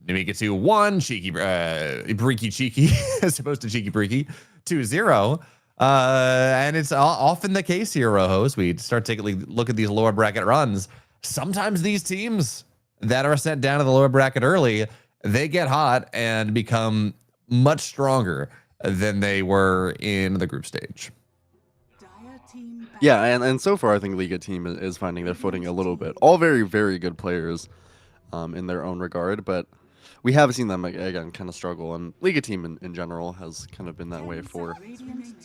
I: they make it 2-1, cheeky, breaky cheeky, as opposed to cheeky breaky, 2-0. And it's often the case here, Rojos. We start taking a look at these lower bracket runs. Sometimes these teams that are sent down to the lower bracket early, they get hot and become much stronger than they were in the group stage.
J: Yeah, and so far I think Liga team is finding their footing a little bit. All very, very good players in their own regard, but we have seen them, again, kind of struggle, and Liga team in general has kind of been that way for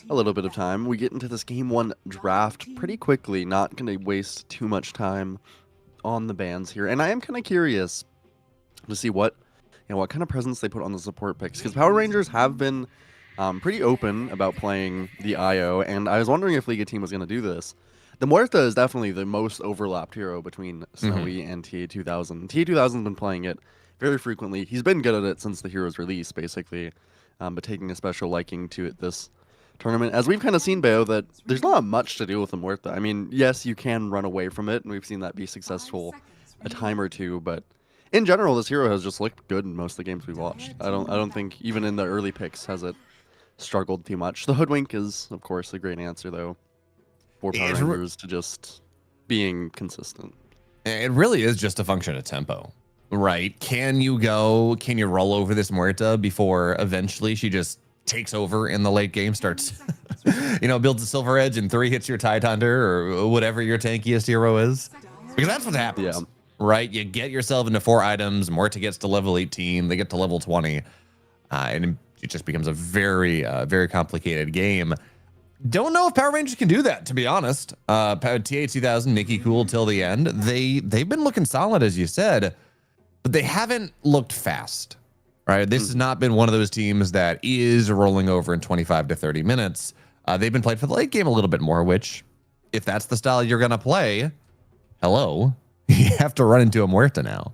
J: a little bit of time. We get into this game 1 draft pretty quickly, not going to waste too much time on the bans here, and I am kind of curious to see what kind of presence they put on the support picks, because Power Rangers have been pretty open about playing the IO, and I was wondering if Liga team was going to do this. The Muerta is definitely the most overlapped hero between Snowy and TA2000. TA2000 has been playing it very frequently. He's been good at it since the hero's release, basically, but taking a special liking to it this tournament. As we've kind of seen, Bayo, that there's not much to do with the Muerta. I mean, yes, you can run away from it, and we've seen that be successful a time or two, but in general, this hero has just looked good in most of the games we've watched. I don't think, even in the early picks, has it struggled too much. The Hoodwink is, of course, a great answer, though, for Power Rangers to just being consistent.
I: It really is just a function of tempo, right? Can you roll over this Muerta before eventually she just takes over in the late game, starts, builds a Silver Edge and 3 hits your Tidehunter or whatever your tankiest hero is? Because that's what happens, right? You get yourself into 4 items, Muerta gets to level 18, they get to level 20, and it just becomes a very, very complicated game. Don't know if Power Rangers can do that, to be honest. TA2000, Nikki Cool till the end. They've been looking solid, as you said, but they haven't looked fast, right? This has not been one of those teams that is rolling over in 25 to 30 minutes. They've been played for the late game a little bit more, which, if that's the style you're going to play, hello, you have to run into a Muerta now.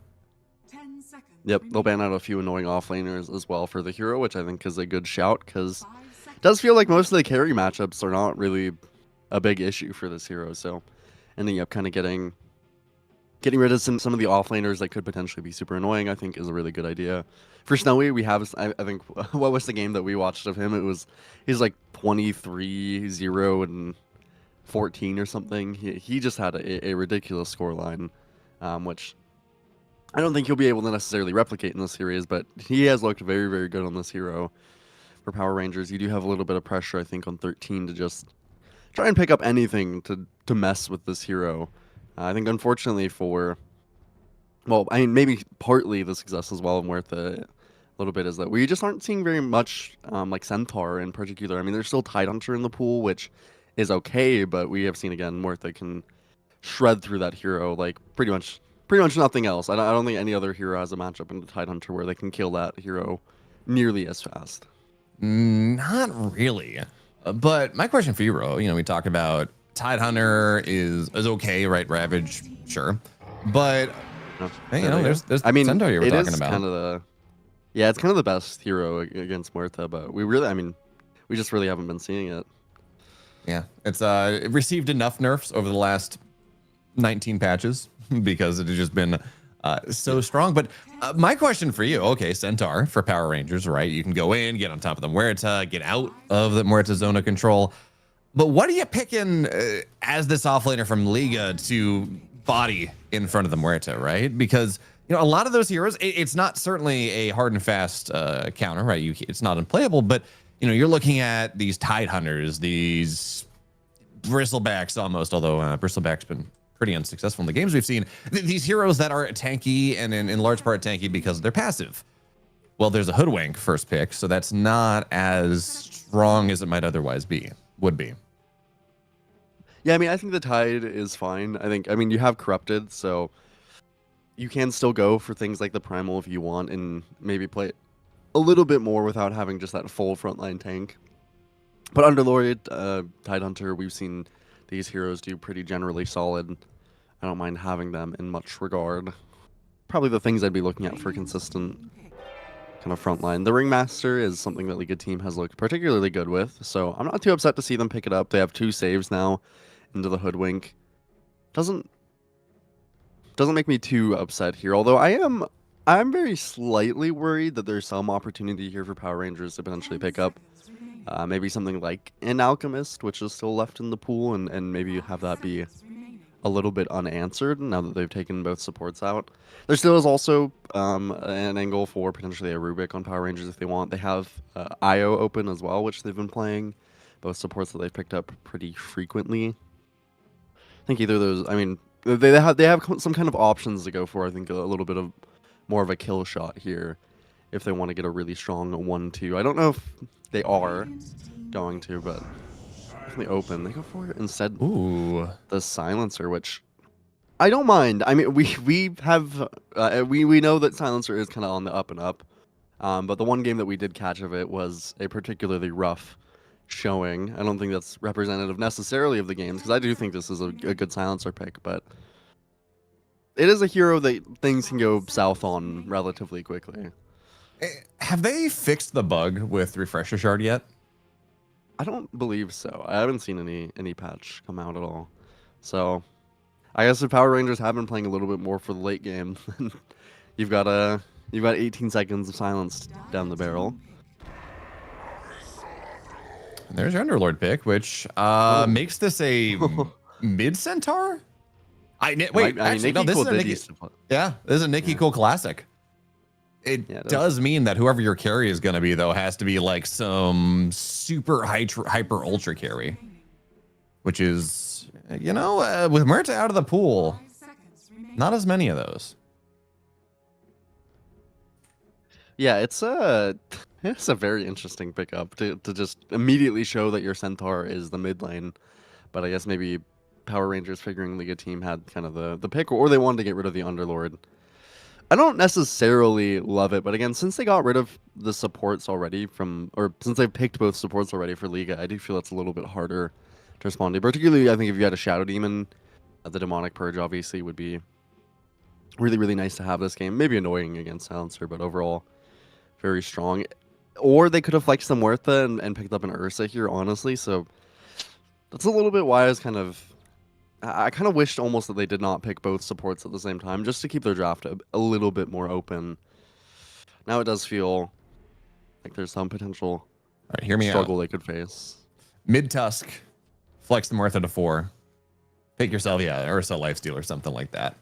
J: Yep, they'll ban out a few annoying offlaners as well for the hero, which I think is a good shout, because it does feel like most of the carry matchups are not really a big issue for this hero, so ending up kind of getting rid of some of the offlaners that could potentially be super annoying, I think, is a really good idea. For Snowy, we have, I think, what was the game that we watched of him? He's like 23, 0, and 14 or something. He just had a ridiculous scoreline, which I don't think he'll be able to necessarily replicate in this series, but he has looked very, very good on this hero. For Power Rangers, you do have a little bit of pressure, I think, on 13 to just try and pick up anything to mess with this hero. I think, unfortunately, maybe partly the success as well of Muerta little bit is that we just aren't seeing very much like Centaur in particular. I mean, there's still Tidehunter in the pool, which is okay, but we have seen again Mortha can shred through that hero like pretty much nothing else. I don't think any other hero has a matchup in the Tidehunter where they can kill that hero nearly as fast.
I: Not really. But my question for you, Ro, we talked about Tidehunter is okay, right? Ravage, sure. But hey, there's Centaur you were talking about.
J: Kind of it's kind of the best hero against Mortha, but we just really haven't been seeing it.
I: Yeah, it received enough nerfs over the last 19 patches because it has just been so strong. But my question for you, okay, Centaur for Power Rangers, right? You can go in, get on top of the Muerta, get out of the Muerta zone of control. But what are you picking as this offlaner from Liga to body in front of the Muerta, right? Because a lot of those heroes, it's not certainly a hard and fast counter, right? It's not unplayable, but you're looking at these Tidehunters, these Bristlebacks almost, although Bristleback's been pretty unsuccessful in the games we've seen. These heroes that are tanky and in large part tanky because they're passive. Well, there's a Hoodwink first pick, so that's not as strong as it might otherwise would be.
J: Yeah, I mean, I think the Tide is fine. I mean, you have Corrupted, so you can still go for things like the Primal if you want and maybe play a little bit more without having just that full frontline tank. But Underlord, Tidehunter, we've seen these heroes do pretty generally solid. I don't mind having them in much regard. Probably the things I'd be looking at for consistent kind of frontline. The Ringmaster is something that Liga team has looked particularly good with, so I'm not too upset to see them pick it up. They have 2 saves now into the Hoodwink. Doesn't make me too upset here, although I'm very slightly worried that there's some opportunity here for Power Rangers to potentially pick up maybe something like an Alchemist, which is still left in the pool, and maybe have that be a little bit unanswered now that they've taken both supports out. There still is also an angle for potentially a Rubik on Power Rangers if they want. They have IO open as well, which they've been playing. Both supports that they've picked up pretty frequently. I think either of those, I mean, they have some kind of options to go for. I think a little bit of more of a kill shot here if they want to get a really strong 1-2. I don't know if they are going to, but definitely open. They go for it instead.
I: Ooh,
J: the Silencer, which I don't mind. I mean, we have we know that Silencer is kind of on the up and up, but the one game that we did catch of it was a particularly rough showing. I don't think that's representative necessarily of the games, because I do think this is a good Silencer pick, but it is a hero that things can go south on relatively quickly.
I: Have they fixed the bug with Refresher Shard yet?
J: I don't believe so. I haven't seen any patch come out at all. So I guess if Power Rangers have been playing a little bit more for the late game, then you've got 18 seconds of silence down the barrel.
I: And there's your Underlord pick, which makes this a mid Centaur. Wait, actually, no, this is a Nikki. Yeah, this is a Nikki Cole classic. It does mean that whoever your carry is going to be, though, has to be like some super hyper ultra carry, which is, with Muerta out of the pool, not as many of those.
J: Yeah, it's a very interesting pickup to just immediately show that your Centaur is the mid lane, but I guess maybe Power Rangers figuring Liga team had kind of the pick, or they wanted to get rid of the Underlord. I don't necessarily love it, but again, since they got rid of the supports already since they've picked both supports already for Liga, I do feel it's a little bit harder to respond to. Particularly, I think if you had a Shadow Demon, the Demonic Purge obviously would be really, really nice to have this game. Maybe annoying against Silencer, but overall, very strong. Or they could have flexed some Muerta and picked up an Ursa here, honestly, so that's a little bit why I kind of wished almost that they did not pick both supports at the same time, just to keep their draft a little bit more open. Now it does feel like there's some potential struggle they could face.
I: Mid-Tusk, flex the Muerta to 4. Pick yourself, Ursa Lifesteal or something like that.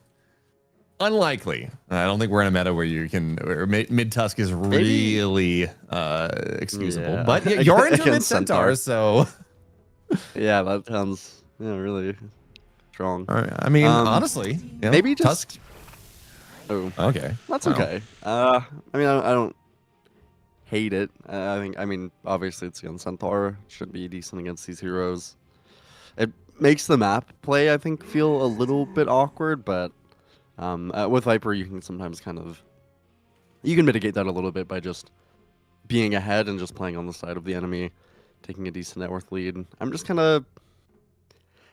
I: Unlikely. I don't think we're in a meta where you can, Mid-Tusk is really excusable. Yeah. But you're into Mid-Centaur, so...
J: Yeah, that sounds really... strong.
I: I mean, honestly,
J: maybe just
I: Tusk.
J: Oh,
I: okay.
J: That's okay. I mean, I don't hate it. I mean, obviously it's against Centaur. Should be decent against these heroes. It makes the map play, I think, feel a little bit awkward, but with Viper, you can sometimes you can mitigate that a little bit by just being ahead and just playing on the side of the enemy, taking a decent net worth lead. I'm just kind of,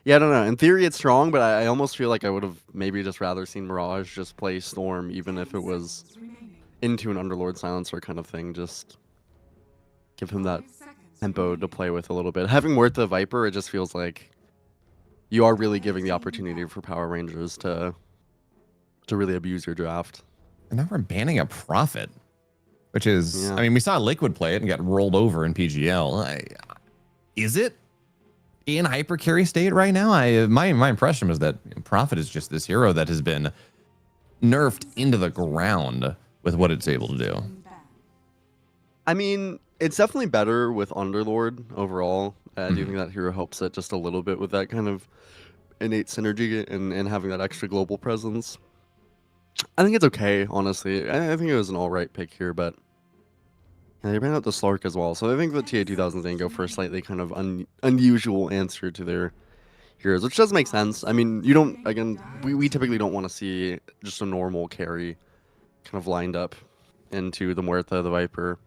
J: yeah, I don't know. In theory, it's strong, but I almost feel like I would have maybe just rather seen Mirage just play Storm, even if it was into an Underlord Silencer kind of thing. Just give him that tempo to play with a little bit. Having worth the Viper, it just feels like you are really giving the opportunity for Power Rangers to really abuse your draft.
I: And now we're banning a Prophet, which is,
J: Yeah.
I: I mean, we saw Liquid play it and got rolled over in PGL. Is it in hyper carry state right now? My impression was that Prophet is just this hero that has been nerfed into the ground with what it's able to do.
J: I mean, it's definitely better with Underlord overall. I do think that hero helps it just a little bit with that kind of innate synergy and having that extra global presence. I think it's okay, honestly. I think it was an alright pick here, but yeah, they ran out the Slark as well. So I think the TA2000s didn't go for a slightly kind of unusual answer to their heroes, which does make sense. I mean, you don't, again, we typically don't want to see just a normal carry kind of lined up into the Muerta, the Viper.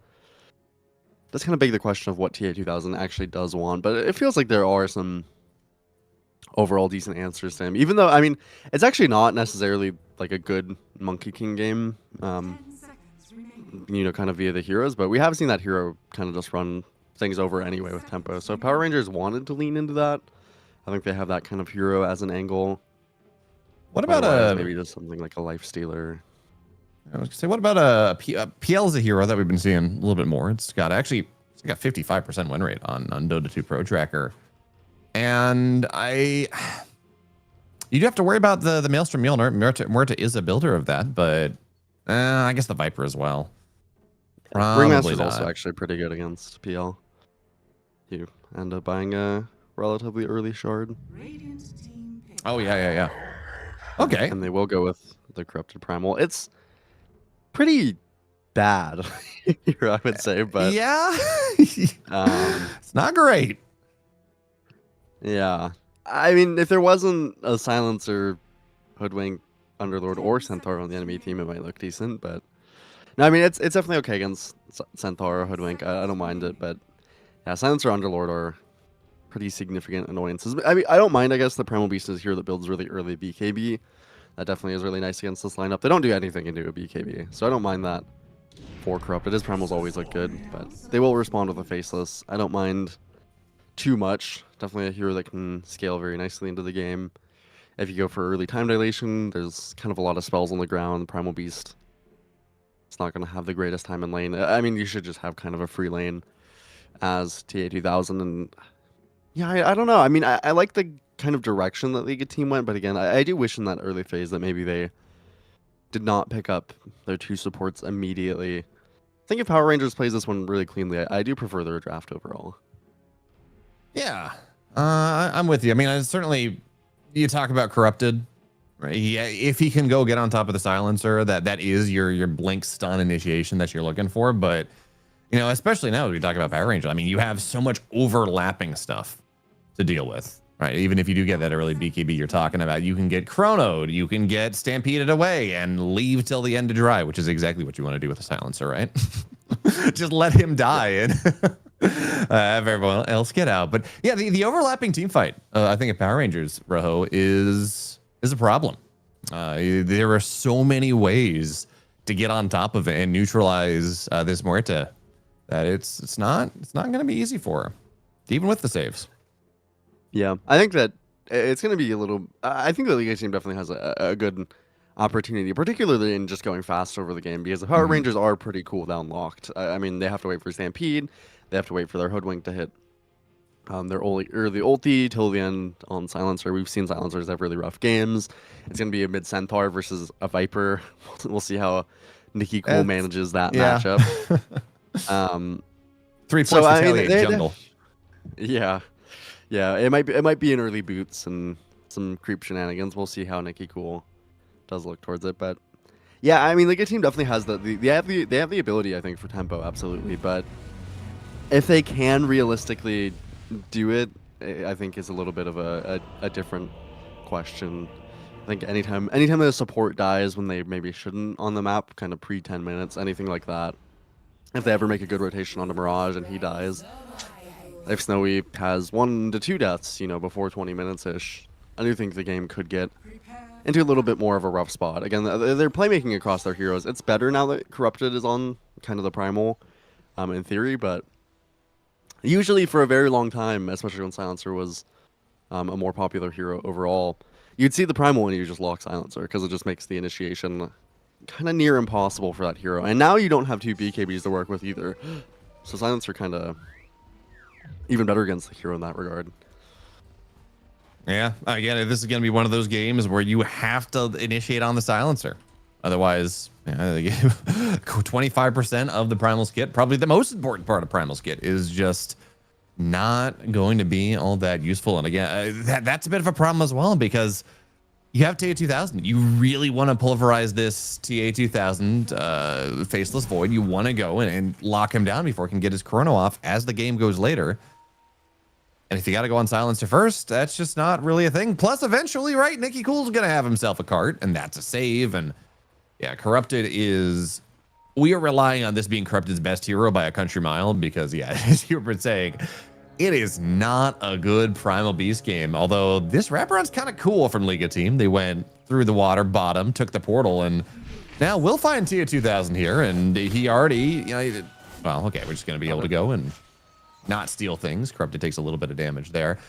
J: That's kind of beg the question of what TA2000 actually does want, but it feels like there are some overall decent answers to him. Even though, I mean, it's actually not necessarily like a good Monkey King game, you know, kind of via the heroes, but we have seen that hero kind of just run things over anyway with tempo. So if Power Rangers wanted to lean into that, I think they have that kind of hero as an angle.
I: What about
J: Otherwise, maybe just something like a Life Stealer?
I: I was gonna say, what about PL is a hero that we've been seeing a little bit more. It's got 55% win rate on Dota 2 Pro Tracker, and you do have to worry about the Maelstrom Mule. Muerta is a builder of that, but I guess the Viper as well.
J: Ringmaster is
I: not.
J: also actually pretty good against PL. You end up buying a relatively early shard.
I: Oh yeah. Okay.
J: And they will go with the Corrupted Primal. It's pretty bad here, I would say, but
I: yeah, it's not great.
J: Yeah. I mean, if there wasn't a Silencer, Hoodwink, Underlord, or Centaur on the enemy team, it might look decent, but no, I mean, it's definitely okay against Centaur or Hoodwink. I don't mind it, but yeah, Silencer, Underlord are pretty significant annoyances. I mean, I don't mind, I guess, the Primal Beast is here that builds really early BKB. That definitely is really nice against this lineup. They don't do anything into a BKB, so I don't mind that for Corrupted. His Primals always look good, but they will respond with a Faceless. I don't mind too much. Definitely a hero that can scale very nicely into the game. If you go for early time dilation, there's kind of a lot of spells on the ground. Primal Beast, it's not going to have the greatest time in lane. I mean, you should just have kind of a free lane as TA2000. And yeah, I don't know. I mean, I like the kind of direction that League team went, but again, I do wish in that early phase that maybe they did not pick up their two supports immediately. I think if Power Rangers plays this one really cleanly, I do prefer their draft overall.
I: Yeah, I'm with you. I mean, certainly you talk about Corrupted, right? If he can go get on top of the Silencer, that is your blink stun initiation that you're looking for. But you know, especially now as we talk about Power Rangers, I mean, you have so much overlapping stuff to deal with, right? Even if you do get that early BKB you're talking about, you can get chronoed, you can get stampeded away and leave till the end to dry, which is exactly what you want to do with a Silencer, right? Just let him die and have everyone else get out. But yeah, the overlapping team fight, I think at Power Rangers, Rojo, is a problem. There are so many ways to get on top of it and neutralize this Muerta that it's not going to be easy for her, even with the saves.
J: Yeah, I think that it's going to be a little. I think the League team definitely has a good opportunity, particularly in just going fast over the game, because the Power Rangers are pretty cooldown locked. I mean, they have to wait for Stampede, they have to wait for their Hoodwink to hit their early ulti till the end on Silencer. We've seen Silencers have really rough games. It's going to be a mid Centaur versus a Viper. We'll see how Nikki Cool manages that matchup.
I: 3 points
J: I
I: for
J: mean,
I: jungle.
J: Yeah, it might be an early boots and some creep shenanigans. We'll see how Nikki Cool does look towards it, but Yeah, I mean, Liga team definitely has they have the ability, I think, for tempo, absolutely. But if they can realistically do it, I think is a little bit of a different question. I think anytime that a support dies when they maybe shouldn't on the map, kind of pre 10 minutes, anything like that. If they ever make a good rotation onto Mirage and he dies, if Snowy has 1 to 2 deaths, before 20 minutes ish, I do think the game could get into a little bit more of a rough spot. Again, they're playmaking across their heroes. It's better now that Corrupted is on kind of the primal, in theory, but usually for a very long time, especially when Silencer was a more popular hero overall, you'd see the primal and you just lock Silencer because it just makes the initiation kind of near impossible for that hero. And now you don't have 2 BKBs to work with either. So Silencer kind of even better against the hero in that regard.
I: Yeah, again, this is going to be one of those games where you have to initiate on the Silencer. Otherwise, 25% of the Primal's kit, probably the most important part of Primal's kit, is just not going to be all that useful. And again, that's a bit of a problem as well, because you have TA2000. You really want to pulverize this TA2000 Faceless Void. You want to go and lock him down before he can get his chrono off as the game goes later. And if you got to go on Silencer first, that's just not really a thing. Plus, eventually, right, Nicky Cool's going to have himself a cart, and that's a save. And yeah, Corrupted is... We are relying on this being Corrupted's best hero by a country mile because, yeah, as you've been saying, it is not a good Primal Beast game. Although this wraparound's kind of cool from Liga team. They went through the water, bottom, took the portal, and now we'll find Tia 2000 here. And he already, well, okay, we're just going to be able to go and not steal things. Corrupted takes a little bit of damage there.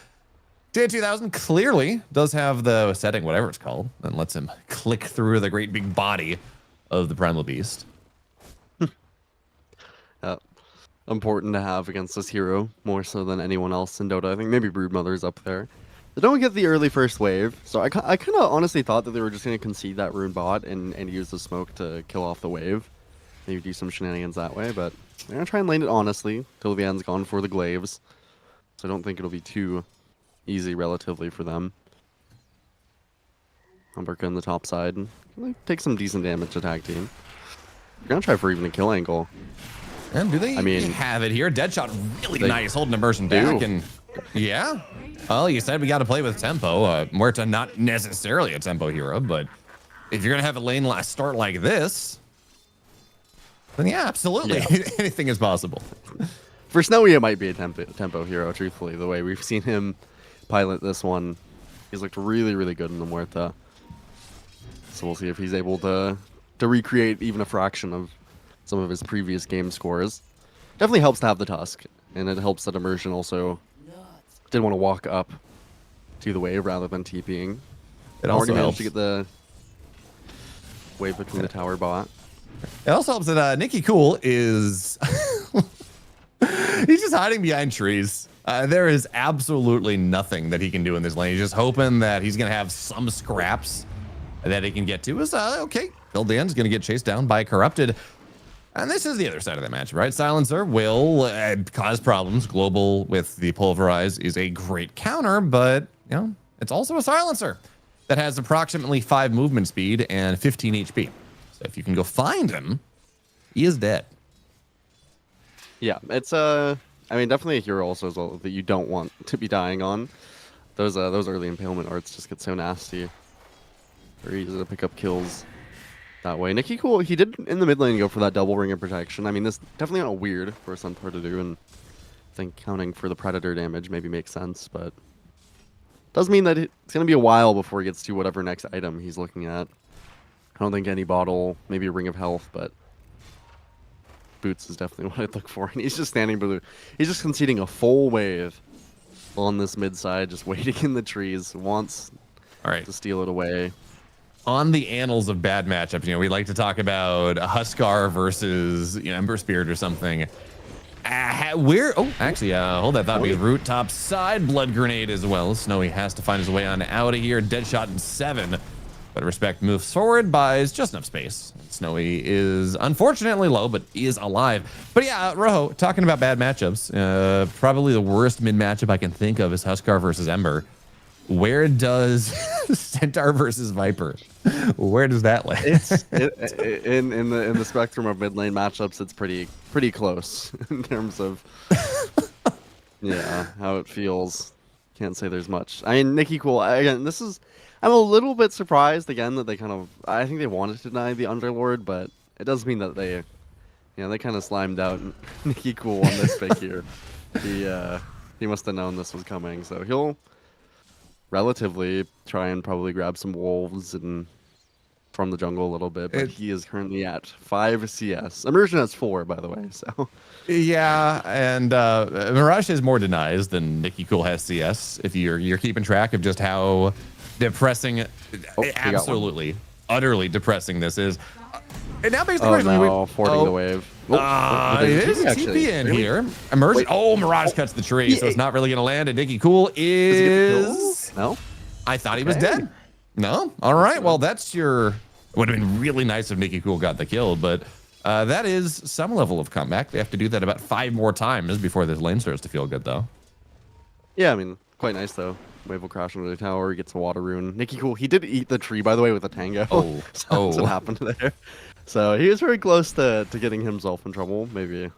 I: Tia 2000 clearly does have the setting, whatever it's called, and lets him click through the great big body of the Primal Beast.
J: Important to have against this hero, more so than anyone else in Dota. I think maybe Broodmother's up there. They don't get the early first wave, so I kind of honestly thought that they were just going to concede that rune bot and use the smoke to kill off the wave. Maybe do some shenanigans that way, but they're going to try and lane it honestly till the end's gone for the glaives. So I don't think it'll be too easy relatively for them. Umberka in the top side. Take some decent damage to tag team. They're going to try for even a kill angle.
I: And do they have it here? Deadshot really nice, holding Immersion back. And yeah, well, you said we got to play with tempo. Muerta not necessarily a tempo hero, but if you're going to have a lane start like this, then yeah, absolutely. Yeah. Anything is possible.
J: For Snowy, it might be a tempo hero, truthfully. The way we've seen him pilot this one, he's looked really, really good in the Muerta. So we'll see if he's able to recreate even a fraction of some of his previous game scores. Definitely helps to have the Tusk, and it helps that Immersion also didn't want to walk up to the wave rather than TPing.
I: It also helps
J: to get the wave between the tower bot.
I: It also helps that Nicky Cool is he's just hiding behind trees. There is absolutely nothing that he can do in this lane. He's just hoping that he's going to have some scraps that he can get to. Is okay. Phil Dan's going to get chased down by Corrupted. And this is the other side of the match, right? Silencer will cause problems. Global with the Pulverize is a great counter, but it's also a Silencer that has approximately 5 movement speed and 15 HP. So if you can go find him, he is dead.
J: Yeah, it's I mean, definitely a hero also as well that you don't want to be dying on. Those early impalement arts just get so nasty. Very easy to pick up kills that way. Nicky Cool, he did in the mid lane go for that double ring of protection. I mean, this definitely not weird for a Sunpar to do, and I think counting for the Predator damage maybe makes sense, but does mean that it's going to be a while before he gets to whatever next item he's looking at. I don't think any bottle, maybe a ring of health, but boots is definitely what I'd look for. And he's just standing blue. He's just conceding a full wave on this mid side, just waiting in the trees. Wants to steal it away.
I: On the annals of bad matchups, we like to talk about a Huskar versus Ember Spirit or something. Hold that thought, because Root top side, Blood Grenade as well. Snowy has to find his way on out of here. Deadshot in 7. But Respect moves forward, buys just enough space. Snowy is unfortunately low, but is alive. But yeah, Rojo, talking about bad matchups, probably the worst mid matchup I can think of is Huskar versus Ember. Where does Centaur versus Viper? Where does that land?
J: In the spectrum of mid lane matchups, it's pretty close in terms of how it feels. Can't say there's much. I mean, Nikki Cool again. I'm a little bit surprised again that they I think they wanted to deny the Underlord, but it does mean that they kind of slimed out Nikki Cool on this pick here. He must have known this was coming, so he'll relatively try and probably grab some wolves and from the jungle a little bit, but he is currently at 5 CS. Immersion has 4, by the way, so.
I: Yeah, and Mirage has more denies than Nikki Cool has CS, if you're keeping track of just how depressing, absolutely, utterly depressing this is. And now basically,
J: fording the wave.
I: There's a TP in here. Immersion. Mirage cuts the tree, so it's not really going to land. And Nikki Cool is...
J: No?
I: I thought he was dead. No? All right. Well, that's your... Would have been really nice if Nikki Cool got the kill, but that is some level of comeback. They have to do that about 5 more times before this lane starts to feel good, though.
J: Yeah, I mean, quite nice, though. Wave will crash into the tower, gets a water rune. Nikki Cool, he did eat the tree, by the way, with a tango. That's what happened there. So he was very close to getting himself in trouble. Maybe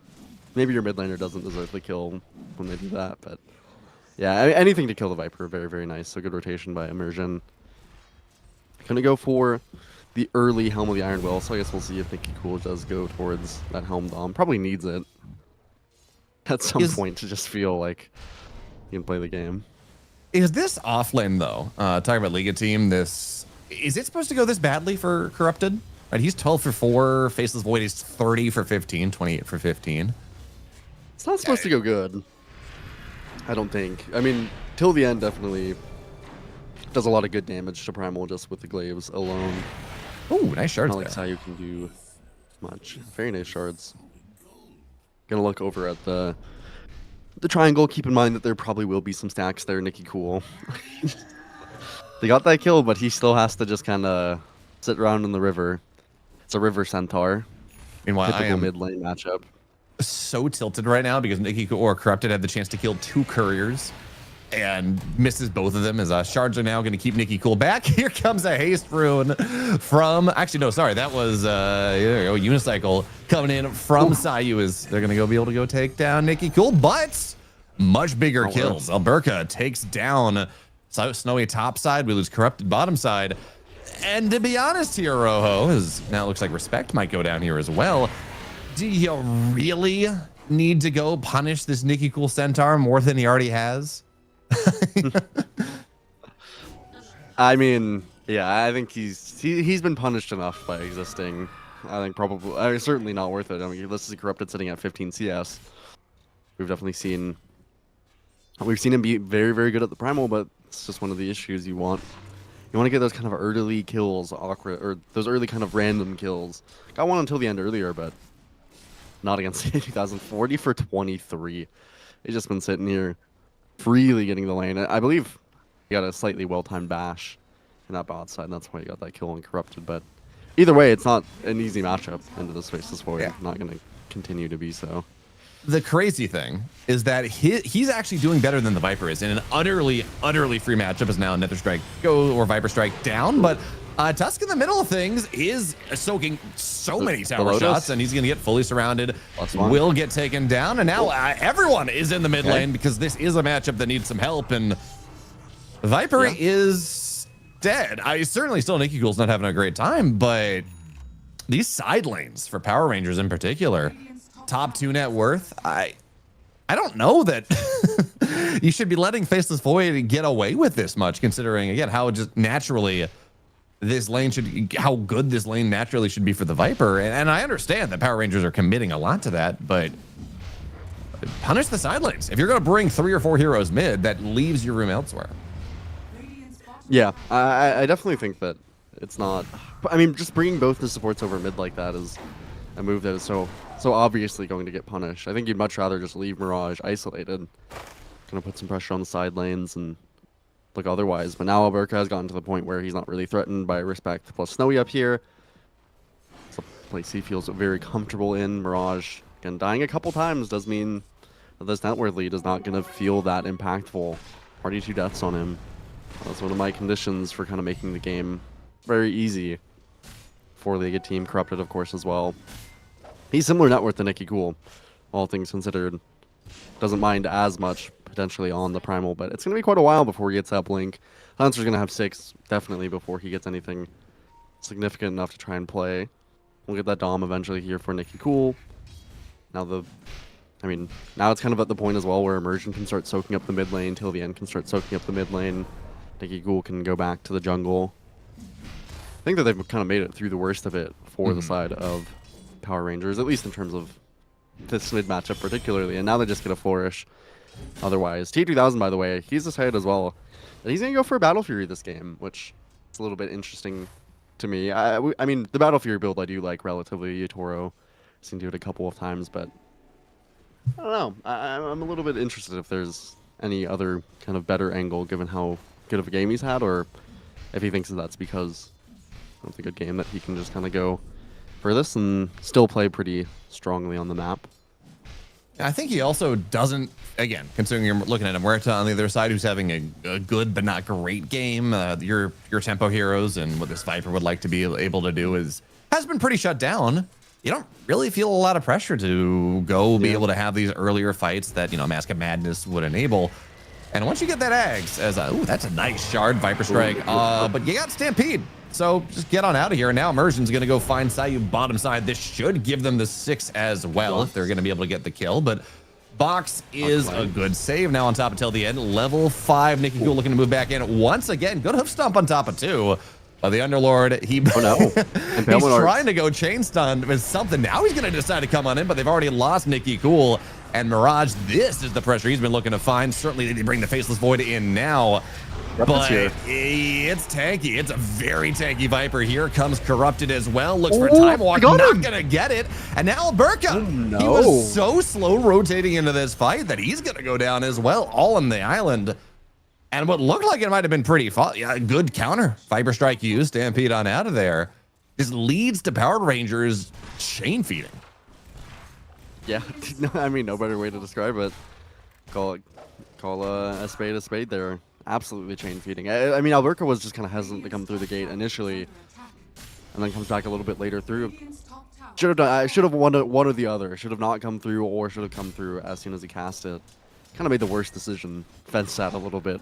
J: your mid laner doesn't deserve the kill when they do that, but yeah, anything to kill the Viper, very, very nice. So good rotation by Immersion. Gonna go for the early Helm of the Iron Will, so I guess we'll see if Nikki Cool does go towards that Helm Dom. Probably needs it at some point to just feel like he can play the game.
I: Is this offlane, though? Talking about Liga team, is it supposed to go this badly for Corrupted? Right, he's 12 for 4, Faceless Void is 30 for 15, 28 for 15.
J: It's not supposed to go good, I don't think. I mean, till the end, definitely does a lot of good damage to Primal just with the glaives alone.
I: Ooh, nice shards.
J: Not like how you can do much. Very nice shards. Gonna look over at the triangle. Keep in mind that there probably will be some stacks there. Nikki Cool. They got that kill, but he still has to just kind of sit around in the river. It's a river centaur.
I: Meanwhile, I am
J: mid lane matchup.
I: So tilted right now because Nikki Cool or Corrupted had the chance to kill 2 couriers and misses both of them as shards are now going to keep Nikki Cool back. Here comes a haste rune from, actually no, sorry, that was there you go, Unicycle coming in from Sayu as they're going to be able to go take down Nikki Cool, but much bigger kills. Alberca takes down Snowy top side. We lose Corrupted bottom side. And to be honest here, Rojo, as now it looks like Respect might go down here as well. Do you really need to go punish this Nikki Cool Centaur more than he already has?
J: I mean, yeah, I think he's been punished enough by existing. I think probably, certainly not worth it. I mean, this is Corrupted sitting at 15 CS. We've definitely seen him be very, very good at the Primal, but it's just one of the issues you want. You want to get those kind of early kills, or those early kind of random kills. Got one until the end earlier, but not against 2040 for 23. He's just been sitting here freely getting the lane. I believe he got a slightly well-timed bash in that bot side, and that's why he got that kill on Corrupted. But either way, it's not an easy matchup into this Faceless Void. Yeah. Not going to continue to be so.
I: The crazy thing is that he's actually doing better than the Viper is in an utterly free matchup. Is now Nether Strike go or Viper Strike down, but Tusk in the middle of things is soaking so many tower shots, and he's going to get fully surrounded. Will get taken down, and now everyone is in the mid lane because this is a matchup that needs some help, and Viper is dead. I certainly still Nikki Cool's not having a great time, but these side lanes for Power Rangers in particular, top 2 net worth, I don't know that you should be letting Faceless Void get away with this much, considering again how just naturally this lane how good this lane naturally should be for the Viper. And I understand that Power Rangers are committing a lot to that, but punish the side lanes. If you're going to bring 3 or 4 heroes mid, that leaves your room elsewhere.
J: Yeah, I definitely think that it's not. I mean, just bringing both the supports over mid like that is a move that is so obviously going to get punished. I think you'd much rather just leave Mirage isolated, gonna put some pressure on the side lanes and look otherwise. But now Alberca has gotten to the point where he's not really threatened by Respect plus Snowy up here. It's a place he feels very comfortable in. Mirage, again, dying a couple times does mean that this net worth lead is not gonna feel that impactful. Already 2 deaths on him. That's one of my conditions for kind of making the game very easy for the Liga team. Corrupted, of course, as well. He's similar net worth to Nicky Cool, all things considered. Doesn't mind as much potentially on the Primal, but it's going to be quite a while before he gets that Blink. Hunter's going to have 6 definitely before he gets anything significant enough to try and play. We'll get that Dom eventually here for Nicky Cool. Now now it's kind of at the point as well where Immersion can start soaking up the mid lane, till the end can start soaking up the mid lane. Nicky Cool can go back to the jungle. I think that they've kind of made it through the worst of it for the side of Power Rangers, at least in terms of this mid matchup particularly, and now they just get a flourish. Otherwise, T2000, by the way, he's decided as well that he's going to go for a Battle Fury this game, which is a little bit interesting to me. I mean, the Battle Fury build I do like relatively. Toro seen do it a couple of times, but I don't know. I'm a little bit interested if there's any other kind of better angle given how good of a game he's had, or if he thinks that that's because of the good game that he can just kind of go for this and still play pretty strongly on the map.
I: I think he also doesn't, again, considering you're looking at Muerta on the other side, who's having a good but not great game. Your tempo heroes and what this Viper would like to be able to do has been pretty shut down. You don't really feel a lot of pressure to go be able to have these earlier fights that, Mask of Madness would enable. And once you get that Ags, ooh, that's a nice shard Viper Strike. But you got Stampede. So just get on out of here. And now Immersion's going to go find Sayu bottom side. This should give them the 6 as well if they're going to be able to get the kill. But Box is a good save now on top until the end. Level 5, Nicky Cool looking to move back in once again. Good hoof stomp on top of 2. The Underlord, he's trying to go chain stun with something. Now he's going to decide to come on in, but they've already lost Nicky Cool. And Mirage, this is the pressure he's been looking to find. Certainly they bring the Faceless Void in now. But it's tanky. It's a very tanky Viper. Here comes Corrupted as well. Looks for Time Walk. Not going to get it. And now Burka. He was so slow rotating into this fight that he's going to go down as well, all on the island. And what looked like it might have been pretty fun. Yeah, good counter. Viper Strike used. Stampede on out of there. This leads to Power Rangers chain feeding.
J: Yeah, I mean, no better way to describe it. Call a spade there. Absolutely chain feeding. I mean, Alberca was just kind of hesitant to come through the gate initially, and then comes back a little bit later through. Should have done. I should have one or the other. Should have not come through, or should have come through as soon as he cast it. Kind of made the worst decision. Fenced out a little bit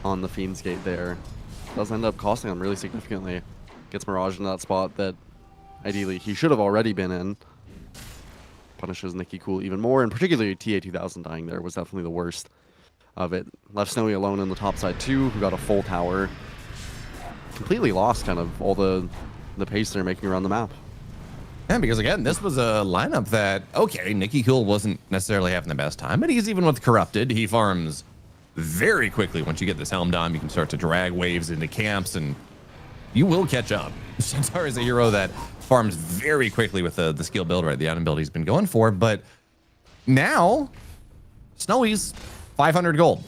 J: on the Fiend's gate there. Does end up costing him really significantly. Gets Mirage in that spot that ideally he should have already been in. Punishes Nicky Cool even more, and particularly TA2000 dying there was definitely the worst of it. Left Snowy alone in the top side too, who got a full tower. Completely lost kind of all the pace they're making around the map.
I: Yeah, because again, this was a lineup that, okay, Nicky Cool wasn't necessarily having the best time, but he's even with Corrupted. He farms very quickly. Once you get this Helm Dom, you can start to drag waves into camps, and you will catch up. Centaur is a hero that farms very quickly with the skill build, right? The item build he's been going for, but now Snowy's 500 gold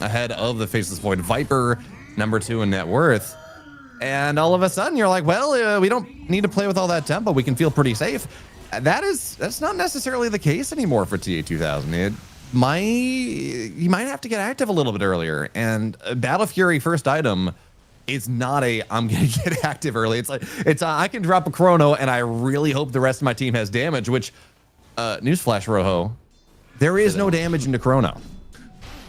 I: ahead of the Faceless Void Viper, number 2 in net worth. And all of a sudden you're like, well, we don't need to play with all that tempo. We can feel pretty safe. That's not necessarily the case anymore for TA2000. You might have to get active a little bit earlier. And Battle Fury first item is not I'm going to get active early. It's I can drop a chrono and I really hope the rest of my team has damage, which, newsflash, Rojo, there is no damage into chrono.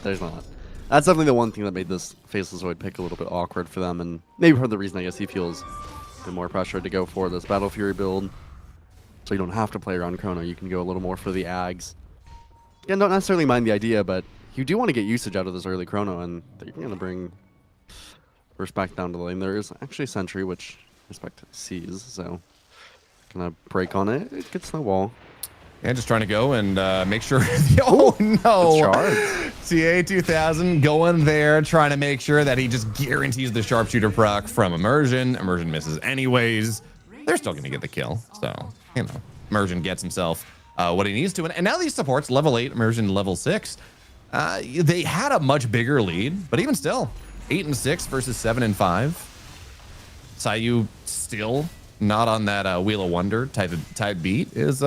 J: There's not. That's definitely the one thing that made this Faceless Void pick a little bit awkward for them, and maybe part of the reason I guess he feels a bit more pressure to go for this Battle Fury build. So you don't have to play around chrono. You can go a little more for the Ags. Again, don't necessarily mind the idea, but you do want to get usage out of this early chrono, and they're going to bring respect down to the lane. There is actually Sentry, which respect sees, so gonna break on it. It gets snowball.
I: Yeah, just trying to go and make sure. Oh no! TA2000 going there, trying to make sure that he just guarantees the sharpshooter proc from Immersion. Immersion misses anyways. They're still going to get the kill, so Immersion gets himself what he needs to. And now these supports, level 8, Immersion level 6. They had a much bigger lead, but even still, 8 and 6 versus 7 and 5. Sayu still not on that Wheel of Wonder type beat is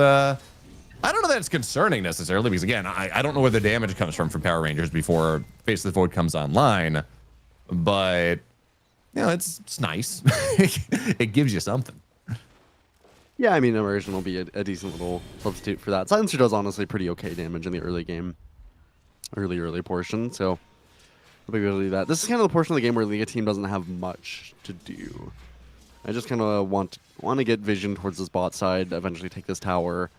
I: I don't know that it's concerning necessarily, because again, I don't know where the damage comes from Power Rangers before Faceless Void comes online. but it's nice. It gives you something.
J: Yeah, I mean, Immersion will be a decent little substitute for that. Silencer does honestly pretty okay damage in the early game. Early portion, so we'll be able to do that. This is kind of the portion of the game where Liga team doesn't have much to do. I just kind of want to get vision towards this bot side, eventually take this tower.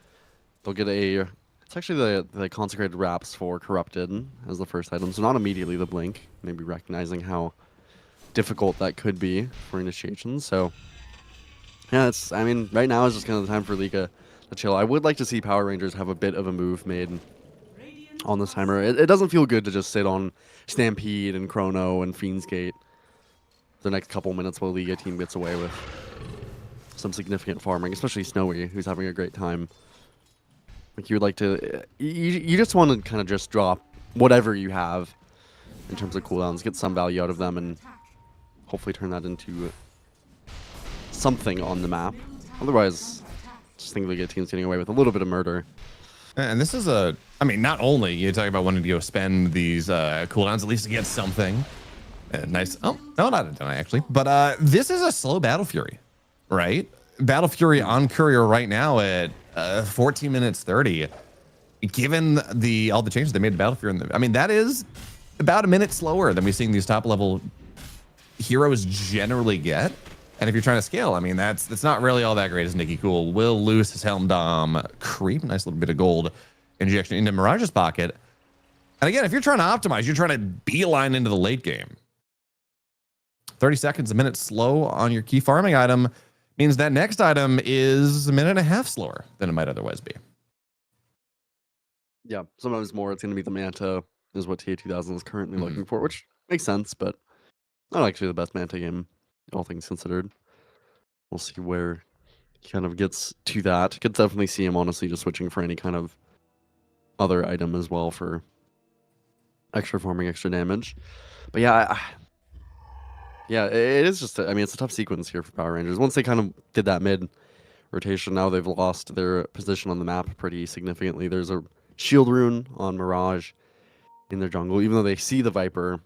J: They'll get it's actually the Consecrated Wraps for Corrupted as the first item, so not immediately the Blink, maybe recognizing how difficult that could be for initiation, so... Yeah, I mean, right now is just kind of the time for Liga to chill. I would like to see Power Rangers have a bit of a move made on this timer. It doesn't feel good to just sit on Stampede and Chrono and Fiend's Gate the next couple minutes while Liga team gets away with some significant farming, especially Snowy, who's having a great time. Like, you would like to... You just want to kind of just drop whatever you have in terms of cooldowns, get some value out of them, and hopefully turn that into something on the map. Otherwise, just think Liga team's getting away with a little bit of murder.
I: And this is I mean, not only you talk about wanting to go spend these cooldowns, at least to get something. Nice. Oh, no, not a deny, actually. But this is a slow Battle Fury, right? Battle Fury on Courier right now at 14 minutes 30. Given all the changes they made to Battle Fury, I mean, that is about a minute slower than we've seen these top level heroes generally get. And if you're trying to scale, I mean, that's not really all that great as Nicky Cool will lose his Helm Dom creep. Nice little bit of gold injection into Mirage's pocket. And again, if you're trying to optimize, you're trying to beeline into the late game. 30 seconds, a minute slow on your key farming item means that next item is a minute and a half slower than it might otherwise be.
J: Yeah, sometimes more. It's going to be the Manta is what TA2000 is currently looking for, which makes sense, but not actually the best Manta game, all things considered. We'll see where he kind of gets to that. Could definitely see him, honestly, just switching for any kind of other item as well for extra farming, extra damage. But yeah, yeah, it is just, I mean, it's a tough sequence here for Power Rangers. Once they kind of did that mid rotation, now they've lost their position on the map pretty significantly. There's a shield rune on Mirage in their jungle, even though they see the Viper.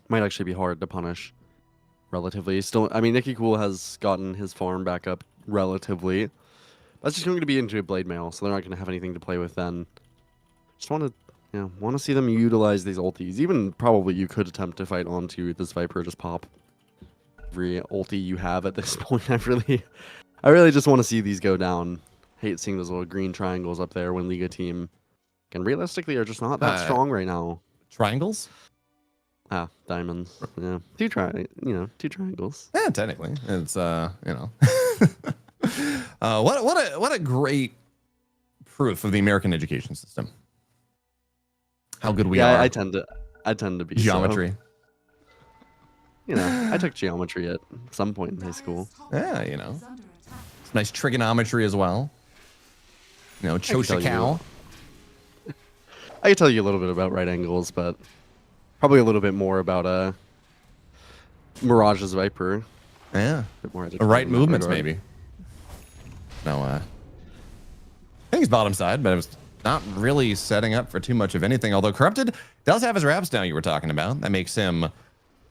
J: Might actually be hard to punish relatively. Still, I mean, Nicky Cool has gotten his farm back up relatively. That's just going to be into a Blade Mail, so they're not going to have anything to play with then. Just want to see them utilize these ultis. Even probably you could attempt to fight onto this Viper, just pop every ulti you have at this point. I really just want to see these go down. Hate seeing those little green triangles up there when Liga team can realistically are just not that strong right now.
I: Triangles?
J: Ah, diamonds. Yeah, two triangles.
I: Yeah, technically, it's what a great proof of the American education system. How good we are.
J: I tend to be
I: geometry.
J: So. I took geometry at some point in high school.
I: Yeah, it's nice trigonometry as well. Choshikao.
J: I could tell you a little bit about right angles, but probably a little bit more about Mirage's Viper.
I: Yeah,
J: a bit more
I: right movements maybe. No, I think he's bottom side, but it was not really setting up for too much of anything. Although Corrupted does have his wraps down, you were talking about. That makes him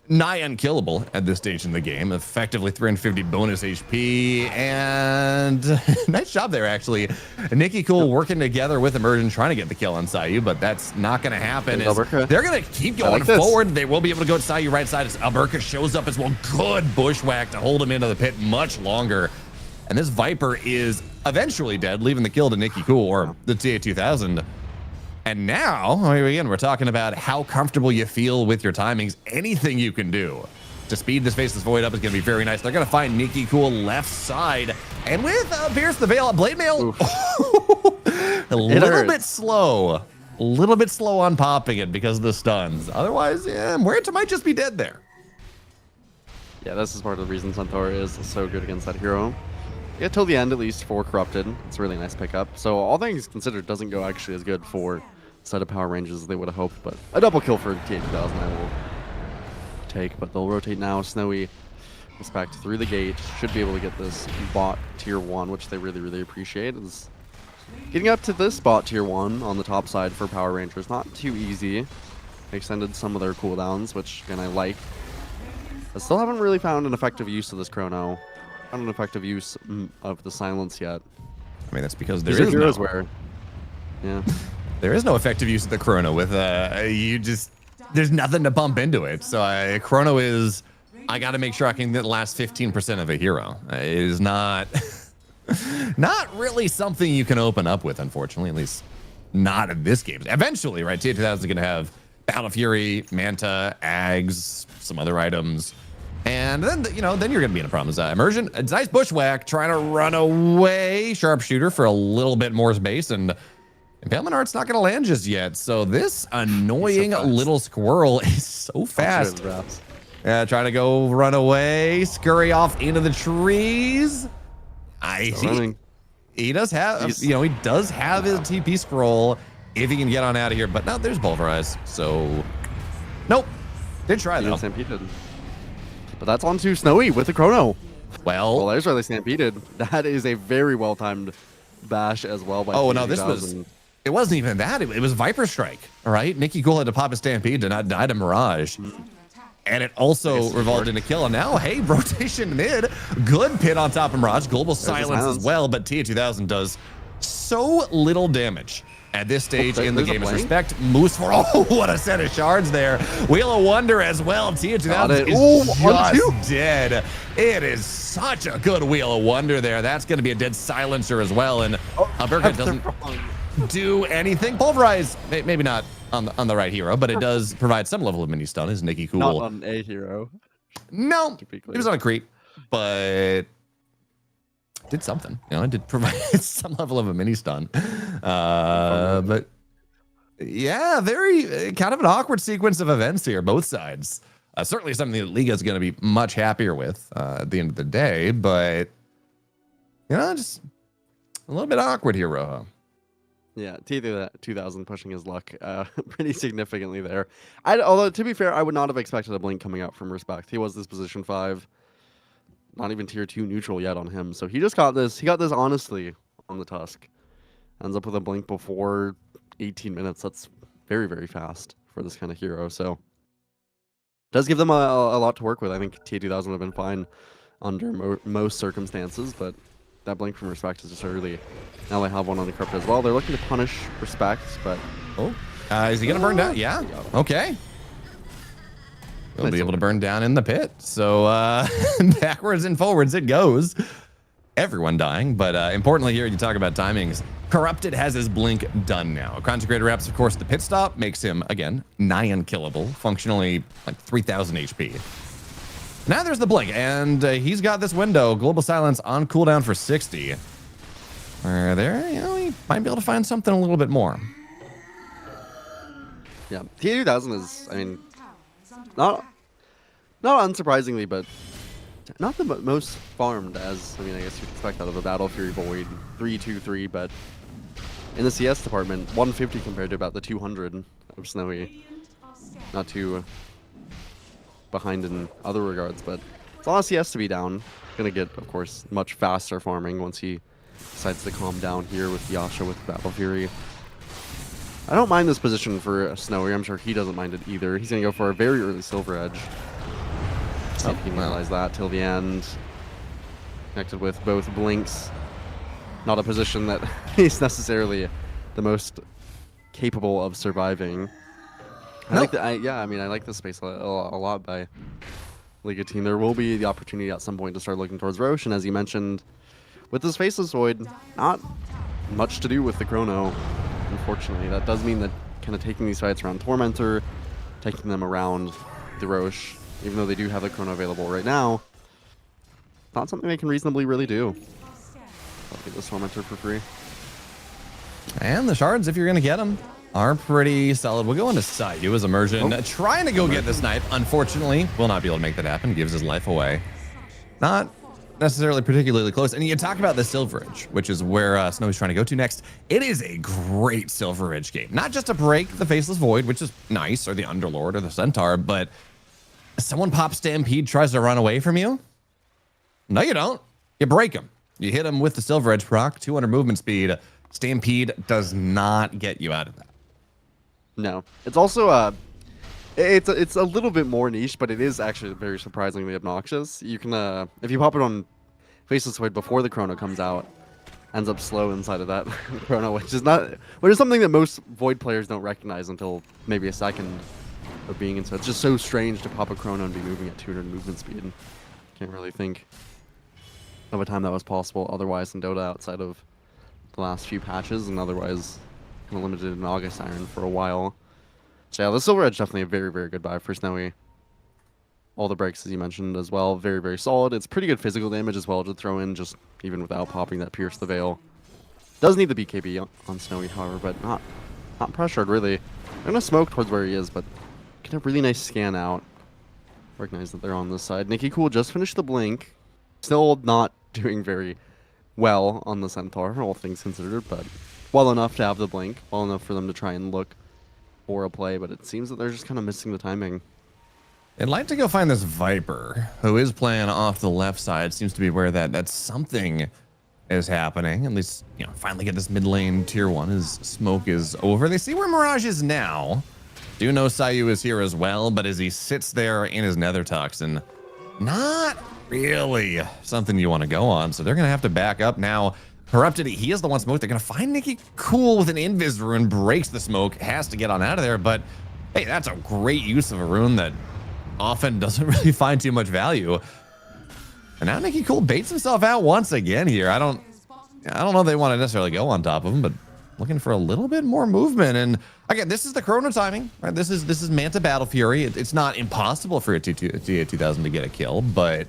I: nigh unkillable at this stage in the game. Effectively 350 bonus HP, and nice job there, actually. Nicky Cool working together with Immersion, trying to get the kill on Sayu, but that's not going to happen. They're going to keep going forward. They will be able to go to Sayu right side as Alberca shows up as well. Good bushwhack to hold him into the pit much longer. And this Viper is eventually dead, leaving the kill to Nicky Cool, or the TA2000. And now, again, we're talking about how comfortable you feel with your timings. Anything you can do to speed this Faceless Void up is going to be very nice. They're going to find Nicky Cool left side. And with Pierce the Veil, Blade Mail, a little bit slow. A little bit slow on popping it because of the stuns. Otherwise, yeah, Muerta might just be dead there.
J: Yeah, this is part of the reason Centaur is so good against that hero. Yeah, till the end, at least, for Corrupted. It's a really nice pickup. So all things considered, doesn't go actually as good for set of Power Rangers as they would have hoped, but a double kill for TA2000 I will take, but they'll rotate now. Snowy gets back through the gate, should be able to get this bot tier 1, which they really, really appreciate. Is getting up to this bot tier 1 on the top side for Power Rangers, not too easy. extended some of their cooldowns, which again I like. I still haven't really found an effective use of this chrono. Found an effective use of the silence yet.
I: I mean, that's because there
J: These are
I: is
J: heroes
I: no,
J: where, yeah,
I: there is no effective use of the chrono with there's nothing to bump into it. So chrono is, I got to make sure I can get the last 15% of a hero. It is not not really something you can open up with, unfortunately, at least not in this game. Eventually, right? TA2000 is going to have Battle Fury, Manta, Ags, some other items. And then, then you're going to be in a problem. Immersion, it's nice bushwhack, trying to run away. Sharpshooter for a little bit more space, and Impalement Art's not going to land just yet. So this annoying little squirrel is so fast. Yeah, trying to go run away, scurry off into the trees. He does have, he does have his TP scroll if he can get on out of here. But now there's Pulverize. So, nope. Did try though.
J: Stampeded. But that's on to Snowy with the chrono.
I: Well,
J: there's where they stampeded. That is a very well-timed bash as well. By
I: oh, no, this was, it wasn't even that. It was Viper Strike, all right? Nicky Cool had to pop a stampede to not die to Mirage. And it also revolved into kill. And now, hey, rotation mid. Good pit on top of Mirage. Global silence as well, but TA2000 does so little damage at this stage in the game. As respect moves for, oh, what a set of shards there. Wheel of Wonder as well. TA2000 is just dead. It is such a good Wheel of Wonder there. That's going to be a dead silencer as well. And Burkhead doesn't do anything. Pulverize, maybe not on the right hero, but it does provide some level of mini stun. Is Nicky Cool?
J: Not on a hero.
I: No, it was on a creep, but did something. It did provide some level of a mini stun. But yeah, very kind of an awkward sequence of events here, both sides. Certainly something that Liga is going to be much happier with at the end of the day, but just a little bit awkward here, Rojo.
J: Yeah, TA2000 pushing his luck pretty significantly there. Although, to be fair, I would not have expected a blink coming out from Respect. He was this position 5. Not even tier 2 neutral yet on him. So he just got this. He got this honestly on the Tusk. Ends up with a blink before 18 minutes. That's very, very fast for this kind of hero. So does give them a lot to work with. I think TA2000 would have been fine under most circumstances, but that blink from Respect is just early. Now they have one on the Crypt as well. They're looking to punish Respect, but...
I: is he going to burn down? Yeah. Okay. He'll be able to burn down in the pit. So backwards and forwards it goes. Everyone dying, but importantly here, you talk about timings. Corrupted has his blink done now. Consecrator wraps, of course, the pit stop, makes him, again, nigh unkillable, functionally like 3,000 HP. Now there's the blink, and he's got this window, Global Silence on cooldown for 60. There, he might be able to find something a little bit more.
J: Yeah, TA2000 is, I mean, not unsurprisingly, but not the most farmed as, I mean, I guess you'd expect out of a Battle Fury Void 323, but in the CS department, 150 compared to about the 200 of Snowy. Not too behind in other regards, but it's a lot of CS to be down. Gonna get, of course, much faster farming once he decides to calm down here with Yasha with Battle Fury. I don't mind this position for Snowy. I'm sure he doesn't mind it either. He's gonna go for a very early Silver Edge. See if he can realize that till the end. Connected with both blinks. Not a position that he's necessarily the most capable of surviving. I like I like this space a lot by Liga team. There will be the opportunity at some point to start looking towards Roche, and as you mentioned, with this Faceless Void, not much to do with the Chrono, unfortunately. That does mean that kind of taking these fights around Tormentor, taking them around the Roche, even though they do have the Chrono available right now, not something they can reasonably really do. I'll get this Tormentor for free.
I: And the shards, if you're going to get them, are pretty solid. We'll go into Sayu as Immersion. Trying to go get the snipe. Unfortunately, will not be able to make that happen. Gives his life away. Not necessarily particularly close. And you talk about the Silver Edge, which is where Snowy's trying to go to next. It is a great Silver Edge game. Not just to break the Faceless Void, which is nice, or the Underlord, or the Centaur, but someone pops Stampede, tries to run away from you. No, you don't. You break him. You hit him with the Silver Edge proc, 200 movement speed. Stampede does not get you out of that.
J: No. It's also It's a little bit more niche, but it is actually very surprisingly obnoxious. You can if you pop it on Faceless Void before the chrono comes out, ends up slow inside of that chrono, which is something that most Void players don't recognize until maybe a second of being in. So it's just so strange to pop a chrono and be moving at 200 movement speed. Can't really think of a time that was possible otherwise in Dota outside of the last few patches, and otherwise kind of limited in August Iron for a while. So yeah, the Silver Edge definitely a very, very good buy for Snowy. All the breaks, as you mentioned, as well, very, very solid. It's pretty good physical damage as well to throw in, just even without popping that Pierce the Veil. Does need the BKB on Snowy, however, but not pressured, really. I'm going to smoke towards where he is, but get a really nice scan out. Recognize that they're on this side. Nicky Cool just finished the Blink. Still not doing very well on the Centaur, all things considered, but well enough to have the Blink. Well enough for them to try and look for a play, but it seems that they're just kind of missing the timing.
I: I'd like to go find this Viper, who is playing off the left side. Seems to be where that something is happening. At least, you know, finally get this mid lane tier 1. His smoke is over. They see where Mirage is now. Do know Sayu is here as well, but as he sits there in his Nether Toxin, not really something you want to go on. So they're going to have to back up now. Corrupted, he is the one smoke. They're going to find Nicky Cool with an Invis rune, breaks the smoke, has to get on out of there. But hey, that's a great use of a rune that often doesn't really find too much value. And now Nicky Cool baits himself out once again here. I don't know if they want to necessarily go on top of him, but looking for a little bit more movement. And again, this is the chrono timing, right? This is Manta Battle Fury. It's not impossible for a TA2000 to get a kill, but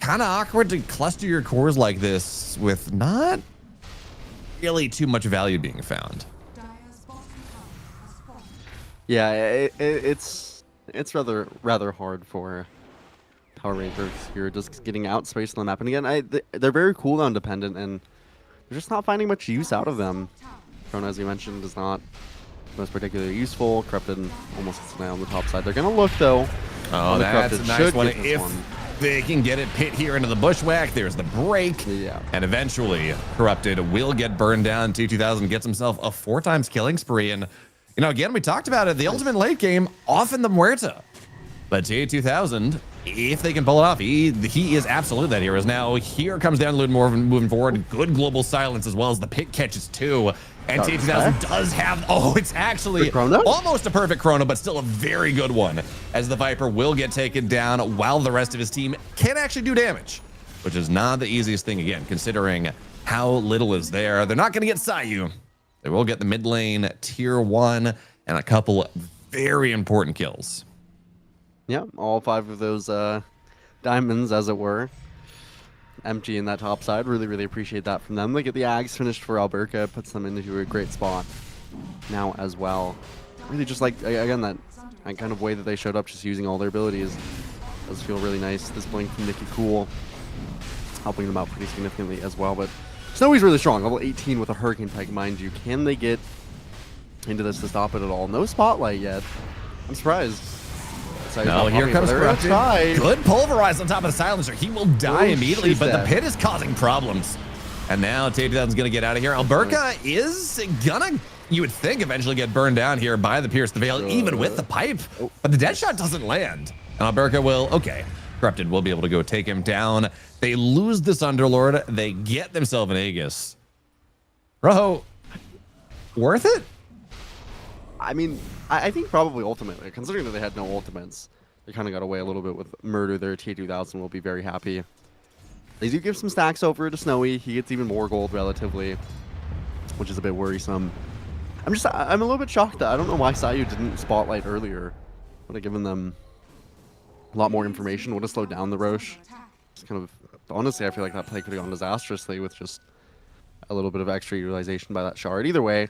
I: kind of awkward to cluster your cores like this with not really too much value being found.
J: Yeah, it's rather hard for Power Rangers here, just getting out space on the map. And again, they're very cooldown dependent, and they're just not finding much use out of them. Chrono, as you mentioned, is not most particularly useful. Corrupted almost hits an eye on the top side. They're gonna look though.
I: Oh, that's a nice one. If they can get it pit here into the bushwhack, there's the break.
J: Yeah.
I: And eventually, Corrupted will get burned down. T2000 gets himself a 4x killing spree. And, you know, again, we talked about it. The ultimate late game, often the Muerta. But TA2000, if they can pull it off, he is absolute that hero. Now, here comes down a little more moving forward. Good global silence as well as the pit catches too. And T2000 does have, it's actually almost a perfect chrono, but still a very good one, as the Viper will get taken down while the rest of his team can actually do damage, which is not the easiest thing, again, considering how little is there. They're not going to get Sayu. They will get the mid lane tier 1 and a couple very important kills.
J: Yeah, all 5 of those diamonds, as it were, empty in that top side. Really, really appreciate that from them. They get the Ags finished for Alberca, puts them into a great spot now as well. Really just like, again, that kind of way that they showed up, just using all their abilities, does feel really nice. This blink from Nicky Cool helping them out pretty significantly as well. But Snowy's really strong, level 18 with a Hurricane Peg, mind you. Can they get into this to stop it at all? No spotlight yet. I'm surprised.
I: No, here comes Corrupted. Good pulverize on top of the silencer. He will die immediately, but the pit is causing problems. And now T2000's going to get out of here. Alberca is gonna, you would think, eventually get burned down here by the Pierce the Veil, even with the pipe. But the dead shot doesn't land. And Alberca will, Corrupted will be able to go take him down. They lose this Underlord. They get themselves an Aegis. Rojo, worth it?
J: I mean, I think probably ultimately, considering that they had no ultimates, they kind of got away a little bit with murder there. T2000 will be very happy. They do give some stacks over to Snowy. He gets even more gold relatively, which is a bit worrisome. I'm a little bit shocked that I don't know why Sayu didn't spotlight earlier. Would have given them a lot more information, would have slowed down the Roche. Just kind of, honestly, I feel like that play could have gone disastrously with just a little bit of extra utilization by that shard. Either way,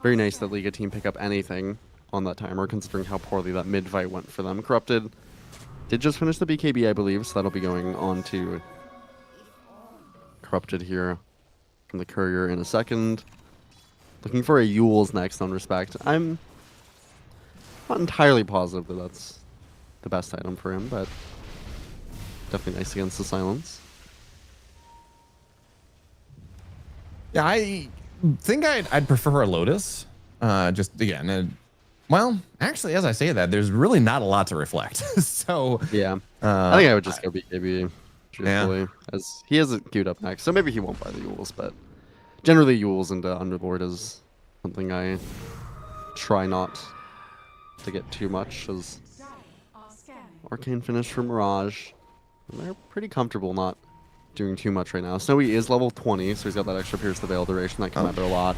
J: very nice that Liga team pick up anything on that timer, considering how poorly that mid fight went for them. Corrupted did just finish the BKB, I believe, so that'll be going on to Corrupted here from the Courier in a second. Looking for a Yule's next on Respect. I'm not entirely positive that that's the best item for him, but definitely nice against the silence.
I: Yeah, I think I'd prefer a Lotus. Just again, Well, actually, as I say that, there's really not a lot to reflect. So
J: Yeah. I think I would just go BKB, truthfully, as he hasn't queued up next. So maybe he won't buy the Yules, but generally Yules into Underlord is something I try not to get too much, as
F: Are scanning.
J: Arcane finish for Mirage. And they're pretty comfortable not doing too much right now. Snowy is level 20, so he's got that extra Pierce the Veil duration that can matter a lot.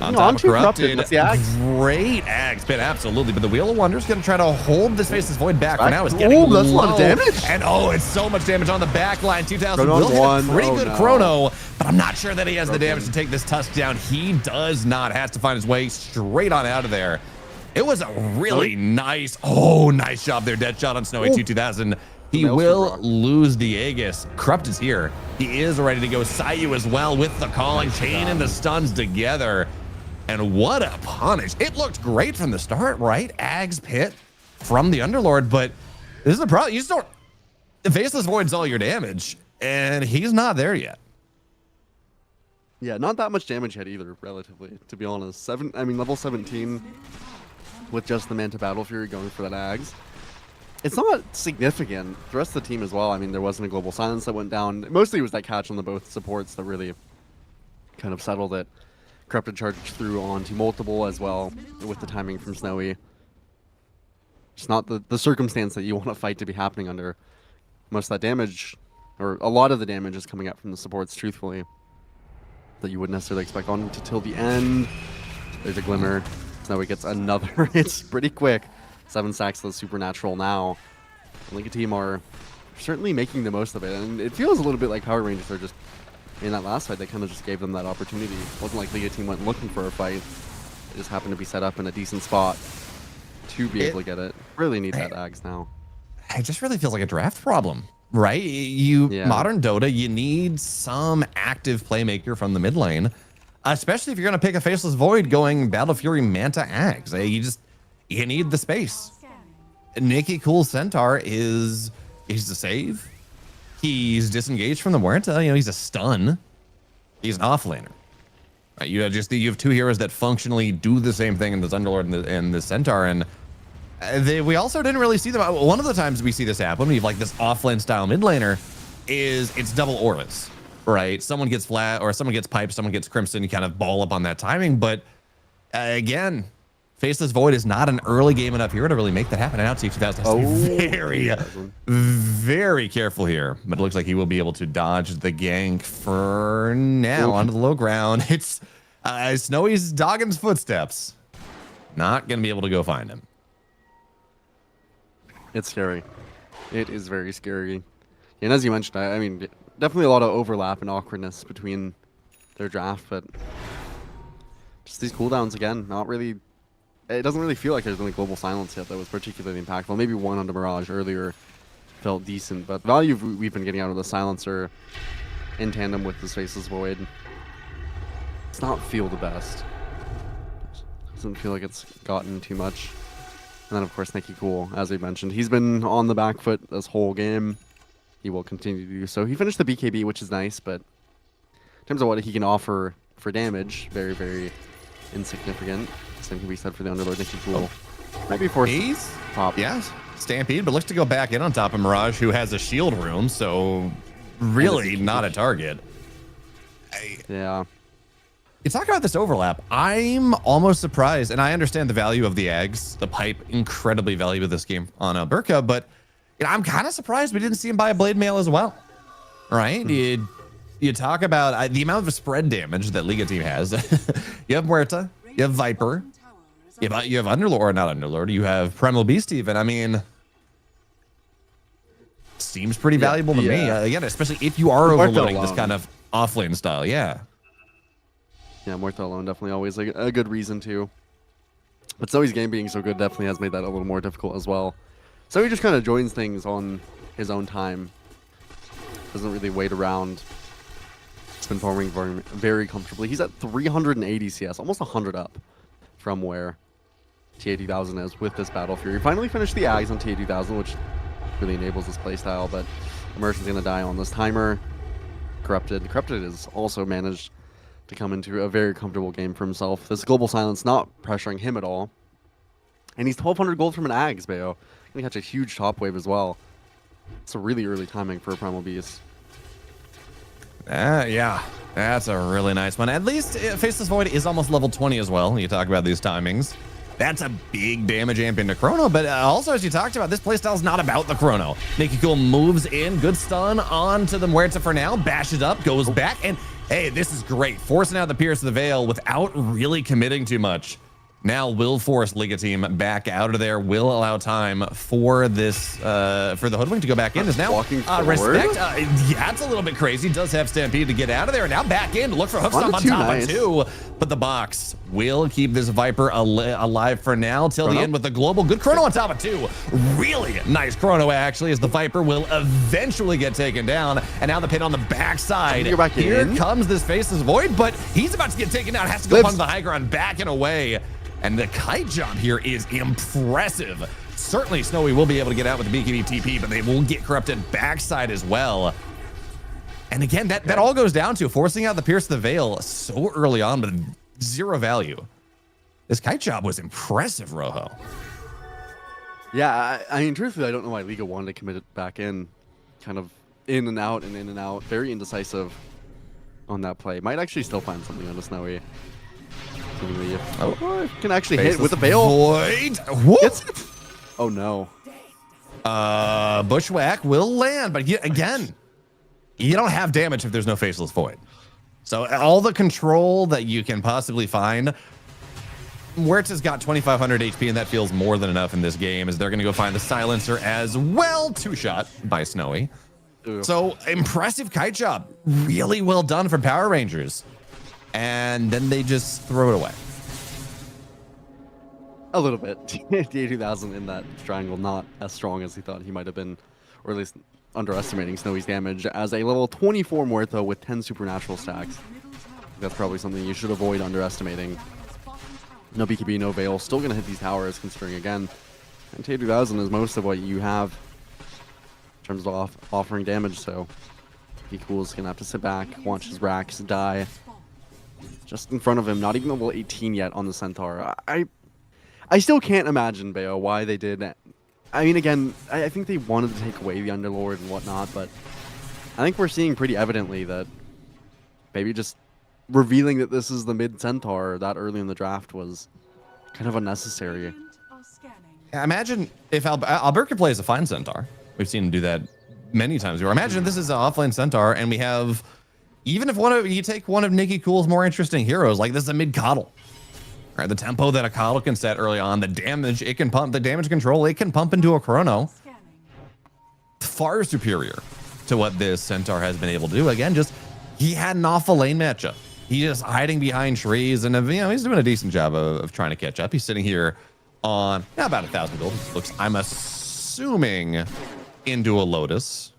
I: On
J: No,
I: top
J: I'm
I: of
J: too
I: corrupted.
J: That's the Axe.
I: Great Axe pit, absolutely. But the Wheel of Wonder's going to try to hold this Faceless Void back. For now, it's getting
J: Ooh, that's a lot of
I: low.
J: damage.
I: And it's so much damage on the back line. 2000
J: Chrono's
I: will hit a
J: one.
I: pretty
J: Oh,
I: good
J: no.
I: chrono, but I'm not sure that he has the
J: Broken.
I: damage to take this Tusk down. He does not. Has to find his way straight on out of there. It was a really nice job there. Dead shot on Snowy 2000. He
J: Maelstrom
I: will
J: rock.
I: lose the Aegis. Corrupt is here. He is ready to go. Sayu as well with the calling chain and the stuns together. And what a punish. It looked great from the start, right? Ags pit from the Underlord, but this is the problem. You just don't, the Faceless Void's all your damage, and he's not there yet.
J: Yeah, not that much damage yet either, relatively, to be honest. Level 17 with just the Manta Battle Fury going for that Ags. It's not significant. The rest of the team as well. I mean, there wasn't a Global Silence that went down. Mostly it was that catch on the both supports that really kind of settled it. Corrupted charge through onto multiple as well with the timing from Snowy. It's not the circumstance that you want to fight to be happening under. Most of that damage, or a lot of the damage, is coming out from the supports, truthfully, that you wouldn't necessarily expect on till the end. There's a Glimmer. Snowy gets another. It's pretty quick. 7 stacks to the Supernatural now. The Liga team are certainly making the most of it, and it feels a little bit like Power Rangers are just in that last fight. They kind of just gave them that opportunity. It wasn't like Liga team went looking for a fight. They just happened to be set up in a decent spot to be able to get it. Really need that Ags now.
I: It just really feels like a draft problem, right?
J: Yeah.
I: Modern Dota, you need some active playmaker from the mid lane, especially if you're going to pick a Faceless Void going Battle Fury Manta Ags. You need the space. Nikki Cool Centaur he's a save. He's disengaged from the Muerta. He's a stun. He's an offlaner. Right, you have two heroes that functionally do the same thing in this Underlord and the Centaur, and we also didn't really see them. One of the times we see this happen, we have like this offlane style mid laner, it's double auras, right? Someone gets flat, or someone gets pipe, someone gets crimson. You kind of ball up on that timing, but again, Faceless Void is not an early game enough hero to really make that happen. And now T2000 has to be very careful here. But it looks like he will be able to dodge the gank for now onto the low ground. It's Snowy's Doggin's footsteps. Not going to be able to go find him.
J: It's scary. It is very scary. And as you mentioned, I mean, definitely a lot of overlap and awkwardness between their draft, but just these cooldowns again, not really. It doesn't really feel like there's any Global Silence yet that was particularly impactful. Maybe one on the Mirage earlier felt decent, but the value we've been getting out of the Silencer in tandem with the Faceless Void, it's not feel the best. Doesn't feel like it's gotten too much. And then, of course, Nikki Cool, as we mentioned. He's been on the back foot this whole game. He will continue to do so. He finished the BKB, which is nice, but in terms of what he can offer for damage, very, very insignificant. Same can be said for the Underlord Nikki Cool. Might be forced top.
I: Yes, Stampede, but looks to go back in on top of Mirage, who has a shield rune, so really not a target.
J: Yeah.
I: You talk about this overlap. I'm almost surprised, and I understand the value of the Ags, the pipe, incredibly valuable this game on Burka, but I'm kind of surprised we didn't see him buy a Blade Mail as well, right? You talk about the amount of spread damage that Liga team has. You have Muerta, you have Viper, you have Underlord, or not Underlord, you have Primal Beast even. I mean, seems pretty valuable to me. Again, especially if you are overloading this kind of offlane style, yeah.
J: Yeah, Muerta alone definitely always a good reason to. But Zoe's game being so good definitely has made that a little more difficult as well. So he just kind of joins things on his own time. Doesn't really wait around. It's been farming very comfortably. He's at 380 CS, almost 100 up from where T80,000 is with this Battle Fury. Finally finished the Ags on T80,000, which really enables this playstyle, but Immersion's going to die on this timer. Corrupted has also managed to come into a very comfortable game for himself. This Global Silence not pressuring him at all. And he's 1,200 gold from an Ags, Bayo. Gonna catch a huge top wave as well. It's a really early timing for a Primal Beast.
I: Yeah, that's a really nice one. At least Faceless Void is almost level 20 as well. You talk about these timings. That's a big damage amp into Chrono, but also, as you talked about, this playstyle is not about the Chrono. Nikki Cool moves in, good stun onto the Muerta for now, bashes up, goes back, and hey, this is great. Forcing out the Pierce of the Veil without really committing too much. Now will force Liga team back out of there, will allow time for this, for the Hoodwink to go back in. Is now
J: walking forward?
I: Respect. Yeah, it's a little bit crazy. Does have Stampede to get out of there. Now back in to look for Hoofstomp on top of two. But the box will keep this Viper alive for now till the end with the global. Good Chrono on top of two. Really nice Chrono, actually, as the Viper will eventually get taken down. And now the pin on the backside. Here comes this Faceless Void, but he's about to get taken down. Has to go on the high ground, back and away. And the kite jump here is impressive. Certainly Snowy will be able to get out with the BKB TP, but they will get corrupted backside as well. And again, that all goes down to forcing out the Pierce of the Veil so early on, but zero value. This kite job was impressive, Rojo.
J: Yeah, I mean, truthfully, I don't know why Liga wanted to commit it back in. Kind of in and out and in and out. Very indecisive on that play. Might actually still find something on the Snowy. Oh, can actually hit with the Veil.
I: Void.
J: Oh no.
I: Bushwhack will land, but again, you don't have damage if there's no Faceless Void. So all the control that you can possibly find, Muerta's got 2,500 HP, and that feels more than enough in this game, as they're going to go find the Silencer as well. Two-shot by Snowy. So impressive kite job. Really well done from Power Rangers. And then they just throw it away.
J: A little bit. DA2000 in that triangle not as strong as he thought he might have been, or at least underestimating Snowy's damage. As a level 24 Muerta with 10 supernatural stacks, that's probably something you should avoid underestimating. No BKB, no Veil, still going to hit these towers, considering again, DA2000 is most of what you have in terms of offering damage, so he Cool's going to have to sit back, watch his racks die. Just in front of him, not even level 18 yet on the Centaur. I still can't imagine, Bayo, why they did. I mean, again, I think they wanted to take away the Underlord and whatnot, but I think we're seeing pretty evidently that maybe just revealing that this is the mid-Centaur that early in the draft was kind of unnecessary.
I: Yeah, imagine if Alberca plays a fine Centaur. We've seen him do that many times. Imagine if this is an offlane Centaur, and we have... Even if you take one of Nikki Cool's more interesting heroes, like this is a mid-Coddle. Right, the tempo that a Coddle can set early on, the damage it can pump, the damage control it can pump into a Chrono. Far superior to what this Centaur has been able to do. Again, just he had an awful lane matchup. He's just hiding behind trees, and he's doing a decent job of trying to catch up. He's sitting here on about 1,000 gold. Looks, I'm assuming, into a Lotus.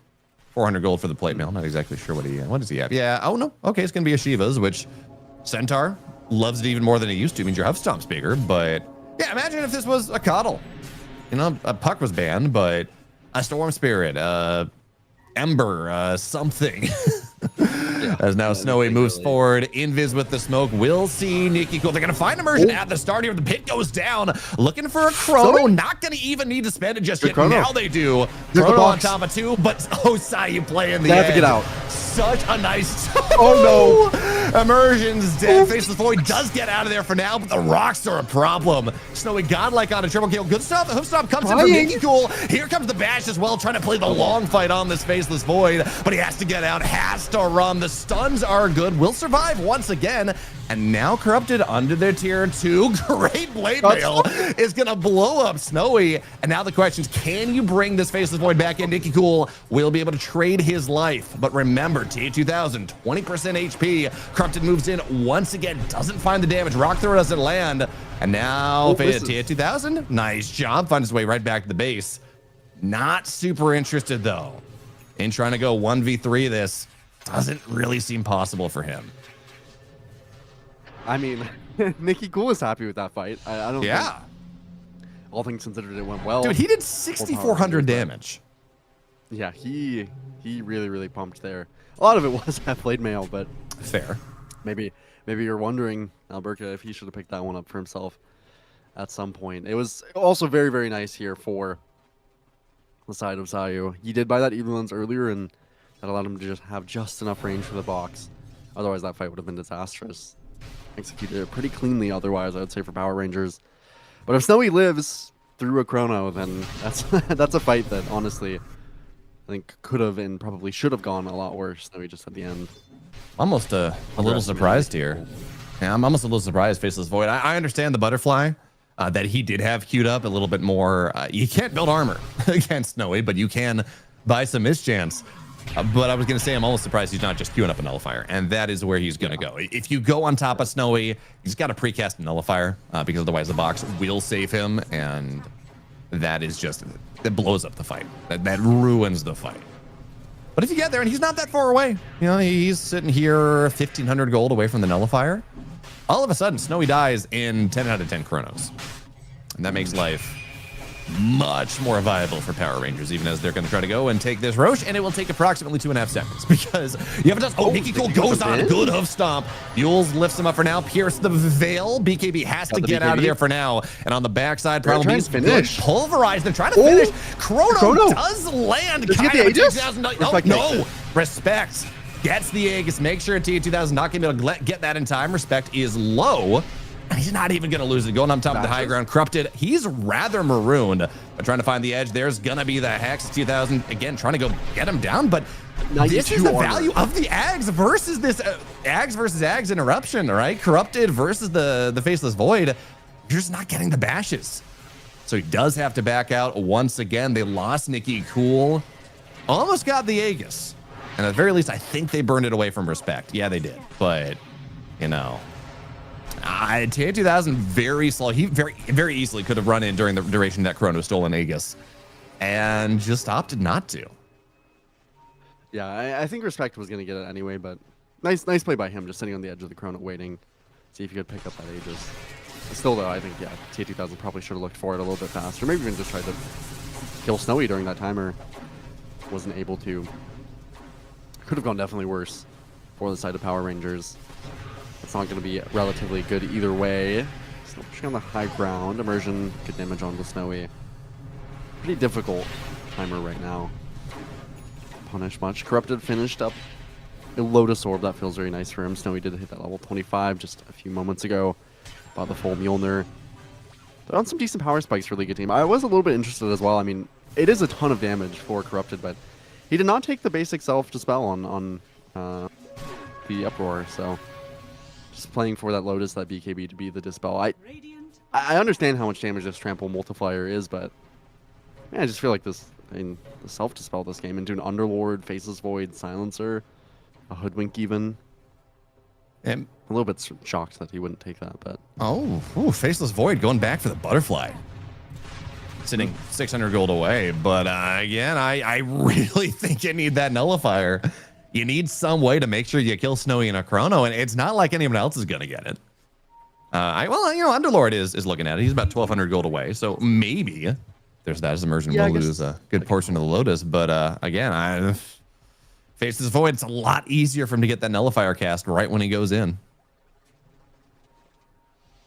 I: 400 gold for the plate mail. Not exactly sure what does he have? Yeah. Oh no. Okay, it's gonna be a Shiva's, which Centaur loves it even more than it used to. Means your Hoofstomp's bigger, but yeah. Imagine if this was a Coddle. You know, a Puck was banned, but a Storm Spirit, Ember, something. As now Snowy moves forward, Invis with the smoke. We'll see Nikki Cool. They're going to find Immersion at the start here. The pit goes down. Looking for a Chrono. Not going to even need to spend it just yet.
J: Chrono.
I: Now they do. Chrono on top of two, but Osai, you play in the end.
J: They have to get out.
I: Such a nice...
J: Oh, no.
I: Immersion's dead. Faceless Void does get out of there for now, but the rocks are a problem. Snowy godlike on a triple kill. Good stuff. The Hoofstomp comes in for Nikki Cool. Here comes the bash as well, trying to play the long fight on this Faceless Void, but he has to get out, has to run. The stuns are good. Will survive once again, and now corrupted under their tier 2. Great blade mail is going to blow up Snowy, and now the question is, can you bring this Faceless Void back in? Nikki Cool will be able to trade his life, but remember, DA2000, 20% HP. Corrupted moves in once again, doesn't find the damage. Rock throw doesn't land, and now DA2000, nice job, finds his way right back to the base. Not super interested though in trying to go 1v3 this. Doesn't really seem possible for him.
J: I mean, Nikki Cool is happy with that fight. I don't think, all things considered, it went well.
I: Dude, he did 6,400 damage.
J: Yeah, he really, really pumped there. A lot of it was that blade mail, but
I: fair.
J: Maybe you're wondering, Alberca, if he should have picked that one up for himself. at some point. It was also very, very nice here for the side of Sayu. He did buy that Evil Lens earlier, and that allowed him to just have just enough range for the box. Otherwise, that fight would have been disastrous. Executed it pretty cleanly otherwise, I would say, for Power Rangers. But if Snowy lives through a chrono, then that's that's a fight that, honestly, I think could have and probably should have gone a lot worse. Snowy just at the end.
I: Almost a little surprised here. Yeah, I'm almost a little surprised, Faceless Void. I understand the butterfly that he did have queued up a little bit more. You can't build armor against Snowy, but you can buy some mischance. But I was going to say, I'm almost surprised he's not just queuing up a nullifier, and that is where he's going to go. If you go on top of Snowy, he's got to precast a nullifier because otherwise the box will save him, and that is just, that blows up the fight. That ruins the fight. But if you get there, and he's not that far away, you know, he's sitting here 1,500 gold away from the nullifier. All of a sudden, Snowy dies in 10 out of 10 chronos. And that makes life much more viable for Power Rangers, even as they're going to try to go and take this Roche, and it will take approximately 2.5 seconds because you haven't done. Oh, Nikki Cole goes on. Good hoof stomp. Mules lifts him up for now. Pierce the veil. BKB has to get out of there for now. And on the backside, probably is good. Pulverize. They're trying to finish. Chrono does land.
J: Does he get the Aegis?
I: Oh, no. Respect. Gets the Aegis. Make sure TA2000 not going to be able to get that in time. Respect is low. And he's not even going to lose it. Going on top of the high ground. Corrupted. He's rather marooned. But trying to find the edge. There's going to be the Hex. 2000 again trying to go get him down. But this is the value of the Ags versus this Ags versus Ags interruption. All right. Corrupted versus the Faceless Void. You're just not getting the bashes. So he does have to back out once again. They lost Nikki Cool. Almost got the Aegis. And at the very least, I think they burned it away from Respect. Yeah, they did. But, you know, TA2000 very slow. He very easily could have run in during the duration that Chrono stole an Aegis and just opted not to.
J: Yeah, I think Respect was going to get it anyway, but nice play by him, just sitting on the edge of the Chrono waiting. See if he could pick up that Aegis. But still, though, I think, yeah, TA2000 probably should have looked for it a little bit faster. Maybe even just tried to kill Snowy during that timer. Wasn't able to. Could have gone definitely worse for the side of Power Rangers. It's not going to be relatively good either way. Still pushing on the high ground. Immersion, good damage on the Snowy. Pretty difficult timer right now. Punish much. Corrupted finished up a Lotus Orb. That feels very nice for him. Snowy did hit that level 25 just a few moments ago. Bought the full Mjolnir. They're on some decent power spikes for Liga team. I was a little bit interested as well. I mean, it is a ton of damage for Corrupted, but he did not take the basic self-dispel on the Uproar, so just playing for that Lotus, that BKB to be the dispel. I understand how much damage this trample multiplier is, but man, I just feel like this, I mean, the self-dispel this game into an Underlord, Faceless Void, Silencer, a Hoodwink even.
I: And
J: a little bit shocked that he wouldn't take that, but
I: ooh, Faceless Void going back for the butterfly. Sitting 600 gold away, but again, I really think you need that nullifier. You need some way to make sure you kill Snowy in a chrono, and it's not like anyone else is gonna get it. Well, you know, Underlord is looking at it. He's about 1,200 gold away, so maybe there's that as Immersion will lose a good portion of the Lotus. But again, Faceless Void, it's a lot easier for him to get that nullifier cast right when he goes in.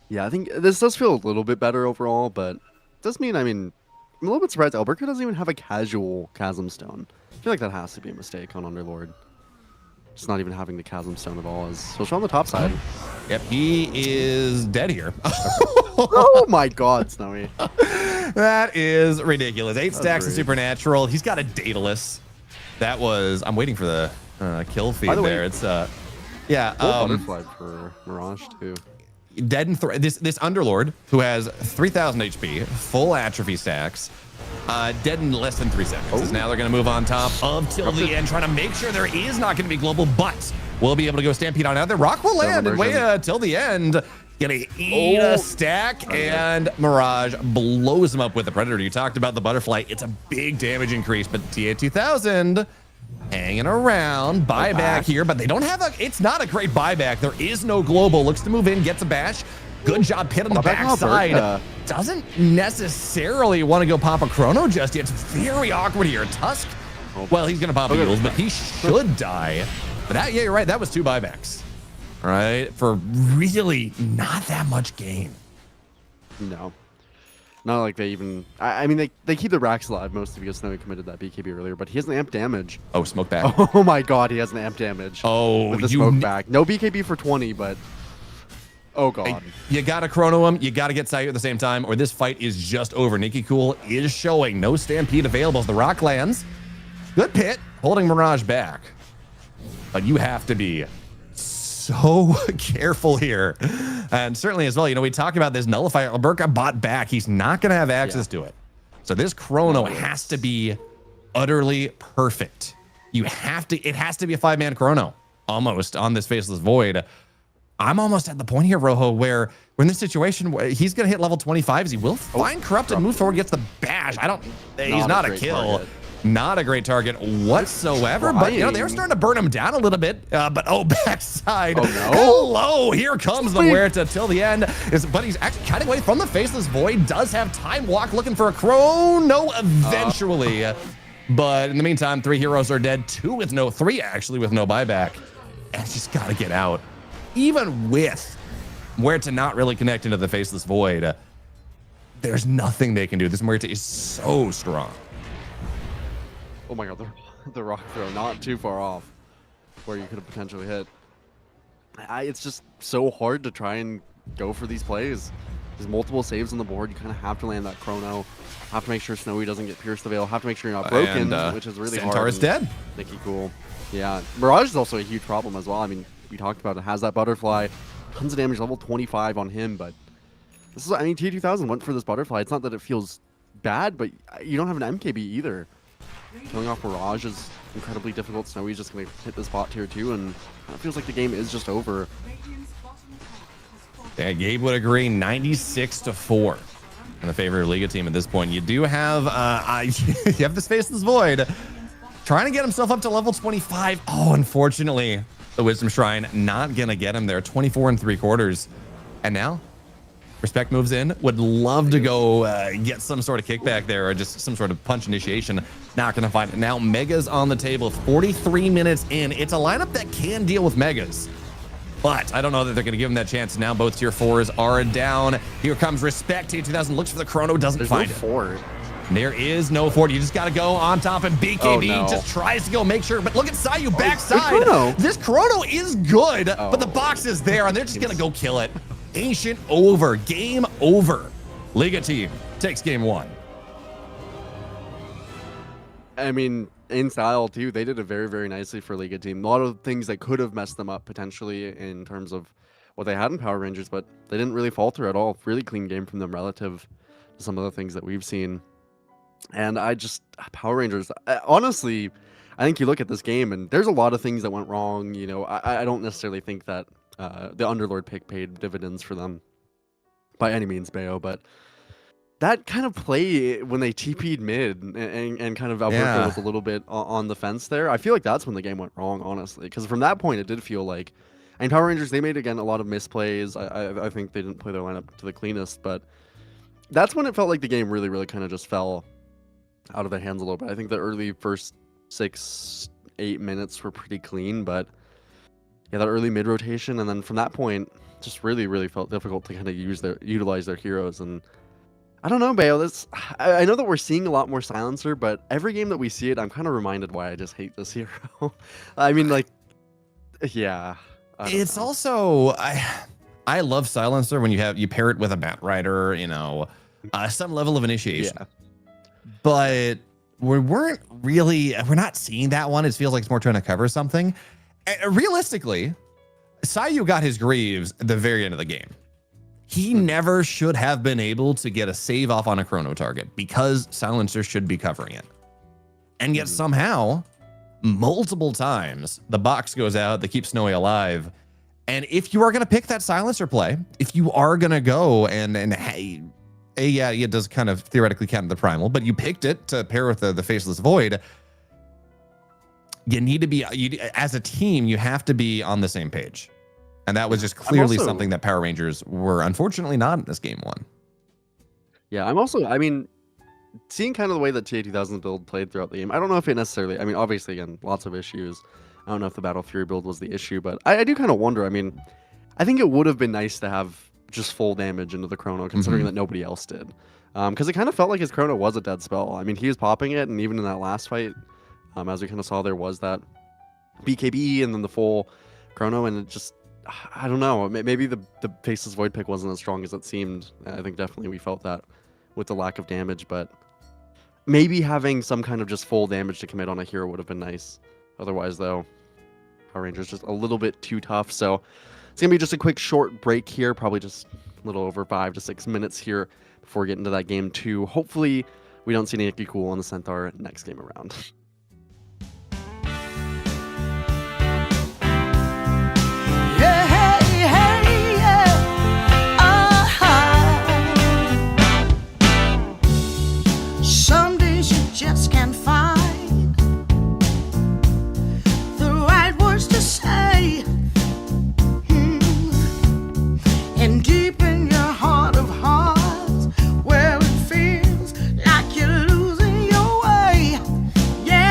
J: Yeah, I think this does feel a little bit better overall, but it does mean, I mean, I'm a little bit surprised Alberca doesn't even have a casual Chasm Stone. I feel like that has to be a mistake on Underlord. Just not even having the Chasm Stone at all. So it's on the top side.
I: Yep, he is dead here.
J: Oh my god, Snowy.
I: That is ridiculous. 8 stacks of Supernatural. He's got a Daedalus. That was, I'm waiting for the kill feed there. It's, yeah.
J: Butterfly for Mirage too.
I: Dead in this Underlord, who has 3,000 HP, full atrophy stacks, dead in less than 3 seconds. Now they're going to move on top of till the end, trying to make sure there is not going to be global, but we'll be able to go Stampede on out there. Rock will land and wait till the end. Gonna eat a stack, and Mirage blows him up with the Predator. You talked about the Butterfly. It's a big damage increase, but TA2000 hanging around. Buyback here, but they don't have a, it's not a great buyback. There is no global. Looks to move in, gets a bash. Good job, Pit on the backside. Doesn't necessarily want to go pop a chrono just yet. It's very awkward here. Tusk, well, he's going to pop heals, but he should die. But that, yeah, you're right. That was 2 buybacks. All right, for really not that much gain.
J: No. Not like they even. I mean, they keep the racks alive mostly because Snowy committed that BKB earlier, but he has an amp damage.
I: Oh, smoke back.
J: Oh my god, he has an amp damage.
I: Oh,
J: with the
I: you
J: smoke back. No BKB for 20, but. Oh god.
I: You gotta chrono him. You gotta get Sayu at the same time, or this fight is just over. Nikki Cool is showing no stampede available as the rock lands. Good pit, holding Mirage back. But you have to be so careful here. And certainly as well, you know, we talk about this nullifier. Alberca bought back. He's not going to have access to it. So this chrono has to be utterly perfect. You have to, it has to be a 5-man chrono almost on this Faceless Void. I'm almost at the point here, Rojo, where we're in this situation where he's going to hit level 25. He will find Corrupted, move forward, gets the bash. He's not a kill.
J: Target.
I: Not a great target whatsoever, but you know, they're starting to burn him down a little bit. But backside.
J: Oh, no.
I: Hello, here comes the Huerta till the end. But he's actually cutting away from the Faceless Void. Does have Time Walk, looking for a chrono eventually. But in the meantime, 3 heroes are dead. 3 actually with no buyback. And just gotta get out. Even with Huerta not really connecting to the Faceless Void, there's nothing they can do. This Huerta is so strong.
J: Oh my god, the rock throw not too far off where you could have potentially hit. It's just so hard to try and go for these plays. There's multiple saves on the board. You kind of have to land that chrono. Have to make sure Snowy doesn't get pierced the veil. Have to make sure you're not broken, which is really hard.
I: Centaur is dead.
J: Nikki Cool. Yeah, Mirage is also a huge problem as well. I mean, we talked about it. Has that butterfly. Tons of damage, level 25 on him, but this is, I mean, T2000 went for this butterfly. It's not that it feels bad, but you don't have an MKB either. Killing off Mirage is incredibly difficult. Snowy's just going to hit this bot tier 2, and it feels like the game is just over.
I: Yeah, Gabe would agree. 96-4 in the favor of Liga team at this point. You do have you have this Faceless Void trying to get himself up to level 25. Oh, unfortunately, the Wisdom Shrine not gonna get him there. 24 3/4, and now Respect moves in. Would love to go get some sort of kickback there, or just some sort of punch initiation. Not gonna find it. Now Megas on the table. 43 minutes in. It's a lineup that can deal with Megas, but I don't know that they're going to give him that chance. Now both tier 4s are down. Here comes Respect. T2000 looks for the chrono, doesn't find it.
J: Ford.
I: There is no Ford. You just got to go on top, and BKB just tries to go make sure. But look at Sayu backside. This chrono is good, but the box is there, and they're just going to go kill it. Ancient over. Game over. Liga team takes game 1.
J: I mean, in style too, they did it very, very nicely for Liga team. A lot of things that could have messed them up potentially in terms of what they had in Power Rangers, but they didn't really falter at all. Really clean game from them relative to some of the things that we've seen. And Power Rangers, honestly, I think you look at this game and there's a lot of things that went wrong. You know, I don't necessarily think that the Underlord pick paid dividends for them by any means, Bayo, but that kind of play when they TP'd mid and kind of Alberto was a little bit on the fence there. I feel like that's when the game went wrong, honestly, because from that point it did feel like, and Power Rangers, they made again a lot of misplays. I think they didn't play their lineup to the cleanest, but that's when it felt like the game really, really kind of just fell out of their hands a little bit. I think the early first 6-8 minutes were pretty clean, but yeah, that early mid rotation, and then from that point, just really, really felt difficult to kind of utilize their heroes. And I don't know, Bayo. I know that we're seeing a lot more Silencer, but every game that we see it, I'm kind of reminded why I just hate this hero. I mean, like, yeah.
I: It's also I love Silencer when you pair it with a Bat Rider, you know, some level of initiation.
J: Yeah.
I: But we're not seeing that one. It feels like it's more trying to cover something. And realistically, Sayu got his Greaves at the very end of the game. He never should have been able to get a save off on a chrono target because Silencer should be covering it. And yet somehow, multiple times, the box goes out, they keep Snowy alive. And if you are going to pick that Silencer play, if you are going to go and hey, yeah, it does kind of theoretically count the Primal, but you picked it to pair with the Faceless Void, you need to be, as a team, you have to be on the same page. And that was just clearly something that Power Rangers were unfortunately not in this game 1.
J: Yeah, I mean, seeing kind of the way that TA2000 build played throughout the game, I don't know if it necessarily, I mean, obviously, again, lots of issues. I don't know if the Battle Fury build was the issue, but I do kind of wonder. I mean, I think it would have been nice to have just full damage into the Chrono, considering that nobody else did. Because it kind of felt like his Chrono was a dead spell. I mean, he was popping it, and even in that last fight, as we kind of saw, there was that BKB and then the full Chrono, and it just, I don't know, maybe the Faceless Void pick wasn't as strong as it seemed. I think definitely we felt that with the lack of damage, but maybe having some kind of just full damage to commit on a hero would have been nice. Otherwise, though, Power Rangers just a little bit too tough. So it's going to be just a quick short break here, probably just a little over 5 to 6 minutes here before we get into that game 2. Hopefully, we don't see Nikki Cool on the Centaur next game around.
B: Yeah, hey, hey, yeah. Some days you just can't find the right words to say. And deep in your heart of hearts, where it feels like you're losing your way. Yeah.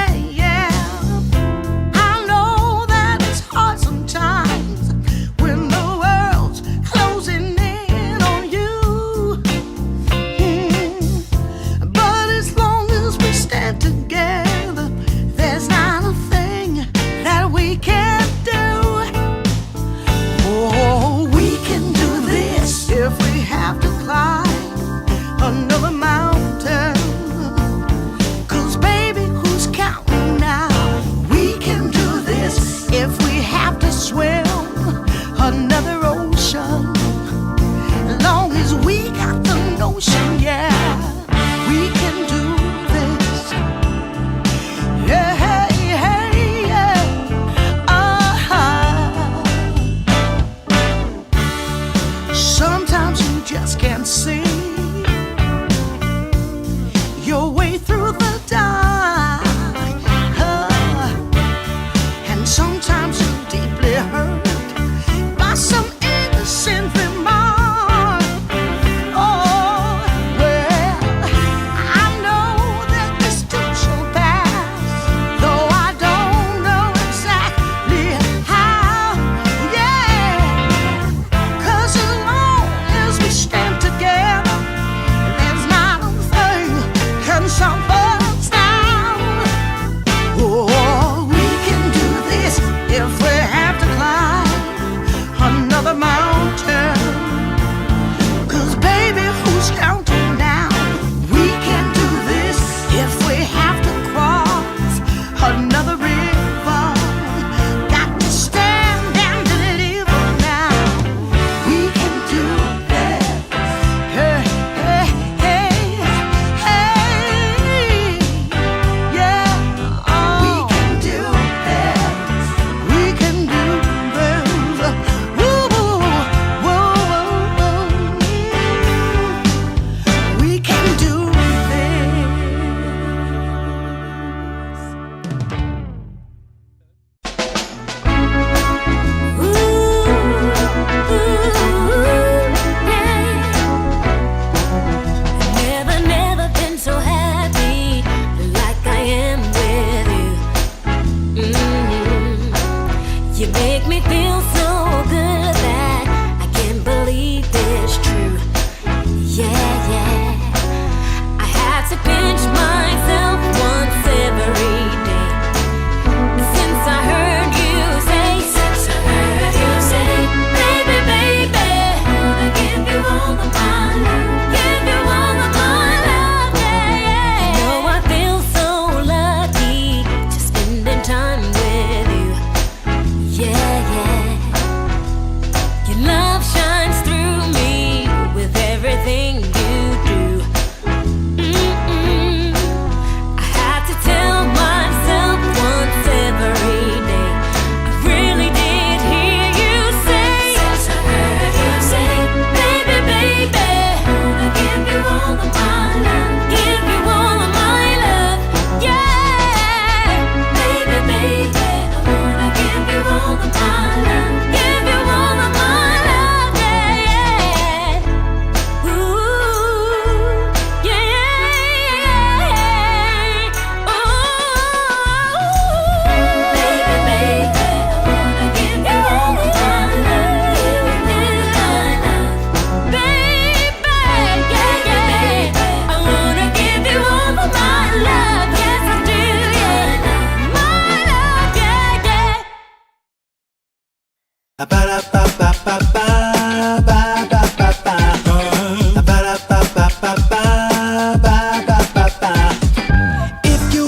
B: If you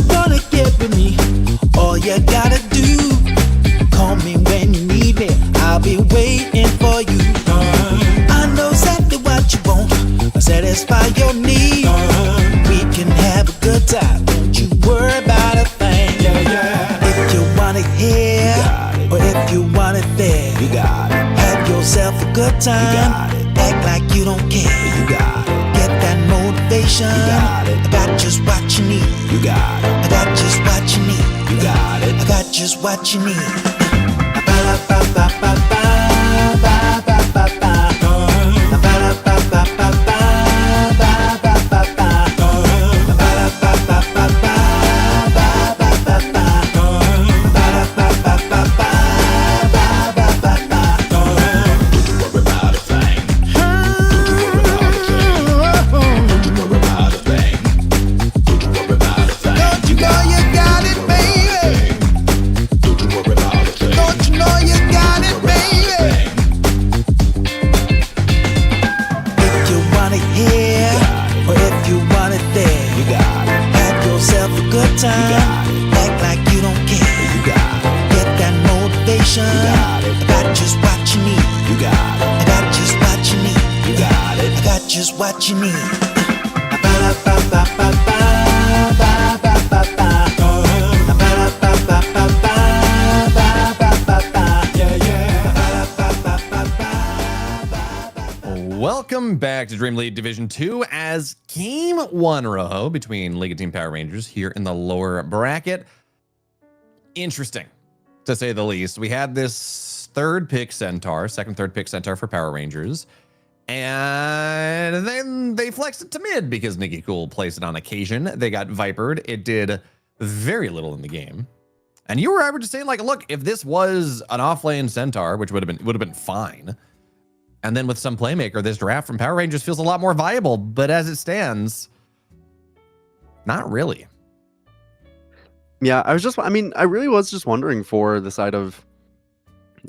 B: wanna get with me, all you gotta do, call me when you need me. I'll be waiting for you. I know exactly what you want, I'll satisfy your need. We can have a good time, don't you worry about a thing. If you want it here, or if you want it there, you got it. Have yourself a good time, act like you don't care. You got it. Get that motivation, I got just what you need. You got it. I got just what you need. You got it. I got just what you need. Don't you know you got it, baby? Don't you know you got it, baby? If you want it here, or if you want it there, you got it. Have yourself a good time, act like you don't care. You got it. Get that motivation, I got just what you need. You got it. I got just what you need. You got it. I got just what you need.
I: Welcome back to DreamLeague Division 2 as Game 1 row between League of Team Power Rangers here in the lower bracket. Interesting, to say the least. We had this third pick Centaur, second, third pick Centaur for Power Rangers. And then they flexed it to mid because Nikki Cool placed it on occasion. They got vipered. It did very little in the game. And you were ever just saying, like, look, if this was an off-lane Centaur, which would have been fine. And then with some playmaker, this draft from Power Rangers feels a lot more viable. But as it stands, not really.
J: Yeah, I really was just wondering for the side of,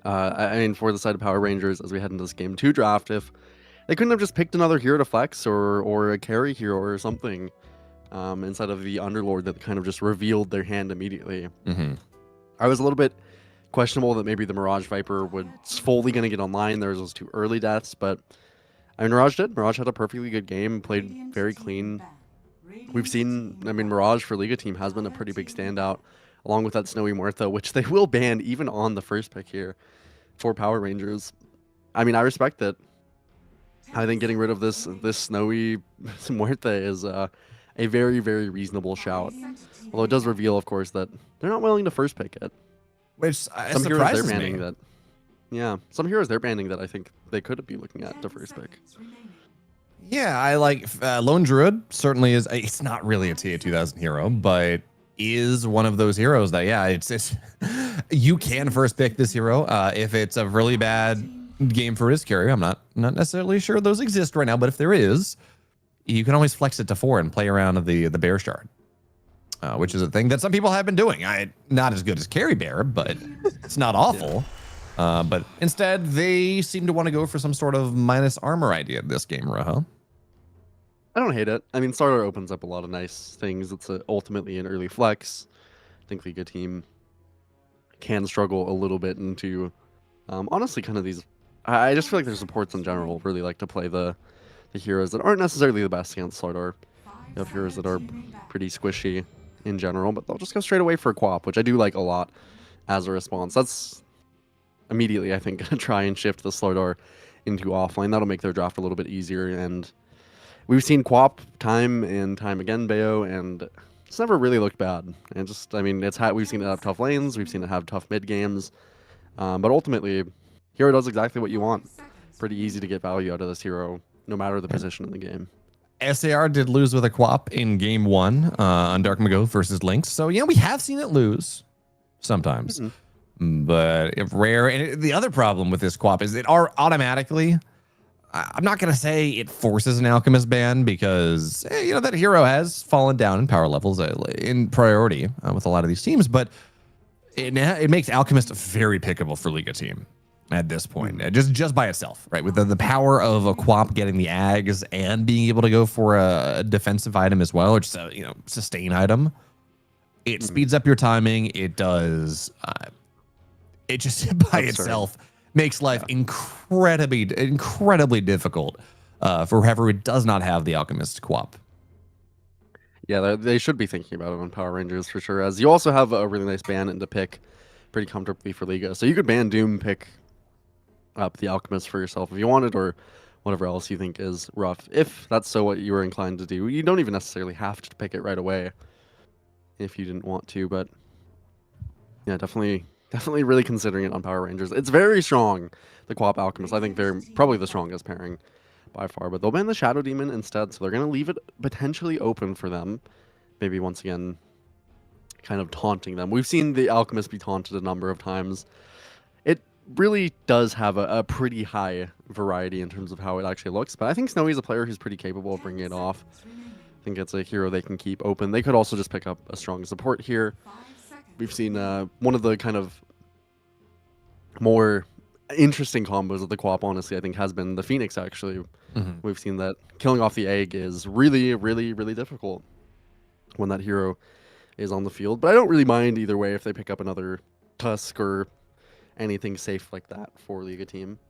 J: for the side of Power Rangers as we head into this Game 2 draft, if they couldn't have just picked another hero to flex or a carry hero or something, instead of the Underlord that kind of just revealed their hand immediately.
I: Mm-hmm.
J: I was a little bit questionable that maybe the Mirage Viper was fully going to get online. There was those 2 early deaths, but I mean, Mirage did. Mirage had a perfectly good game, played very clean. We've seen, Mirage for Liga team has been a pretty big standout, along with that Snowy Muerta, which they will ban even on the first pick here for Power Rangers. I mean, I respect it. I think getting rid of this Snowy Muerta is a very, very reasonable shout. Although it does reveal, of course, that they're not willing to first pick it.
I: Which
J: Some heroes they're
I: surprises
J: banning
I: me.
J: that. Yeah, some heroes they're banning that I think they could be looking at the first pick.
I: Yeah, I like Lone Druid certainly is. It's not really a TA 2000 hero, but is one of those heroes that, yeah, it's you can first pick this hero if it's a really bad game for his carry. I'm not necessarily sure those exist right now, but if there is, you can always flex it to 4 and play around the Bear Shard, which is a thing that some people have been doing. Not as good as Carry Bear, but it's not awful. But instead, they seem to want to go for some sort of minus armor idea this game, Rojo.
J: I don't hate it. I mean, Starter opens up a lot of nice things. It's ultimately an early flex. I think Liga team can struggle a little bit into, honestly, kind of these. I just feel like their supports in general really like to play the heroes that aren't necessarily the best against Starter. You have heroes that are pretty squishy in general, but they'll just go straight away for a Quap, which I do like a lot as a response. That's immediately, I think, going to try and shift the Slowdoor into offline. That'll make their draft a little bit easier. And we've seen Quap time and time again, Bayo, and it's never really looked bad. And just, I mean, we've seen it have tough lanes, we've seen it have tough mid games, but ultimately, hero does exactly what you want. Pretty easy to get value out of this hero, no matter the position in the game.
I: SAR did lose with a Quap in game 1 on Dark Mago versus Lynx. So, yeah, we have seen it lose sometimes. But if rare, and the other problem with this Quap is it are automatically, I'm not going to say it forces an Alchemist ban because, that hero has fallen down in power levels in priority with a lot of these teams, but it makes Alchemist very pickable for Liga team. at this point, just by itself, right? With the power of a Quap getting the Ags and being able to go for a defensive item as well, or just a sustain item. It speeds up your timing. It does. It just by itself makes life incredibly difficult for whoever does not have the Alchemist Quap.
J: Yeah, they should be thinking about it on Power Rangers for sure. As you also have a really nice ban to pick pretty comfortably for Liga, so you could ban Doom, pick up the Alchemist for yourself if you wanted, or whatever else you think is rough. If that's so what you were inclined to do, you don't even necessarily have to pick it right away if you didn't want to. But yeah, definitely really considering it on Power Rangers. It's very strong, the Quap Alchemist. I think they're probably the strongest pairing by far, but they'll ban the Shadow Demon instead, so they're going to leave it potentially open for them. Maybe once again, kind of taunting them. We've seen the Alchemist be taunted a number of times. It really does have a pretty high variety in terms of how it actually looks, but I think Snowy's a player who's pretty capable of bringing it off. I think it's a hero they can keep open. They could also just pick up a strong support here. We've seen one of the kind of more interesting combos of the Quap, honestly, I think has been the Phoenix, actually. We've seen that killing off the egg is really difficult when that hero is on the field. But I don't really mind either way if they pick up another Tusk or anything safe like that for Liga team.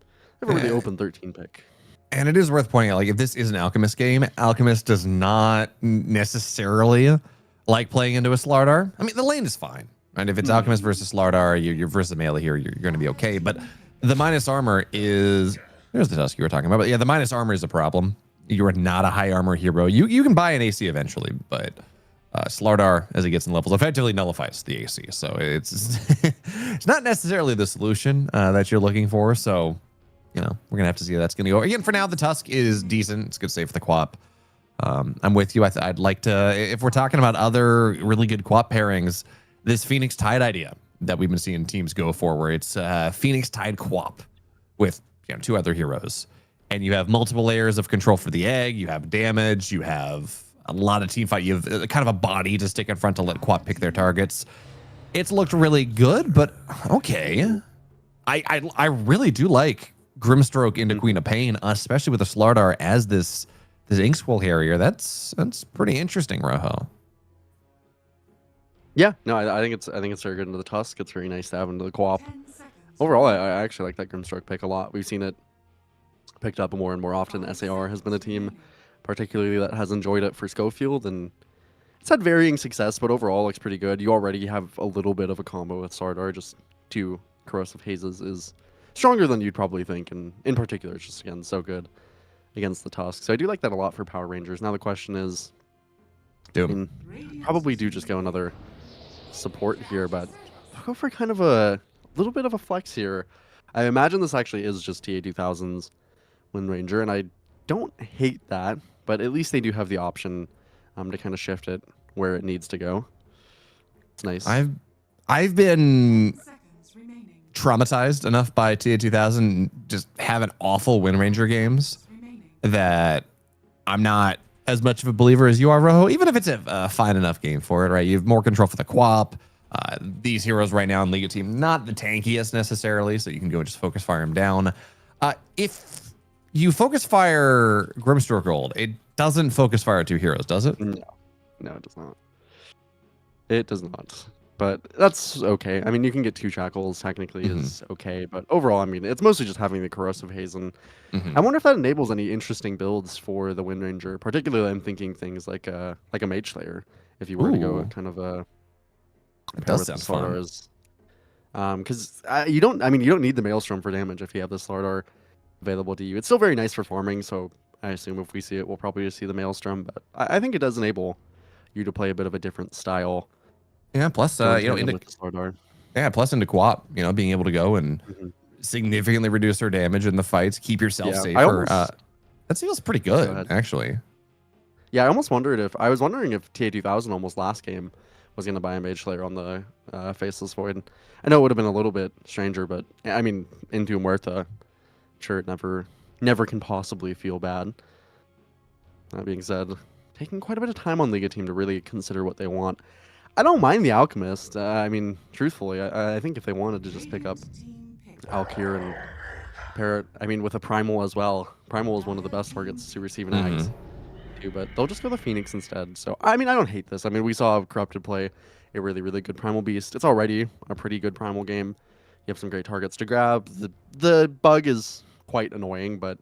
J: They have a really open 13 pick.
I: And it is worth pointing out, like, if this is an Alchemist game, Alchemist does not necessarily like playing into a Slardar. I mean, the lane is fine. And if it's Alchemist versus Slardar, you're versus melee here, you're going to be okay. But the minus armor is... There's the Tusk you were talking about. But yeah, the minus armor is a problem. You are not a high armor hero. You can buy an AC eventually, but Slardar, as he gets in levels, effectively nullifies the AC. So it's it's not necessarily the solution that you're looking for. So, we're going to have to see how that's going to go. Again, for now, the Tusk is decent. It's good save for the Quap. I'm with you. I'd like to, if we're talking about other really good Quap pairings, this Phoenix Tide idea that we've been seeing teams go for, where it's Phoenix Tide Quap with two other heroes, and you have multiple layers of control for the egg. You have damage. You have a lot of team fight. You have kind of a body to stick in front to let Quap pick their targets. It's looked really good, but okay. I really do like Grimstroke into Queen of Pain, especially with a Slardar as this Ink Scroll Harrier. That's pretty interesting, Rojo.
J: Yeah, no, I think it's very good into the Tusk. It's very nice to have into the Quap. Overall, I actually like that Grimstroke pick a lot. We've seen it picked up more and more often. SAR has been a team, particularly, that has enjoyed it for Schofield, and it's had varying success, but overall looks pretty good. You already have a little bit of a combo with Sardar. Just 2 Corrosive Hazes is stronger than you'd probably think, and in particular, it's just, again, so good against the Tusk. So I do like that a lot for Power Rangers. Now the question is, probably do just go another support here, but I'll go for kind of a little bit of a flex here. I imagine this actually is just TA2000's Wind Ranger, and I don't hate that, but at least they do have the option to kind of shift it where it needs to go. It's nice.
I: I've been traumatized enough by TA2000 just having awful Wind Ranger games that I'm not as much of a believer as you are, Rojo, even if it's a fine enough game for it, right? You have more control for the Quap. These heroes right now in Liga team, not the tankiest necessarily, so you can go just focus fire them down. If you focus fire Grimstroke Gold, it doesn't focus fire 2 heroes, does it?
J: No, it does not. It does not. But that's okay. I mean, you can get 2 Shackles, technically is okay, but overall, I mean, it's mostly just having the Corrosive Haze. And I wonder if that enables any interesting builds for the Wind Ranger. Particularly, I'm thinking things like a Mage Slayer, if you were to go kind of a...
I: It does sound fun.
J: Because you don't need the Maelstrom for damage if you have the Slardar available to you. It's still very nice for farming, so I assume if we see it, we'll probably just see the Maelstrom. But I think it does enable you to play a bit of a different style.
I: Yeah, plus into Quap, being able to go and significantly reduce their damage in the fights, keep yourself safer. That feels pretty good, actually.
J: Yeah, I was wondering if TA2000 almost last game was going to buy a Mage Slayer on the Faceless Void. I know it would have been a little bit stranger, but I mean, into Muerta, sure, it never can possibly feel bad. That being said, taking quite a bit of time on Liga team to really consider what they want. I don't mind the Alchemist. I mean, truthfully, I think if they wanted to just pick up Alkir and Parrot. I mean, with a Primal as well. Primal is one of the best targets to receive an Ags too, but they'll just go the Phoenix instead. So, I mean, I don't hate this. I mean, we saw Corrupted play a really, really good Primal Beast. It's already a pretty good Primal game. You have some great targets to grab. The bug is quite annoying, but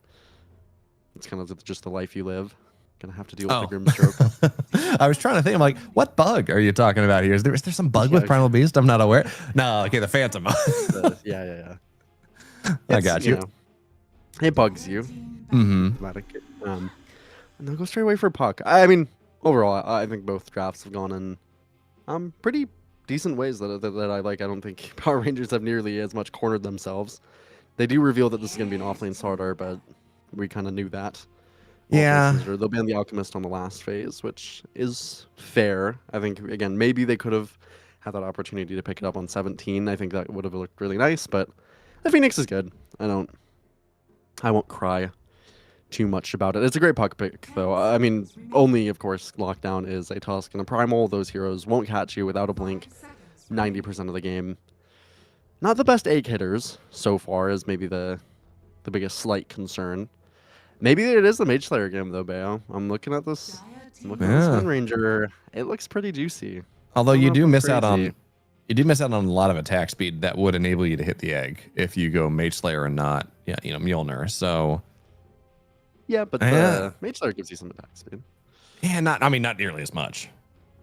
J: it's kind of just the life you live. Gonna have to deal with the Grim Stroke.
I: I was trying to think. I'm like, what bug are you talking about here? Is there some bug with Primal Beast? I'm not aware. No, okay, the Phantom.
J: Yeah.
I: I got you.
J: Know, it bugs you. And they'll go straight away for Puck. I mean, overall, I think both drafts have gone in pretty decent ways that I like. I don't think Power Rangers have nearly as much cornered themselves. They do reveal that this is going to be an offlane starter, but we kind of knew that.
I: Yeah.
J: They'll ban the Alchemist on the last phase, which is fair. I think, again, maybe they could have had that opportunity to pick it up on 17. I think that would have looked really nice, but the Phoenix is good. I won't cry too much about it. It's a great Puck pick, though. I mean, only, of course, Lockdown is a Tusk and a Primal. Those heroes won't catch you without a blink 90% of the game. Not the best egg hitters so far is maybe the biggest slight concern. Maybe it is the Mage Slayer game, though, Bayo. I'm looking at this. Wind Ranger. It looks pretty juicy.
I: Although you do miss out on a lot of attack speed that would enable you to hit the egg if you go Mage Slayer and not, Mjolnir. So
J: yeah, but the Mage Slayer gives you some attack speed.
I: Yeah, not nearly as much.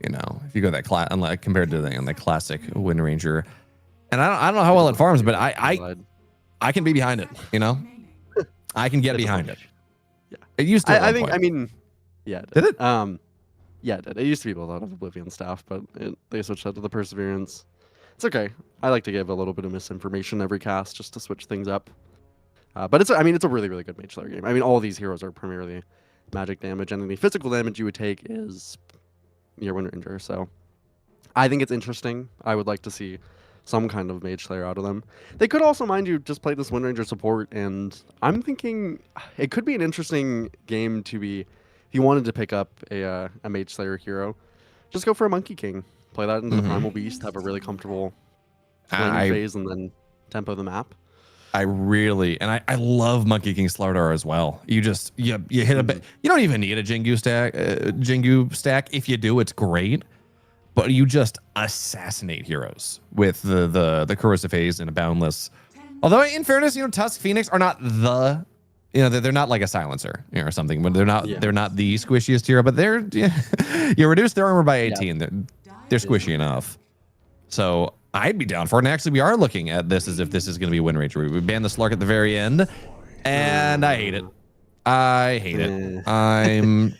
I: If you go that unlike compared to the classic Wind Ranger, and I don't know how well it farms, but I can be behind it. I can get behind it.
J: Yeah,
I: it used to.
J: I think. I mean, yeah.
I: Did it?
J: Yeah, it did. It used to be built out of Oblivion staff, but they switched that to the Perseverance. It's okay. I like to give a little bit of misinformation every cast just to switch things up. But it's a really, really good Mage Slayer game. I mean, all of these heroes are primarily magic damage, and any physical damage you would take is your Wind Ranger. So I think it's interesting. I would like to see some kind of Mage Slayer out of them. They could also, mind you, just play this Wind Ranger support, and I'm thinking it could be an interesting game to be, if you wanted to pick up a Mage Slayer hero, just go for a Monkey King. Play that into the Primal Beast, have a really comfortable landing phase, and then tempo the map.
I: I love Monkey King Slardar as well. You hit a bit. You don't even need a Jingu stack. If you do, it's great. But you just assassinate heroes with the corrosive haze and a boundless. Although in fairness, Tusk Phoenix are not they're not like a silencer or something. But they're not the squishiest hero. But you reduce their armor by 18. They're squishy enough. So I'd be down for it. And actually, we are looking at this as if this is going to be Wind Ranger. We banned the Slark at the very end, and I hate it. I hate it. I'm.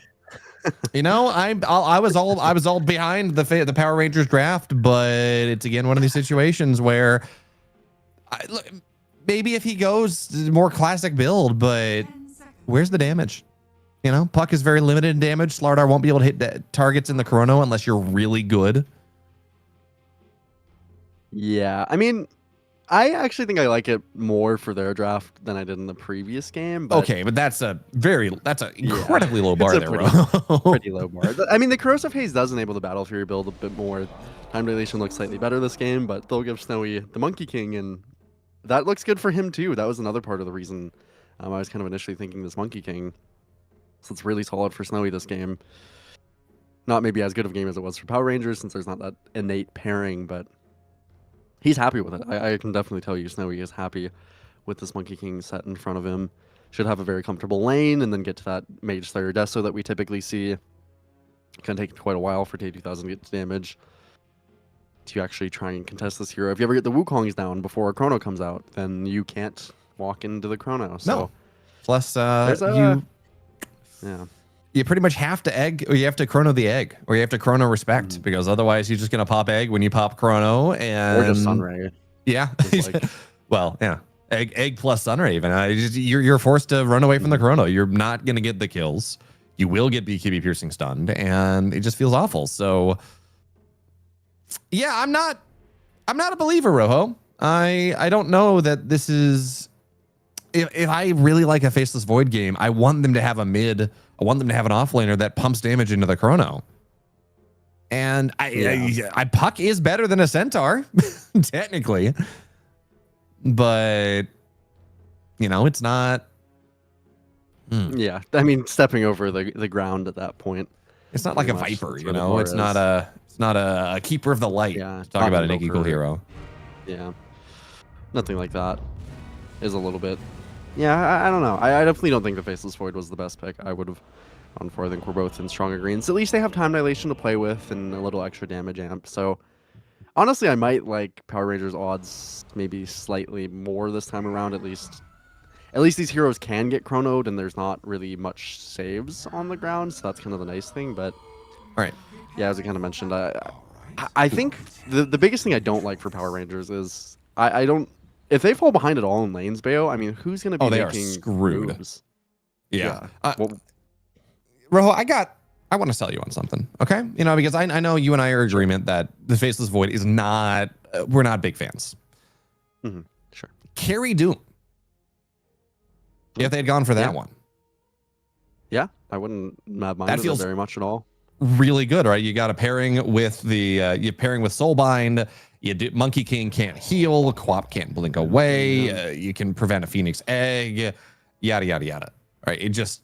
I: I was all behind the Power Rangers draft, but it's again one of these situations where, maybe if he goes more classic build, but where's the damage? Puck is very limited in damage. Slardar won't be able to hit targets in the Chrono unless you're really good.
J: Yeah, I mean, I actually think I like it more for their draft than I did in the previous game. But
I: okay, but that's an incredibly low bar there, bro.
J: Pretty low bar. I mean, the Corrosive Haze does enable the Battle Fury build a bit more. Time dilation looks slightly better this game, but they'll give Snowy the Monkey King, and that looks good for him too. That was another part of the reason I was kind of initially thinking this Monkey King. So it's really solid for Snowy this game. Not maybe as good of a game as it was for Power Rangers, since there's not that innate pairing, but he's happy with it. I can definitely tell you Snowy is happy with this Monkey King set in front of him. Should have a very comfortable lane and then get to that Mage Slayer Deso that we typically see. Can take quite a while for T2000 to get damage to actually try and contest this hero. If you ever get the Wukongs down before a Chrono comes out, then you can't walk into the Chrono. So
I: no. Plus, you pretty much have to egg, or you have to Chrono the egg, or you have to Chrono respect, because otherwise you're just gonna pop egg when you pop Chrono, and
J: or just Sunray.
I: Yeah, well, yeah, egg plus Sunray. Even you're forced to run away from the Chrono. You're not gonna get the kills. You will get BKB piercing stunned, and it just feels awful. So, yeah, I'm not a believer, Rojo. I don't know that this is. If I really like a Faceless Void game, I want them to have a mid. I want them to have an offlaner that pumps damage into the Chrono. And I Puck is better than a Centaur, technically. but it's not.
J: Yeah, I mean, stepping over the ground at that point.
I: It's not like a
J: Pretty much,
I: Viper,
J: that's where the bar
I: It's not
J: is.
I: a keeper of the light.
J: Yeah,
I: Talk about a
J: not
I: Nikki Cool
J: Invoker.
I: hero.
J: Yeah, nothing like that. Is a little bit. Yeah, I don't know. I definitely don't think the Faceless Void was the best pick. I would have gone for. I think we're both in strong agreements. At least they have time dilation to play with and a little extra damage amp. So honestly, I might like Power Rangers odds maybe slightly more this time around. At least these heroes can get chronoed, and there's not really much saves on the ground, so that's kind of the nice thing. But
I: All right.
J: yeah, as I kind of mentioned, I think the biggest thing I don't like for Power Rangers is I don't. If they fall behind at all in lanes, Bayo, I mean, who's going to be
I: Oh, they are
J: making
I: screwed.
J: moves?
I: Yeah.
J: Well,
I: Rojo, I want to sell you on something, okay? Because I know you and I are in agreement that the Faceless Void is not, we're not big fans.
J: sure.
I: Carry Doom. If they had gone for that
J: Yeah.
I: one.
J: Yeah, I wouldn't mad mind
I: That
J: it
I: feels-
J: very much at all.
I: Really good, right? You got a pairing with you're pairing with Soulbind. Monkey King can't heal. Quap can't blink away. You can prevent a Phoenix Egg. Yada, yada, yada. Right? It just,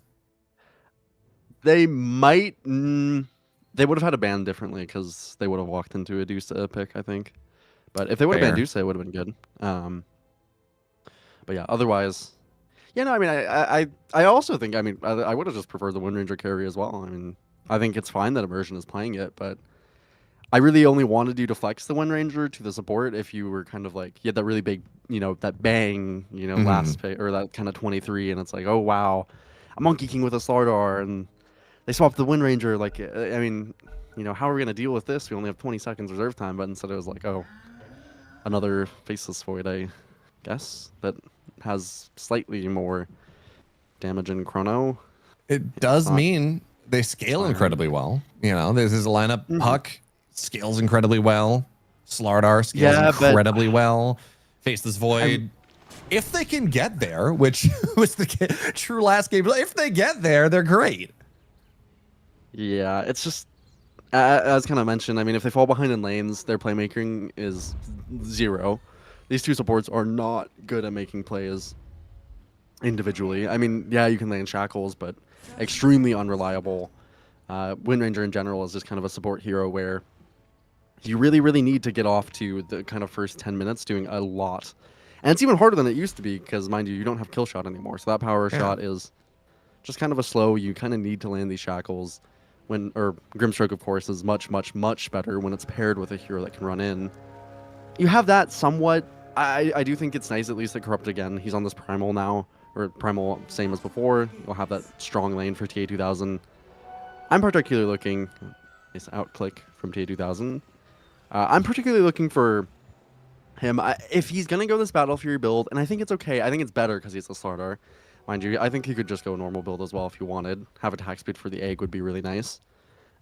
J: They might. They would have had to ban differently because they would have walked into a Deuce pick, I think. But if they would have
I: Fair.
J: banned Deuce, it would have been good. But yeah, otherwise, yeah, no, I mean, I also think, I mean, I would have just preferred the Wind Ranger carry as well. I mean, I think it's fine that Immersion is playing it, but I really only wanted you to flex the Wind Ranger to the support if you were kind of like, you had that really big, that bang, last pick, or that kind of 23, and it's like, oh wow, a Monkey King with a Slardar, and they swapped the Wind Ranger. Like, I mean, how are we gonna deal with this? We only have 20 seconds reserve time, but instead it was like, oh, another Faceless Void, I guess, that has slightly more damage in chrono.
I: it does
J: not-
I: mean they scale incredibly well. This is a lineup. Puck scales incredibly well. Slardar scales
J: Yeah, but-
I: incredibly well. Faceless Void. If they can get there, which was the true last game, if they get there, they're great.
J: Yeah, it's just as kind of mentioned. I mean, if they fall behind in lanes, their playmaking is 0. These two supports are not good at making plays individually. I mean, yeah, you can lane shackles, but extremely unreliable. Wind Ranger in general is just kind of a support hero where you really, really need to get off to the kind of first 10 minutes doing a lot. And it's even harder than it used to be because, mind you don't have kill shot anymore. So that power shot is just kind of a slow. You kind of need to land these shackles. Or Grimstroke, of course, is much, much, much better when it's paired with a hero that can run in. You have that somewhat. I do think it's nice at least that Corrupt again. He's on this Primal now, or Primal same as before. You'll have that strong lane for TA2000. I'm particularly looking. Nice outclick from TA2000. I'm particularly looking for him. If he's gonna go this Battle Fury build, and I think it's okay. I think it's better because he's a Slardar. Mind you, I think he could just go normal build as well if you wanted. Have attack speed for the egg would be really nice.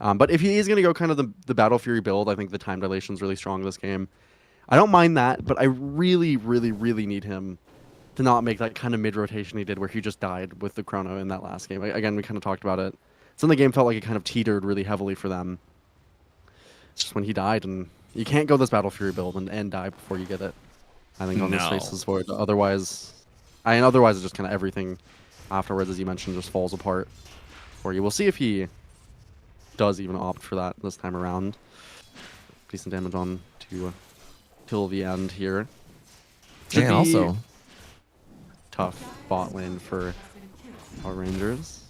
J: But if he is going to go kind of the Battle Fury build, I think the time dilation is really strong this game. I don't mind that, but I really, really, really need him to not make that kind of mid-rotation he did where he just died with the chrono in that last game. Again, we kind of talked about it. Some of the game felt like it kind of teetered really heavily for them. It's just when he died, and you can't go this Battle Fury build and die before you get it. I think on this
I: No.
J: Faceless Void. Otherwise it's just kind of everything afterwards, as you mentioned, just falls apart for you. We'll see if he does even opt for that this time around. Decent damage on to till the end here. Should
I: And
J: be
I: also,
J: tough bot lane for our Rangers.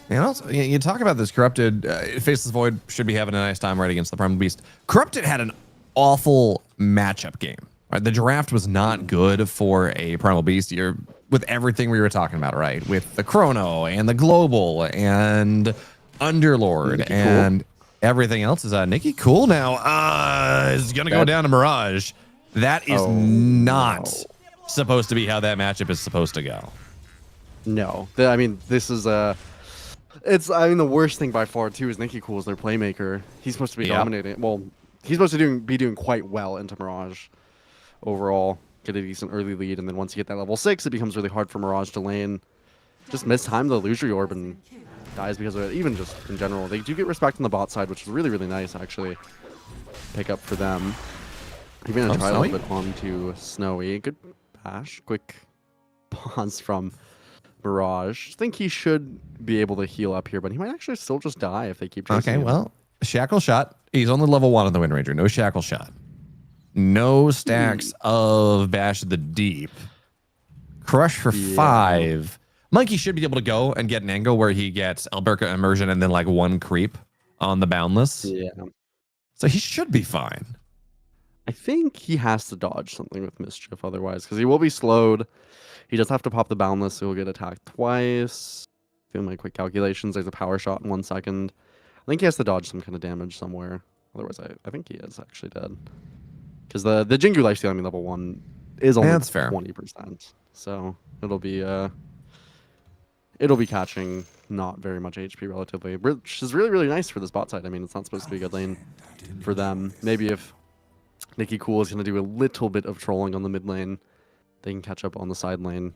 I: you talk about this Corrupted. Faceless Void should be having a nice time right against the Primal Beast. Corrupted had an awful matchup game. Right, the draft was not good for a Primal Beast. With everything we were talking about, right? With the Chrono and the Global and Underlord
J: Nikki
I: and everything else. Is Nikki Cool now? Is gonna go down to Mirage. That is not supposed to be how that matchup is supposed to go.
J: No, I mean this is it's the worst thing by far too is Nikki Cool is their playmaker. He's supposed to be
I: Yep.
J: dominating. Well, he's supposed to be doing quite well into Mirage. Overall, get a decent early lead, and then once you get that level 6, it becomes really hard for Mirage to lane. Just mistime the illusory orb and dies because of it. Even just in general, they do get respect on the bot side, which is really, really nice actually. Pick up for them. Even a try a
I: Snowy?
J: little bit onto Snowy. Good Bash. Quick pause from Mirage. I think he should be able to heal up here, but he might actually still just die if they keep chasing
I: Okay,
J: him.
I: well, shackle shot. He's only level 1 on the Wind Ranger. No shackle shot. No stacks of Bash of the Deep. Crush for 5. Monkey should be able to go and get an angle where he gets Alberca Immersion and then like 1 creep on the Boundless.
J: Yeah.
I: So he should be fine.
J: I think he has to dodge something with Mischief otherwise, because he will be slowed. He does have to pop the Boundless, so he'll get attacked twice. Doing my quick calculations, there's a power shot in 1 second. I think he has to dodge some kind of damage somewhere. Otherwise, I think he is actually dead. Because the Jingu lifesteal, I mean, level 1 is only
I: That's fair.
J: 20%. So it'll be catching not very much HP relatively, which is really, really nice for this bot side. I mean, it's not supposed to be a good lane for them. Maybe if Nicky Cool is going to do a little bit of trolling on the mid lane, they can catch up on the side lane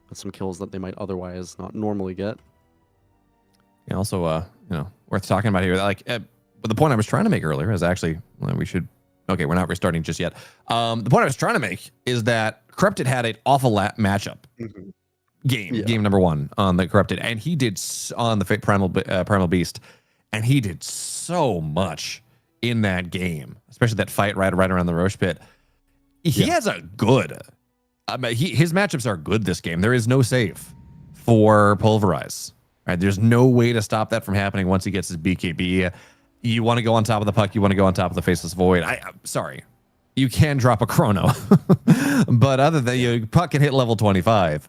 J: with some kills that they might otherwise not normally get.
I: And also, worth talking about here. Like, but the point I was trying to make earlier is actually, we should. Okay, we're not restarting just yet. The point I was trying to make is that Corrupted had an awful matchup game number 1 on the Corrupted, and he did on the Primal Beast, and he did so much in that game, especially that fight right around the Roche pit. He has a good. His matchups are good this game. There is no save for Pulverize. Right? There's no way to stop that from happening once he gets his BKB. You want to go on top of the puck. You want to go on top of the Faceless Void. I'm sorry. You can drop a chrono. But other than your puck can hit level 25.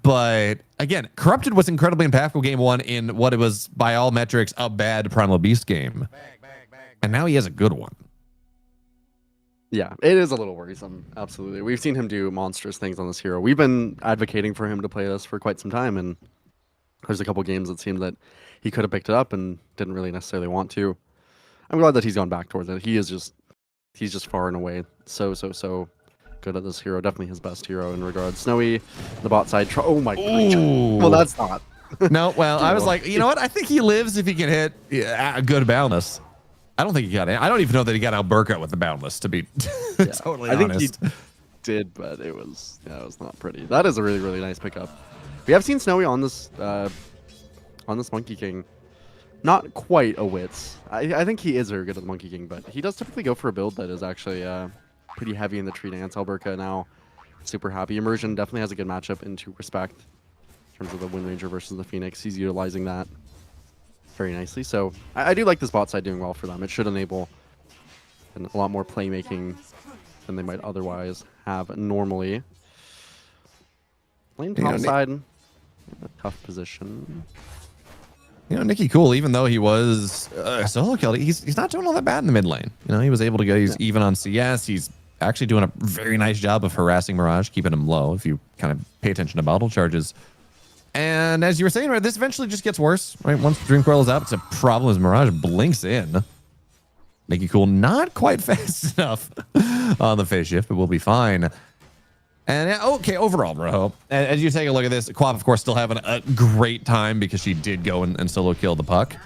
I: But again, Corrupted was incredibly impactful game 1 in what it was, by all metrics, a bad Primal Beast game. And now he has a good one.
J: Yeah, it is a little worrisome. Absolutely. We've seen him do monstrous things on this hero. We've been advocating for him to play this for quite some time, and there's a couple games that seemed that he could have picked it up and didn't really necessarily want to. I'm glad that he's gone back towards it. He's just far and away so good at this hero. Definitely his best hero in regards. Snowy, the bot side. Oh my god. Well, that's not.
I: No, well, I was like, you know what? I think he lives if he can hit a good Boundless. I don't think he got it. I don't even know that he got Alberca with the Boundless, to be totally honest.
J: I think he did, but it was not pretty. That is a really, really nice pickup. We have seen Snowy on this Monkey King. Not quite a Wits. I think he is very good at the Monkey King, but he does typically go for a build that is actually pretty heavy in the tree dance. Alberca now super happy. Immersion definitely has a good matchup into Respect in terms of the Wind Ranger versus the Phoenix. He's utilizing that very nicely. So I do like this bot side doing well for them. It should enable a lot more playmaking than they might otherwise have normally. Lane top side, in a tough position.
I: Nicky Cool, even though he was solo killed, he's not doing all that bad in the mid lane. He was able to go. He's even on CS. He's actually doing a very nice job of harassing Mirage, keeping him low. If you kind of pay attention to bottle charges. And as you were saying, right, this eventually just gets worse. Right, once Dream Coil is up, it's a problem as Mirage blinks in. Nicky Cool not quite fast enough on the phase shift, but we'll be fine. And okay, overall, bro, as you take a look at this, Quap, of course, still having a great time because she did go and solo kill the puck.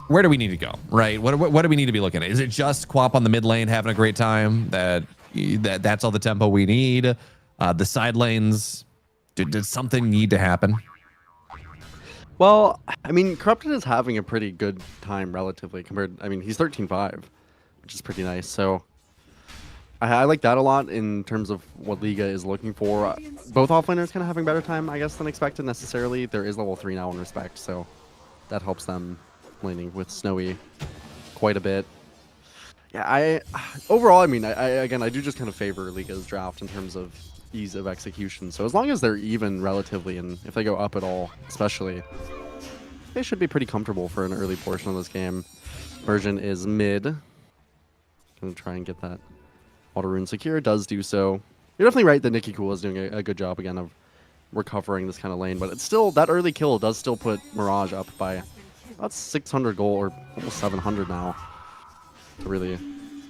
I: Where do we need to go, right? What do we need to be looking at? Is it just Quap on the mid lane having a great time? That's all the tempo we need? The side lanes, did something need to happen?
J: Well, I mean, Corrupted is having a pretty good time relatively compared. I mean, he's 13-5, which is pretty nice. So I like that a lot in terms of what Liga is looking for. Both offlaners kind of having better time, I guess, than expected necessarily. There is level 3 now in Respect, so that helps them laning with Snowy quite a bit. Yeah, overall, I mean, I do just kind of favor Liga's draft in terms of ease of execution. So as long as they're even relatively, and if they go up at all, especially, they should be pretty comfortable for an early portion of this game. Immersion is mid. Gonna try and get that auto rune secure. Does do so. You're definitely right that Nicky Cool is doing a good job again of recovering this kind of lane, but it's still, that early kill does still put Mirage up by about 600 gold, or almost 700 now. Really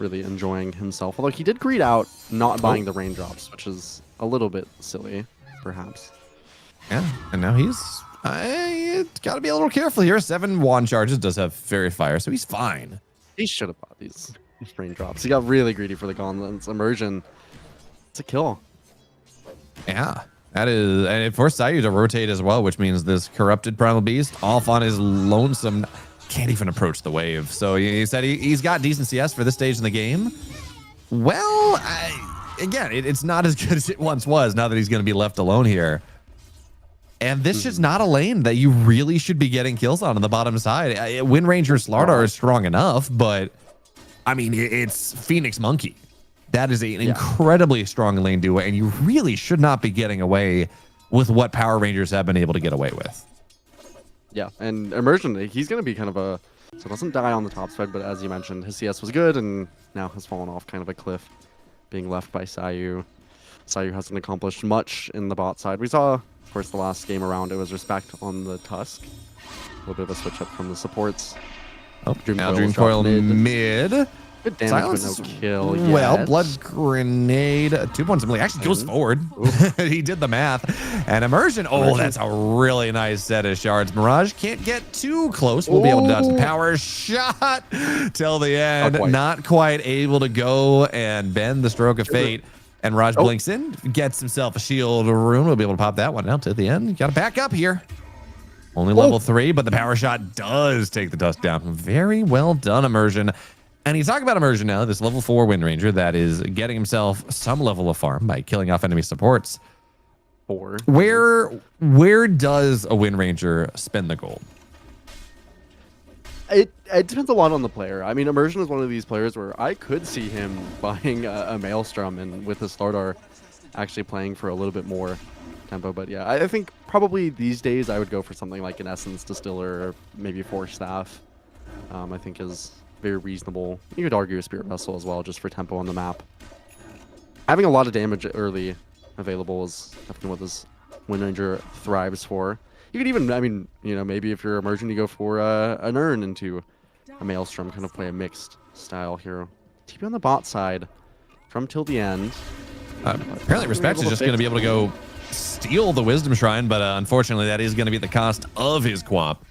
J: enjoying himself. Although he did greed out not buying the raindrops, which is a little bit silly, perhaps.
I: Yeah, and now he's got to be a little careful here. 7 wand charges, does have fairy fire, so he's fine.
J: He should have bought these. raindrops. He got really greedy for the gauntlets. Immersion. It's a kill.
I: Yeah. That is, and it forced Sayu to rotate as well, which means this corrupted Primal Beast off on his lonesome, can't even approach the wave. So he said he's got decent CS for this stage in the game. Well, again, it's not as good as it once was now that he's going to be left alone here. And this is not a lane that you really should be getting kills on the bottom side. Wind Ranger Slardar is strong enough, but I mean, it's Phoenix Monkey. That is an incredibly strong lane duo, and you really should not be getting away with what Power Rangers have been able to get away with.
J: Yeah, and Immersion, he's going to be kind of a... So doesn't die on the top side, but as you mentioned, his CS was good, and now has fallen off kind of a cliff, being left by Sayu. Sayu hasn't accomplished much in the bot side. We saw, of course, the last game around, it was Respect on the Tusk. A little bit of a switch up from the supports.
I: Oh, now
J: Dream
I: Dream
J: Coil
I: Coil
J: mid.
I: mid.
J: Good damage,
I: Silence
J: but no kill yet.
I: Well, Blood Grenade, 2 points. Actually goes forward. He did the math. And Immersion, that's a really nice set of shards. Mirage can't get too close. We'll be able to dodge the power shot till the end. Not quite able to go and bend the stroke of fate. And Mirage blinks in, gets himself a shield rune. We'll be able to pop that one out to the end. Got to back up here. Only level 3, but the power shot does take the dust down. Very well done, Immersion. And he's talking about Immersion now, this level 4 Wind Ranger that is getting himself some level of farm by killing off enemy supports. Where does a Wind Ranger spend the gold?
J: It depends a lot on the player. I mean, Immersion is one of these players where I could see him buying a Maelstrom and with his Slardar actually playing for a little bit more tempo. But yeah, I think probably these days I would go for something like an Essence Distiller or maybe Force Staff. I think is very reasonable. You could argue a Spirit Vessel as well, just for tempo on the map. Having a lot of damage early available is definitely what this Wind Ranger thrives for. You could even, I mean, you know, maybe if you're Immersion, you go for an Urn into a Maelstrom, kind of play a mixed style here. TP on the bot side from till the end.
I: Apparently Respect is just going to be able to go steal the Wisdom Shrine, but unfortunately that is going to be at the cost of his Quap.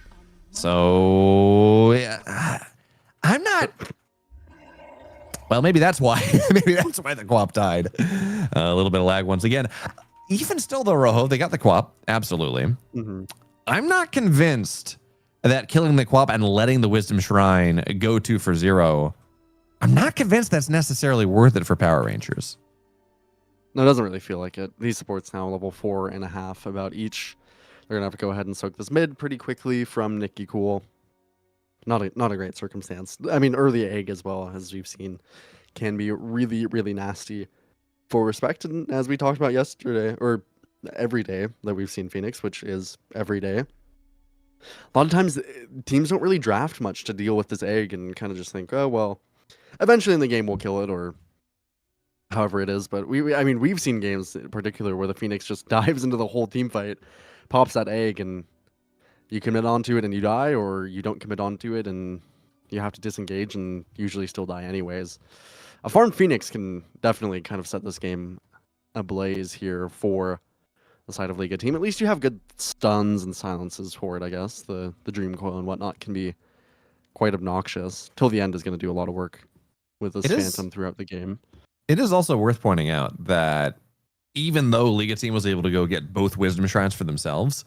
I: So, yeah, I'm not... Well, maybe that's why. Maybe that's why the Quap died. A little bit of lag once again. Even still, though, Rojo, they got the Quap. Absolutely. I'm not convinced that killing the Quap and letting the Wisdom Shrine go 2 for 0, I'm not convinced that's necessarily worth it for Power Rangers.
J: No, it doesn't really feel like it. These supports now level 4.5 about each. They're going to have to go ahead and soak this mid pretty quickly from Nicky Cool. Not a great circumstance. I mean, early egg as well, as we've seen, can be really, really nasty for Respect. And as we talked about yesterday, or every day that we've seen Phoenix, which is every day, a lot of times teams don't really draft much to deal with this egg and kind of just think, oh, well, eventually in the game we'll kill it or however it is. But I mean, we've seen games in particular where the Phoenix just dives into the whole team fight, pops that egg, and you commit onto it and you die, or you don't commit onto it and you have to disengage and usually still die anyways. A farmed Phoenix can definitely kind of set this game ablaze here for the side of Liga team. At least you have good stuns and silences for it, I guess. The Dream Coil and whatnot can be quite obnoxious. Till the end is going to do a lot of work with this Phantom throughout the game.
I: It is also worth pointing out that even though Liga team was able to go get both Wisdom Shrines for themselves,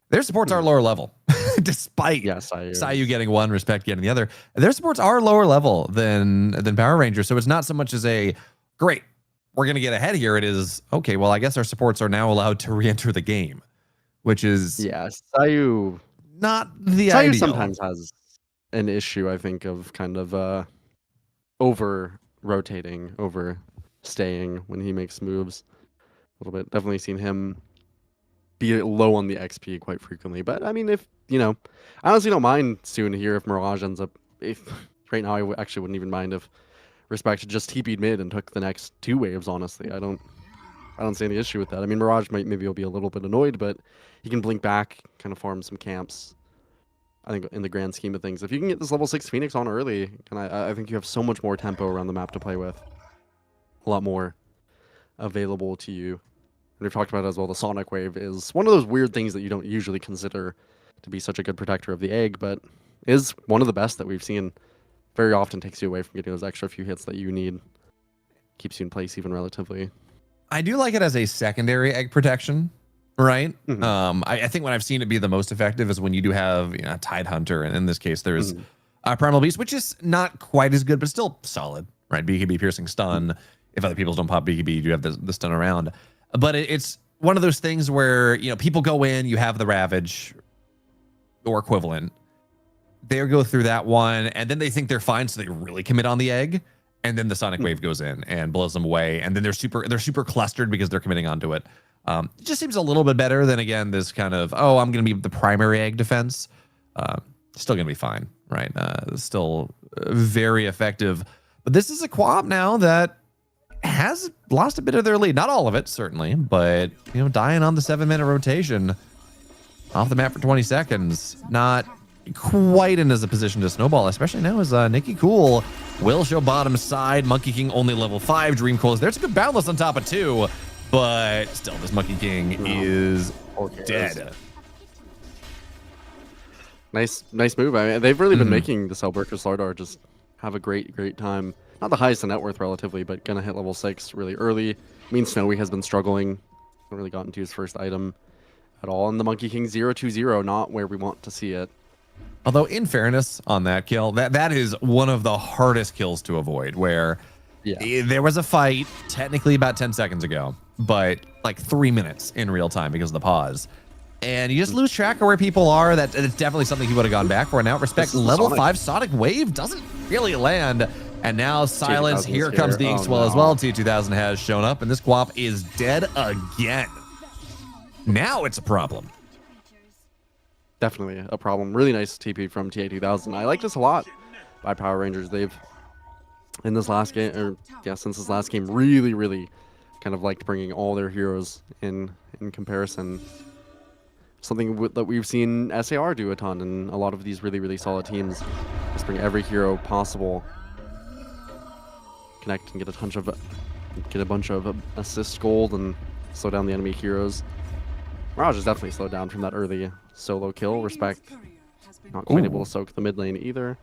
I: their supports are lower level. Despite Sayu getting one, Respect getting the other, their supports are lower level than Power Rangers. So it's not so much as a, great, we're going to get ahead here. It is, okay, well, I guess our supports are now allowed to re-enter the game, which is
J: Sayu
I: not the ideal.
J: Sayu sometimes has an issue, I think, of kind of over-rotating, over-staying when he makes moves. A little bit. Definitely seen him be low on the XP quite frequently. But, I mean, if, you know, I honestly don't mind soon here if Mirage ends up... Right now, I actually wouldn't even mind if Respect just TP'd mid and took the next 2 waves, honestly. I don't see any issue with that. I mean, Mirage maybe will be a little bit annoyed, but he can blink back, kind of farm some camps. I think in the grand scheme of things, if you can get this level 6 Phoenix on early, and I think you have so much more tempo around the map to play with. A lot more available to you. And we've talked about it as well, the Sonic Wave is one of those weird things that you don't usually consider to be such a good protector of the egg, but is one of the best that we've seen very often takes you away from getting those extra few hits that you need. Keeps you in place even relatively.
I: I do like it as a secondary egg protection, right?
J: Mhm.
I: I think when I've seen it be the most effective is when you do have a Tide Hunter, and in this case, there's Primal Beast, which is not quite as good, but still solid, right? BKB piercing stun. If other people don't pop BKB, you do have the stun around. But it's one of those things where people go in, you have the Ravage or equivalent. They go through that one, and then they think they're fine, so they really commit on the egg. And then the Sonic Wave goes in and blows them away. And then they're super clustered because they're committing onto it. It just seems a little bit better than, again, this kind of, I'm going to be the primary egg defense. Still going to be fine, right? Still very effective. But this is a co-op now that has lost a bit of their lead. Not all of it, certainly. But, dying on the 7-minute rotation off the map for 20 seconds. Not quite in as a position to snowball, especially now as Nikki Cool will show bottom side. Monkey King only level 5. Dream Cool is there's a good boundless on top of 2, but still this Monkey King is dead.
J: Nice move. I mean, they've really been making this Alberta Slardar just have a great time. Not the highest in net worth relatively, but gonna hit level 6 really early. Mean Snowy has been struggling. Hasn't really gotten to his first item at all. And the Monkey King 0-2-0, not where we want to see it.
I: Although, in fairness, on that kill, that is one of the hardest kills to avoid, where there was a fight technically about 10 seconds ago, but like 3 minutes in real time because of the pause. And you just lose track of where people are. It's definitely something he would have gone back for. Now, respect, level 5 Sonic Wave doesn't really land. And now Silence, here comes the Inkswell as well. T2000 has shown up, and this Guap is dead again. Now it's a problem.
J: Definitely a problem. Really nice TP from TA2000. I like this a lot by Power Rangers. They've, in this last game, since this last game, really kind of liked bringing all their heroes in comparison. Something that we've seen SAR do a ton, and a lot of these really solid teams just bring every hero possible, connect and get a bunch of assist gold and slow down the enemy heroes. Mirage is definitely slowed down from that early solo kill. Respect, not quite able to soak the mid lane either.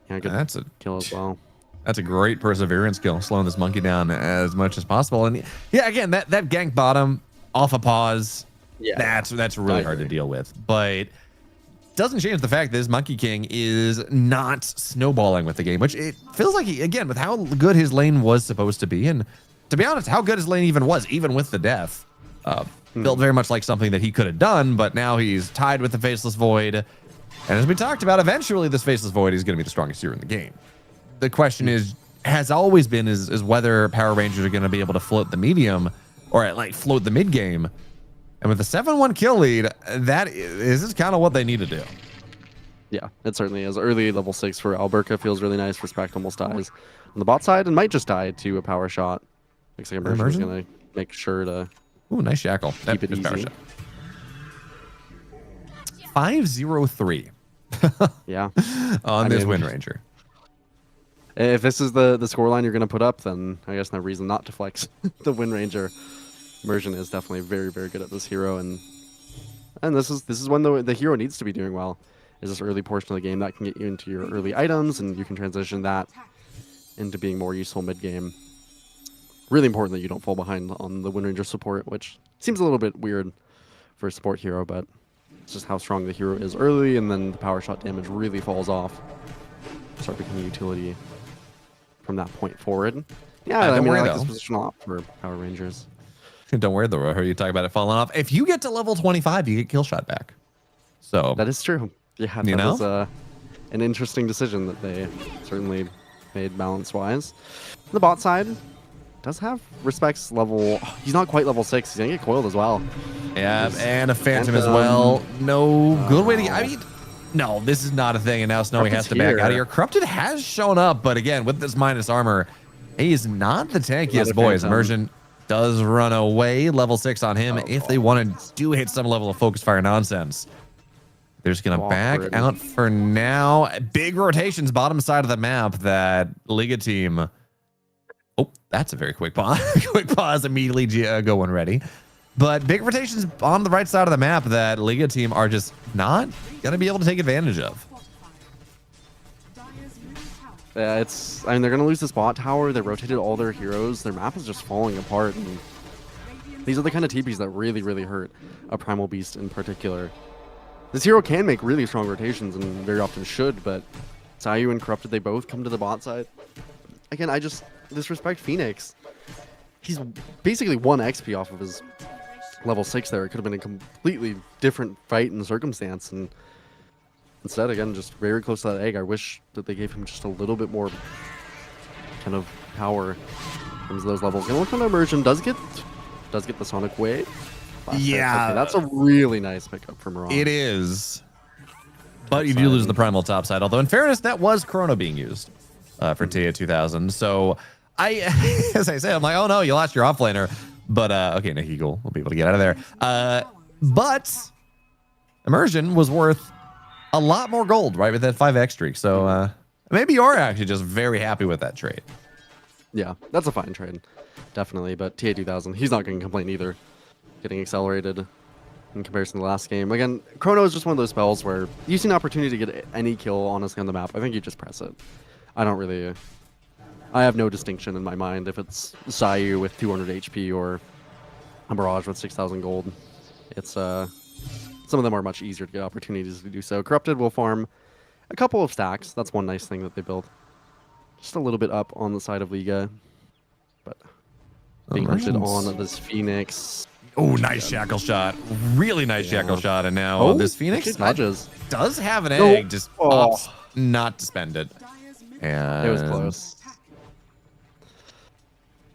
J: Yeah, good
I: That's a
J: kill as well.
I: That's a great perseverance kill, slowing this monkey down as much as possible. And yeah, again, that gank bottom off a pause.
J: Yeah,
I: that's really hard to deal with, but doesn't change the fact that this Monkey King is not snowballing with the game, which it feels like again, with how good his lane was supposed to be, and to be honest, how good his lane even was, even with the death, felt very much like something that he could have done, but now he's tied with the Faceless Void. And as we talked about, eventually this Faceless Void is going to be the strongest hero in the game. The question has always been is whether Power Rangers are going to be able to float the medium or like float the mid game. And with the 7-1 kill lead, this is kind of what they need to do.
J: Yeah, it certainly is. Early level 6 for Alberca feels really nice. Respect almost dies on the bot side and might just die to a power shot. Looks like Immersion's going to make sure to
I: Ooh, nice shackle.
J: keep it easy.
I: 5-0-3.
J: Yeah.
I: On this Wind Ranger.
J: If this is the scoreline you're going to put up, then I guess no reason not to flex the Wind Ranger. Immersion is definitely very good at this hero, and this is when the hero needs to be doing well. Is this early portion of the game that can get you into your early items, and you can transition that into being more useful mid game. Really important that you don't fall behind on the Wind Ranger support, which seems a little bit weird for a support hero, but it's just how strong the hero is early, and then the power shot damage really falls off. Start becoming utility from that point forward. Yeah, I mean, I like this position a lot for Power Rangers.
I: Don't worry, though. I heard you talk about it falling off. If you get to level 25, you get kill shot back. So
J: that is true. Yeah, that is an interesting decision that they certainly made balance-wise. The bot side does have Respect's level. He's not quite level 6. He's gonna get coiled as well.
I: Yeah, and a Phantom as well. No good way to. I mean, no, this is not a thing. And now Snowy has to back out of here. Corrupted has shown up, but again, with this minus armor, he is not the tankiest boys. Immersion does run away. Level 6 on him. If they want to do hit some level of focus fire nonsense, they're just going to back out for now. Big rotations bottom side of the map that Liga team. Oh, that's a very quick pause. Quick pause. Immediately go when ready. But big rotations on the right side of the map that Liga team are just not going to be able to take advantage of.
J: Yeah, I mean, they're gonna lose this bot tower. They rotated all their heroes. Their map is just falling apart. And these are the kind of TPs that really, really hurt a Primal Beast in particular. This hero can make really strong rotations and very often should, but Sayu and Corrupted, they both come to the bot side. Again, I just disrespect Phoenix. He's basically 1 XP off of his level 6 there. It could have been a completely different fight and circumstance, and instead, again, just very close to that egg. I wish that they gave him just a little bit more kind of power in terms of those levels. And look on Immersion does get the Sonic Wave.
I: Yeah.
J: Okay, that's a really nice pickup from Mirage.
I: It is. But you do lose the primal top side. Although, in fairness, that was Chrono being used for TIA 2000. So, as I said, I'm like, oh no, you lost your offlaner. But, okay, Nikki, cool. We'll be able to get out of there. But Immersion was worth a lot more gold, right, with that 5x streak. So, maybe you're actually just very happy with that trade.
J: Yeah, that's a fine trade. Definitely. But TIA 2000, he's not going to complain either. Getting accelerated in comparison to the last game. Again, Chrono is just one of those spells where you see an opportunity to get any kill, honestly, on the map. I think you just press it. I have no distinction in my mind if it's Sayu with 200 HP or a Barrage with 6,000 gold. It's, some of them are much easier to get opportunities to do so. Corrupted will farm a couple of stacks. That's one nice thing that they built. Just a little bit up on the side of Liga. But being hunted on this Phoenix.
I: Oh, nice shackle shot. Really nice shackle shot. And now this Phoenix does have an egg, just opts not to spend it. And
J: it was close.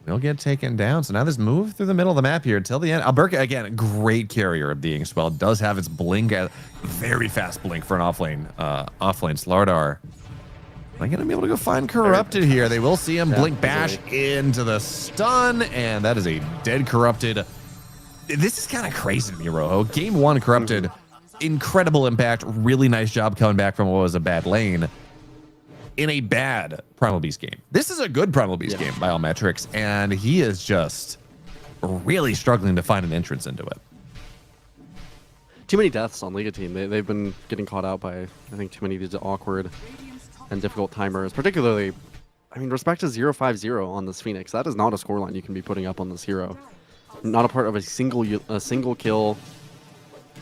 I: We'll get taken down. So now this move through the middle of the map here until the end. Alberca, again, a great carrier of the Ink Spell. Does have its blink, a very fast blink for an offlane Slardar. Am I going to be able to go find Corrupted here? They will see him blink bash into the stun, and that is a dead Corrupted. This is kind of crazy to me, Rojo. Game 1 Corrupted, incredible impact. Really nice job coming back from what was a bad lane in a bad Primal Beast game. This is a good Primal Beast game by all metrics, and he is just really struggling to find an entrance into it.
J: Too many deaths on Liga team. They've been getting caught out by, I think, too many of these awkward and difficult timers. Particularly, I mean, respect to 0-5-0 on this Phoenix. That is not a scoreline you can be putting up on this hero. Not a part of a single kill.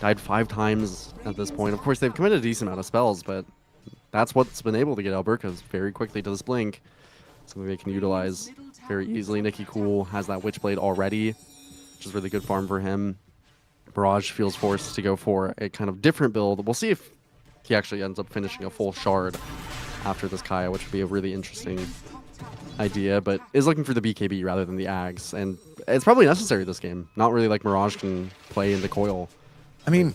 J: Died 5 times at this point. Of course, they've committed a decent amount of spells, but that's what's been able to get Albercas very quickly to this blink. Something they can utilize very easily. Nikki Cool has that Witchblade already, which is really good farm for him. Barrage feels forced to go for a kind of different build. We'll see if he actually ends up finishing a full shard after this Kaya, which would be a really interesting idea, but is looking for the BKB rather than the Ags, and it's probably necessary this game. Not really like Mirage can play into Coil.
I: I mean,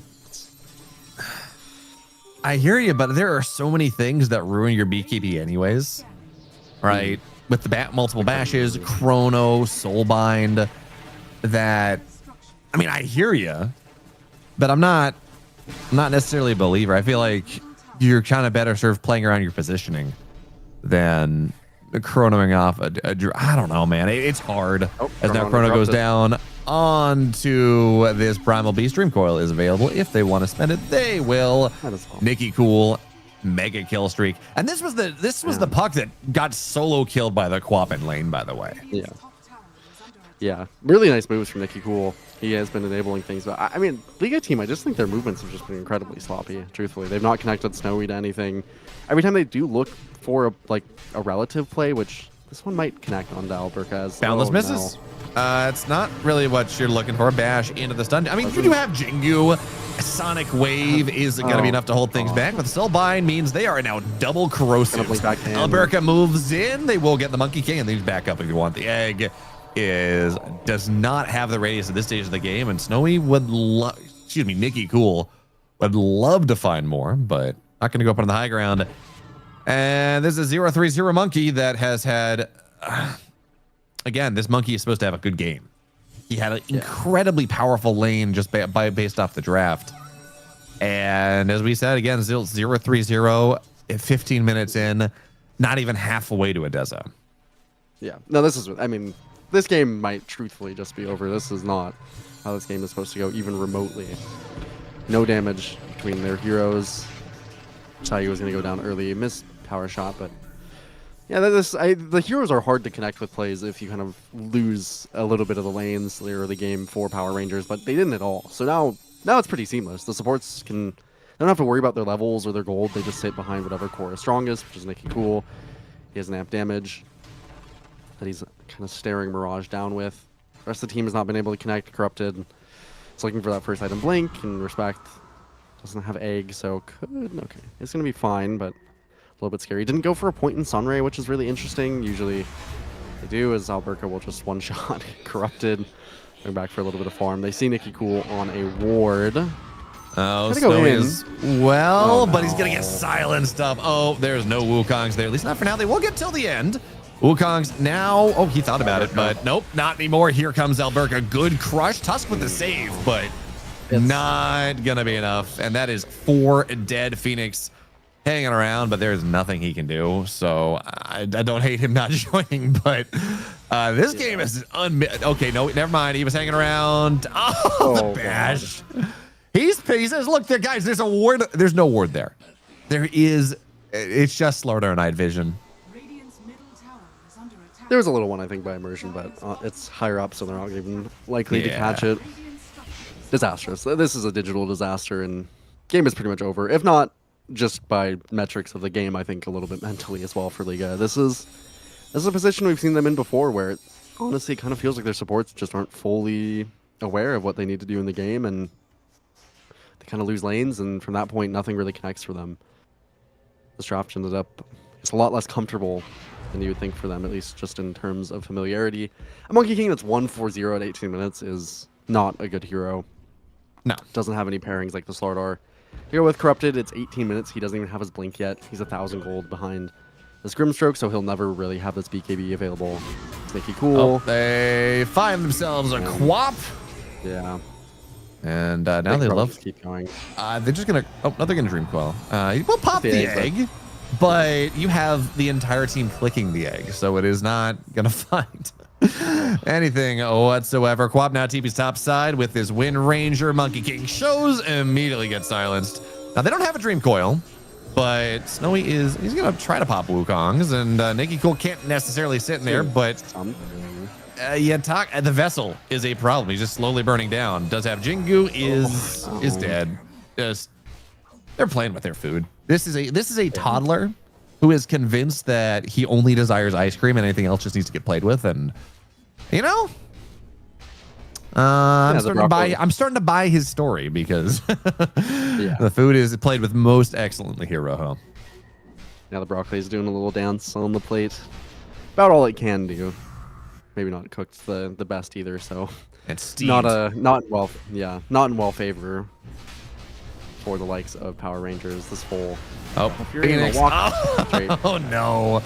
I: I hear you, but there are so many things that ruin your BKB anyways, right? With the multiple bashes, Chrono, Soulbind, that, I mean, I hear you, but I'm not necessarily a believer. I feel like you're kind of better served playing around your positioning than chronoing off I don't know, man. It's hard. As now Chrono goes down onto this Primal Beast. Dream Coil is available. If they want to spend it, they will. Nikki Cool, mega kill streak. And this was the puck that got solo killed by the Quap in lane, by the way.
J: Yeah. Yeah. Really nice moves from Nikki Cool. He has been enabling things, but I mean, Liga team, I just think their movements have just been incredibly sloppy, truthfully. They've not connected Snowy to anything. Every time they do look for a relative play, which this one might connect on Alberca as
I: Boundless misses. It's not really what you're looking for. Bash into the stun. I mean, you do have Jingu. Sonic Wave is going to be enough to hold things back, but Soulbind means they are now double corrosive. Alberca moves in. They will get the Monkey King and then he's back up if you want. The egg does not have the radius at this stage of the game, and Snowy would Nikki Cool would love to find more, but not going to go up on the high ground. And this is a 0-3-0 monkey that has had again, this monkey is supposed to have a good game. He had an incredibly powerful lane just based off the draft. And as we said, again, 0-3-0 at 15 minutes in, not even halfway to a Deza.
J: Yeah. No, this game might truthfully just be over. This is not how this game is supposed to go, even remotely. No damage between their heroes. Sayu was going to go down early. Missed power shot, but Yeah, the heroes are hard to connect with plays if you kind of lose a little bit of the lanes later of the game for Power Rangers, but they didn't at all. So now it's pretty seamless. The supports they don't have to worry about their levels or their gold. They just sit behind whatever core is strongest, which is Nicky Cool. He has an amp damage that he's kind of staring Mirage down with. The rest of the team has not been able to connect. Corrupted. It's looking for that first item blink, and Respect doesn't have egg, so okay. It's gonna be fine, but a little bit scary. Didn't go for a point in Sunray, which is really interesting. Usually they do, as Alberca will just one-shot Corrupted. Going back for a little bit of farm. They see Nicky Cool on a ward.
I: Oh,
J: Go
I: Snowy
J: in.
I: is well,
J: Oh,
I: but he's gonna
J: no.
I: get silenced up. Oh, there's no Wukongs there. At least not for now. They will get till the end. Wukong's now. Oh, he thought about it, but nope, not anymore. Here comes Alberca. Good crush. Tusk with the save, but not gonna be enough. And that is 4 dead Phoenix hanging around, but there's nothing he can do. So I don't hate him not joining, but this game is okay. No, never mind. He was hanging around. Oh, the bash. He says, look there, guys, there's a ward. There's no ward there. There is. It's just Slaughter and Night Vision.
F: Radiant's middle tower is under attack.
J: There was a little one, I think, by immersion, but it's higher up, so they're not even likely to
I: Yeah.
J: catch it.
F: Radiant structures.
J: Disastrous. This is a digital disaster, and game is pretty much over. If not just by metrics of the game, I think a little bit mentally as well for Liga. This is a position we've seen them in before, where it honestly kind of feels like their supports just aren't fully aware of what they need to do in the game, and they kind of lose lanes, and from that point, nothing really connects for them. This draft ended up it's a lot less comfortable than you would think for them, at least just in terms of familiarity. A Monkey King that's 1-4-0 at 18 minutes is not a good hero.
I: No.
J: Doesn't have any pairings like the Slardar. To go with Corrupted, it's 18 minutes. He doesn't even have his blink yet. He's 1,000 gold behind this Grimstroke, so he'll never really have this BKB available. It's Nicky Cool.
I: Oh, they find themselves a
J: Yeah.
I: Quap.
J: Yeah.
I: And now
J: They
I: they
J: probably
I: love.
J: just keep going.
I: They're just gonna. Oh, no, they're gonna Dream Coil. We'll pop
J: The
I: the
J: egg,
I: egg, but you have the entire team clicking the egg, so it is not gonna find anything whatsoever. Quap now TP's top side with his Wind Ranger. Monkey King shows, immediately gets silenced. Now they don't have a Dream Coil, but Snowy he's gonna try to pop Wukongs, and Nicky Cool can't necessarily sit in there, but the vessel is a problem. He's just slowly burning down. Does have Jingu is dead. Just they're playing with their food. This is a toddler who is convinced that he only desires ice cream and anything else just needs to get played with. And you know, I'm starting to buy his story because the food is played with most excellently here, Rojo.
J: Now the broccoli is doing a little dance on the plate. About all it can do. Maybe not cooked the best either, so
I: And steamed.
J: not in well favor for the likes of Power Rangers. This whole
I: Phoenix.
J: Straight.
I: Oh no.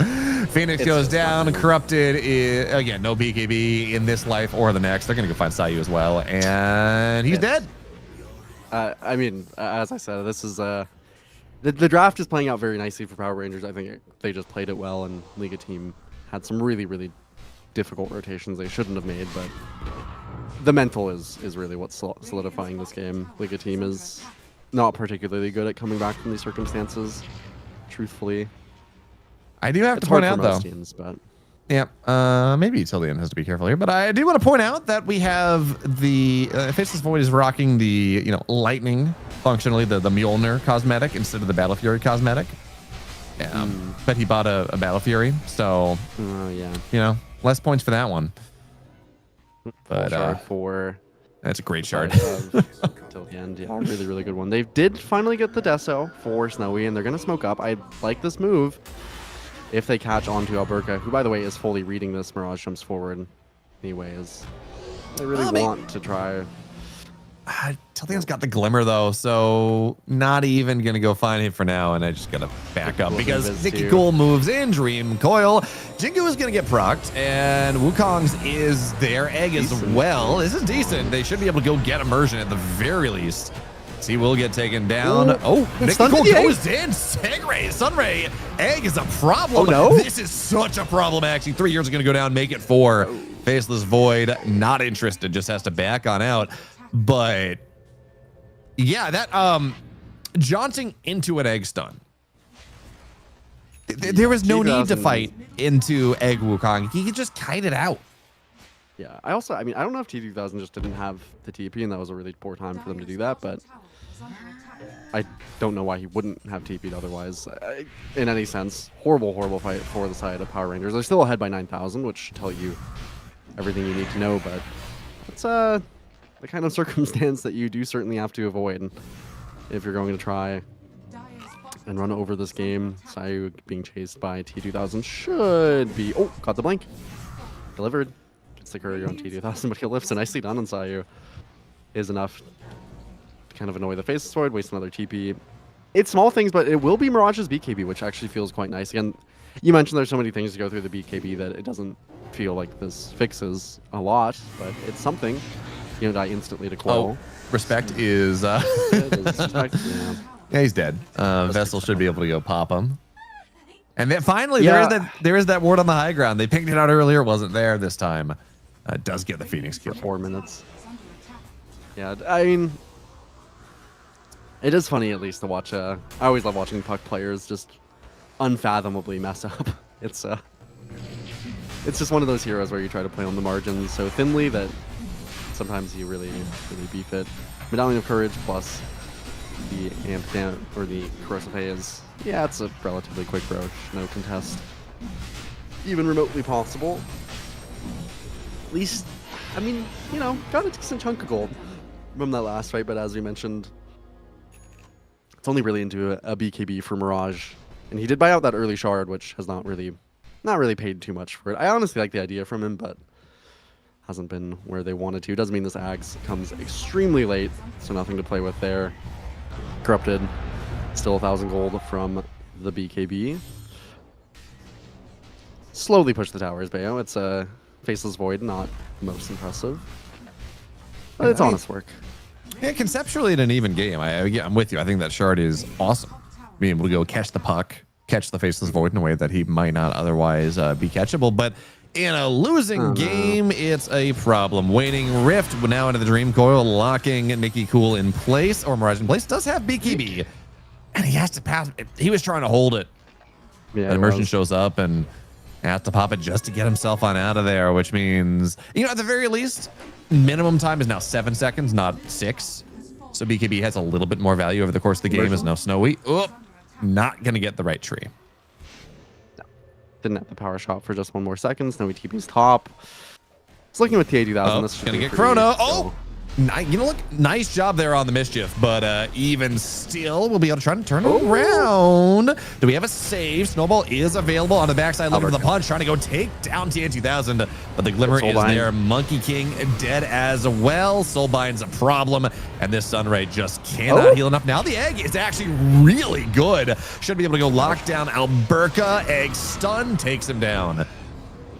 I: Phoenix
J: It's
I: goes
J: just
I: down.
J: fine.
I: Corrupted is, again, no BKB in this life or the next. They're going to go find Sayu as well. And he's dead.
J: I mean, as I said, this is the draft is playing out very nicely for Power Rangers. I think they just played it well, and Liga team had some really, really difficult rotations they shouldn't have made, but the mental is really what's solidifying this game. Liga team is not particularly good at coming back from these circumstances, truthfully.
I: I do have
J: It's
I: to point
J: hard
I: out,
J: for most
I: though.
J: teams, but
I: Maybe Tillian has to be careful here, but I do want to point out that we have the Faceless Void is rocking the lightning, functionally the Mjolnir cosmetic instead of the Battle Fury cosmetic. But he bought a Battle Fury, so
J: yeah,
I: less points for that one. But
J: shard for
I: that's a great shard.
J: till the end. Yeah, really, really good one. They did finally get the Deso for Snowy, and they're gonna smoke up. I like this move. If they catch onto Alberca, who by the way is fully reading this, Mirage jumps forward. Anyways, they really want to try.
I: Tillian's got the glimmer though, so not even gonna go find him for now, and I just gotta back up because Nicky Cool moves in, Dream Coil. Jingu is gonna get procced, and Wukong's is their egg as well. This is decent. They should be able to go get immersion at the very least. He will get taken down. Nicky Cool goes in. Sunray. Egg is a problem.
J: Oh, no?
I: This is such a problem, actually. 3 years are going to go down, make it 4. Faceless Void, not interested, just has to back on out. But, yeah, that jaunting into an egg stun There was no need to
J: 2000
I: fight into Egg Wukong. He could just kite it out.
J: Yeah, I mean, I don't know if T2000 just didn't have the TP, and that was a really poor time for them to do that, but I don't know why he wouldn't have TP'd otherwise. In any sense, horrible fight for the side of Power Rangers. They're still ahead by 9,000, which should tell you everything you need to know, but it's the kind of circumstance that you do certainly have to avoid if you're going to try and run over this game. Sayu being chased by T2000 should be... Oh, got the blink. Delivered. Gets the courier on T2000, but he lifts it nicely done, and Sayu is enough to kind of annoy the Faceless Void, waste another TP. It's small things, but it will be Mirage's BKB, which actually feels quite nice. Again, you mentioned there's so many things to go through the BKB that it doesn't feel like this fixes a lot, but it's something. You don't die instantly to Coil.
I: Oh, respect is...
J: Yeah.
I: Yeah, he's dead. Vessel should be able to go pop him. And then finally,
J: Yeah.
I: there is that ward on the high ground. They pinged it out earlier. It wasn't there this time. Does get the Phoenix kill.
J: For 4 minutes. Yeah, I mean, it is funny at least to watch. I always love watching puck players just unfathomably mess up. It's just one of those heroes where you try to play on the margins so thinly that sometimes you really beef it. Medallion of Courage plus the amp down or the corrosive haze. Yeah, it's a relatively quick roach, no contest. Even remotely possible. At least, I mean, you know, got a decent chunk of gold from that last fight, but as we mentioned, it's only really into a BKB for Mirage. And he did buy out that early shard, which has not really paid too much for it. I honestly like the idea from him, but hasn't been where they wanted to. Doesn't mean this Ags comes extremely late, so nothing to play with there. Corrupted, still 1,000 gold from the BKB. Slowly push the towers, Bayo. It's a Faceless Void, not most impressive. But it's honest work.
I: Yeah, conceptually in an even game, I'm with you. I think that shard is awesome. Being able to go catch the puck, catch the Faceless Void in a way that he might not otherwise be catchable. But in a losing game, it's a problem. Waning Rift now into the Dream Coil, locking Nikki Cool in place, or Mirage in place. Does have BKB, and he has to pass. He was trying to hold it.
J: Yeah,
I: Immersion shows up and has to pop it just to get himself on out of there, which means, you know, at the very least, minimum time is now 7 seconds, not 6. So BKB has a little bit more value over the course of the game. Is now Snowy. Oh, not going to get the right tree.
J: Didn't have the power shot for just 1 more second. Snowy TP's top. It's looking with the 80,000. This should
I: Gonna
J: be
I: get
J: pretty
I: Chrono.
J: chill.
I: Oh, you know, look, nice job there on the mischief, but even still, we'll be able to try to turn it around. Do we have a save? Snowball is available on the backside, looking for the punch, trying to go take down TN2000, but the Glimmer is there. Monkey King dead as well. Soulbind's a problem, and this Sunray just cannot heal enough. Now the Egg is actually really good. Should be able to go lock down Alberca. Egg stun takes him down.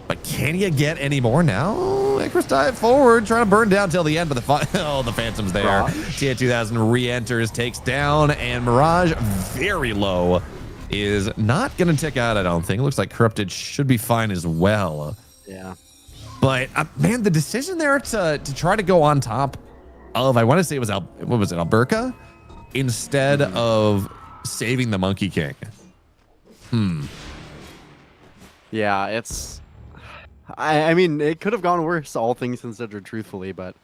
I: But can you get any more now? Icarus dive forward, trying to burn down till the end, but the Phantom's there. TN2000 re-enters, takes down, and Mirage, very low, is not going to tick out, I don't think. It looks like Corrupted should be fine as well.
J: Yeah.
I: But, man, the decision there to try to go on top of, I want to say it was, Alberca? Instead of saving the Monkey King.
J: Yeah, it's... I mean, it could have gone worse, all things considered, truthfully, but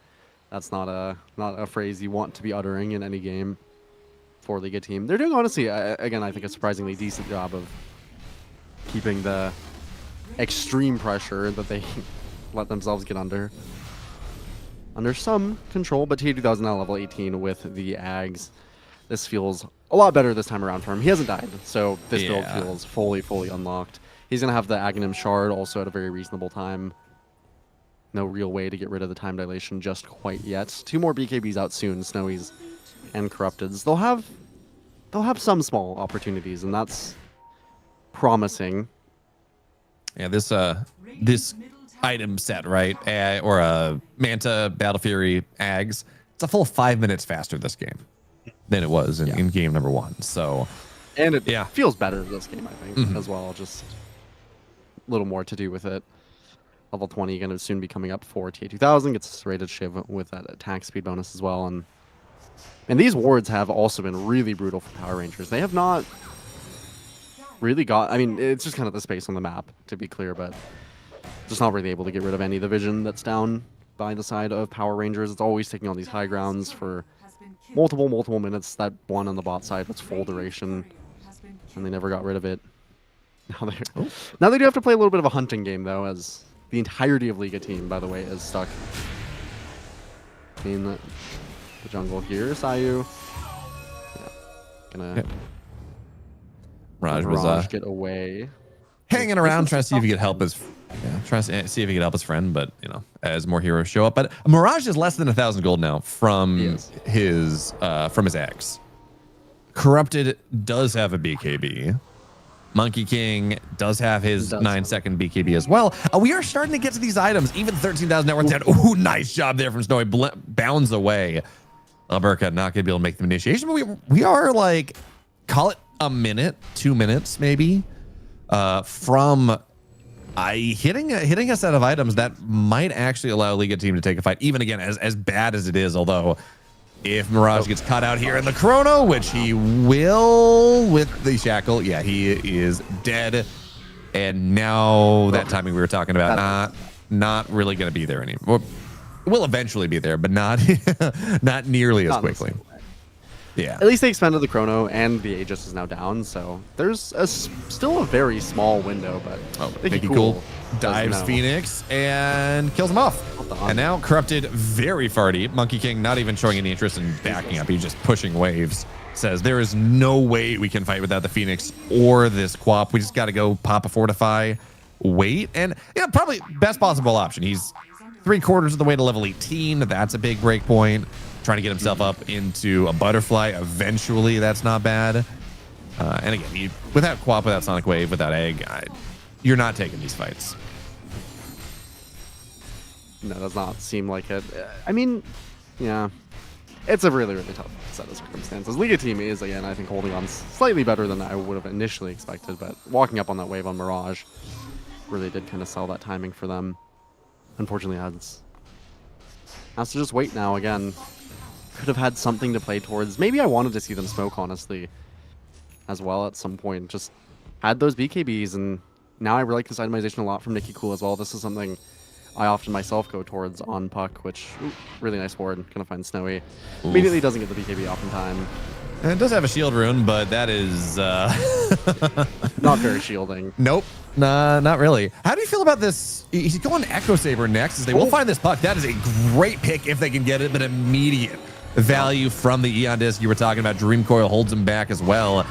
J: that's not a phrase you want to be uttering in any game for Liga team. They're doing, honestly, again, I think a surprisingly decent job of keeping the extreme pressure that they let themselves get under some control, but T2000 now level 18 with the Ags. This feels a lot better this time around for him. He hasn't died, so this build feels fully unlocked. He's going to have the Aghanim Shard also at a very reasonable time. No real way to get rid of the time dilation just quite yet. 2 more BKBs out soon, Snowies and Corrupteds. They'll have some small opportunities, and that's promising.
I: Yeah, this item set, right? Or a Manta, Battle Fury, Ags. It's a full 5 minutes faster this game than it was in game number 1. So,
J: and it feels better this game, I think, as well. Just a little more to do with it. Level 20 going to soon be coming up for TA2000. Gets rated Shiv with that attack speed bonus as well. And these wards have also been really brutal for Power Rangers. They have not really got. I mean, it's just kind of the space on the map, to be clear, but just not really able to get rid of any of the vision that's down by the side of Power Rangers. It's always taking on these high grounds for multiple minutes. That one on the bot side was full duration, and they never got rid of it. Now they do have to play a little bit of a hunting game, though, as the entirety of Liga team, by the way, is stuck in the jungle here. Sayu, gonna
I: Raj was
J: Mirage get away.
I: hanging around, trying to see if he could help his. Yeah, trying to see if he could help his friend, but you know, as more heroes show up. But Mirage is less than 1,000 gold now from his ex. Corrupted does have a BKB. Monkey King does have his 9-second BKB as well. We are starting to get to these items. Even 13,000 net worth down. Ooh, nice job there from Snowy. Bounds away. Alberca not going to be able to make the initiation, but we are like, call it a minute, 2 minutes maybe, from hitting a set of items that might actually allow a Liga team to take a fight. Even again, as bad as it is, although if Mirage gets caught out here in the chrono, which he will with the shackle, yeah, he is dead. And now that timing we were talking about, not really going to be there anymore. Will eventually be there, but not not nearly as quickly. Yeah.
J: At least they expanded the chrono, and the Aegis is now down, so there's still a very small window, but
I: Mickey Cool dives Phoenix and kills him off. And now Corrupted very far deep. Monkey King not even showing any interest in backing up. He's just pushing waves. Says there is no way we can fight without the Phoenix or this Quap. We just got to go pop a Fortify, wait, and yeah, probably best possible option. He's 3/4 of the way to level 18. That's a big break point. Trying to get himself up into a Butterfly eventually. That's not bad. And again, without Quap, without Sonic Wave, without Egg, you're not taking these fights.
J: No, does not seem like it. I mean, yeah, it's a really tough set of circumstances. Liga team is, again, I think, holding on slightly better than I would have initially expected, but walking up on that wave on Mirage really did kind of sell that timing for them. Unfortunately, has to just wait now again. Could have had something to play towards. Maybe I wanted to see them smoke, honestly, as well at some point. Just had those BKBs, and now I really like this itemization a lot from Nicky Cool as well. This is something I often myself go towards on Puck, which, really nice ward. Gonna find Snowy. Immediately doesn't get the BKB off in time.
I: And it does have a shield rune, but that is
J: not very shielding.
I: Nope. Nah, not really. How do you feel about this? He's going Echo Saber next, as they will find this Puck. That is a great pick if they can get it, but immediate value from the Eon Disc you were talking about. Dream Coil holds him back as well.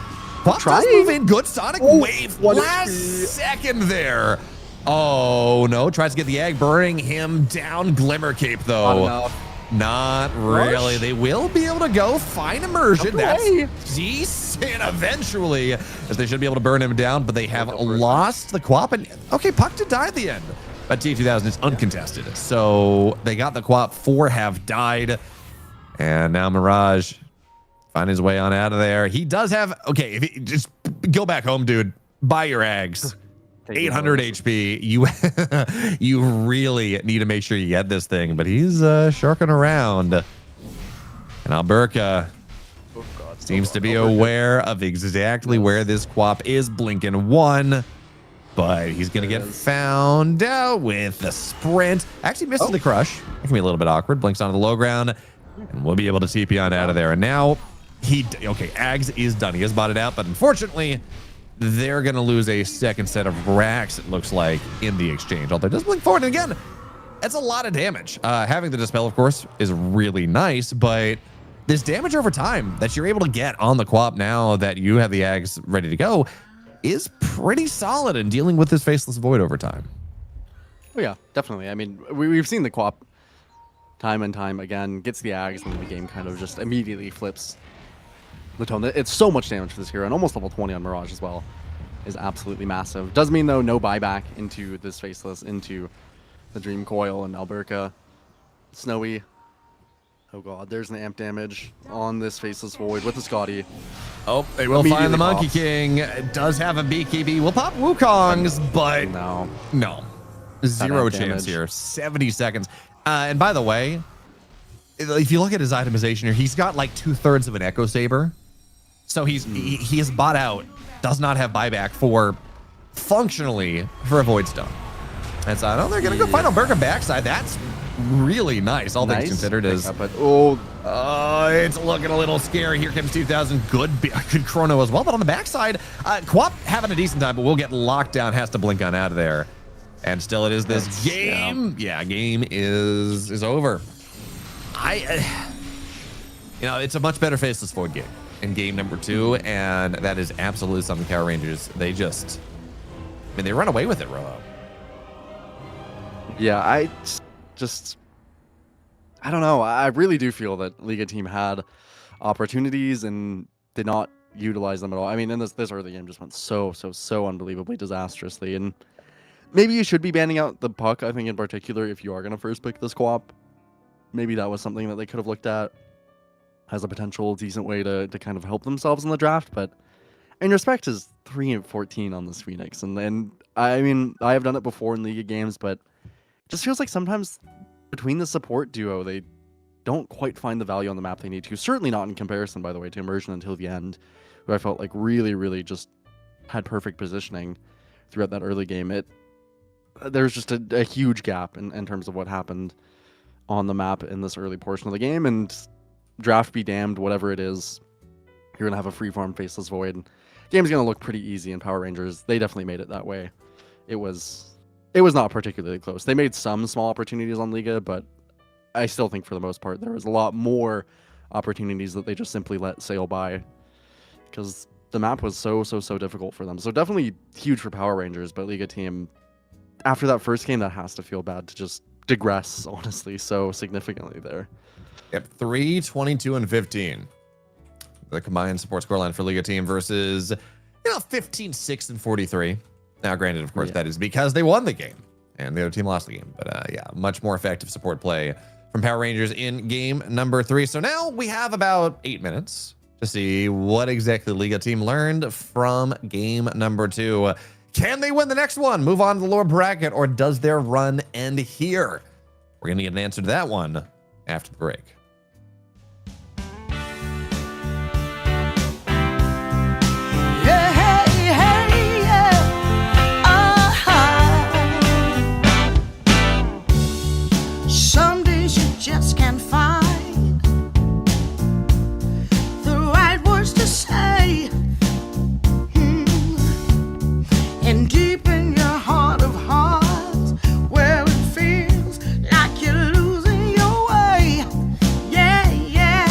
I: Puck does move in. Good Sonic Wave. Last second there. Oh, no. Tries to get the egg, burning him down. Glimmer Cape, though. Not really. They will be able to go find Immersion. That's decent eventually, as they should be able to burn him down, but they have lost the Quap. And okay, Puck did die at the end, but T2000 is uncontested. So they got the Quap. 4 have died. And now Mirage find his way on out of there. He does have, okay, if he, just go back home, dude. Buy your eggs. 800 HP. You really need to make sure you get this thing, but he's sharking around. And Alberca seems to be aware of exactly where this Quap is. Blinking 1, but he's going to get found out with the sprint. Actually misses the crush. It can be a little bit awkward. Blinks onto the low ground, and we'll be able to TP on out of there. And now Ags is done. He has bought it out, but unfortunately, they're going to lose a second set of racks, it looks like, in the exchange. Although it does blink forward. And again, that's a lot of damage. Having the Dispel, of course, is really nice, but this damage over time that you're able to get on the Quap now that you have the Ags ready to go is pretty solid in dealing with this Faceless Void over time.
J: Oh, yeah, definitely. I mean, we've seen the Quap time and time again, gets the Ags, and then the game kind of just immediately flips the tone. It's so much damage for this hero, and almost level 20 on Mirage as well is absolutely massive. Does mean, though, no buyback into this Faceless, into the Dream Coil and Alberca. Snowy. Oh god, there's an amp damage on this Faceless Void with the Scotty.
I: Oh, they will find the Monkey King. It does have a BKB. Will pop Wukong's, but no. Zero chance here. 70 seconds. And by the way, if you look at his itemization here, he's got like 2/3 of an Echo Saber. So he has bought out does not have buyback for functionally for a Void Stone. And so I know they're going to go find Alberta backside. That's really nice, all things considered. Is
J: But
I: it's looking a little scary. Here comes 2000. Good chrono as well. But on the backside, Quap having a decent time, but will get locked down. Has to blink on out of there. And still, it is this game. Yeah, game is over. It's a much better faceless Void game in game number 2, and that is absolutely something Power Rangers. They run away with it, Rojo.
J: yeah, I don't know. I really do feel that Liga team had opportunities and did not utilize them at all. I mean, in this early game just went so unbelievably disastrously. And maybe you should be banning out the puck, I think, in particular, if you are going to first pick this co-op. Maybe that was something that they could have looked at as a potential decent way to kind of help themselves in the draft. But in respect is 3-14 on this Phoenix. And I mean, I have done it before in Liga games, but it just feels like sometimes between the support duo, they don't quite find the value on the map they need to. Certainly not in comparison, by the way, to Immersion until the end, who I felt like really just had perfect positioning throughout that early game. There's just a huge gap in terms of what happened on the map in this early portion of the game. And draft be damned, whatever it is, you're going to have a freeform faceless Void. Game's going to look pretty easy in Power Rangers. They definitely made it that way. It was not particularly close. They made some small opportunities on Liga, but I still think for the most part there was a lot more opportunities that they just simply let sail by because the map was so difficult for them. So definitely huge for Power Rangers, but Liga team, after that first game, that has to feel bad to just digress, honestly, so significantly there.
I: Yep, 3, 22, and 15. The combined support scoreline for Liga team versus 15, 6, and 43. Now, granted, of course, that is because they won the game and the other team lost the game. But much more effective support play from Power Rangers in game number 3. So now we have about 8 minutes to see what exactly Liga team learned from game number 2. Can they win the next one, move on to the lower bracket, or does their run end here? We're going to get an answer to that one after the break.
B: Some days you just can't find the right words to say. And deep in your heart of hearts, where it feels like you're losing your way. Yeah, yeah.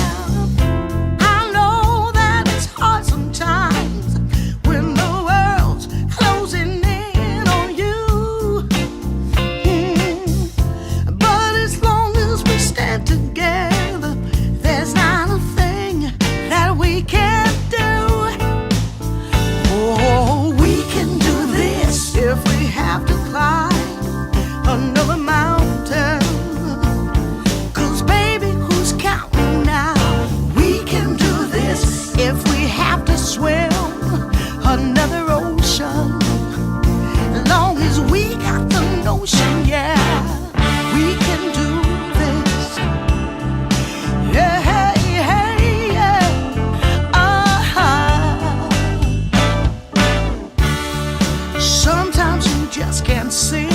B: I know that it's hard sometimes when the world's closing in on you. But as long as we stand together, there's not a thing that we can't do. Oh, we can do this if we have to climb another mountain. 'Cause baby, who's counting now? We can do this if we have to swim another ocean. As long as we got the notion, yeah, we can do this. Yeah, hey, yeah. Sometimes you just can't see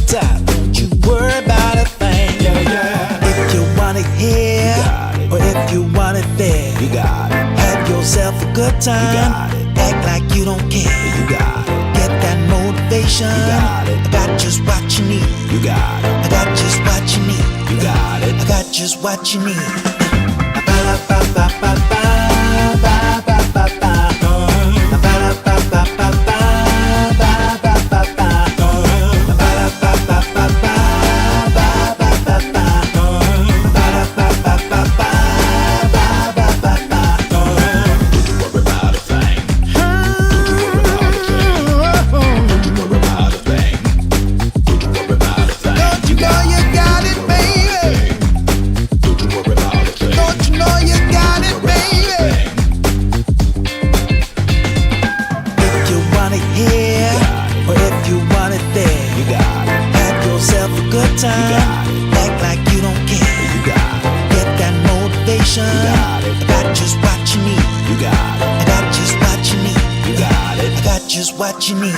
G: time. Don't you worry about a thing. If you want it here, or if you want it there, you got it. Have yourself a good time. Act like you don't care. You got it. Get that motivation. You got it. I got just what you need. You got it. I got just what you need. You got it. I got just what you need. What you need.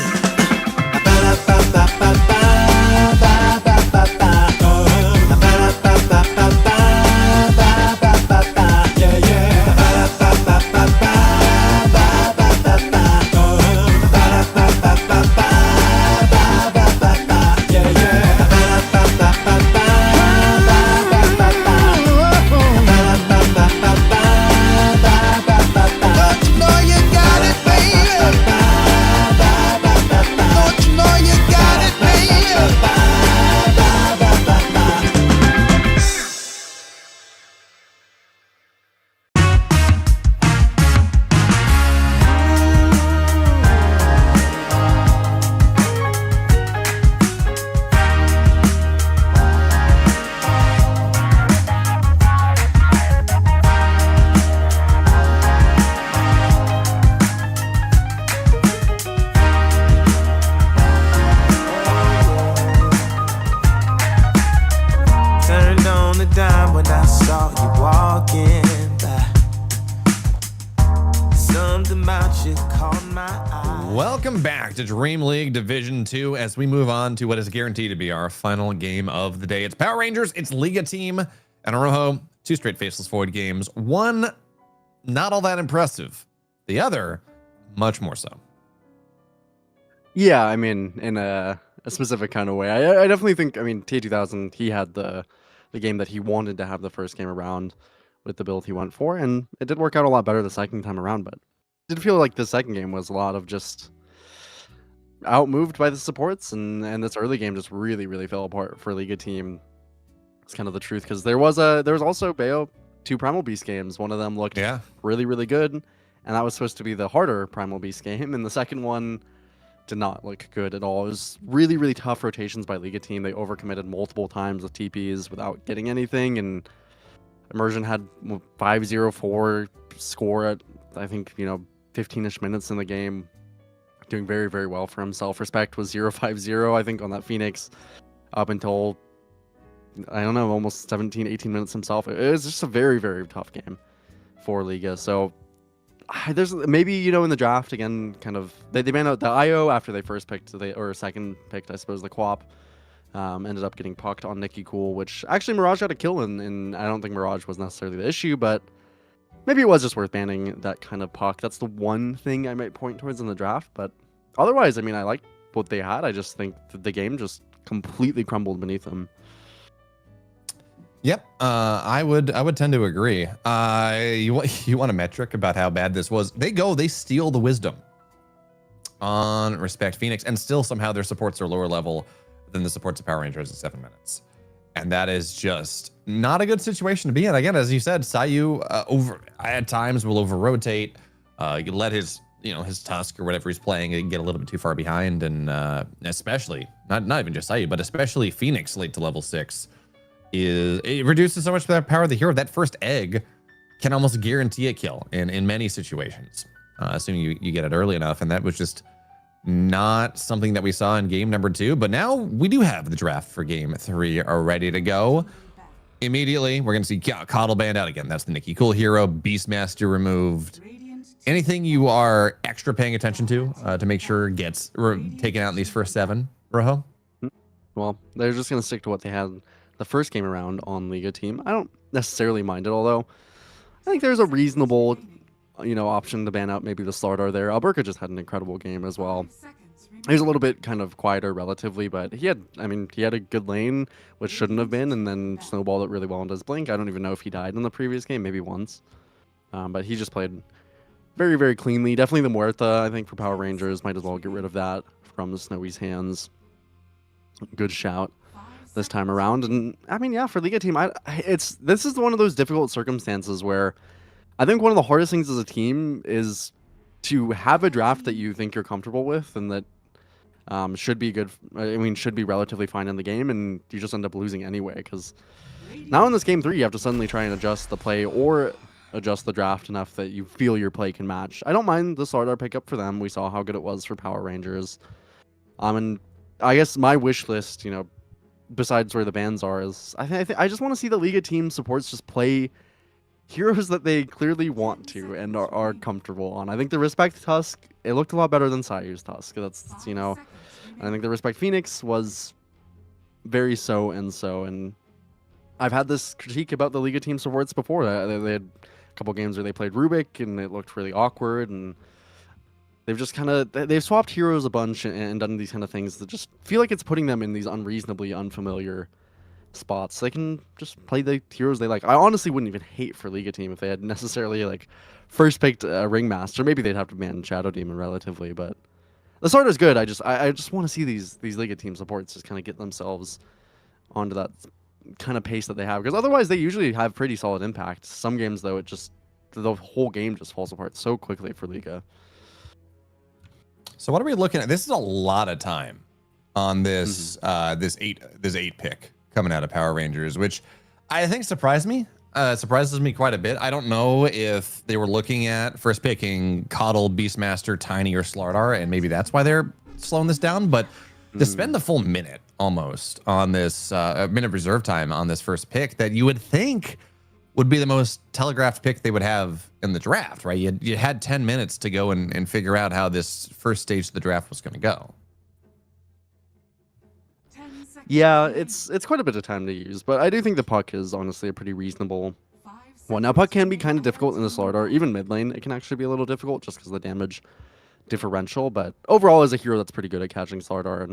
I: Welcome back to Dream League Division 2 as we move on to what is guaranteed to be our final game of the day. It's Power Rangers, it's Liga Team, and Rojo. 2 straight faceless void games. One, not all that impressive. The other, much more so.
J: Yeah, I mean, in a specific kind of way. I definitely think, I mean, T2000, he had the game that he wanted to have the first game around with the build he went for, and it did work out a lot better the second time around, but it did feel like the second game was a lot of just outmoved by the supports, and this early game just really fell apart for Liga Team. It's kind of the truth, because there was also Bayo 2 Primal Beast games. One of them looked really good, and that was supposed to be the harder Primal Beast game, and the second one did not look good at all. It was really tough rotations by Liga Team. They overcommitted multiple times with TPs without getting anything, and Immersion had 5-0-4 score at, I think, 15-ish minutes in the game, doing very well for himself. Respect was 0-5-0, I think, on that Phoenix up until, I don't know, almost 17-18 minutes himself. It was just a very tough game for Liga. So there's maybe, in the draft again, kind of they ran out the IO after they first picked or second picked, I suppose, the Quap. Ended up getting pucked on Nicky Cool, which actually Mirage got a kill in, and I don't think Mirage was necessarily the issue, but maybe it was just worth banning that kind of puck. That's the one thing I might point towards in the draft, but otherwise, I mean, I liked what they had. I just think that the game just completely crumbled beneath them.
I: Yep, I would tend to agree. You want a metric about how bad this was? They steal the wisdom on Respect Phoenix, and still somehow their supports are lower level than the supports of Power Rangers in 7 minutes. And that is just not a good situation to be in. Again, as you said, Sayu at times will over-rotate, let his Tusk or whatever he's playing get a little bit too far behind, and especially, not even just Sayu, but especially Phoenix late to level 6, it reduces so much of the power of the hero. That first egg can almost guarantee a kill in many situations, assuming you get it early enough, and that was just not something that we saw in game number 2, but now we do have the draft for game 3 are ready to go. Immediately, we're going to see Coddle banned out again. That's the Nicky Cool hero. Beastmaster removed. Anything you are extra paying attention to make sure gets taken out in these first 7, Rojo?
J: well, they're just going to stick to what they had the first game around on Liga team. I don't necessarily mind it, although I think there's a reasonable, option to ban out maybe the Slardar there. Alberca just had an incredible game as well. He was a little bit kind of quieter relatively, but he had a good lane, which shouldn't have been, and then snowballed it really well into his blink. I don't even know if he died in the previous game, maybe once. But he just played very, very cleanly. Definitely the Muerta, I think, for Power Rangers. Might as well get rid of that from the Snowy's hands. Good shout this time around. And I mean, yeah, for Liga team, this is one of those difficult circumstances where I think one of the hardest things as a team is to have a draft that you think you're comfortable with and that should be good. Should be relatively fine in the game, and you just end up losing anyway. Because now in this game 3, you have to suddenly try and adjust the play or adjust the draft enough that you feel your play can match. I don't mind the Slardar pickup for them. We saw how good it was for Power Rangers. And I guess my wish list, besides where the bans are, is I just want to see the Liga team supports just play heroes that they clearly want to and are comfortable on. I think the Respect Tusk, it looked a lot better than Sayu's Tusk. That's, I think the Respect Phoenix was very so, and I've had this critique about the Liga team supports before. They had a couple games where they played Rubik and it looked really awkward, and they've just they've swapped heroes a bunch and done these kind of things that just feel like it's putting them in these unreasonably unfamiliar spots. They can just play the heroes they like. I honestly wouldn't even hate for Liga team if they had necessarily first picked a Ringmaster. Maybe they'd have to ban Shadow Demon relatively, but the start is good. I just want to see these Liga team supports just kind of get themselves onto that kind of pace that they have, because otherwise they usually have pretty solid impact. Some games though, the whole game just falls apart so quickly for Liga.
I: So what are we looking at? This is a lot of time on this this eight pick coming out of Power Rangers, which I think surprises me quite a bit. I don't know if they were looking at first picking Coddle, Beastmaster, Tiny, or Slardar, and maybe that's why they're slowing this down. But to spend the full minute almost on this minute of reserve time on this first pick that you would think would be the most telegraphed pick they would have in the draft, right? You had 10 minutes to go and figure out how this first stage of the draft was going to go.
J: Yeah, it's quite a bit of time to use, but I do think the puck is honestly a pretty reasonable one. Now, puck can be kind of difficult in the Slardar, even mid lane. It can actually be a little difficult just because of the damage differential, but overall as a hero that's pretty good at catching Slardar,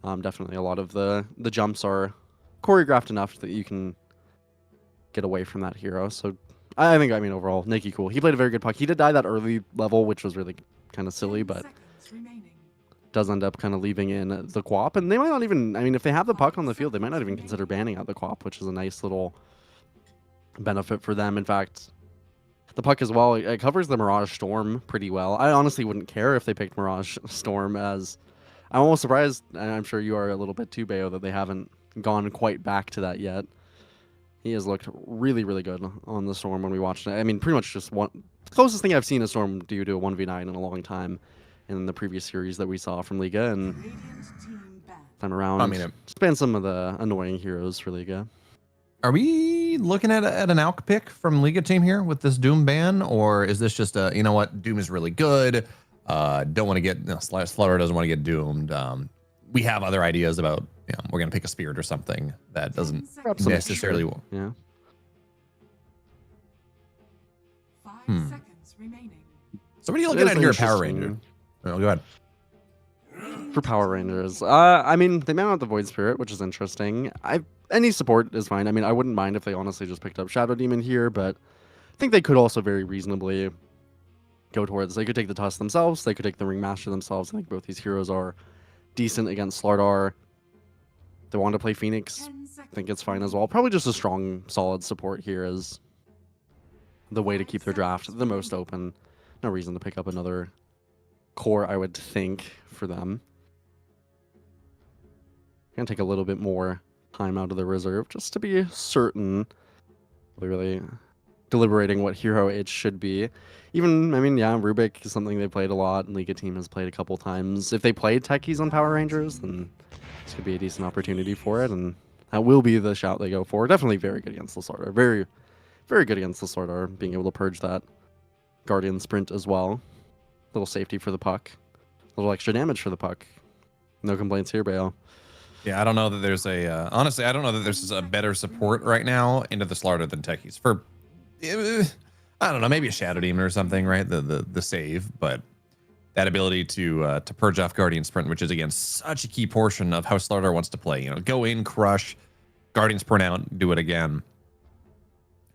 J: and definitely a lot of the jumps are choreographed enough that you can get away from that hero. So I think overall Nikki cool. He played a very good puck. He did die that early level, which was really kind of silly, but does end up kind of leaving in the Quap, and they might not even, if they have the puck on the field, they might not even consider banning out the Quap, which is a nice little benefit for them. In fact, the puck as well, it covers the Mirage Storm pretty well. I honestly wouldn't care if they picked Mirage Storm, as I'm almost surprised, and I'm sure you are a little bit too, Bayo, that they haven't gone quite back to that yet. He has looked really, really good on the Storm when we watched it. Pretty much just the closest thing I've seen a Storm do to a 1v9 in a long time in the previous series that we saw from Liga, and time around, spanned some of the annoying heroes for Liga.
I: Are we looking at an ALK pick from Liga team here with this Doom ban, or is this just a, Doom is really good, don't want to get, Slaughter doesn't want to get doomed, we have other ideas about, we're going to pick a Spirit or something that doesn't necessarily...
J: Yeah.
F: 5 seconds remaining.
I: So what are you looking at here, Power Ranger? Oh, go ahead.
J: For Power Rangers, they man out the Void Spirit, which is interesting. Any support is fine. I wouldn't mind if they honestly just picked up Shadow Demon here, but I think they could also very reasonably go towards. They could take the Tusk themselves. They could take the Ringmaster themselves. I think both these heroes are decent against Slardar. They want to play Phoenix. I think it's fine as well. Probably just a strong, solid support here is the way to keep their draft the most open. No reason to pick up another core, I would think, for them. Gonna take a little bit more time out of the reserve just to be certain. They're really deliberating what hero it should be. Even, Rubik is something they played a lot, and Liga team has played a couple times. If they played techies on Power Rangers, then this could be a decent opportunity for it, and that will be the shout they go for. Definitely very good against the Slardar. Very, very good against the Slardar, being able to purge that Guardian sprint as well. Little safety for the puck. A little extra damage for the puck. No complaints here, Bayo.
I: Yeah, I don't know that there's a honestly, I don't know that there's a better support right now into the Slardar than Techies for I don't know, maybe a Shadow Demon or something, right? The save, but that ability to purge off Guardian Sprint, which is again such a key portion of how Slardar wants to play. You know, go in, crush, Guardian Sprint out, do it again.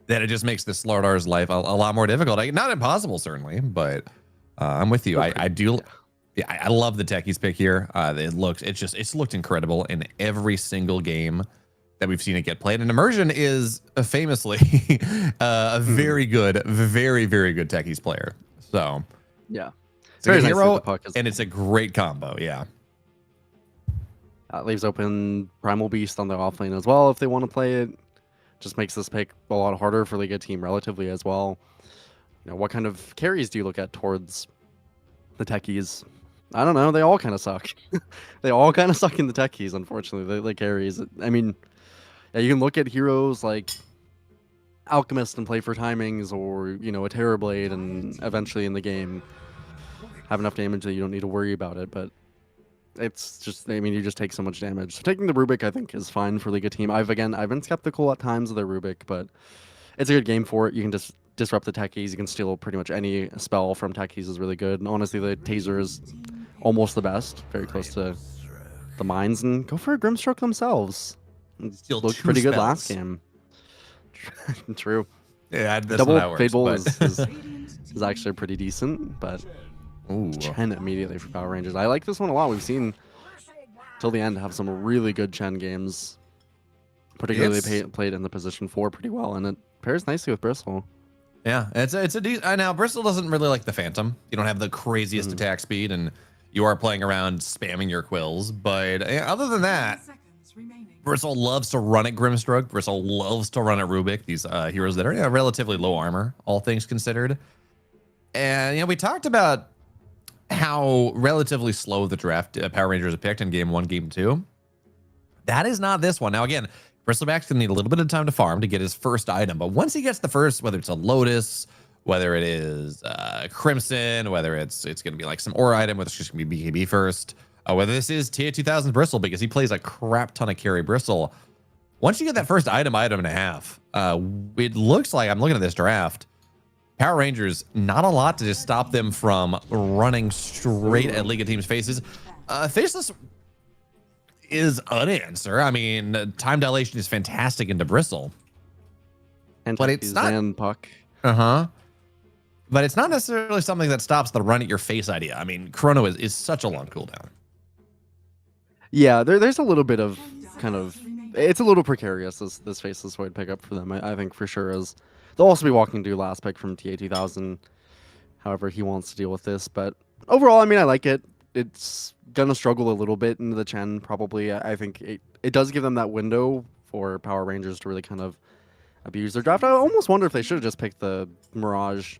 I: That it just makes the Slardar's life a lot more difficult. Not impossible, certainly, but I'm with you. I do. Yeah, I love the Techies pick here. It's looked incredible in every single game that we've seen it get played. And Immersion is famously a very good, very, very good Techies player. So
J: Yeah.
I: it's a
J: Very
I: good
J: nice
I: hero,
J: with the puck as
I: and it's a great combo. Yeah.
J: Leaves open Primal Beast on the offlane as well if they want to play it. Just makes this pick a lot harder for Liga team relatively as well. You know, what kind of carries do you look at towards the Techies? I don't know. They all kind of suck. They all kind of suck in the Techies, unfortunately. The carries. I mean, yeah, you can look at heroes like Alchemist and play for timings, or you know, a Terrorblade, and eventually in the game have enough damage that you don't need to worry about it. But it's just, I mean, you just take so much damage. So taking the Rubik, I think, is fine for Liga team. I've been skeptical at times of the Rubik, but it's a good game for it. You can just disrupt the Techies. You can steal pretty much any spell from Techies is really good. And honestly, the Taser is almost the best, very close to the mines, and go for a Grimstroke themselves.
I: Steal
J: Looked
I: two
J: pretty good last
I: spells.
J: game. True.
I: Yeah, that's
J: Double
I: not how it works,
J: Fable
I: but-
J: is actually pretty decent, but
I: Ooh.
J: Chen immediately for Power Rangers. I like this one a lot. We've seen till the end have some really good Chen games, particularly
I: It's-
J: played in the position 4 pretty well, and it pairs nicely with Bristle.
I: Yeah, it's a decent. Now Bristol doesn't really like the Phantom. You don't have the craziest attack speed, and you are playing around spamming your quills. But other than that,
F: Seconds remaining.
I: Bristol loves to run at Grimstroke. Bristol loves to run at Rubik. These heroes that are relatively low armor, all things considered. And we talked about how relatively slow the draft Power Rangers have picked in game 1, game 2. That is not this one. Now again, Bristleback's gonna need a little bit of time to farm to get his first item, but once he gets the first, whether it's a Lotus, whether it is Crimson, whether it's gonna be like some Aura item, whether it's just gonna be BKB first, whether this is Tier 2000 Bristle because he plays a crap ton of carry Bristle. Once you get that first item and a half, it looks like, I'm looking at this draft, Power Rangers, not a lot to just stop them from running straight at Liga teams' faces. Faceless is an answer. I mean, time dilation is fantastic into Bristle.
J: And
I: But it's not-
J: and Puck.
I: But it's not necessarily something that stops the run at your face idea. I mean, Chrono is such a long cooldown.
J: Yeah, there's a little bit of kind of, it's a little precarious, this Faceless Void pickup for them, I think for sure. As they'll also be walking to last pick from TA 2000, however he wants to deal with this. But overall, I mean, I like it. It's gonna struggle a little bit into the Chen, probably. I think it does give them that window for Power Rangers to really kind of abuse their draft. I almost wonder if they should have just picked the Mirage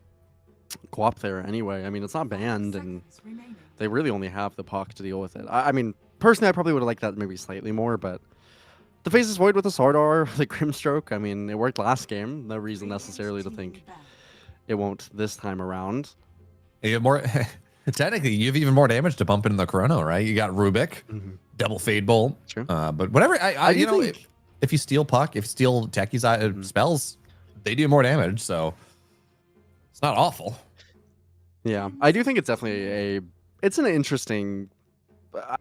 J: co-op there anyway. I mean, it's not banned, and
F: Seconds remaining.
J: they really only have the puck to deal with it. I mean, personally, I probably would have liked that maybe slightly more, but the Faceless Void with the Sardar, the Grimstroke, I mean, it worked last game. No reason necessarily to think it won't this time around.
I: You have more. Technically, you have even more damage to bump into the Chrono, right? You got Rubik, double Fade Bolt.
J: True.
I: But whatever, I
J: do
I: you know,
J: think-
I: if you steal Puck, if you steal Techie's spells, they do more damage, so it's not awful.
J: Yeah, I do think it's definitely it's an interesting.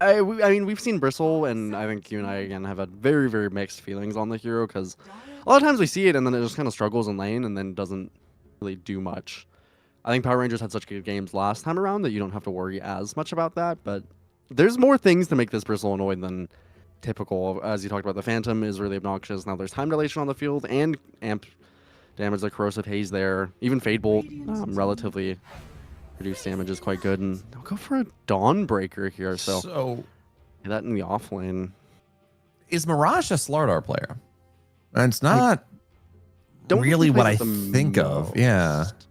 J: I mean, we've seen Bristle, and I think you and I again have had very, very mixed feelings on the hero because a lot of times we see it and then it just kind of struggles in lane and then doesn't really do much. I think Power Rangers had such good games last time around that you don't have to worry as much about that, but there's more things to make this Bristle annoying than typical. As you talked about, the Phantom is really obnoxious. Now there's time dilation on the field and amp damage, the Corrosive Haze there. Even Fade Bolt, relatively reduced damage is quite good. And I'll go for a Dawnbreaker here. So get that in the off lane.
I: Is Mirage a Slardar player? And it's not
J: Don't
I: really
J: think
I: what I
J: it's the
I: think of. Yeah.
J: most.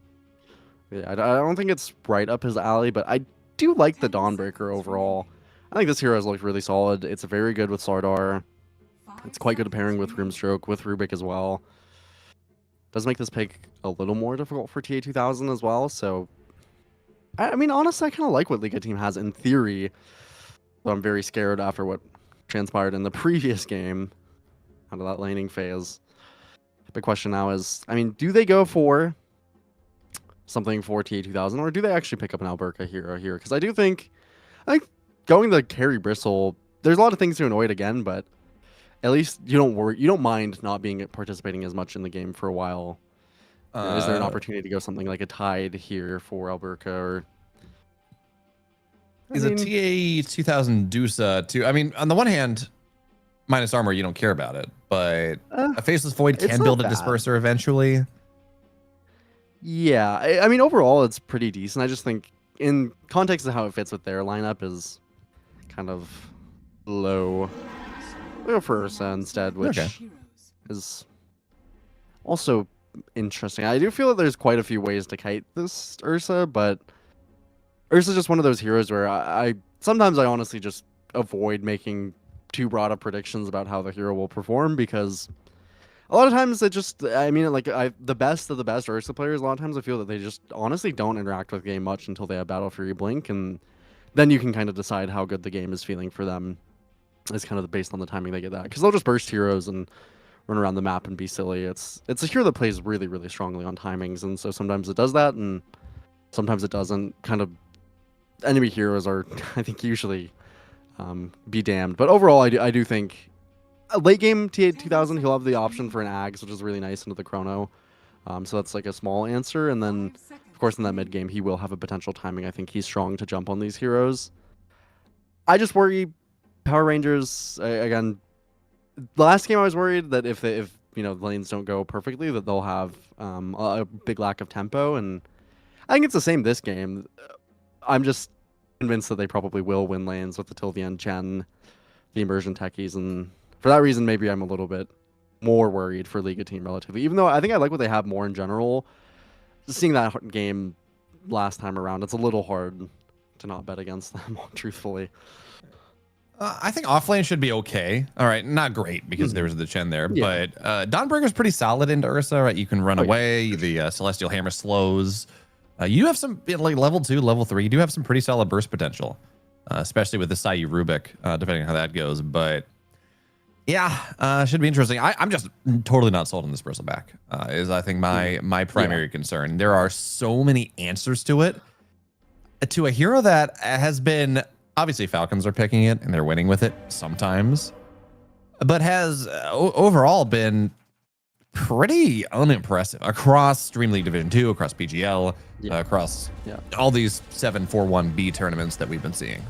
J: Yeah, I don't think it's right up his alley, but I do like the Dawnbreaker overall. I think this hero has looked really solid. It's very good with Sardar. It's quite good pairing with Grimstroke, with Rubik as well. Does make this pick a little more difficult for TA 2000 as well. So, I mean, honestly, I kind of like what Liga team has in theory. But I'm very scared after what transpired in the previous game out of that laning phase. The question now is, I mean, do they go for something for TA2000, or do they actually pick up an Alberca hero here? Because I think going the carry Bristle, there's a lot of things to annoy it again, but at least you don't mind not being participating as much in the game for a while. Is there an opportunity to go something like a Tide here for Alberca, or
I: Is a TA2000 Dusa too? I mean, on the one hand, minus armor, you don't care about it, but a Faceless Void
J: it's
I: can
J: not
I: build a
J: bad.
I: Disperser eventually.
J: Yeah, I mean, overall, it's pretty decent. I just think in context of how it fits with their lineup is kind of low. We'll go for Ursa instead, which
I: Okay.
J: is also interesting. I do feel that there's quite a few ways to kite this Ursa, but Ursa's just one of those heroes where I sometimes I honestly just avoid making too broad of predictions about how the hero will perform, because a lot of times it just, I mean, like the best of the best Ursa players, a lot of times I feel that they just honestly don't interact with the game much until they have Battle Fury Blink, and then you can kind of decide how good the game is feeling for them. It's kind of based on the timing they get that, because they'll just burst heroes and run around the map and be silly. It's a hero that plays really, really strongly on timings, and so sometimes it does that, and sometimes it doesn't. Kind of enemy heroes are, I think, usually be damned. But overall, I do think a late game TA2000, he'll have the option for an Ags, which is really nice into the Chrono. So that's like a small answer, and then of course in that mid game he will have a potential timing. I think he's strong to jump on these heroes. I just worry Power Rangers again. Last game I was worried that if you know the lanes don't go perfectly, that they'll have a big lack of tempo, and I think it's the same this game. I'm just convinced that they probably will win lanes with the till the end Chen, the immersion techies, and for that reason maybe I'm a little bit more worried for Liga team relatively. Even though I think I like what they have more in general, seeing that game last time around, it's a little hard to not bet against them, truthfully.
I: I think offlane should be okay. All right, not great because there was the Chen there,
J: Yeah.
I: but Dawnbreaker's pretty solid into Ursa, right? You can run away. The Celestial Hammer slows. You have some, like level 2, level 3, you do have some pretty solid burst potential, especially with the Sayu Rubik, depending on how that goes. But yeah, should be interesting. I'm just totally not sold on this Bristleback, is I think my primary concern. There are so many answers to it. To a hero that has been, obviously Falcons are picking it and they're winning with it sometimes, but has overall been pretty unimpressive across DreamLeague Division 2, across PGL, across all these 741B tournaments that we've been seeing.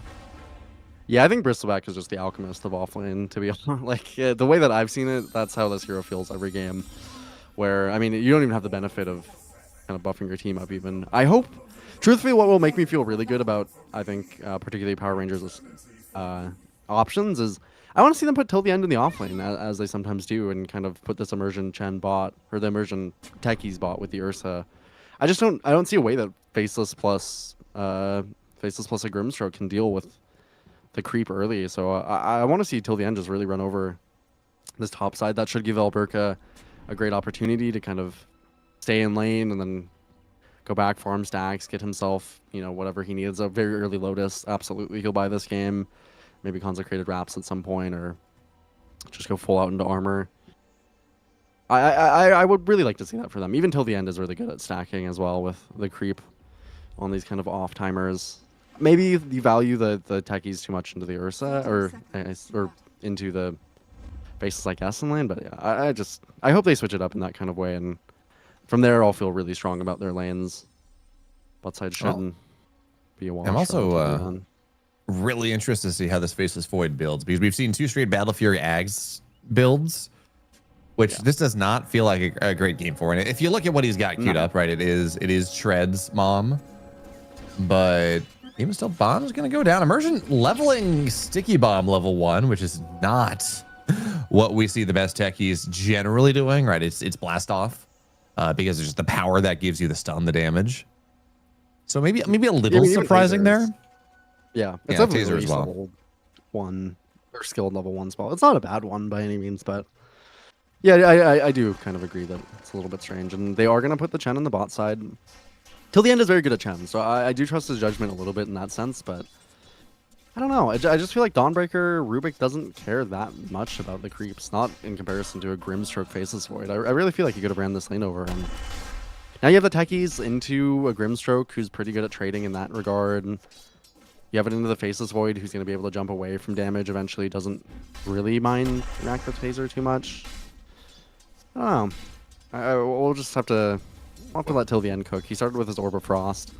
J: Yeah, I think Bristleback is just the alchemist of offlane, to be honest. Like, the way that I've seen it, that's how this hero feels every game. Where, I mean, you don't even have the benefit of kind of buffing your team up even. I hope, truthfully, what will make me feel really good about, I think, particularly Power Rangers' options is I want to see them put till the end in the offlane, as they sometimes do, and kind of put this immersion Chen bot, or the immersion techies bot with the Ursa. I don't see a way that Faceless plus a Grimstroke can deal with the creep early, so I want to see till the end just really run over this top side. That should give Alberca a great opportunity to kind of stay in lane and then go back, farm stacks, get himself, you know, whatever he needs. A very early Lotus, absolutely he'll buy this game. Maybe consecrated wraps at some point, or just go full out into armor. I would really like to see that for them. Even till the end is really good at stacking as well with the creep on these kind of off timers. Maybe you value the techies too much into the Ursa or into the Faceless like S in lane, but yeah, I hope they switch it up in that kind of way, and from there I'll feel really strong about their lanes. Bot side shouldn't be a wash.
I: I'm also really interested to see how this Faceless Void builds, because we've seen 2 straight Battle Fury Ags builds, which this does not feel like a great game for. And if you look at what he's got queued up, right, it is Shred's mom, but even still, Bomb's going to go down. Immersion leveling Sticky Bomb level 1, which is not what we see the best techies generally doing, right? It's Blast Off, because it's just the power that gives you the stun, the damage. So maybe a little surprising there.
J: Yeah, it's
I: Taser as well.
J: Level 1 or skilled level 1 spell. It's not a bad one by any means, but yeah, I do kind of agree that it's a little bit strange, and they are going to put the Chen on the bot side. Till the end is very good at Chen, so I do trust his judgment a little bit in that sense, but I don't know. I just feel like Dawnbreaker Rubik doesn't care that much about the creeps, not in comparison to a Grimstroke Faceless Void. I really feel like he could have ran this lane over him. Now you have the techies into a Grimstroke who's pretty good at trading in that regard. You have it into the Faceless Void who's going to be able to jump away from damage eventually, doesn't really mind Rack the Phaser too much. I don't know. We'll just have to let Till the End cook. He started with his Orb of Frost.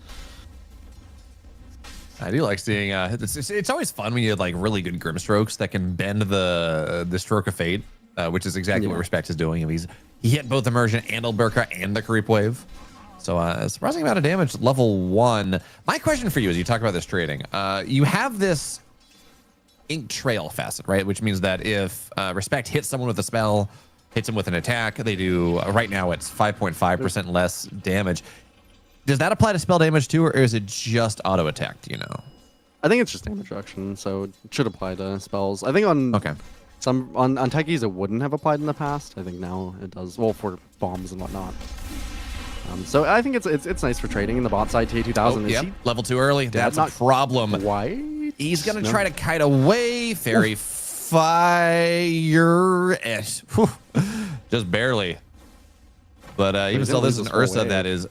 I: I do like seeing. It's always fun when you have like really good Grimstrokes that can bend the stroke of fate, which is exactly what Respect is doing. He hit both Immersion and Alberca and the Creep Wave. So surprising amount of damage, level 1. My question for you is, you talk about this trading. You have this Ink Trail facet, right? Which means that if Respect hits someone with a spell, hits him with an attack, they do. Right now it's 5.5% less damage. Does that apply to spell damage too, or is it just auto attack? Do you know?
J: I think it's just damage reduction, so it should apply to spells. I think on on techies it wouldn't have applied in the past. I think now it does. Well, for bombs and whatnot. So I think it's nice for trading in the bot side. TA2000
I: is level 2 early. That's a problem.
J: Why?
I: He's gonna try to kite away. Fairy Fire. Just barely. But even still, this is an Ursa that is.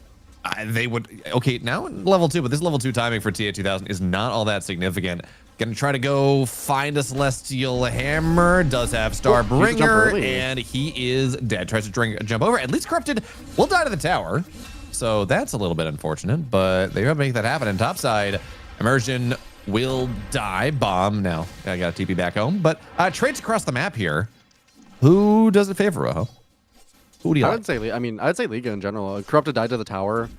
I: They would now level 2, but this level 2 timing for TA2000 is not all that significant. Gonna try to go find a Celestial Hammer. Does have Starbringer, and he is dead. Tries to jump over. At least Corrupted will die to the tower, so that's a little bit unfortunate. But they have to make that happen. And topside, Immersion will die. Bomb now. I got to TP back home. But trades across the map here. Who does it favor, Rojo? Who do you like?
J: I'd say Liga in general. Corrupted died to the tower.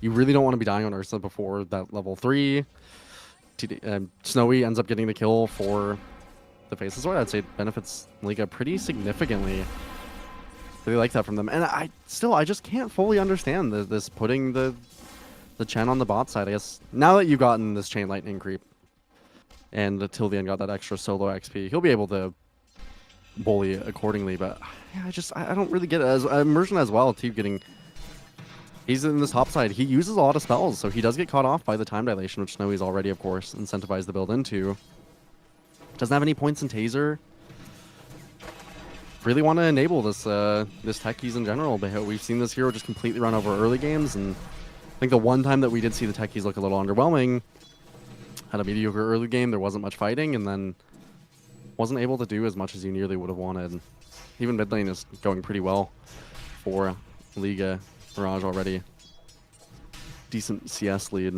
J: You really don't want to be dying on Ursa before that level 3. Snowy ends up getting the kill for the Faceless Sword. I'd say it benefits Liga pretty significantly. Really like that from them. And I just can't fully understand this putting the Chen on the bot side. I guess now that you've gotten this Chain Lightning creep and Till the End got that extra solo XP, he'll be able to bully accordingly. But yeah, I don't really get it. As Immersion as well, too, he's in this top side. He uses a lot of spells, so he does get caught off by the time dilation, which Snowy's already, of course, incentivized the build into. Doesn't have any points in Taser. Really want to enable this techies in general, but we've seen this hero just completely run over early games, and I think the one time that we did see the techies look a little underwhelming, had a mediocre early game, there wasn't much fighting, and then wasn't able to do as much as you nearly would have wanted. Even mid lane is going pretty well for Liga. Mirage already. Decent CS lead.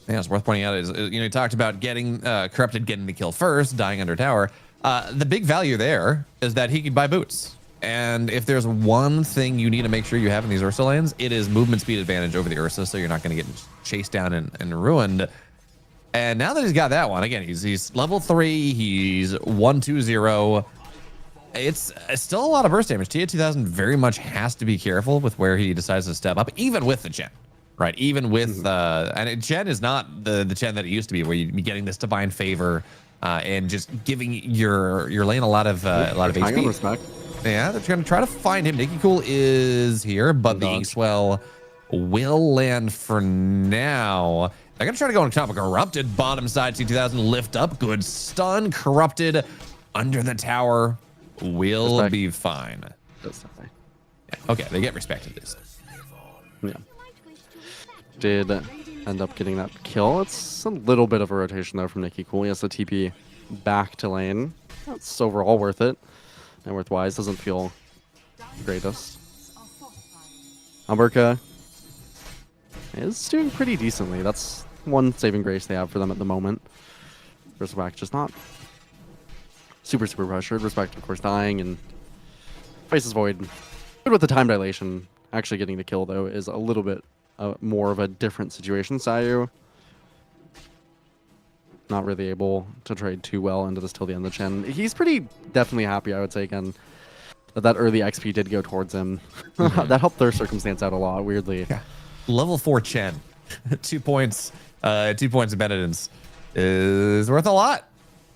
I: Yeah, it's worth pointing out is, you talked about getting Corrupted getting the kill first, dying under tower. The big value there is that he could buy boots. And if there's one thing you need to make sure you have in these Ursa lanes, it is movement speed advantage over the Ursa, so you're not going to get chased down and ruined. And now that he's got that one, again, he's level 3, he's 1-2-0. It's still a lot of burst damage. TA2000 very much has to be careful with where he decides to step up, even with the Chen, right? Even with and Chen is not the Chen that it used to be, where you'd be getting this divine favor and just giving your lane a lot of HP.
J: Respect.
I: Yeah, they're going to try to find him. Nicky Cool is here, but the Inkswell will land for now. They're going to try to go on top of Corrupted. Bottom side, TA2000 lift up. Good stun. Corrupted under the tower. Will be fine.
J: Yeah,
I: okay, they get respect at least.
J: Yeah. Did end up getting that kill. It's a little bit of a rotation though from Nicky Cool. He has to TP back to lane. That's overall worth it. And worthwise. Doesn't feel the greatest. Alberca is doing pretty decently. That's one saving grace they have for them at the moment. Respect just not super pressured. Respect, of course, dying, and Faceless Void. Good with the time dilation. Actually getting the kill, though, is a little bit more of a different situation. Sayu not really able to trade too well into this till the end of the Chen. He's pretty definitely happy, I would say, again, that early XP did go towards him. That helped their circumstance out a lot, weirdly.
I: Yeah. Level 4 Chen. 2 points. 2 points of penitence is worth a lot.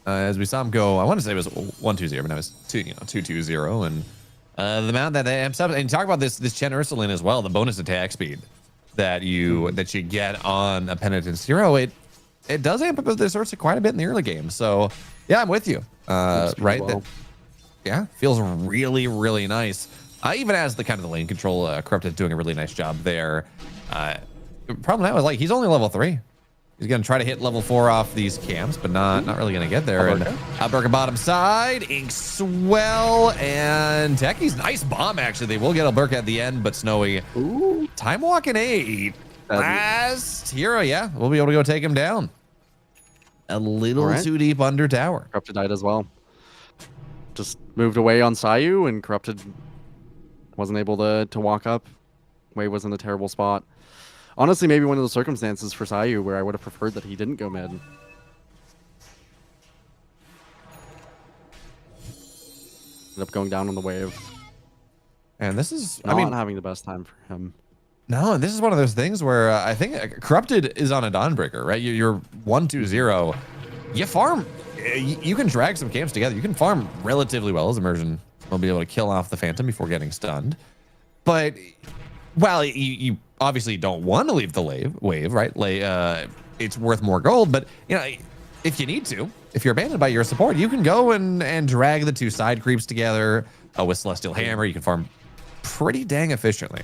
I: As we saw him go, I want to say it was 1-2-0, but now it's 2-2-0, and the amount that they and talk about this Chen Ursuline as well, the bonus attack speed that you get on a penitence hero, it does amp up the sorts of quite a bit in the early game. So yeah, I'm with you. Right?
J: well.
I: Yeah, feels really, really nice. Even as the kind of the lane control, Corrupted doing a really nice job there. Problem now is like he's only level 3. He's gonna try to hit level 4 off these camps, but not really gonna get there. And Alberca bottom side, Ink Swell, and Techie's nice bomb actually. They will get Alberca at the end, but Snowy.
J: Ooh.
I: Time walking 8. Last hero, yeah, we'll be able to go take him down. A little too deep under tower.
J: Corrupted died as well. Just moved away on Sayu, and Corrupted wasn't able to walk up. Wave was in a terrible spot. Honestly, maybe one of those circumstances for Sayu where I would have preferred that he didn't go mid. Ended up going down on the wave.
I: And this is,
J: Not having the best time for him.
I: No, and this is one of those things where I think Corrupted is on a Dawnbreaker, right? You're 1-2-0. You farm, you can drag some camps together. You can farm relatively well as Immersion will be able to kill off the Phantom before getting stunned. But while you obviously don't want to leave the wave, right? It's worth more gold, but you know, if you need to, if you're abandoned by your support, you can go and drag the 2 side creeps together with Celestial Hammer. You can farm pretty dang efficiently.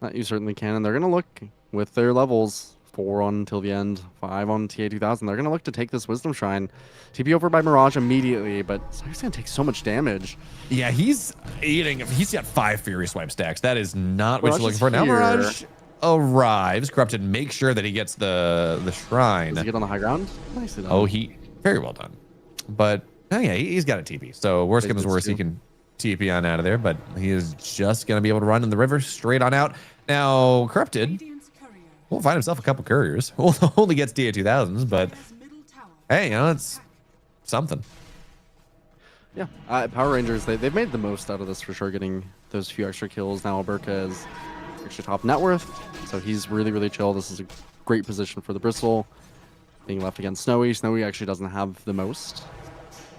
J: That you certainly can, and they're going to look with their levels 4 on till the end, 5 on TA 2000. They're going to look to take this Wisdom Shrine. TP over by Mirage immediately, but Sayu's going to take so much damage.
I: Yeah, he's got 5 Fury Swipe stacks. That is not what you're looking for. Now
J: here.
I: Mirage arrives. Corrupted makes sure that he gets the shrine.
J: Does he get on the high ground? Nicely done.
I: Oh, very well done. But oh yeah, he's got a TP. So worst comes to worst, he can TP on out of there, but he is just going to be able to run in the river straight on out. Now, Corrupted
F: Radiant's courier
I: will find himself a couple couriers. Only gets TA 2000s, but
F: has middle tower.
I: hey, you know, it's something.
J: Yeah, Power Rangers, they've made the most out of this for sure, getting those few extra kills. Now Alberca is extra top net worth, so he's really, really chill. This is a great position for the Bristle. Being left against Snowy. Snowy actually doesn't have the most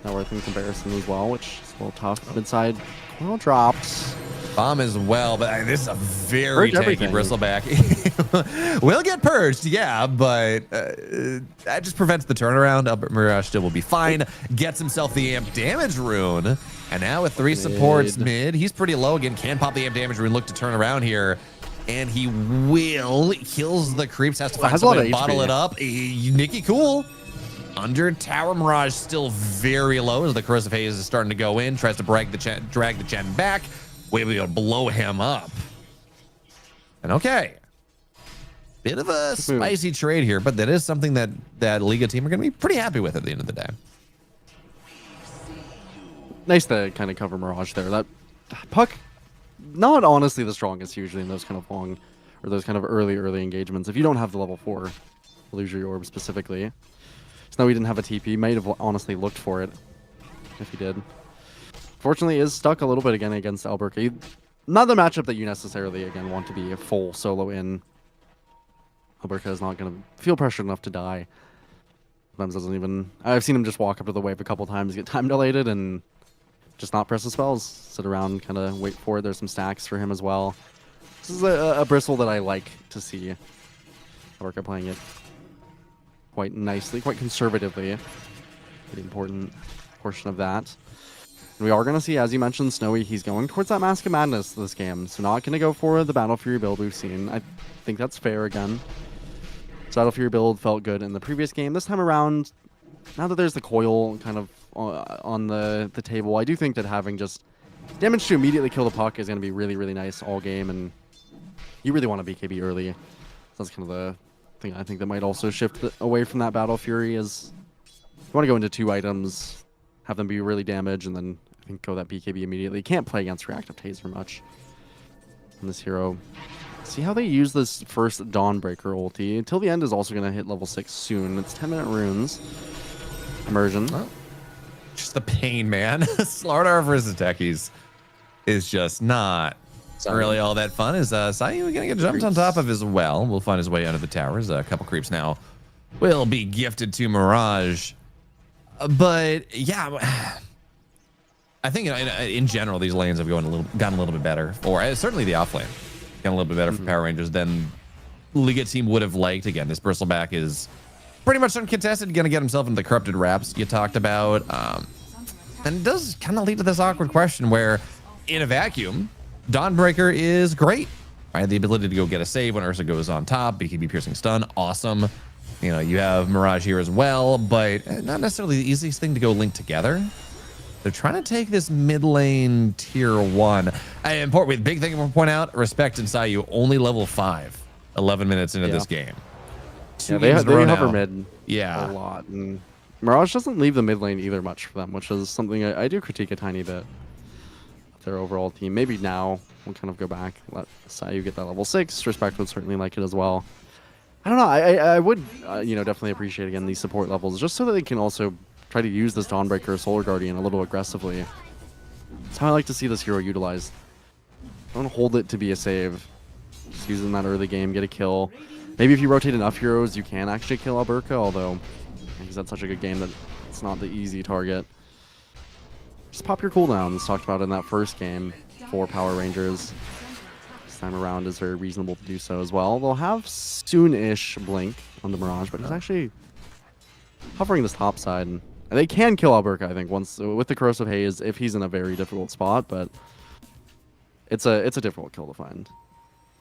J: net worth in comparison as well, which is a little tough. Midside, well dropped.
I: Bomb as well, but this is a very
J: Purge
I: tanky
J: everything.
I: Bristleback. Will get purged, yeah, but that just prevents the turnaround. Albert Mirage still will be fine. Gets himself the amp damage rune, and now with 3 supports mid, he's pretty low again. Can pop the amp damage rune. Look to turn around here, and he will. Kills the creeps. Has to find somebody to bottle it up. Nicky Cool. Under tower. Mirage still very low as the Corrosive Haze is starting to go in. Tries to drag the Chen back. We'll be able to blow him up. And okay. Bit of a spicy trade here, but that is something that Liga team are going to be pretty happy with at the end of the day.
J: Nice to kind of cover Mirage there. That puck, not honestly the strongest usually in those kind of long, or those kind of early engagements. If you don't have the level 4 illusory orb specifically. Snowy didn't have a TP. Might have honestly looked for it if he did. Fortunately, is stuck a little bit again against Alberca. Not the matchup that you necessarily, again, want to be a full solo in. Alberca is not going to feel pressured enough to die. Sometimes doesn't even... I've seen him just walk up to the wave a couple times, get time delated, and just not press the spells. Sit around, kind of wait for it. There's some stacks for him as well. This is a Bristle that I like to see. Alberca playing it quite nicely, quite conservatively. Pretty important portion of that. And we are going to see, as you mentioned, Snowy, he's going towards that Mask of Madness this game. So not going to go for the Battle Fury build we've seen. I think that's fair again. So Battle Fury build felt good in the previous game. This time around, now that there's the coil kind of on the table, I do think that having just damage to immediately kill the puck is going to be really, really nice all game. And you really want to BKB early. So that's kind of the thing I think that might also shift away from that Battle Fury is you want to go into 2 items, have them be really damaged, and then I think go that BKB immediately. Can't play against Reactive Taser much. And this hero, see how they use this first Dawnbreaker ulti. Until the end is also going to hit level 6 soon. It's 10-minute runes. Immersion.
I: Oh. Just the pain, man. Slardar versus Techies is just not really all that fun. Is Sayu going to get jumped on top of as well? We'll find his way under the towers. A couple creeps now will be gifted to Mirage. But yeah, I think in general these lanes have gotten a little bit better, or certainly the off lane gotten a little bit better for Power Rangers than Liga team would have liked. Again, this Bristleback is pretty much uncontested, going to get himself into the corrupted wraps you talked about. And it does kind of lead to this awkward question where, in a vacuum, Dawnbreaker is great, right? The ability to go get a save when Ursa goes on top, BKB piercing stun, awesome. You know, you have Mirage here as well, but not necessarily the easiest thing to go link together. They're trying to take this mid lane tier 1. Important, big thing I want to point out, Respect and Sayu only level 5, 11 minutes into this game.
K: They hover mid
I: a
K: lot. And Mirage doesn't leave the mid lane either much for them, which is something I do critique a tiny bit. Their overall team. Maybe now we'll kind of go back, let Sayu get that level 6. Respect would certainly like it as well. I don't know. I would, definitely appreciate, again, these support levels, just so that they can also try to use this Dawnbreaker Solar Guardian a little aggressively. That's how I like to see this hero utilized. Don't hold it to be a save. Just use it in that early game, get a kill. Maybe if you rotate enough heroes, you can actually kill Alberca, although he's had such a good game that it's not the easy target. Just pop your cooldowns, talked about in that first game for Power Rangers. This time around is very reasonable to do so as well. They'll have soon-ish Blink on the Mirage, but he's actually hovering this top side. And they can kill Alberca, I think, once with the Corrosive Haze if he's in a very difficult spot, but it's a difficult kill to find.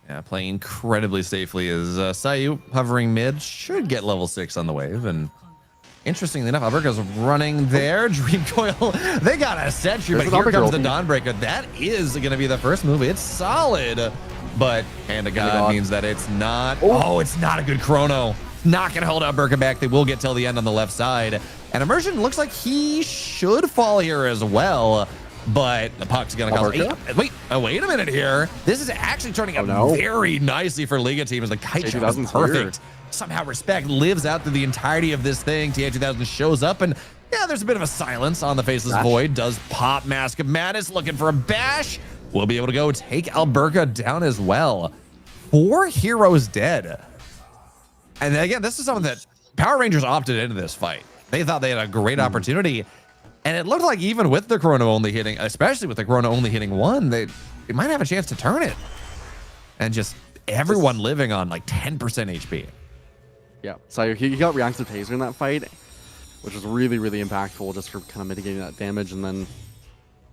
I: Yeah, playing incredibly safely is Sayu hovering mid, should get level 6 on the wave. And interestingly enough, Alberca's running there. Dream Coil, they got a sentry, but here comes the Dawnbreaker. That is going to be the first move. It's solid, but Hand of God means that it's not. Oh, it's not a good chrono. Not going to hold Alberca back. They will get till the end on the left side. And Immersion looks like he should fall here as well. But the puck's going to come. Wait a minute here. This is actually turning out very nicely for Liga team as the kite shot is perfect. Somehow Respect lives out through the entirety of this thing. TA2000 shows up, and yeah, there's a bit of a silence on the Faceless Void. Does pop Mask of Madness, looking for a bash. We'll be able to go take Alberca down as well. 4 heroes dead. And then again, this is something that Power Rangers opted into this fight. They thought they had a great opportunity. And it looked like even with the Chrono only hitting, especially with the Chrono only hitting 1, they might have a chance to turn it. And just everyone living on like 10% HP.
K: Yeah, so he got reactive taser in that fight, which was really, really impactful just for kind of mitigating that damage. And then,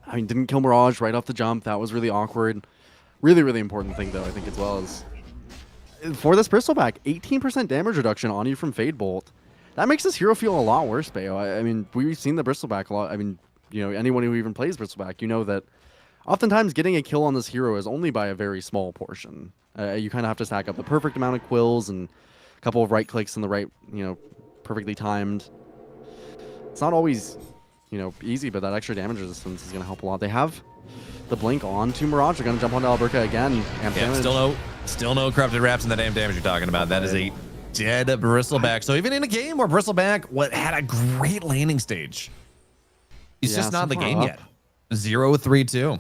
K: I mean, didn't kill Mirage right off the jump. That was really awkward. Really, really important thing, though, I think, as well, is for this Bristleback, 18% damage reduction on you from Fade Bolt. That makes this hero feel a lot worse, Bayo. I mean, we've seen the Bristleback a lot. I mean, anyone who even plays Bristleback, you know that oftentimes getting a kill on this hero is only by a very small portion. You kind of have to stack up the perfect amount of quills and a couple of right clicks in the right, perfectly timed. It's not always, easy, but that extra damage resistance is going to help a lot. They have the Blink on to Mirage. They're going to jump onto Alberca again.
I: Still no corrupted wraps in the damn damage you're talking about. That is a dead Bristleback. So even in a game where Bristleback had a great landing stage, he's just not in the game yet. 0-3-2.
K: We're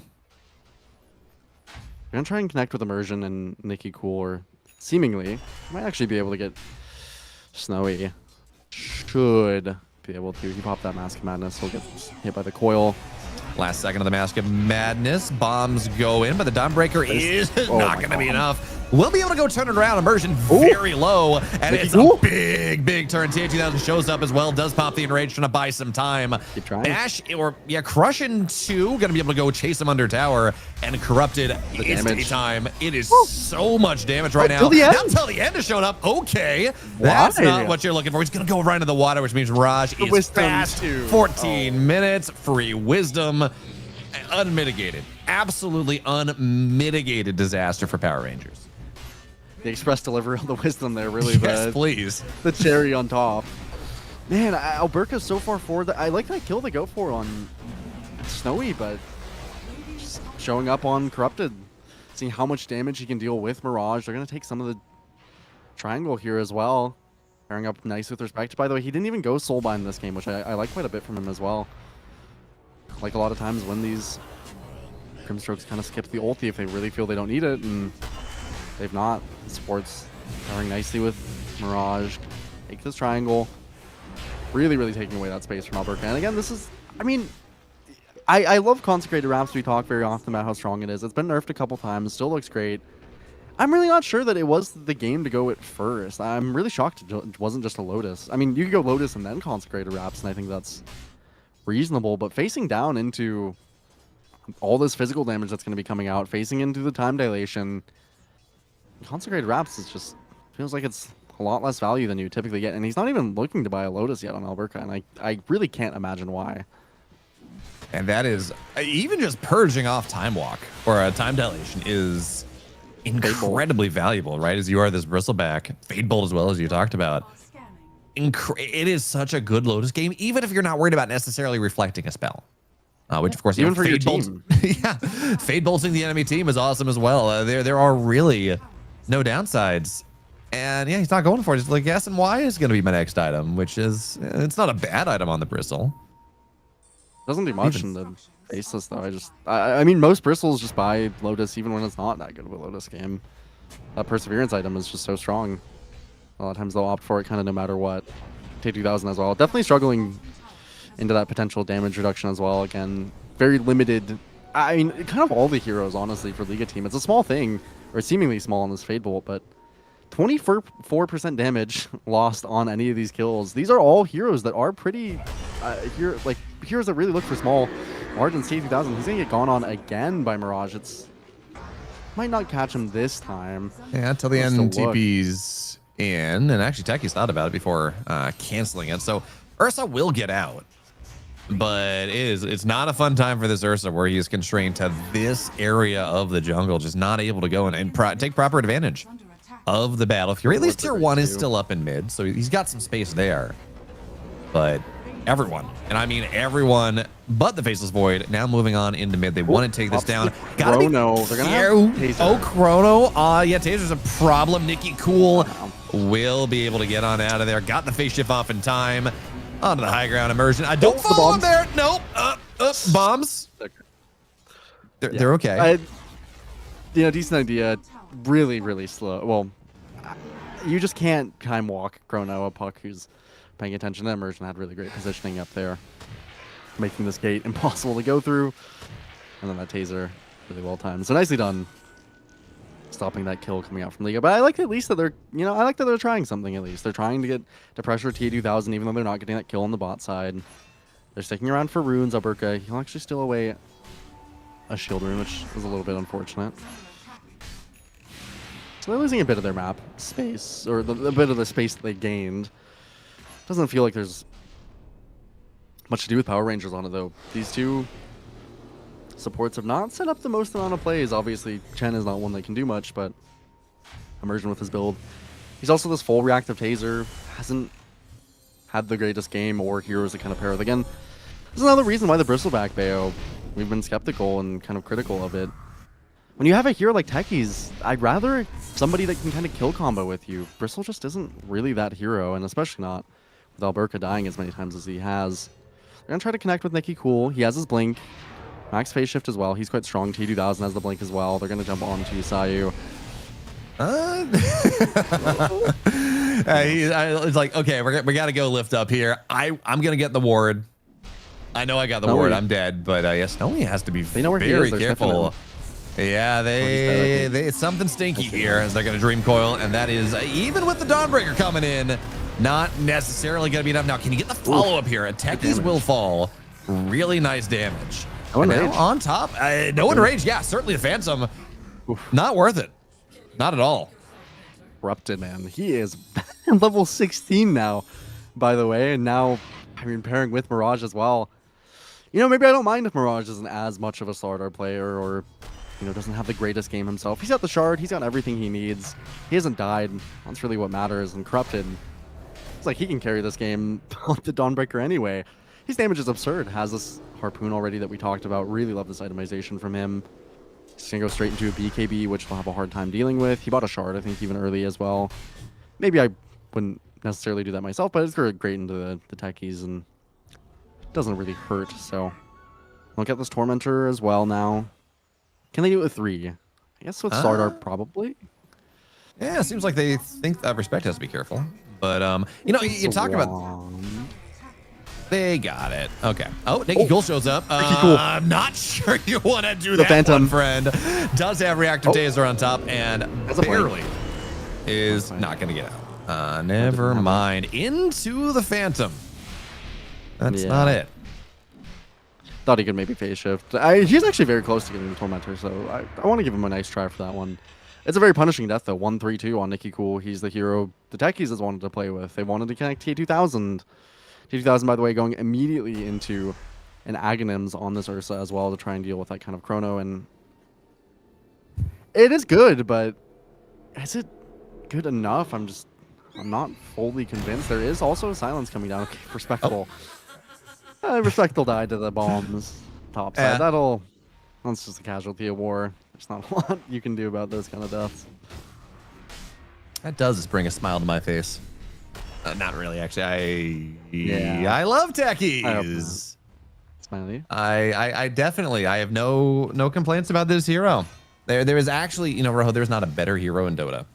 K: going to try and connect with Immersion and Nikki Cool, or seemingly might actually be able to get Snowy. Should be able to. He popped that Mask of Madness. He'll get hit by the coil.
I: Last second of the Mask of Madness. Bombs go in, but the Dawnbreaker is not going to be enough. We'll be able to go turn it around. Immersion very low, and it's a big turn. TA2000 shows up as well. Does pop the Enrage, trying to buy some time. Bash, Crush in 2. Going to be able to go chase him under tower, and Corrupted instant time. It is so much damage right now. Until the end is showing up. Okay, that's not what you're looking for. He's going to go right into the water, which means Mirage is fast. 14 minutes. Free Wisdom. Unmitigated. Absolutely unmitigated disaster for Power Rangers.
K: The express delivery on the Wisdom there, really.
I: Yes, please.
K: The cherry on top. Man, Alberca's so far forward. I like that kill they go for on Snowy, but just showing up on Corrupted, seeing how much damage he can deal with Mirage. They're going to take some of the triangle here as well. Pairing up nice with Respect. By the way, he didn't even go Soulbind in this game, which I like quite a bit from him as well. Like a lot of times when these Grimstrokes kind of skip the ulti if they really feel they don't need it, and they've not. Supports pairing nicely with Mirage. Take this triangle. Really, really taking away that space from Alberca. And again, this is, I mean, I love Consecrated Wraps. We talk very often about how strong it is. It's been nerfed a couple times. Still looks great. I'm really not sure that it was the game to go at first. I'm really shocked it wasn't just a Lotus. I mean, you could go Lotus and then Consecrated Wraps, and I think that's reasonable. But facing down into all this physical damage that's going to be coming out, facing into the time dilation, Consecrated Wraps is just feels like it's a lot less value than you typically get. And he's not even looking to buy a Lotus yet on Alberca, and I really can't imagine why.
I: And that is even just purging off Time Walk or a Time Dilation is incredibly valuable, right? As you are this Bristleback, Fade Bolt as well, as you talked about. It is such a good Lotus game, even if you're not worried about necessarily reflecting a spell. Which of course,
K: even for your
I: Fade Bolt,
K: team.
I: yeah, Fade Bolting the enemy team is awesome as well. There are really no downsides. And yeah, he's not going for it. He's like, yes, and Y is going to be my next item, which is, it's not a bad item on the Bristle.
K: Doesn't do much in the faceless though. I mean, most bristles just buy Lotus even when it's not that good of a Lotus game. That Perseverance item is just so strong. A lot of times they'll opt for it kind of no matter what. T2000 as well. Definitely struggling into that potential damage reduction as well. Again, very limited. I mean, kind of all the heroes, honestly, for Liga team. It's a small thing, or seemingly small in this Fade Bolt, but 24% damage lost on any of these kills. These are all heroes that are pretty, heroes that really look for small margins. T2000, he's gonna get gone on again by Mirage. It's might not catch him this time.
I: Yeah, till the end TP's in, and actually Techie's thought about it before canceling it. So Ursa will get out, but it's not a fun time for this Ursa where he is constrained to this area of the jungle, just not able to go and take proper advantage of the battle fury. At least tier 1 is still up in mid, so he's got some space there. But everyone, and I mean everyone but the Faceless Void, now moving on into mid. They want to take this down. Gotta be
K: Chrono. They're gonna have Taser.
I: Oh, Chrono. Yeah, Taser's a problem. Nikki Cool will be able to get on out of there. Got the face shift off in time. Onto the high ground immersion. I don't follow him there. Nope. Bombs. They're okay.
K: Decent idea. Really, really slow. Well, you just can't time walk Chrono. A Puck who's paying attention to immersion had really great positioning up there, making this gate impossible to go through. And then that Taser, really well timed. So nicely done, stopping that kill coming out from Liga. But I like at least that they're, I like that they're trying something at least. They're trying to get to pressure T2000, even though they're not getting that kill on the bot side. They're sticking around for runes. Alberca, he'll actually steal away a shield rune, which is a little bit unfortunate. So they're losing a bit of their map space, or a bit of the space that they gained. Doesn't feel like there's much to do with Power Rangers on it, though. These two supports have not set up the most amount of plays. Obviously, Chen is not one that can do much, but Immersion with his build. He's also this full reactive Taser. Hasn't had the greatest game or heroes to kind of pair with. Again, this is another reason why the Bristleback Bayo, we've been skeptical and kind of critical of it. When you have a hero like Techie's, I'd rather somebody that can kind of kill combo with you. Bristle just isn't really that hero, and especially not with Alberca dying as many times as he has. They're going to try to connect with Nikki Cool. He has his blink. Max phase shift as well. He's quite strong. T2000 has the blink as well. They're going to jump on to Sayu.
I: It's like, okay, we got to go lift up here. I'm going to get the ward. I know I got the ward. I'm dead, but yes, Snowy has to be very careful. Yeah, it's something stinky here as they're going to Dream Coil, and that is, even with the Dawnbreaker coming in, not necessarily going to be enough. Now, can you get the follow-up here? Techies will fall. Really nice damage.
K: No enrage.
I: On top, no enrage. Yeah, certainly the Phantom. Not worth it. Not at all.
K: Corrupted, man. He is level 16 now, by the way, and now, I mean, pairing with Mirage as well. Maybe I don't mind if Mirage isn't as much of a Slardar player, or doesn't have the greatest game himself. He's got the shard. He's got everything he needs. He hasn't died. That's really what matters. And Corrupted, it's like he can carry this game on the Dawnbreaker anyway. His damage is absurd. Has this harpoon already that we talked about. Really love this itemization from him. He's going to go straight into a BKB, which he'll have a hard time dealing with. He bought a shard, I think, even early as well. Maybe I wouldn't necessarily do that myself, but it's great into the techies, and it doesn't really hurt. So look at this Tormentor as well now. Can they do it with 3? I guess with Slardar, probably.
I: Yeah, it seems like they think that Respect has to be careful. But, you talk about... They got it. Okay. Oh, Nikki Cool shows up.
K: Cool.
I: I'm not sure you want to do
K: The
I: that,
K: Phantom.
I: one, friend. Does have reactive taser on top and
K: That's a plane.
I: barely is not going to get out. Never mind. Into the Phantom. That's
K: Yeah.
I: not it.
K: Thought he could maybe phase shift. He's actually very close to getting the Tormentor, so I want to give him a nice try for that one. It's a very punishing death, though. 1-3-2 on Nikki Cool. He's the hero the techies has wanted to play with. They wanted to connect T2000. T2000, by the way, going immediately into an Aghanims on this Ursa as well to try and deal with that kind of chrono. And it is good, but is it good enough? I'm not fully convinced. There is also a silence coming down. Okay, respectable. Respectable died to the bombs top side. That's just a casualty of war. There's not a lot you can do about those kind of deaths.
I: That does bring a smile to my face. Not really, actually.
K: Yeah.
I: I love
K: I hope
I: techies.
K: Smiley.
I: I definitely, I have no complaints about this hero. There is actually, Rojo, there's not a better hero in Dota.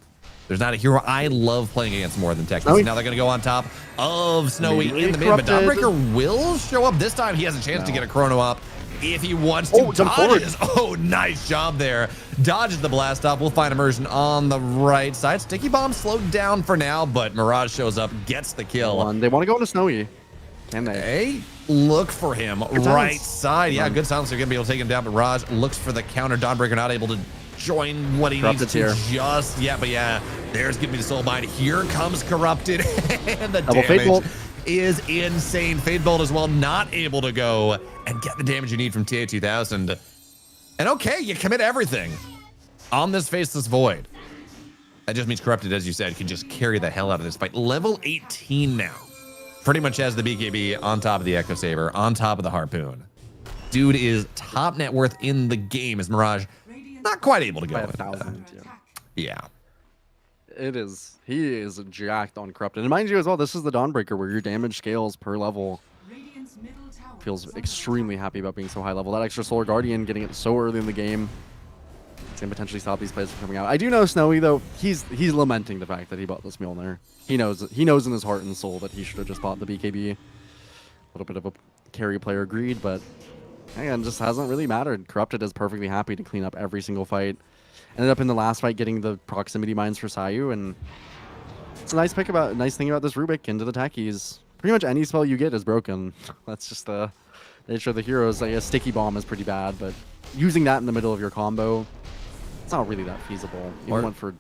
I: There's not a hero I love playing against more than Techies.
K: Snowy.
I: Now they're going to go on top of Snowy
K: Immediately
I: in the mid, but
K: corrupted.
I: Dawnbreaker will show up. This time he has a chance to get a chrono up if he wants to.
K: Oh, jump forward.
I: Dodges. Oh, nice job there. Dodges the blast off. We'll find Immersion on the right side. Sticky Bomb slowed down for now, but Mirage shows up, gets the kill.
K: They want to go into Snowy. Can they?
I: Hey, look for him.
K: Good
I: Right
K: silence.
I: side. Yeah, good silence. They're going to be able to take him down, but Raj looks for the counter. Dawnbreaker not able to join what he
K: Corrupted
I: needs to
K: here.
I: just yet. But yeah, there's Give Me the Soul Bind. Here comes Corrupted. And the
K: Double Fate
I: damage
K: Bolt.
I: is insane. Fade Bolt as well, not able to go and get the damage you need from TA2000. And okay, you commit everything on this Faceless Void. That just means Corrupted, as you said, can just carry the hell out of this fight. Level 18 now. Pretty much has the BKB on top of the Echo Saber, on top of the Harpoon. Dude is top net worth in the game as Mirage not quite able to go.
K: By
I: in.
K: 1,000. Yeah.
I: Yeah.
K: It is. He is jacked on Corrupted. And mind you as well, this is the Dawnbreaker where your damage scales per level.
F: Radiant's middle tower
K: Feels
F: is under
K: extremely happy about being so high level. That extra Solar Guardian, getting it so early in the game, it's gonna potentially stop these players from coming out. I do know Snowy though, he's lamenting the fact that he bought this Mjolnir. He knows in his heart and soul that he should have just bought the BKB. A little bit of a carry player greed, but again, just hasn't really mattered. Corrupted is perfectly happy to clean up every single fight. Ended up in the last fight getting the proximity mines for Sayu, and it's a nice thing about this Rubik into the techies. Pretty much any spell you get is broken. That's just the nature of the heroes. Like a sticky bomb is pretty bad, but using that in the middle of your combo, it's not really that feasible. Even went for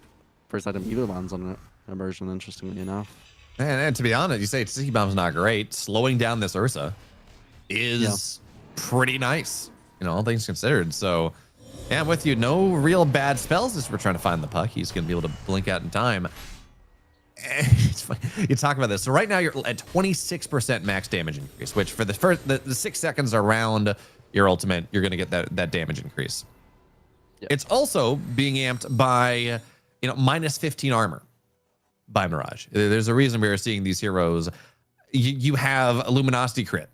K: first item either lands on Immersion, interestingly enough.
I: And to be honest, you say Sticky Bomb's not great. Slowing down this Ursa is pretty nice, all things considered. So, yeah, I'm with you. No real bad spells as we're trying to find the puck. He's going to be able to blink out in time. It's funny. You talk about this. So right now you're at 26% max damage increase, which for the 6 seconds around your ultimate, you're going to get that damage increase.
K: Yep.
I: It's also being amped by, minus 15 armor by Mirage. There's a reason we are seeing these heroes. You have a Luminosity crit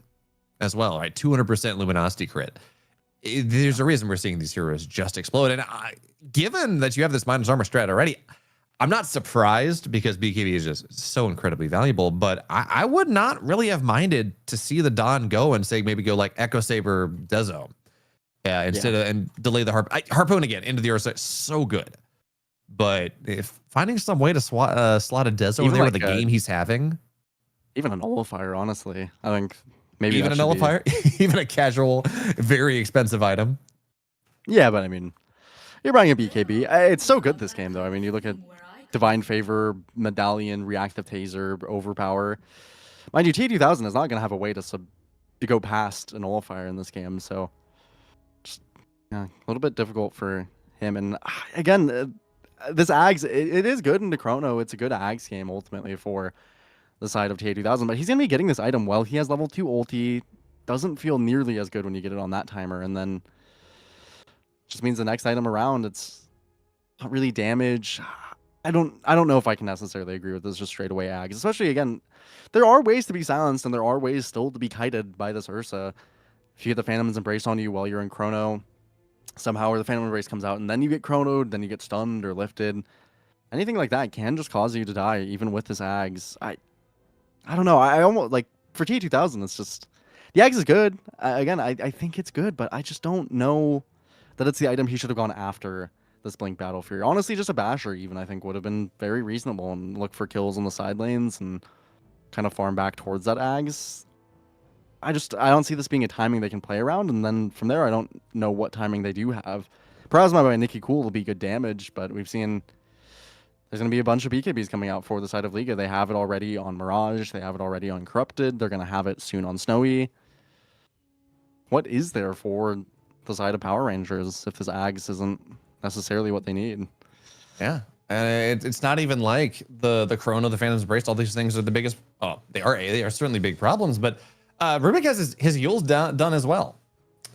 I: as well, right? 200% Luminosity crit. There's a reason we're seeing these heroes just explode. And given that you have this minus armor strat already, I'm not surprised because BKB is just so incredibly valuable, but I would not really have minded to see the Dawn go and say maybe go like Echo Saber Dezo. Yeah, instead of and delay the Harpoon again into the Ursa. So good. But if finding some way to slot a Dezo in
K: Even
I: there
K: like
I: with the
K: a-
I: game he's having,
K: Even a Nullifier, honestly. I think maybe
I: even
K: that
I: a
K: should be-
I: Nullifier, even a casual, very expensive item.
K: Yeah, but I mean, you're buying a BKB. It's so good this game, though. I mean, you look at Divine Favor, Medallion, Reactive Taser, Overpower. Mind you, T2000 is not going to have a way to go past a Nullifier in this game, so just a little bit difficult for him. And again, this Ags, it is good in the Chrono. It's a good Ags game, ultimately, for the side of T2000, but he's going to be getting this item well. He has level 2 ulti. Doesn't feel nearly as good when you get it on that timer, and then just means the next item around, it's not really damage. I don't know if I can necessarily agree with this just straight away Ags, especially again, there are ways to be silenced and there are ways still to be kited by this Ursa. If you get the Phantom's Embrace on you while you're in Chrono, somehow or the Phantom Embrace comes out and then you get chronoed, then you get stunned or lifted. Anything like that can just cause you to die, even with this Ags. I don't know. I almost like for T2000, it's just the Axe is good. Again, I think it's good, but I just don't know that it's the item he should have gone after this Blink Battle Fury. Honestly, just a Basher even I think would have been very reasonable and look for kills on the side lanes and kind of farm back towards that Ags. I don't see this being a timing they can play around, and then from there I don't know what timing they do have. Plasma by Nikki Cool will be good damage, but we've seen there's going to be a bunch of BKBs coming out for the side of Liga. They have it already on Mirage. They have it already on Corrupted. They're going to have it soon on Snowy. What is there for the side of Power Rangers if this Ags isn't necessarily what they need?
I: Yeah. And it's not even like the Chrono, the Phantom's Embrace, all these things are the biggest. Oh, they are certainly big problems, but Rubik has his Yules done as well.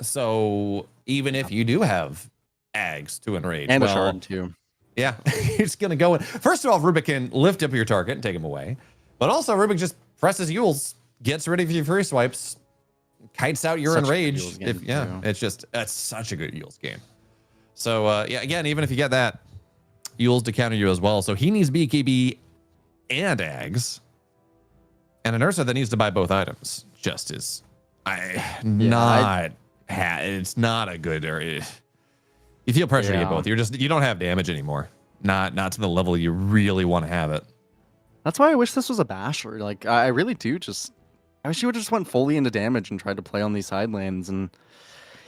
I: So even if you do have Ags to enrage.
K: And a Shard too.
I: Yeah, it's going to go in. First of all, Rubik can lift up your target and take him away. But also, Rubik just presses Yules, gets rid of your free swipes, kites out your enrage. That's such a good Yules game. So, again, even if you get that, Yules to counter you as well. So he needs BKB and Ags. And an Ursa that needs to buy both items. Just is... it's not a good... You feel pressure to get both. You don't have damage anymore. Not to the level you really want to have it.
K: That's why I wish this was a Basher. Like I really do. I wish he would just went fully into damage and tried to play on these side lanes. And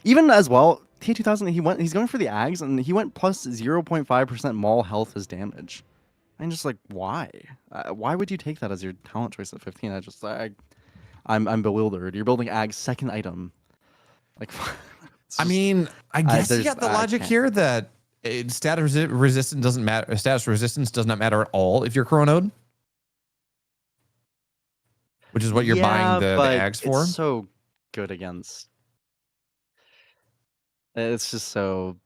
K: even as well, T2000 he's going for the Ags and he went plus 0.5% Maul health as damage. I'm just like, why? Why would you take that as your talent choice at 15? I'm bewildered. You're building Ag's second item. Like.
I: I mean, I guess you got the logic here that status resistance doesn't matter. Status resistance does not matter at all if you're Chronode, which is what you're buying the Ags for.
K: It's so good against. It's just so,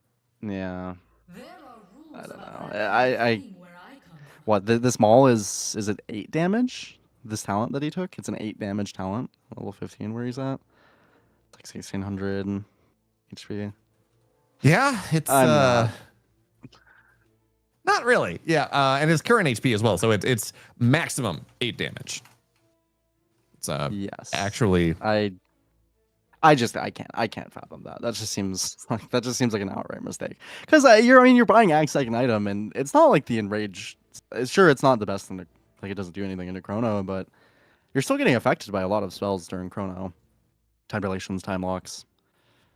K: yeah. I don't know. What this Maul is it 8 damage? This talent that he took, it's an 8 damage talent, level 15 where he's at. It's like 1600. HP.
I: Yeah, it's not really. Yeah, and his current HP as well, so it's maximum 8 damage. It's
K: yes.
I: Actually,
K: I can't fathom that. That just seems like an outright mistake. Because you're buying Ag's second item, and it's not like the Enrage. Sure, it's not the best thing. Like it doesn't do anything into Chrono, but you're still getting affected by a lot of spells during Chrono. Time Relations, Time Locks.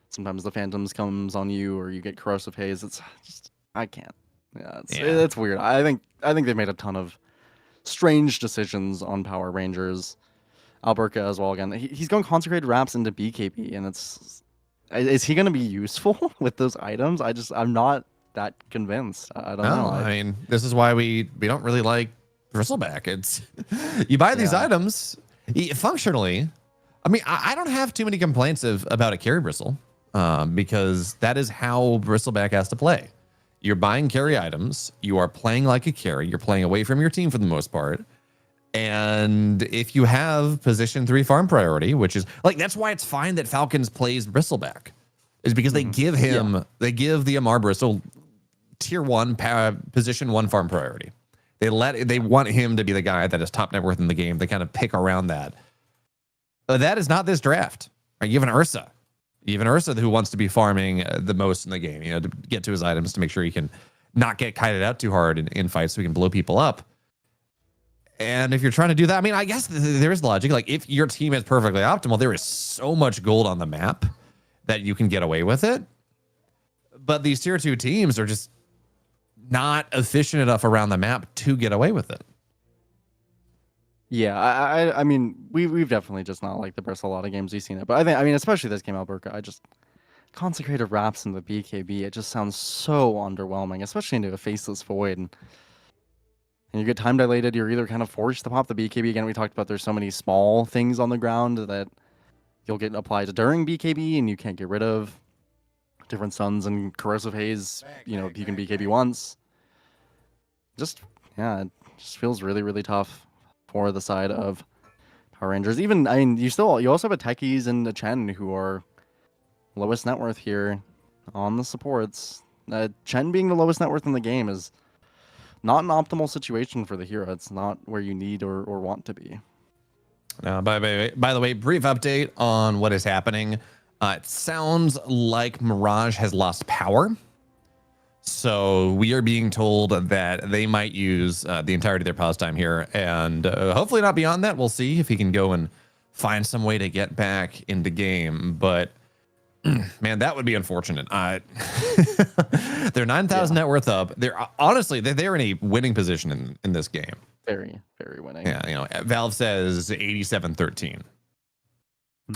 K: Sometimes the Phantoms comes on you, or you get Corrosive Haze. It's just I can't. Yeah, it's weird. I think they've made a ton of strange decisions on Power Rangers. Alberca as well. Again, he's going Consecrated Wraps into BKB, and is he going to be useful with those items? I'm not that convinced. I don't know.
I: I mean, this is why we don't really like Bristleback. It's you buy these items functionally. I mean, I don't have too many complaints about a carry Bristle. Because that is how Bristleback has to play. You're buying carry items. You are playing like a carry. You're playing away from your team for the most part. And if you have position 3 farm priority, which is like, that's why it's fine that Falcons plays Bristleback, is because they give him, they give the Amar Bristle tier 1 position 1 farm priority. They want him to be the guy that is top net worth in the game. They kind of pick around that. That is not this draft. Right? You have an Ursa. Even Ursa, who wants to be farming the most in the game, to get to his items to make sure he can not get kited out too hard in fights so he can blow people up. And if you're trying to do that, I mean, I guess there is logic. Like, if your team is perfectly optimal, there is so much gold on the map that you can get away with it. But these tier 2 teams are just not efficient enough around the map to get away with it.
K: Yeah, I mean, we've definitely just not liked the Bristle a lot of games we've seen it. But I mean, especially this game, Alberca, Consecrated Wraps in the BKB, it just sounds so underwhelming, especially into a Faceless Void. And you get time dilated, you're either kind of forced to pop the BKB. Again, we talked about there's so many small things on the ground that you'll get applied during BKB and you can't get rid of. Different Suns and Corrosive Haze, you can BKB once. It just feels really, really tough for the side of Power Rangers. Even, I mean, you also have a Techies and a Chen who are lowest net worth here on the supports. Chen being the lowest net worth in the game is not an optimal situation for the hero. It's not where you need or want to be.
I: By the way, brief update on what is happening. It sounds like Mirage has lost power. So we are being told that they might use the entirety of their pause time here, and hopefully not beyond that. We'll see if he can go and find some way to get back into game. But man, that would be unfortunate. They're 9,000 net worth up. They're honestly they're in a winning position in this game.
J: Very, very winning.
I: Yeah, you know, Valve says 87-13,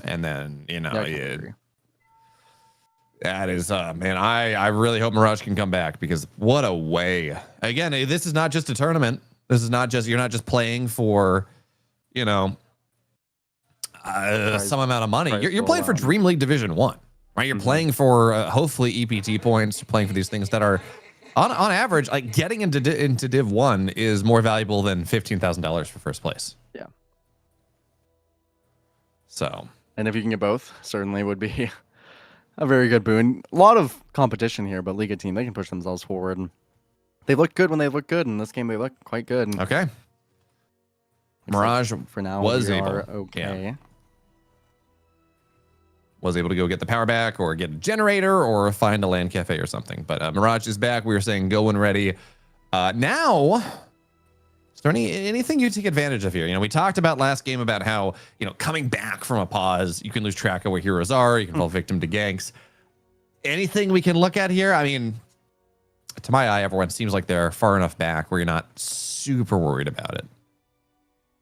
I: and then you know. That is, man, I really hope Mirage can come back, because what a way. Again, this is not just a tournament. This is not just, you're not just playing for, you know, some amount of money. You're playing for DreamLeague Division 1, right? You're playing for, hopefully, EPT points. You're playing for these things that are, on average, like getting into Div 1 is more valuable than $15,000 for first place.
J: Yeah.
I: So.
J: And if you can get both, certainly would be a very good boon. A lot of competition here, but Liga team, they can push themselves forward. They look good when they look good. In this game, they look quite good.
I: Okay. Mirage
J: for now
I: was
J: we
I: able.
J: are okay.
I: Yeah. Was able to go get the power back, or get a generator, or find a LAN cafe or something. But Mirage is back. We were saying go and ready. Now, is there anything you take advantage of here? You know, we talked about last game about how, you know, coming back from a pause, you can lose track of where heroes are. You can fall victim to ganks. Anything we can look at here? I mean, to my eye, everyone seems like they're far enough back where you're not super worried about it.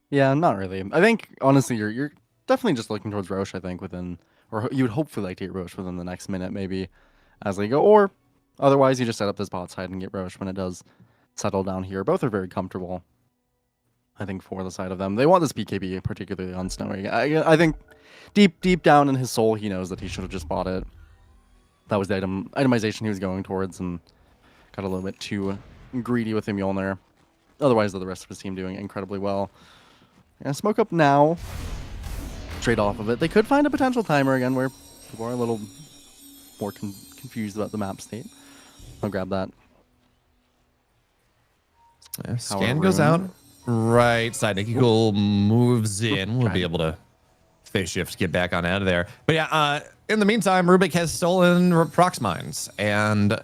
J: Yeah, not really. I think, honestly, you're definitely just looking towards Roche, I think, within, or you would hopefully like to get Roche within the next minute, maybe, as they go. Or otherwise, you just set up this bot side and get Roche when it does settle down here. Both are very comfortable, I think, for the side of them. They want this BKB, particularly on Snowy. I think deep down in his soul, he knows that he should have just bought it. That was the itemization he was going towards, and got a little bit too greedy with him Mjolnir. Otherwise, the rest of his team doing incredibly well. And smoke up now. Trade off of it. They could find a potential timer again where people are a little more confused about the map state. I'll grab that.
I: Yeah, scan goes out. Right side. Nikiko moves in. We'll be able to phase shift, get back on out of there. But yeah, in the meantime, Rubik has stolen Prox Mines. And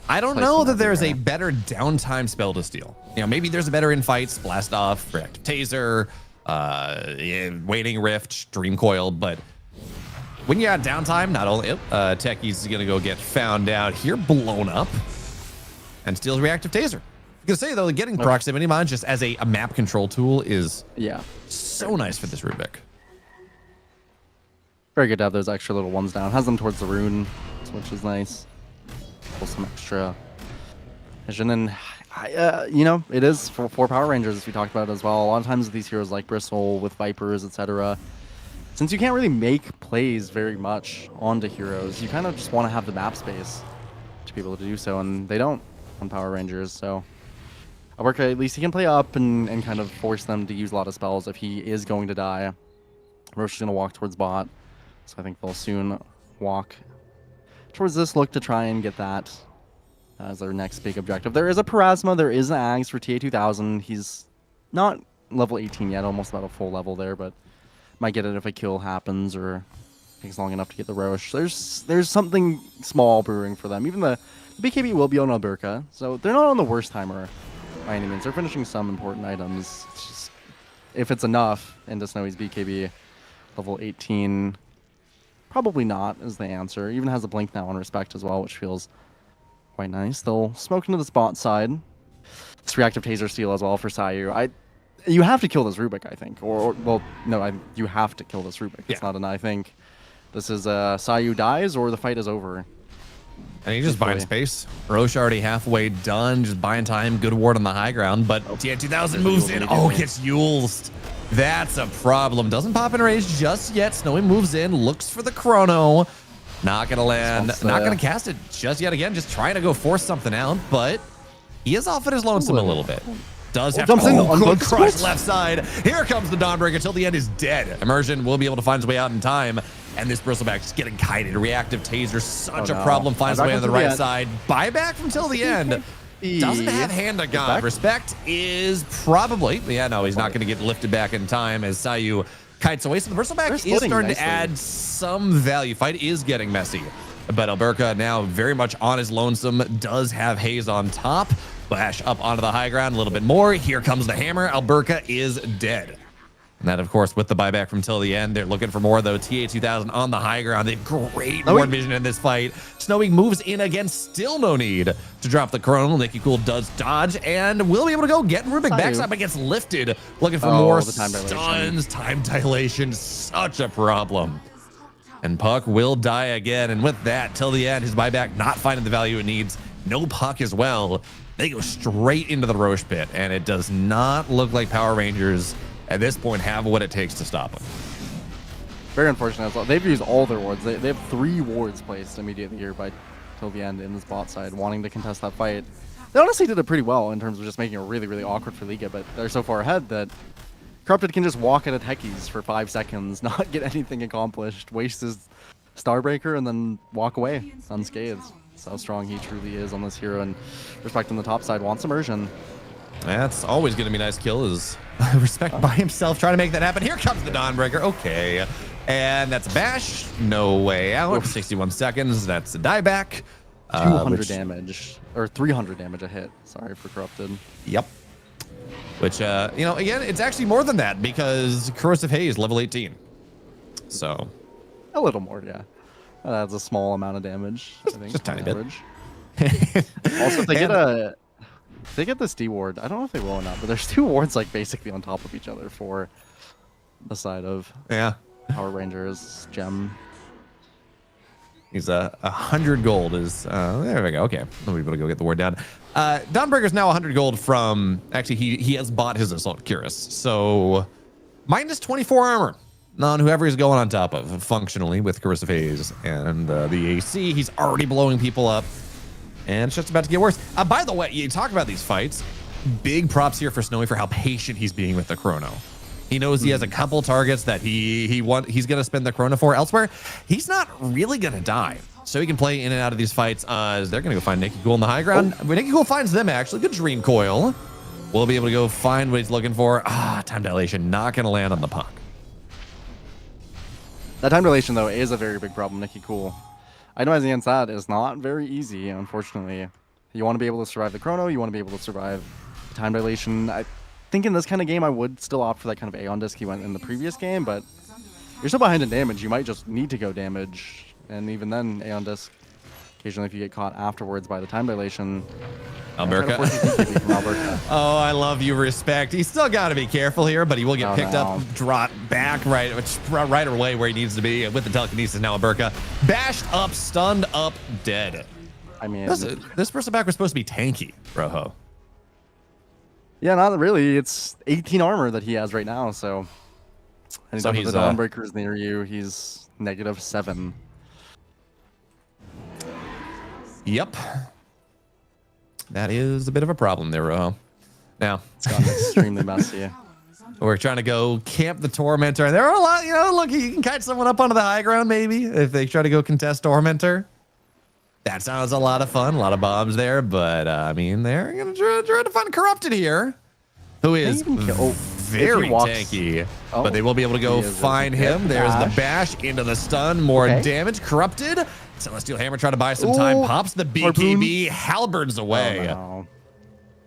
I: I don't know that there's a better downtime spell to steal. You know, maybe there's a better in fights, blast off, reactive taser, waiting rift, dream coil. But when you got downtime, not only Techie's gonna go get found out here, blown up, and steals reactive taser. I was gonna say though, getting proximity mines just as a map control tool is so nice for this Rubik.
J: Very good to have those extra little ones down. Has them towards the rune, which is nice. Pull some extra vision, and you know, it is for Power Rangers, as we talked about as well. A lot of times with these heroes like Bristle, with Vipers, etc., since you can't really make plays very much onto heroes, you kind of just want to have the map space to be able to do so, and they don't on Power Rangers. So Alberca, at least he can play up and kind of force them to use a lot of spells if he is going to die. Roche is going to walk towards bot, so I think they'll soon walk towards this, look to try and get that as their next big objective. There is a Parasma, there is an Ags for TA2000. He's not level 18 yet, almost about a full level there, but might get it if a kill happens or takes long enough to get the Roche. There's something small brewing for them. Even the BKB will be on Alberca, so they're not on the worst timer by any means. They're finishing some important items. It's just, if it's enough into Snowy's BKB, level 18, probably not is the answer. Even has a blink now on Respect as well, which feels quite nice. They'll smoke into the spot side. This reactive taser steal as well for Sayu. You have to kill this Rubik, I think. Or well, no, you have to kill this Rubik. It's not an I think. This is Sayu dies or the fight is over.
I: And he just buying space. Roche already halfway done, just buying time. Good ward on the high ground, but TN2000 moves in. Oh, gets Yulesed. That's a problem. Doesn't pop in rage just yet. Snowy moves in, looks for the chrono. Not gonna land, not gonna cast it just yet again. Just trying to go force something out, but he is off at his lonesome a little bit. Does have
J: jumps in
I: to
J: on both
I: crush
J: splits.
I: left side. Here comes the Dawnbreaker till the end is dead. Immersion will be able to find his way out in time. And this Bristleback just getting kited. Reactive taser, such a problem. Finds his way on the right side. Buyback from till the end. Doesn't have hand to God. Respect is probably, yeah, no, he's not going to get lifted back in time as Sayu kites away. So the Bristleback
J: They're
I: is
J: splitting
I: starting to
J: nicely.
I: add some value. Fight is getting messy. But Alberca now very much on his lonesome, does have Haze on top. Bash up onto the high ground a little bit more. Here comes the hammer. Alberca is dead. And that, of course, with the buyback from till the end. They're looking for more, though. TA2000 on the high ground. They have great ward vision in this fight. Snowy moves in again. Still no need to drop the chrono. Nicky Cool does dodge and will be able to go get Rubik backside, but gets lifted. Looking for more
K: the time dilation.
I: stuns. Time dilation, such a problem. And Puck will die again. And with that, till the end, his buyback not finding the value it needs. No Puck as well. They go straight into the Roche pit, and it does not look like Power Rangers at this point have what it takes to stop him.
J: Very unfortunate as well. They've used all their wards. They have 3 wards placed immediately here by till the end in this bot side, wanting to contest that fight. They honestly did it pretty well in terms of just making it really, really awkward for Liga, but they're so far ahead that Corrupted can just walk at a techies for 5 seconds, not get anything accomplished, waste his Starbreaker, and then walk away unscathed. That's how strong he truly is on this hero, and Respect on the top side wants immersion.
I: That's always going to be a nice kill, is Respect by himself trying to make that happen. Here comes the Dawnbreaker. Okay. And that's a bash. No way out. 61 seconds. That's a dieback.
J: 200 damage, or 300 damage a hit. Sorry for Corrupted.
I: Yep. Which, you know, again, it's actually more than that because Corrosive Haze level 18. So.
J: A little more, yeah. That's a small amount of damage, I think.
I: Just a tiny
J: on
I: bit.
J: average. Also, if they get this D ward, I don't know if they will or not, but there's 2 wards like basically on top of each other for the side of
I: Yeah.
J: Power Rangers Gem.
I: He's 100 gold is there we go. Okay, we'll be able to go get the word down. Dawnbreaker's now 100 gold from actually he has bought his Assault Cuirass, so minus 24 armor on whoever he's going on top of functionally with Corrosive Haze and the AC. He's already blowing people up, and it's just about to get worse. By the way, you talk about these fights. Big props here for Snowy for how patient he's being with the chrono. He knows he has a couple targets that he's going to spend the chrono for elsewhere. He's not really going to die. So he can play in and out of these fights as they're going to go find Nicky Cool in the high ground. When Nicky Cool finds them, actually, good Dream Coil. We'll be able to go find what he's looking for. Time dilation, not going to land on the Puck.
J: That time dilation, though, is a very big problem, Nicky Cool. Itemizing against that is not very easy, unfortunately. You want to be able to survive the chrono, you want to be able to survive the time dilation. I think in this kind of game, I would still opt for that kind of Aeon Disc he went in the previous game, but you're still behind in damage. You might just need to go damage, and even then, Aeon Disc, occasionally if you get caught afterwards by the time dilation.
I: Alberca.
J: Alberca.
I: Oh, I love you, Respect. He's still got to be careful here, but he will get picked up, dropped back right away where he needs to be with the telekinesis. Now Alberca bashed up, stunned up, dead.
J: I mean,
I: this person back was supposed to be tanky, Rojo.
J: Yeah, not really. It's 18 armor that he has right now, so. And
I: So
J: if
I: he's,
J: the Dawnbreaker's near you, he's -7.
I: Yep. That is a bit of a problem there, Rojo. Now,
J: It's gotten extremely messy.
I: we're trying to go camp the Tormentor. And there are a lot, you know, look, you can catch someone up onto the high ground maybe if they try to go contest Tormentor. That sounds a lot of fun, a lot of bombs there, but I mean, they're going to try to find Corrupted here, who is very tanky, but they will be able to go find him. There's the bash into the stun, more damage. Corrupted. Celestial Hammer trying to buy some time. Pops the BKB, halberds away.
J: Oh, no.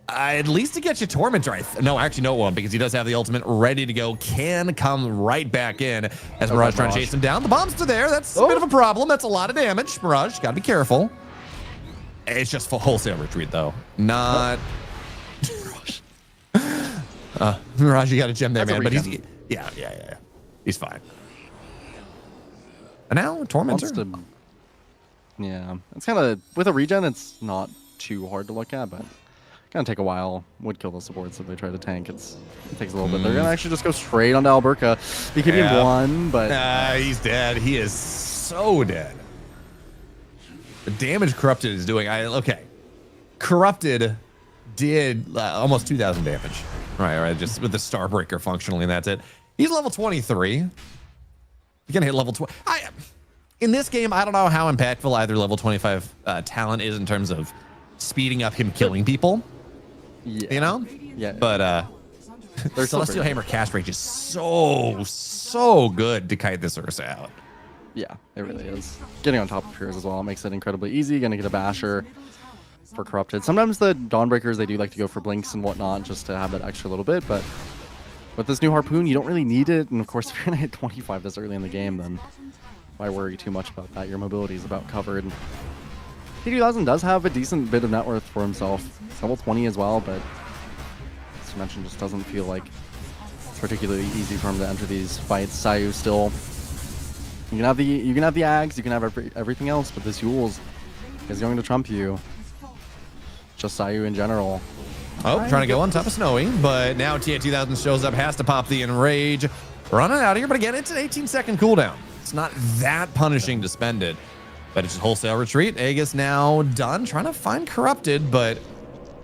I: At least to get you Tormentor. No, actually, no, it won't, because he does have the ultimate ready to go. Can come right back in as Mirage trying to chase him down. The bombs are there. That's a bit of a problem. That's a lot of damage. Mirage, gotta be careful. It's just full wholesale retreat, though. Not. Mirage, you got a gem there, man. But he's yeah. He's fine. And now Tormentor.
J: Yeah, it's kind of with a regen. It's not too hard to look at, but gonna take a while. Would kill the supports if they try to tank. It takes a little bit. They're gonna actually just go straight onto Alberca. He could be one, but
I: he's dead. He is so dead. The damage Corrupted is doing. Corrupted did almost 2,000 damage. Right, just with the Starbreaker functionally, and that's it. He's level 23. You're gonna hit level 20. In this game, I don't know how impactful either level 25 talent is in terms of speeding up him killing people. Yeah. You know?
J: Yeah.
I: But their Celestial Hammer cast rate is so so good to kite this Ursa out.
J: Yeah, it really is. Getting on top of heroes as well makes it incredibly easy. Gonna get a basher for Corrupted. Sometimes the Dawnbreakers, they do like to go for blinks and whatnot just to have that extra little bit, but with this new Harpoon, you don't really need it. And of course, if you're gonna hit 25 this early in the game, then why worry too much about that? Your mobility is about covered. P2000 does have a decent bit of net worth for himself. It's level 20 as well, but as you mentioned, just doesn't feel like it's particularly easy for him to enter these fights. Sayu still, you can have the Ags, you can have everything else, but this Yules is going to trump you. Just Sayu in general.
I: Oh, trying to go on top of Snowy, but now TA2000 shows up, has to pop the Enrage. Running out of here, but again, it's an 18-second cooldown. It's not that punishing to spend it, but it's just wholesale retreat. Aegis now done, trying to find Corrupted, but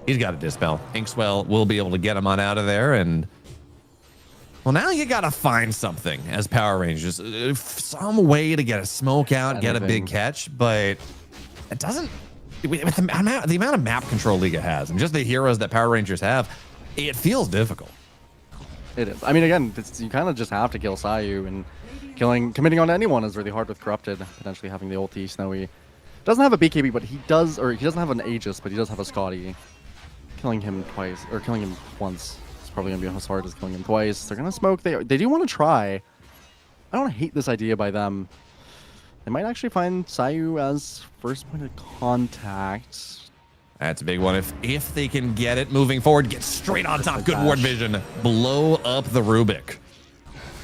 I: he's got a Dispel. Inkswell will be able to get him on out of there, and well, now you gotta find something as Power Rangers. Some way to get a smoke out, get a big catch, but it doesn't, with the amount of map control Liga has, and just the heroes that Power Rangers have, it feels difficult.
J: It is. I mean, again, you kind of just have to kill Sayu, and committing on anyone is really hard with Corrupted, potentially having the ulti. Snowy doesn't have a BKB, but he doesn't have an Aegis, but he does have a Scotty. Killing him twice, or killing him once, is probably going to be as hard as killing him twice. They're going to smoke. They do want to try. I don't hate this idea by them. They might actually find Sayu as first point of contact.
I: That's a big one. If they can get it moving forward, get straight on top. Good ward vision. Blow up the Rubik.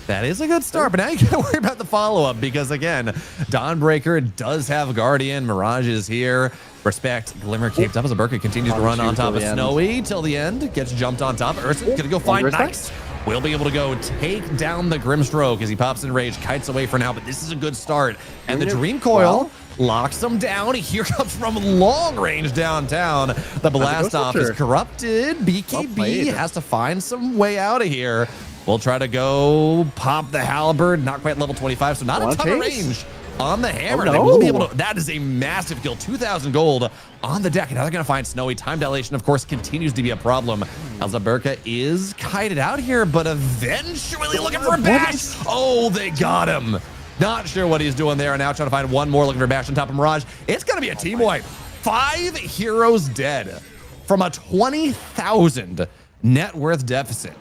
I: That is a good start, but now you gotta worry about the follow-up because, again, Dawnbreaker does have Guardian. Mirage is here. Respect. Glimmer Cape up as Burka continues to run on top of Snowy till the end. Gets jumped on top. Ursa's gonna go find Nice. We'll be able to go take down the Grimstroke as he pops in rage. Kites away for now, but this is a good start. And the Dream Coil locks him down. Here comes from long range downtown. The blast off is Corrupted. BKB has to find some way out of here. We'll try to go pop the Halberd. Not quite level 25, so not a ton of range on the hammer. They will be able to. That is a massive kill. 2,000 gold on the deck. Now they're going to find Snowy. Time dilation, of course, continues to be a problem. Alzaburka is kited out here, but eventually looking for a bash. Oh, they got him. Not sure what he's doing there. And now trying to find one more, looking for a bash on top of Mirage. It's going to be a team wipe. 5 heroes dead from a 20,000 net worth deficit.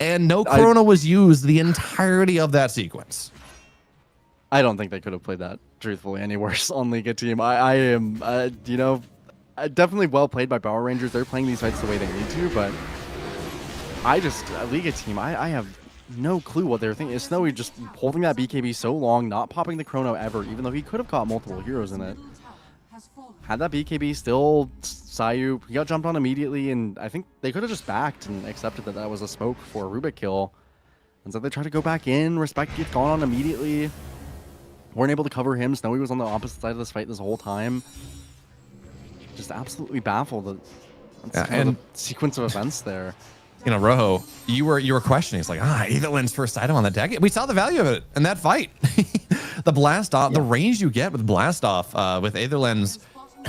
I: And no Chrono was used the entirety of that sequence.
J: I don't think they could have played that truthfully any worse on Liga team. I am, definitely well played by Power Rangers. They're playing these fights the way they need to, but Liga team, I have no clue what they're thinking. Is Snowy just holding that BKB so long, not popping the Chrono ever, even though he could have caught multiple heroes in it. Had that BKB still, Sayu, he got jumped on immediately, and I think they could have just backed and accepted that that was a smoke for a Rubik kill. And so they tried to go back in, Respect gets gone on immediately. Weren't able to cover him. Snowy was on the opposite side of this fight this whole time. Just absolutely baffled. That's kind of the sequence of events there.
I: You know, Rojo, you were questioning. It's like, Aetherland's first item on the deck. We saw the value of it in that fight. The blast off, the range you get with blast off with Aetherland's,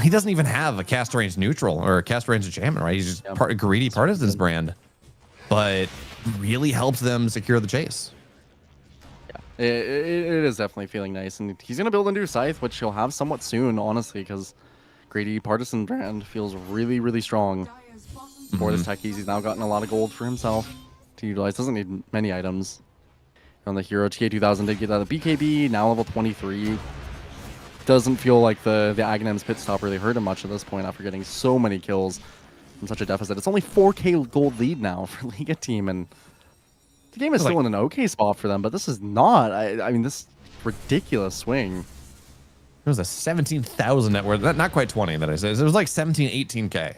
I: he doesn't even have a cast range neutral or a cast range enchantment, right? He's just part of greedy Partisan's brand, but really helps them secure the chase.
J: Yeah, it is definitely feeling nice, and he's gonna build a new scythe, which he'll have somewhat soon, honestly, because greedy Partisan brand feels really, really strong for this techies. He's now gotten a lot of gold for himself to utilize. Doesn't need many items. On the hero, TA2000 did get out of BKB, now level 23. Doesn't feel like the Aghanim's pit stop really hurt him much at this point after getting so many kills from such a deficit. It's only 4k gold lead now for Liga team, and the game is still in an okay spot for them, but this is not. I mean, this ridiculous swing.
I: It was a 17,000 net worth, not quite 20 that I said. It was like 17, 18k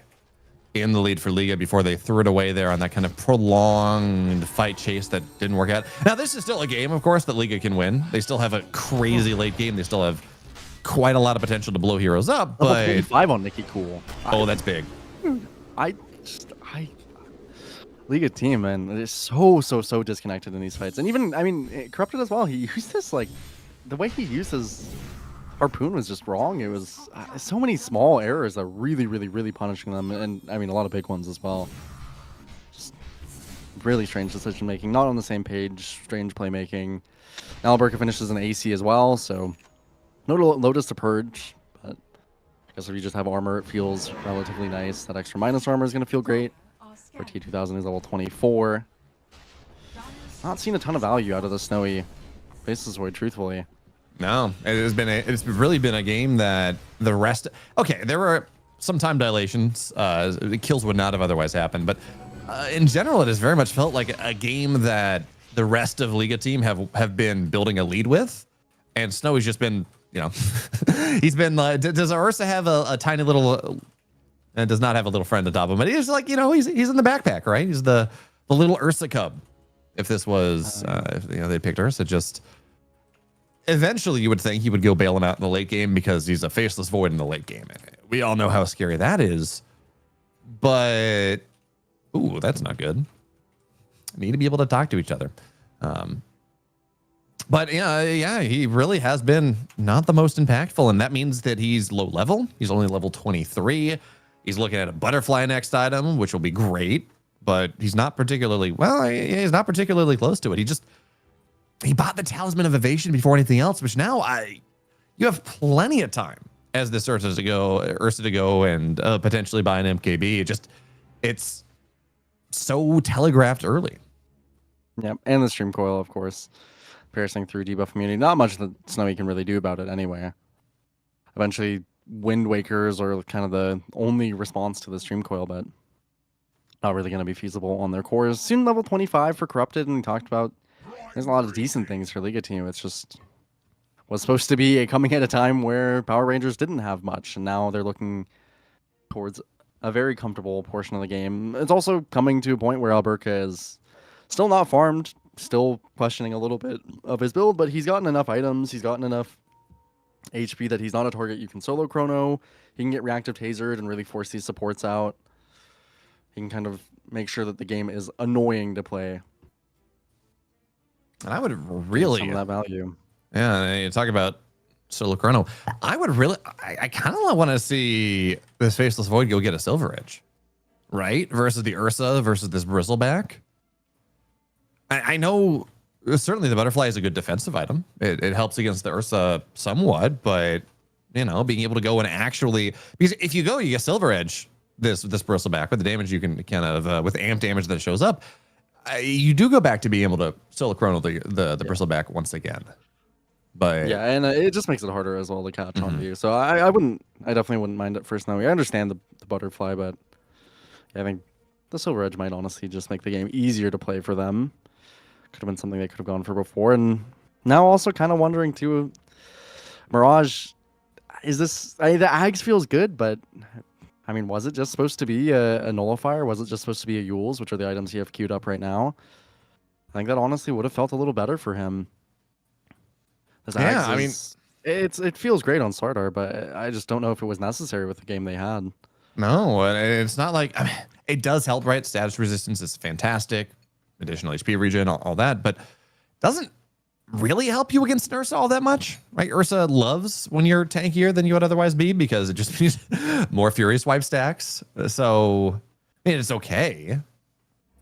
I: in the lead for Liga before they threw it away there on that kind of prolonged fight chase that didn't work out. Now, this is still a game, of course, that Liga can win. They still have a crazy late game. They still have quite a lot of potential to blow heroes up, but
J: 25 on Nikki Cool.
I: Oh, that's big.
J: Liga team, man, it is so disconnected in these fights. And even, I mean, Corrupted as well. He used this, like, the way he used his Harpoon was just wrong. It was so many small errors that really punishing them, and I mean a lot of big ones as well. Just really strange decision making. Not on the same page. Strange playmaking. Now Alberca finishes an AC as well, so no Lotus to purge. But I guess if you just have armor, it feels relatively nice. That extra minus armor is going to feel great. Our T2000 is level 24. Not seen a ton of value out of the Snowy Faceless Void, truthfully.
I: No, it's really been a game that the rest. Okay, there were some time dilations. The kills would not have otherwise happened, but in general, it has very much felt like a game that the rest of Liga team have been building a lead with, and Snowy's just been, he's been. Does Ursa have a tiny little? And does not have a little friend on top of him, but he's like, he's in the backpack, right? He's the little Ursa cub. If this was, if they picked Ursa, just eventually you would think he would go bail him out in the late game because he's a faceless void in the late game. We all know how scary that is, but ooh, that's not good. Need to be able to talk to each other. But yeah, he really has been not the most impactful, and that means that he's low level. He's only level 23. He's looking at a butterfly next item, which will be great, but he's not particularly he's not particularly close to it. He bought the Talisman of Evasion before anything else, which now you have plenty of time as this Ursa to go and potentially buy an MKB. It's so telegraphed early.
J: Yep, and the Stream Coil, of course, piercing through debuff immunity. Not much that Snowy can really do about it anyway. Eventually, Wind Wakers are kind of the only response to the Stream Coil, but not really going to be feasible on their cores. Soon level 25 for Corrupted, and we talked about there's a lot of decent things for Liga team. It's just was supposed to be coming at a time where Power Rangers didn't have much, and now they're looking towards a very comfortable portion of the game. It's also coming to a point where Alberca is still not farmed, still questioning a little bit of his build, but he's gotten enough items, he's gotten enough HP that he's not a target you can solo chrono. He can get reactive tasered and really force these supports out. He can kind of make sure that the game is annoying to play.
I: And I would really
J: some of that value.
I: Yeah, you talk about solo chrono. I would really, I kind of want to see this Faceless Void go get a Silver Edge, right? Versus the Ursa versus this Bristleback. I know certainly the Butterfly is a good defensive item. It helps against the Ursa somewhat, but being able to go and actually, because if you go, you get Silver Edge this Bristleback with the damage you can kind of with amp damage that shows up. You do go back to being able to solo chrono the Bristleback once again. But
J: yeah, and it just makes it harder as well to catch on you. So I definitely wouldn't mind it first now. I understand the Butterfly, but yeah, I think the Silver Edge might honestly just make the game easier to play for them. Could have been something they could have gone for before, and now also kind of wondering too. Mirage, is this? The Ags feels good, but I mean, was it just supposed to be a Nullifier? Was it just supposed to be a Yules, which are the items you have queued up right now? I think that honestly would have felt a little better for him.
I: Yeah, I mean,
J: it feels great on Sardar, but I just don't know if it was necessary with the game they had.
I: No, it's not like, I mean, it does help, right? Status resistance is fantastic, additional HP regen, all that, but doesn't really help you against Ursa all that much, right? Ursa loves when you're tankier than you would otherwise be because it just means more Furious Wipe stacks. So, I mean, it's okay.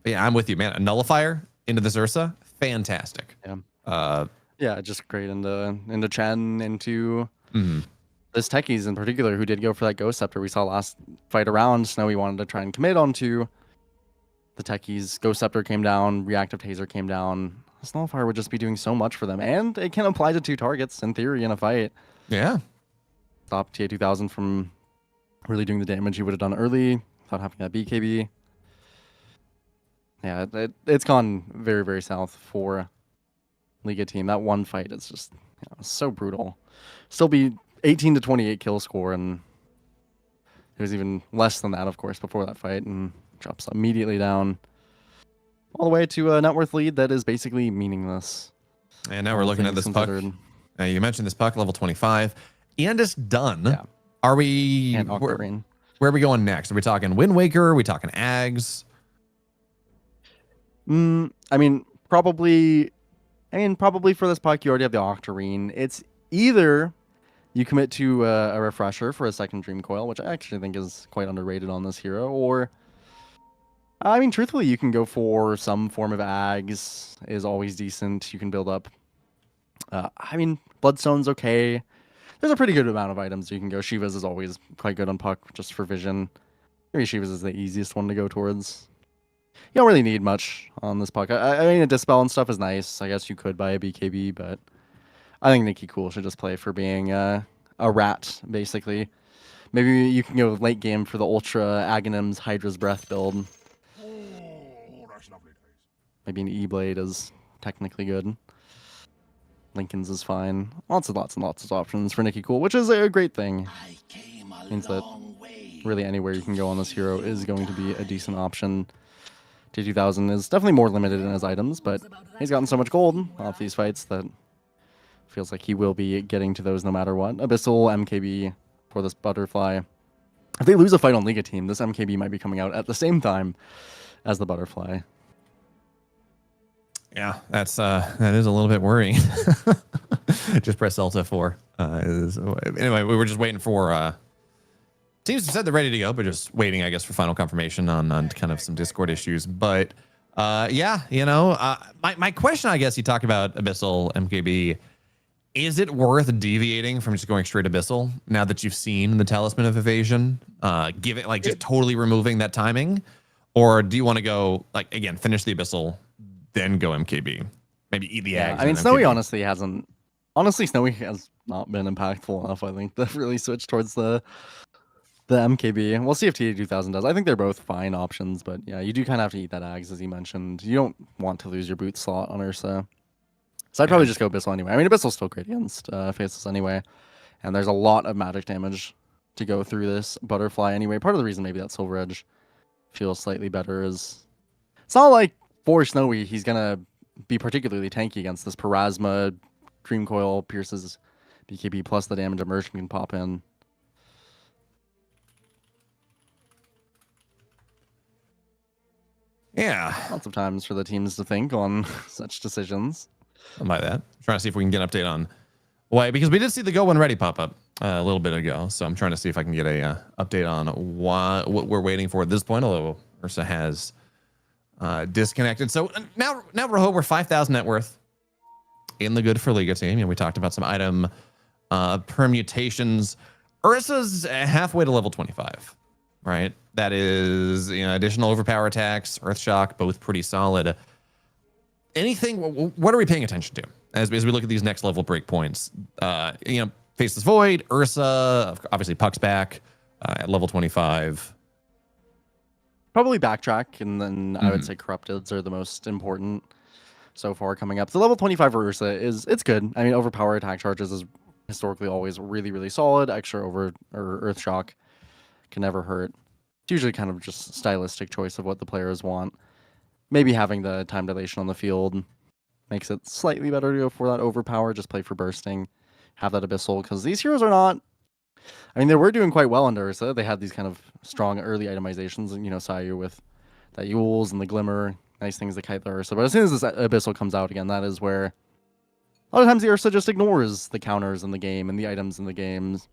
I: But yeah, I'm with you, man. A Nullifier into this Ursa, fantastic.
J: Yeah. Yeah, just great into Chen, into this Techies in particular, who did go for that Ghost Scepter. We saw last fight around. Snowy wanted to try and commit onto the Techies. Ghost Scepter came down, Reactive Taser came down. This Nullifier would just be doing so much for them, and it can apply to 2 targets in theory in a fight.
I: Yeah.
J: Stop TA2000 from really doing the damage he would have done early without having that BKB. Yeah, it's gone very, very south for Liga team. That one fight is just so brutal. Still be 18 to 28 kill score, and it was even less than that, of course, before that fight, and drops immediately down all the way to a net worth lead that is basically meaningless.
I: And now we're looking at this puck. You mentioned this puck, level 25. And it's done. Yeah. Are we... Where are we going next? Are we talking Wind Waker? Are we talking Ags?
J: I mean, probably for this puck, you already have the Octarine. It's either you commit to a refresher for a second Dream Coil, which I actually think is quite underrated on this hero, or I mean, truthfully, you can go for some form of Ags is always decent. You can build up. I mean, Bloodstone's okay. There's a pretty good amount of items you can go. Shiva's is always quite good on puck just for vision. Maybe Shiva's is the easiest one to go towards. You don't really need much on this puck. I mean, a Dispel and stuff is nice. I guess you could buy a BKB, but I think Nikki Cool should just play for being a rat, basically. Maybe you can go late game for the Ultra Aghanim's Hydra's Breath build. Maybe an E-Blade is technically good. Lincoln's is fine. Lots and lots of options for Nikki Cool, which is a great thing. Means that really anywhere you can go on this hero is going to be a decent option. T2000 is definitely more limited in his items, but he's gotten so much gold off these fights that feels like he will be getting to those no matter what. Abyssal, MKB for this Butterfly. If they lose a fight on Liga team, this MKB might be coming out at the same time as the Butterfly.
I: Yeah, that is a little bit worrying. Just press Delta 4. Anyway, we were just waiting for teams have said they're ready to go, but just waiting, I guess, for final confirmation on kind of some Discord issues. But yeah, you know, my question, I guess, you talked about Abyssal MKB. Is it worth deviating from just going straight Abyssal now that you've seen the Talisman of Evasion? Give it like just totally removing that timing, or do you want to go like again finish the Abyssal? Then go MKB. Maybe eat the eggs.
J: I mean, Snowy honestly hasn't. Honestly, Snowy has not been impactful enough, I think, to really switch towards the MKB. And we'll see if TD2000 does. I think they're both fine options, but yeah, you do kind of have to eat that Ags, as you mentioned. You don't want to lose your boot slot on Ursa. So I'd probably just go Abyssal anyway. I mean, Abyssal's still great against Faceless anyway. And there's a lot of magic damage to go through this Butterfly anyway. Part of the reason maybe that Silver Edge feels slightly better is it's not like for Snowy, he's going to be particularly tanky against this Parasma, Dream Coil, pierces BKB, plus the damage Immersion can pop in.
I: Yeah.
J: Lots of times for the teams to think on such decisions.
I: I'll buy that. I'm trying to see if we can get an update on why, because we did see the Go When Ready pop up a little bit ago. So I'm trying to see if I can get a update on what we're waiting for at this point, although Ursa has disconnected. So now Rojo, we're 5,000 net worth in the good for Liga team. You know, we talked about some item permutations. Ursa's halfway to level 25, right? That is, you know, additional overpower attacks, Earth Shock, both pretty solid. Anything? What are we paying attention to as we look at these next level breakpoints? You know, Faceless Void, Ursa, obviously Puck's back at level 25.
J: Probably Backtrack, and then I would say Corrupteds are the most important so far coming up. The level 25 for Ursa it's good. I mean, overpower attack charges is historically always really, really solid. Extra Earth Shock can never hurt. It's usually kind of just stylistic choice of what the players want. Maybe having the time dilation on the field makes it slightly better to go for that overpower. Just play for bursting, have that Abyssal, because these heroes are not. I mean, they were doing quite well under Ursa. They had these kind of strong early itemizations, and you know, Sayu with that Yules and the Glimmer, nice things to kite the Ursa. But as soon as this Abyssal comes out again, that is where a lot of times the Ursa just ignores the counters in the game and the items in the games.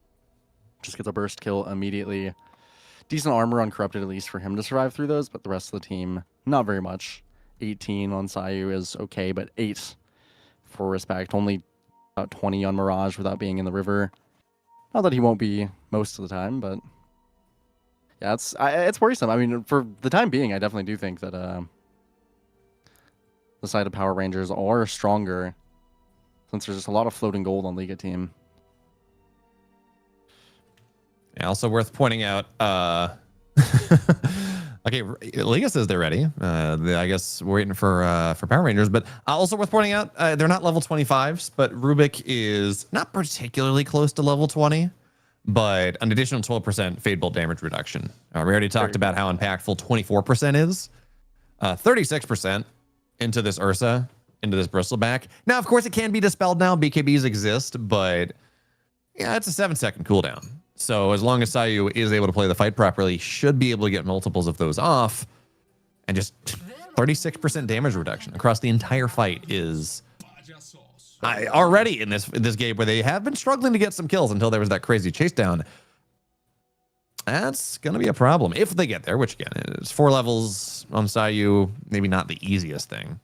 J: Just gets a burst kill immediately. Decent armor on Corrupted, at least for him to survive through those, but the rest of the team, not very much. 18 on Sayu is okay, but 8 for Respect. Only about 20 on Mirage without being in the river. Not that he won't be most of the time, but yeah, it's worrisome. I mean, for the time being, I definitely do think that the side of Power Rangers are stronger since there's just a lot of floating gold on Liga team.
I: Yeah, also worth pointing out, okay, Liga says they're ready. I guess we're waiting for Power Rangers, but also worth pointing out, they're not level 25s, but Rubik is not particularly close to level 20, but an additional 12% Fade Bolt damage reduction. We already talked about how impactful 24% is. 36% into this Ursa, into this Bristleback. Now, of course, it can be dispelled now. BKBs exist, but yeah, it's a 7-second cooldown. So as long as Sayu is able to play the fight properly, should be able to get multiples of those off. And just 36% damage reduction across the entire fight is already in this game where they have been struggling to get some kills until there was that crazy chase down. That's going to be a problem if they get there, which again is 4 levels on Sayu. Maybe not the easiest thing,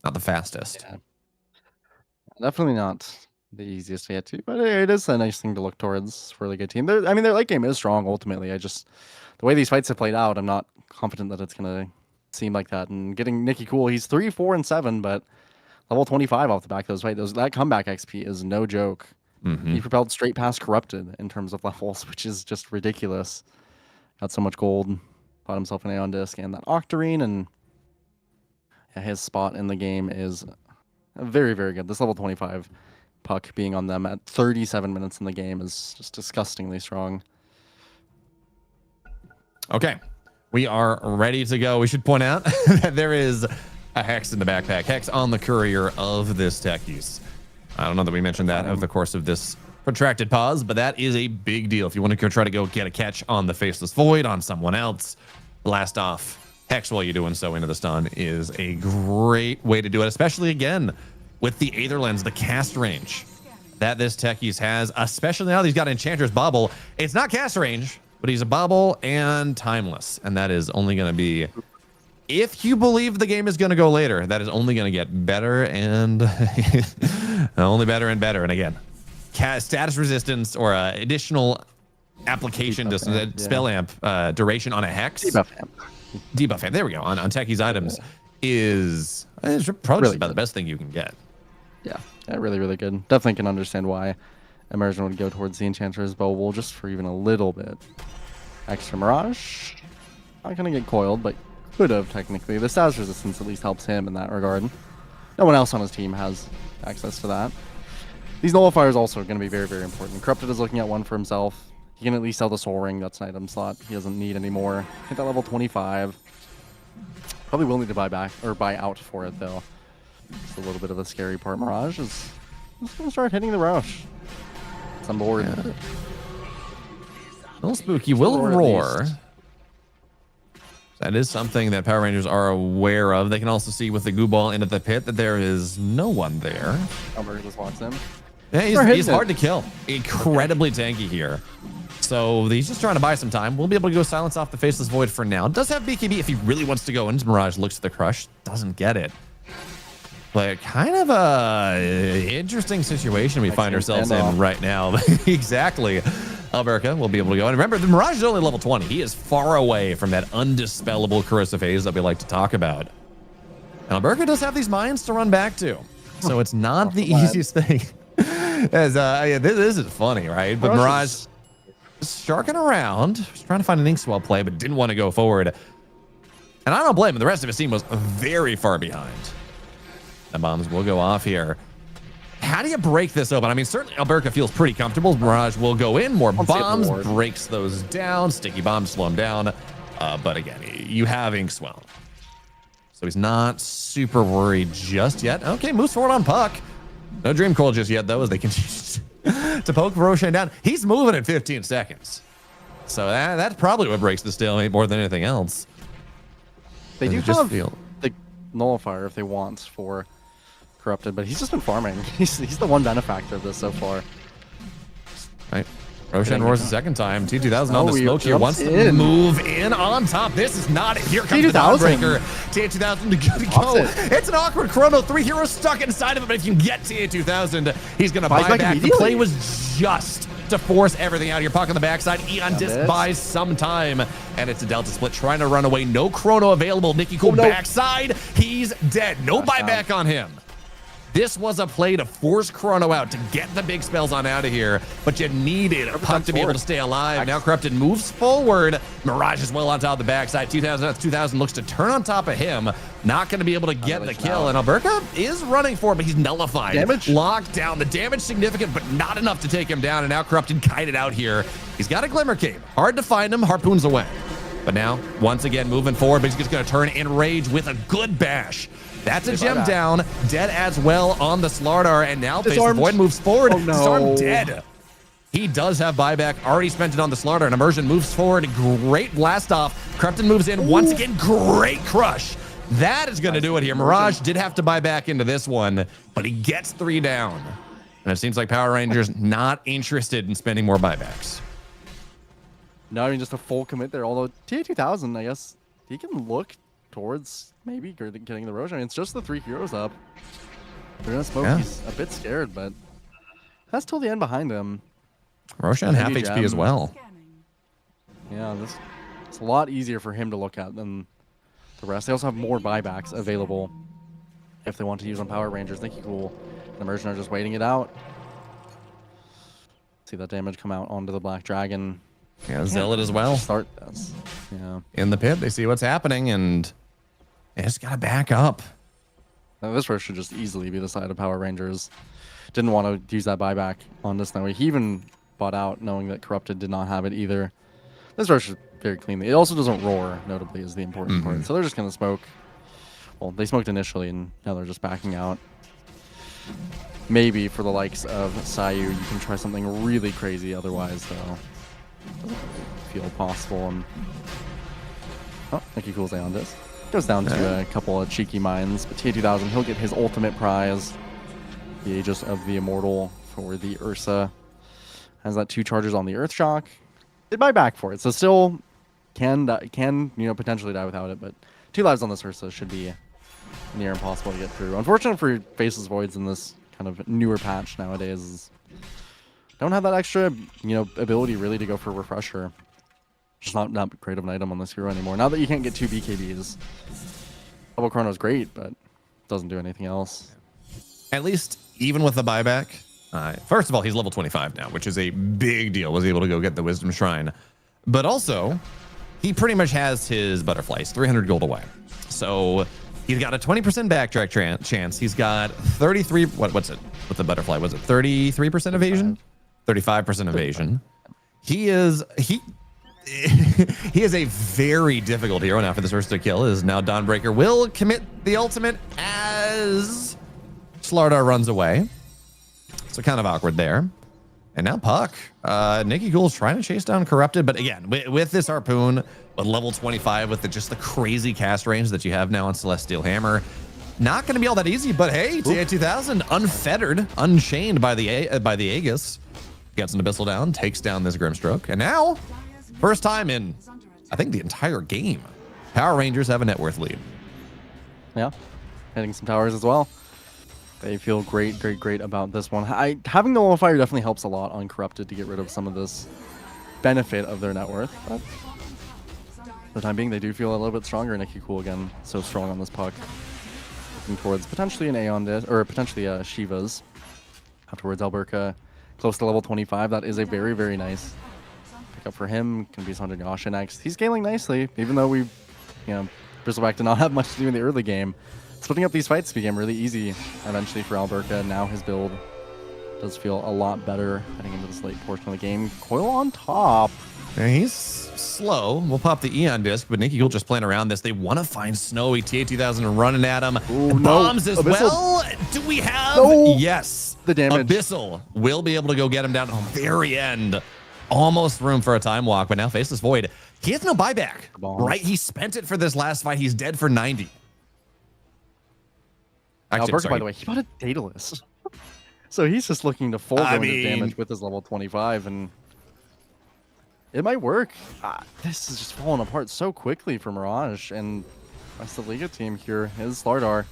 I: not the fastest.
J: Yeah. Definitely not the easiest to get to, but it is a nice thing to look towards for a really good team. I mean, their late game is strong ultimately. The way these fights have played out, I'm not confident that it's going to seem like that. And getting Nicky Cool, he's 3, 4, and 7, but level 25 off the back of those fights. That comeback XP is no joke. He propelled straight past Corrupted in terms of levels, which is just ridiculous. Got so much gold, bought himself an Aeon Disc and that Octarine, and yeah, his spot in the game is very, very good. This level 25 puck being on them at 37 minutes in the game is just disgustingly strong.
I: Okay, we are ready to go. We should point out that there is a Hex in the backpack. Hex on the courier of this Techies. I don't know that we mentioned that over the course of this protracted pause, but that is a big deal. If you want to go try to go get a catch on the Faceless Void, on someone else, blast off Hex while you're doing so into the stun is a great way to do it, especially again with the Aether Lens, the cast range that this Techies has, especially now that he's got Enchanter's Bobble. It's not cast range, but he's a Bobble and Timeless, and that is only going to be, if you believe the game is going to go later, that is only going to get better and only better and better. And again, status resistance or additional application distance, spell amp duration on a Hex. Debuff amp. There we go. On Techies items is probably just about the best thing you can get.
J: Yeah, really, really good. Definitely can understand why Immersion would go towards the Enchanter's Bobble just for even a little bit extra. Mirage, not going to get coiled, but could have technically. The status resistance at least helps him in that regard. No one else on his team has access to that. These nullifiers also going to be very, very important. Corrupted is looking at one for himself. He can at least sell the Soul Ring. That's an item slot he doesn't need anymore. Hit that level 25. Probably will need to buy back or buy out for it though. It's a little bit of a scary part. Mirage is just going to start hitting the rush. It's on board.
I: Yeah. A little spooky. Will roar. That is something that Power Rangers are aware of. They can also see with the goo ball into the pit that there is no one there.
J: Albert just walks in.
I: Yeah, he's hard to kill. Incredibly tanky here. So he's just trying to buy some time. We'll be able to go silence off the Faceless Void for now. Does have BKB if he really wants to go into Mirage. Looks at the crush. Doesn't get it. But kind of a interesting situation we find ourselves in right now. Exactly. Alberca will be able to go. And remember, the Mirage is only level 20. He is far away from that undispellable Corrosive Haze that we like to talk about. And Alberca does have these mines to run back to. So it's not the easiest thing. As this is funny, right? But Mirage is sharking around, was trying to find an Inkswell play, but didn't want to go forward. And I don't blame him. The rest of his team was very far behind. The bombs will go off here. How do you break this open? I mean, certainly Alberca feels pretty comfortable. Mirage will go in. More bombs, breaks those down. Sticky bombs slow him down. But again, you have Inkswell. So he's not super worried just yet. Okay, moves forward on Puck. No Dream Coil just yet, though, as they continue to poke Roshan down. He's moving in 15 seconds. So that's probably what breaks the stalemate more than anything else.
J: They do have the nullifier if they want for Corrupted, but he's just been farming. He's the one benefactor of this so far.
I: Right. Roshan roars the second time. T2000 on the smoke here. Wants to move in on top. This is not it. Here comes the Dawnbreaker. T2000 to go. It's an awkward chrono. 3 heroes stuck inside of it, but if you can get T2000, he's going to buy back. The play was just to force everything out here. Puck on the backside. Aeon Disc buys some time, and it's a Delta Split trying to run away. No chrono available. Nicky Cool backside. He's dead. No buyback on him. This was a play to force Chrono out to get the big spells on out of here, but you needed Puck to be able to stay alive. Now Corrupted moves forward. Mirage is well on top of the backside. 2000 looks to turn on top of him. Not going to be able to get the kill, and Alberca is running for it, but he's nullified. Damage locked down. The damage significant, but not enough to take him down, and now Corrupted kited out here. He's got a Glimmer Cape. Hard to find him. Harpoons away. But now, once again, moving forward, but he's just going to turn in rage with a good bash. That's a gem down. Dead as well on the Slardar, and now Faceless Void moves forward. Disarmed dead. He does have buyback. Already spent it on the Slardar, and Immersion moves forward. Great blast off. Corrupted moves in once again. Great crush. That is going to do it here. Mirage did have to buy back into this one, but he gets 3 down. And it seems like Power Rangers not interested in spending more buybacks.
J: not even just a full commit there. Although TA2000, I guess he can look towards maybe getting the Roche. I mean, it's just the 3 heroes up. They're gonna smoke.
I: Yeah.
J: He's a bit scared, but that's till the end behind him.
I: Roshan half
J: Maybe
I: HP as
J: Gem.
I: well.
J: Yeah, it's a lot easier for him to look at than the rest. They also have more buybacks available if they want to use on Power Rangers. Nicky Cool and Immersion are just waiting it out. See that damage come out onto the Black Dragon.
I: Yeah, Zealot as well.
J: Start this. Yeah.
I: In the pit, they see what's happening, and they just gotta back up.
J: Now, this rush should just easily be the side of Power Rangers. Didn't want to use that buyback on this Snowy. He even bought out knowing that Corrupted did not have it either. This rush is very clean. It also doesn't roar, notably, is the important part. So they're just going to smoke. Well, they smoked initially, and now they're just backing out. Maybe for the likes of Sayu, you can try something really crazy. Otherwise, though, doesn't feel possible. And oh, Nicky Cool's on this. Goes down to a couple of cheeky mines, but TA2000, he'll get his ultimate prize. The Aegis of the Immortal for the Ursa. Has that 2 charges on the Earth Shock. Did buy back for it, so still can potentially die without it, but 2 lives on this Ursa should be near impossible to get through. Unfortunate for Faceless Voids in this kind of newer patch nowadays is don't have that extra, ability really to go for Refresher. Just not great of an item on this hero anymore. Now that you can't get 2 BKBs. Double Chrono is great, but doesn't do anything else.
I: At least, even with the buyback, first of all, he's level 25 now, which is a big deal. Was able to go get the Wisdom Shrine. But also, he pretty much has his butterflies, 300 gold away. So he's got a 20% backtrack chance. He's got 33, what's it? With the butterfly, was it 33% evasion? 35% evasion. He is a very difficult hero now for this first to kill. Is now Dawnbreaker will commit the ultimate as Slardar runs away. So kind of awkward there. And now Puck. Nicky Cool's trying to chase down Corrupted, but again, with this Harpoon, with level 25, with just the crazy cast range that you have now on Celestial Hammer, not going to be all that easy, but hey, TA2000 unfettered, unchained by the Aegis. Gets an Abyssal down, takes down this Grimstroke, and now, first time in, I think, the entire game, Power Rangers have a net worth lead.
J: Yeah, hitting some towers as well. They feel great about this one. Having the Nullifier definitely helps a lot on Corrupted to get rid of some of this benefit of their net worth. But for the time being, they do feel a little bit stronger. Nicky Cool again, so strong on this Puck. Looking towards potentially an Aeon disc, or potentially Shiva's. Afterwards, Alberca, close to level 25. That is a very, very nice pickup for him. Can be Sandra Yasha next. He's scaling nicely, even though we, Bristleback did not have much to do in the early game. Splitting up these fights became really easy eventually for Alberca. Now his build does feel a lot better heading into this late portion of the game. Coil on top.
I: Yeah, he's slow. We'll pop the Eon disc, but Nicky Cool just playing around this. They want to find Snowy. TA2000 running at him.
J: Ooh,
I: Bombs
J: no.
I: as
J: Abyssal.
I: well. Do we have?
J: No.
I: Yes.
J: The damage.
I: Abyssal will be able to go get him down to the very end. Almost room for a time walk, but now Faceless Void. He has no buyback, right? He spent it for this last fight. He's dead for 90. Actually,
J: Alberca, by the way, he bought a Daedalus. So he's just looking to full go into damage with his level 25, and it might work. This is just falling apart so quickly for Mirage, and rest of the Liga team here is Slardar.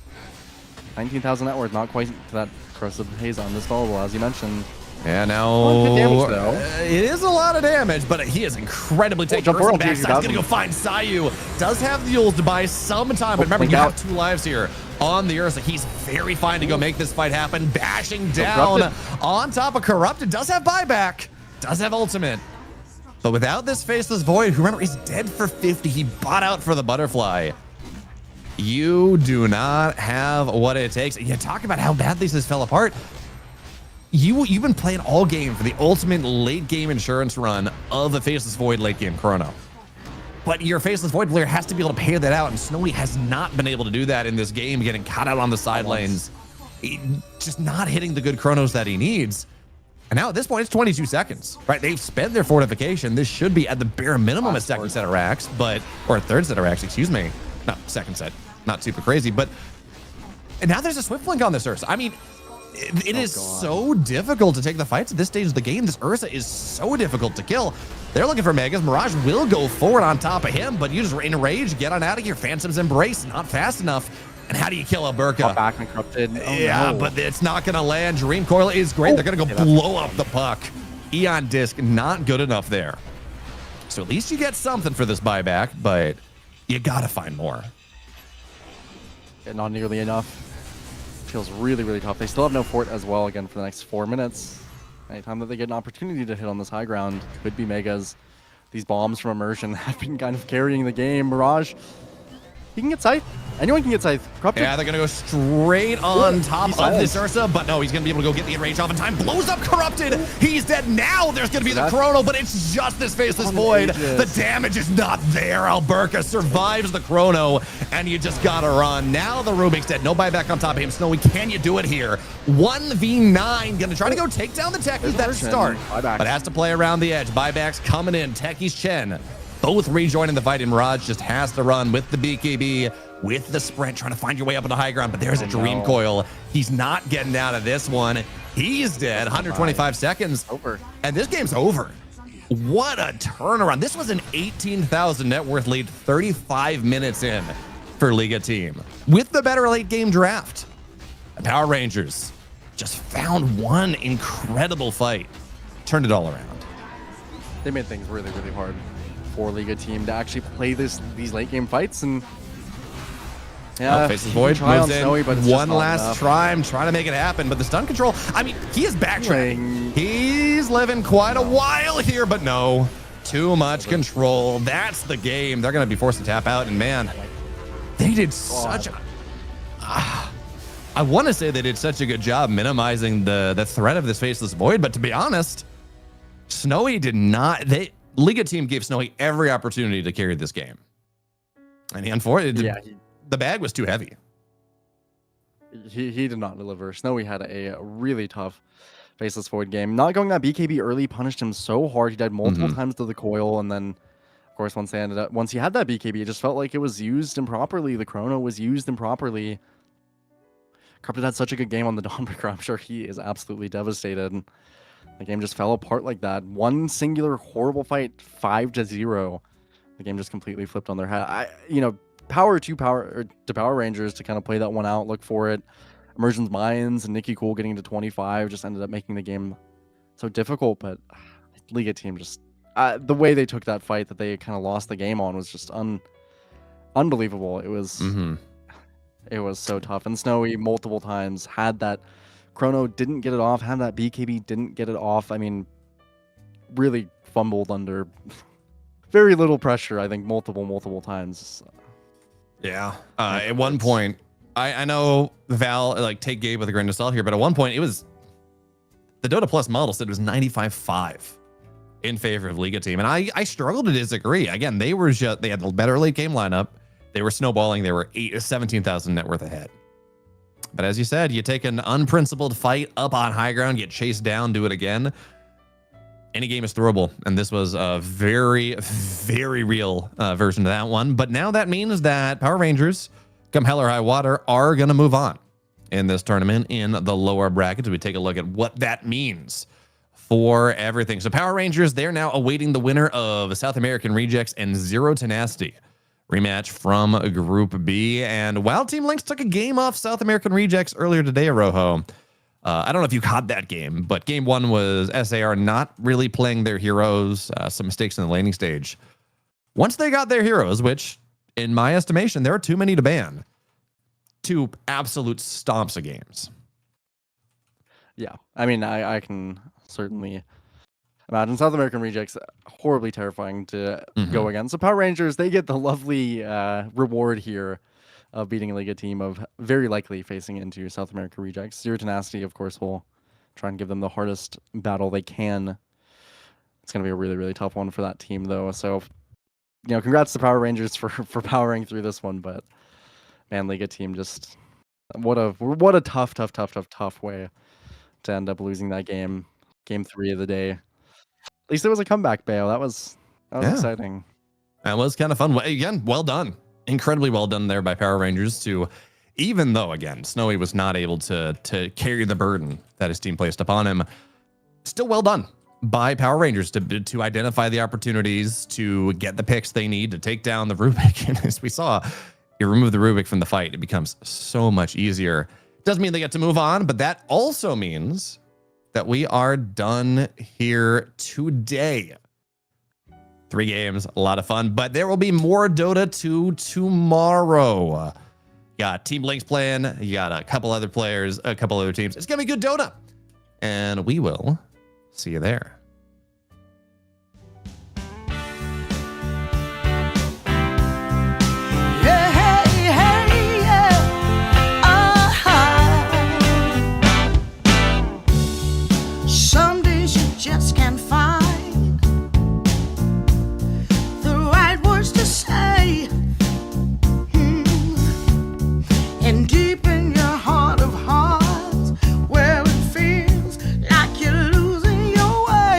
J: 19,000 net worth, not quite to that Corrosive Haze undispellable, as you mentioned.
I: Yeah, now
J: Good damage, though.
I: It is a lot of damage, but he is incredibly taking
J: jump forward,
I: back. He's gonna go find Sayu. Does have the Yules to buy some time, but remember, you have 2 lives here on the Ursa. He's very fine to go make this fight happen. Bashing down on top of Corrupted. Does have buyback. Does have ultimate. But without this Faceless Void, who remember, he's dead for 50. He bought out for the butterfly. You do not have what it takes. You talk about how badly this fell apart. You've been playing all game for the ultimate late game insurance run of the Faceless Void late game chrono. But your Faceless Void player has to be able to pay that out, and Snowy has not been able to do that in this game, getting caught out on the side lanes, just not hitting the good chronos that he needs. And now at this point, it's 22 seconds, right? They've spent their fortification. This should be at the bare minimum a second set of racks, or a third set of racks, excuse me. No, second set, not super crazy, but and now there's a Swift Link on this Ursa. I mean, it is so difficult to take the fights at this stage of the game. This Ursa is so difficult to kill. They're looking for Megas. Mirage will go forward on top of him, but you just in a rage, get on out of here. Phantom's Embrace, not fast enough. And how do you kill Alberca?
K: Back and corrupted. Oh,
I: Yeah,
K: no.
I: but it's not going to land. Dream Coil is great. They're going to go blow up the puck. Eon Disc, not good enough there. So at least you get something for this buyback, but you got to find more.
K: Yeah, not nearly enough. Feels really, really tough. They still have no fort as well, again, for the next 4 minutes. Anytime that they get an opportunity to hit on this high ground, could be Megas. These bombs from Immersion have been kind of carrying the game. Mirage, he can get Scythe. Anyone can get Scythe. Corrupted.
I: Yeah, they're going to go straight on top of this Ursa, but no, he's going to be able to go get the enrage off in time. Blows up Corrupted. He's dead. Now there's going to be the Chrono, but it's just this Faceless Void. The damage is not there. Alberca survives the Chrono, and you just got to run. Now the Rubik's dead. No buyback on top of him. Snowy, can you do it here? 1v9. Going to try to go take down the Techies. That's start. But has to play around the edge. Buybacks coming in. Techies, Chen, both rejoining the fight, and Mirage just has to run with the BKB, with the sprint, trying to find your way up on the high ground, but there's a Dream Coil. He's not getting out of this one. He's dead. 125 seconds.
K: Over.
I: And this game's over. What a turnaround. This was an 18,000 net worth lead 35 minutes in for Liga team with the better late game draft. The Power Rangers just found one incredible fight, turned it all around.
K: They made things really, really hard for Liga team to actually play these late game fights, and yeah,
I: Faceless Void
K: try
I: moves
K: on
I: in.
K: Snowy, but it's
I: One
K: just not
I: last
K: enough.
I: try. I'm trying to make it happen, but the stun control, I mean, he is backtracking. He's living quite a while here, but no. Too much control. That's the game. They're going to be forced to tap out, and man, they did such a... I want to say they did such a good job minimizing the threat of this Faceless Void, but to be honest, Snowy did not... Liga team gave Snowy every opportunity to carry this game. And he unfortunately... the bag was too heavy.
K: He did not deliver. Snowy had a really tough Faceless Void game. Not going that BKB early punished him so hard. He died multiple times to the coil, and then, of course, once he had that BKB, it just felt like it was used improperly. The Chrono was used improperly. Corrupted had such a good game on the Dawnbreaker. I'm sure he is absolutely devastated. The game just fell apart like that. One singular horrible fight, 5-0. The game just completely flipped on their head. Power to Power Rangers to kind of play that one out, look for it. Immersion's Mines and Nikki Cool getting to 25 just ended up making the game so difficult, but Liga team just the way they took that fight that they kind of lost the game on was just unbelievable. It was it was so tough, and Snowy multiple times had that Chrono, didn't get it off, had that BKB, didn't get it off. I mean, really fumbled under very little pressure, I think multiple times.
I: Yeah. At one point, I know Val, take Gabe with a grain of salt here, but at one point, it was the Dota Plus model said it was 95-5 in favor of Liga team. And I struggle to disagree. Again, they had the better late game lineup. They were snowballing. They were 17,000 net worth ahead. But as you said, you take an unprincipled fight up on high ground, get chased down, do it again. Any game is throwable, and this was a very, very real version of that one. But now that means that Power Rangers, come hell or high water, are going to move on in this tournament in the lower brackets. We take a look at what that means for everything. So Power Rangers, they're now awaiting the winner of South American Rejects and Zero Tenacity rematch from Group B. And Wild Team Lynx took a game off South American Rejects earlier today, Rojo. I don't know if you caught that game, but game one was SAR not really playing their heroes, some mistakes in the laning stage. Once they got their heroes, which in my estimation, there are too many to ban, 2 absolute stomps of games.
K: Yeah, I mean, I can certainly imagine South American Rejects horribly terrifying to go against. So Power Rangers, they get the lovely reward here of beating a Liga team of very likely facing into South American Rejects. Zero Tenacity, of course, will try and give them the hardest battle they can. It's going to be a really, really tough one for that team, though. So, congrats to Power Rangers for powering through this one. But, man, Liga team just... What a tough way to end up losing that game. Game 3 of the day. At least it was a comeback, Bayo. That was exciting.
I: That was kind of fun. Again, well done. Incredibly well done there by Power Rangers to, even though, again, Snowy was not able to carry the burden that his team placed upon him, still well done by Power Rangers to identify the opportunities to get the picks they need to take down the Rubik. And as we saw, you remove the Rubik from the fight, it becomes so much easier. Doesn't mean they get to move on, but that also means that we are done here today. 3 games, a lot of fun, but there will be more Dota 2 tomorrow. You got Team Link's playing, you got a couple other players, a couple other teams. It's gonna be good Dota, and we will see you there.
B: Yeah, hey, hey, yeah. Some days you just can't find the right words to say. And deep in your heart of hearts, where it feels like you're losing your way.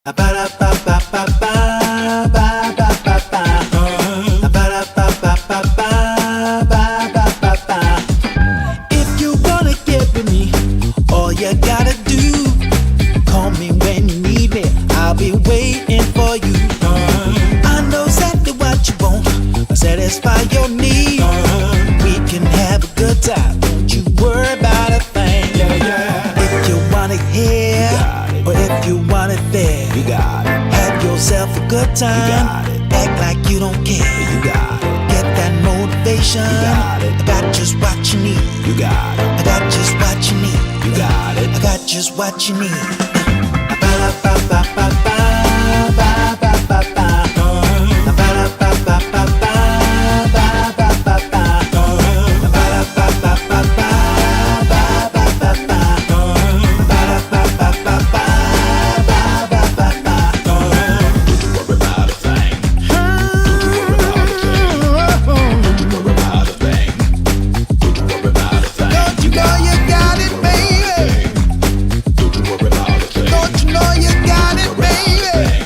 B: If you wanna get with me, all you gotta do, call me when you need me. I'll be waiting for you. I know exactly what you want. I satisfy your need. We can have a good time. Don't you worry about a thing. If you want it here, or if you want it there, you got it. Have yourself a good time. Act like you don't care. You got it. Get that motivation. You got it. I got just what you need. You got it. I got just what you need. You got it. I got just what you need. Don't you know you got it, baby? Don't you know you got it, baby?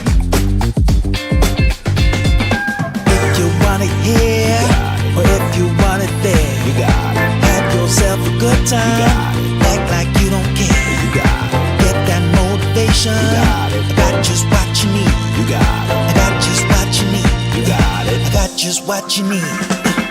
B: If you want it here, or if you want it there, you got it. Have yourself a good time. Act like you don't care. You got it. Get that motivation. You got it. I got just what you need. You got it. I got just what you need. You got it. I got just what you need.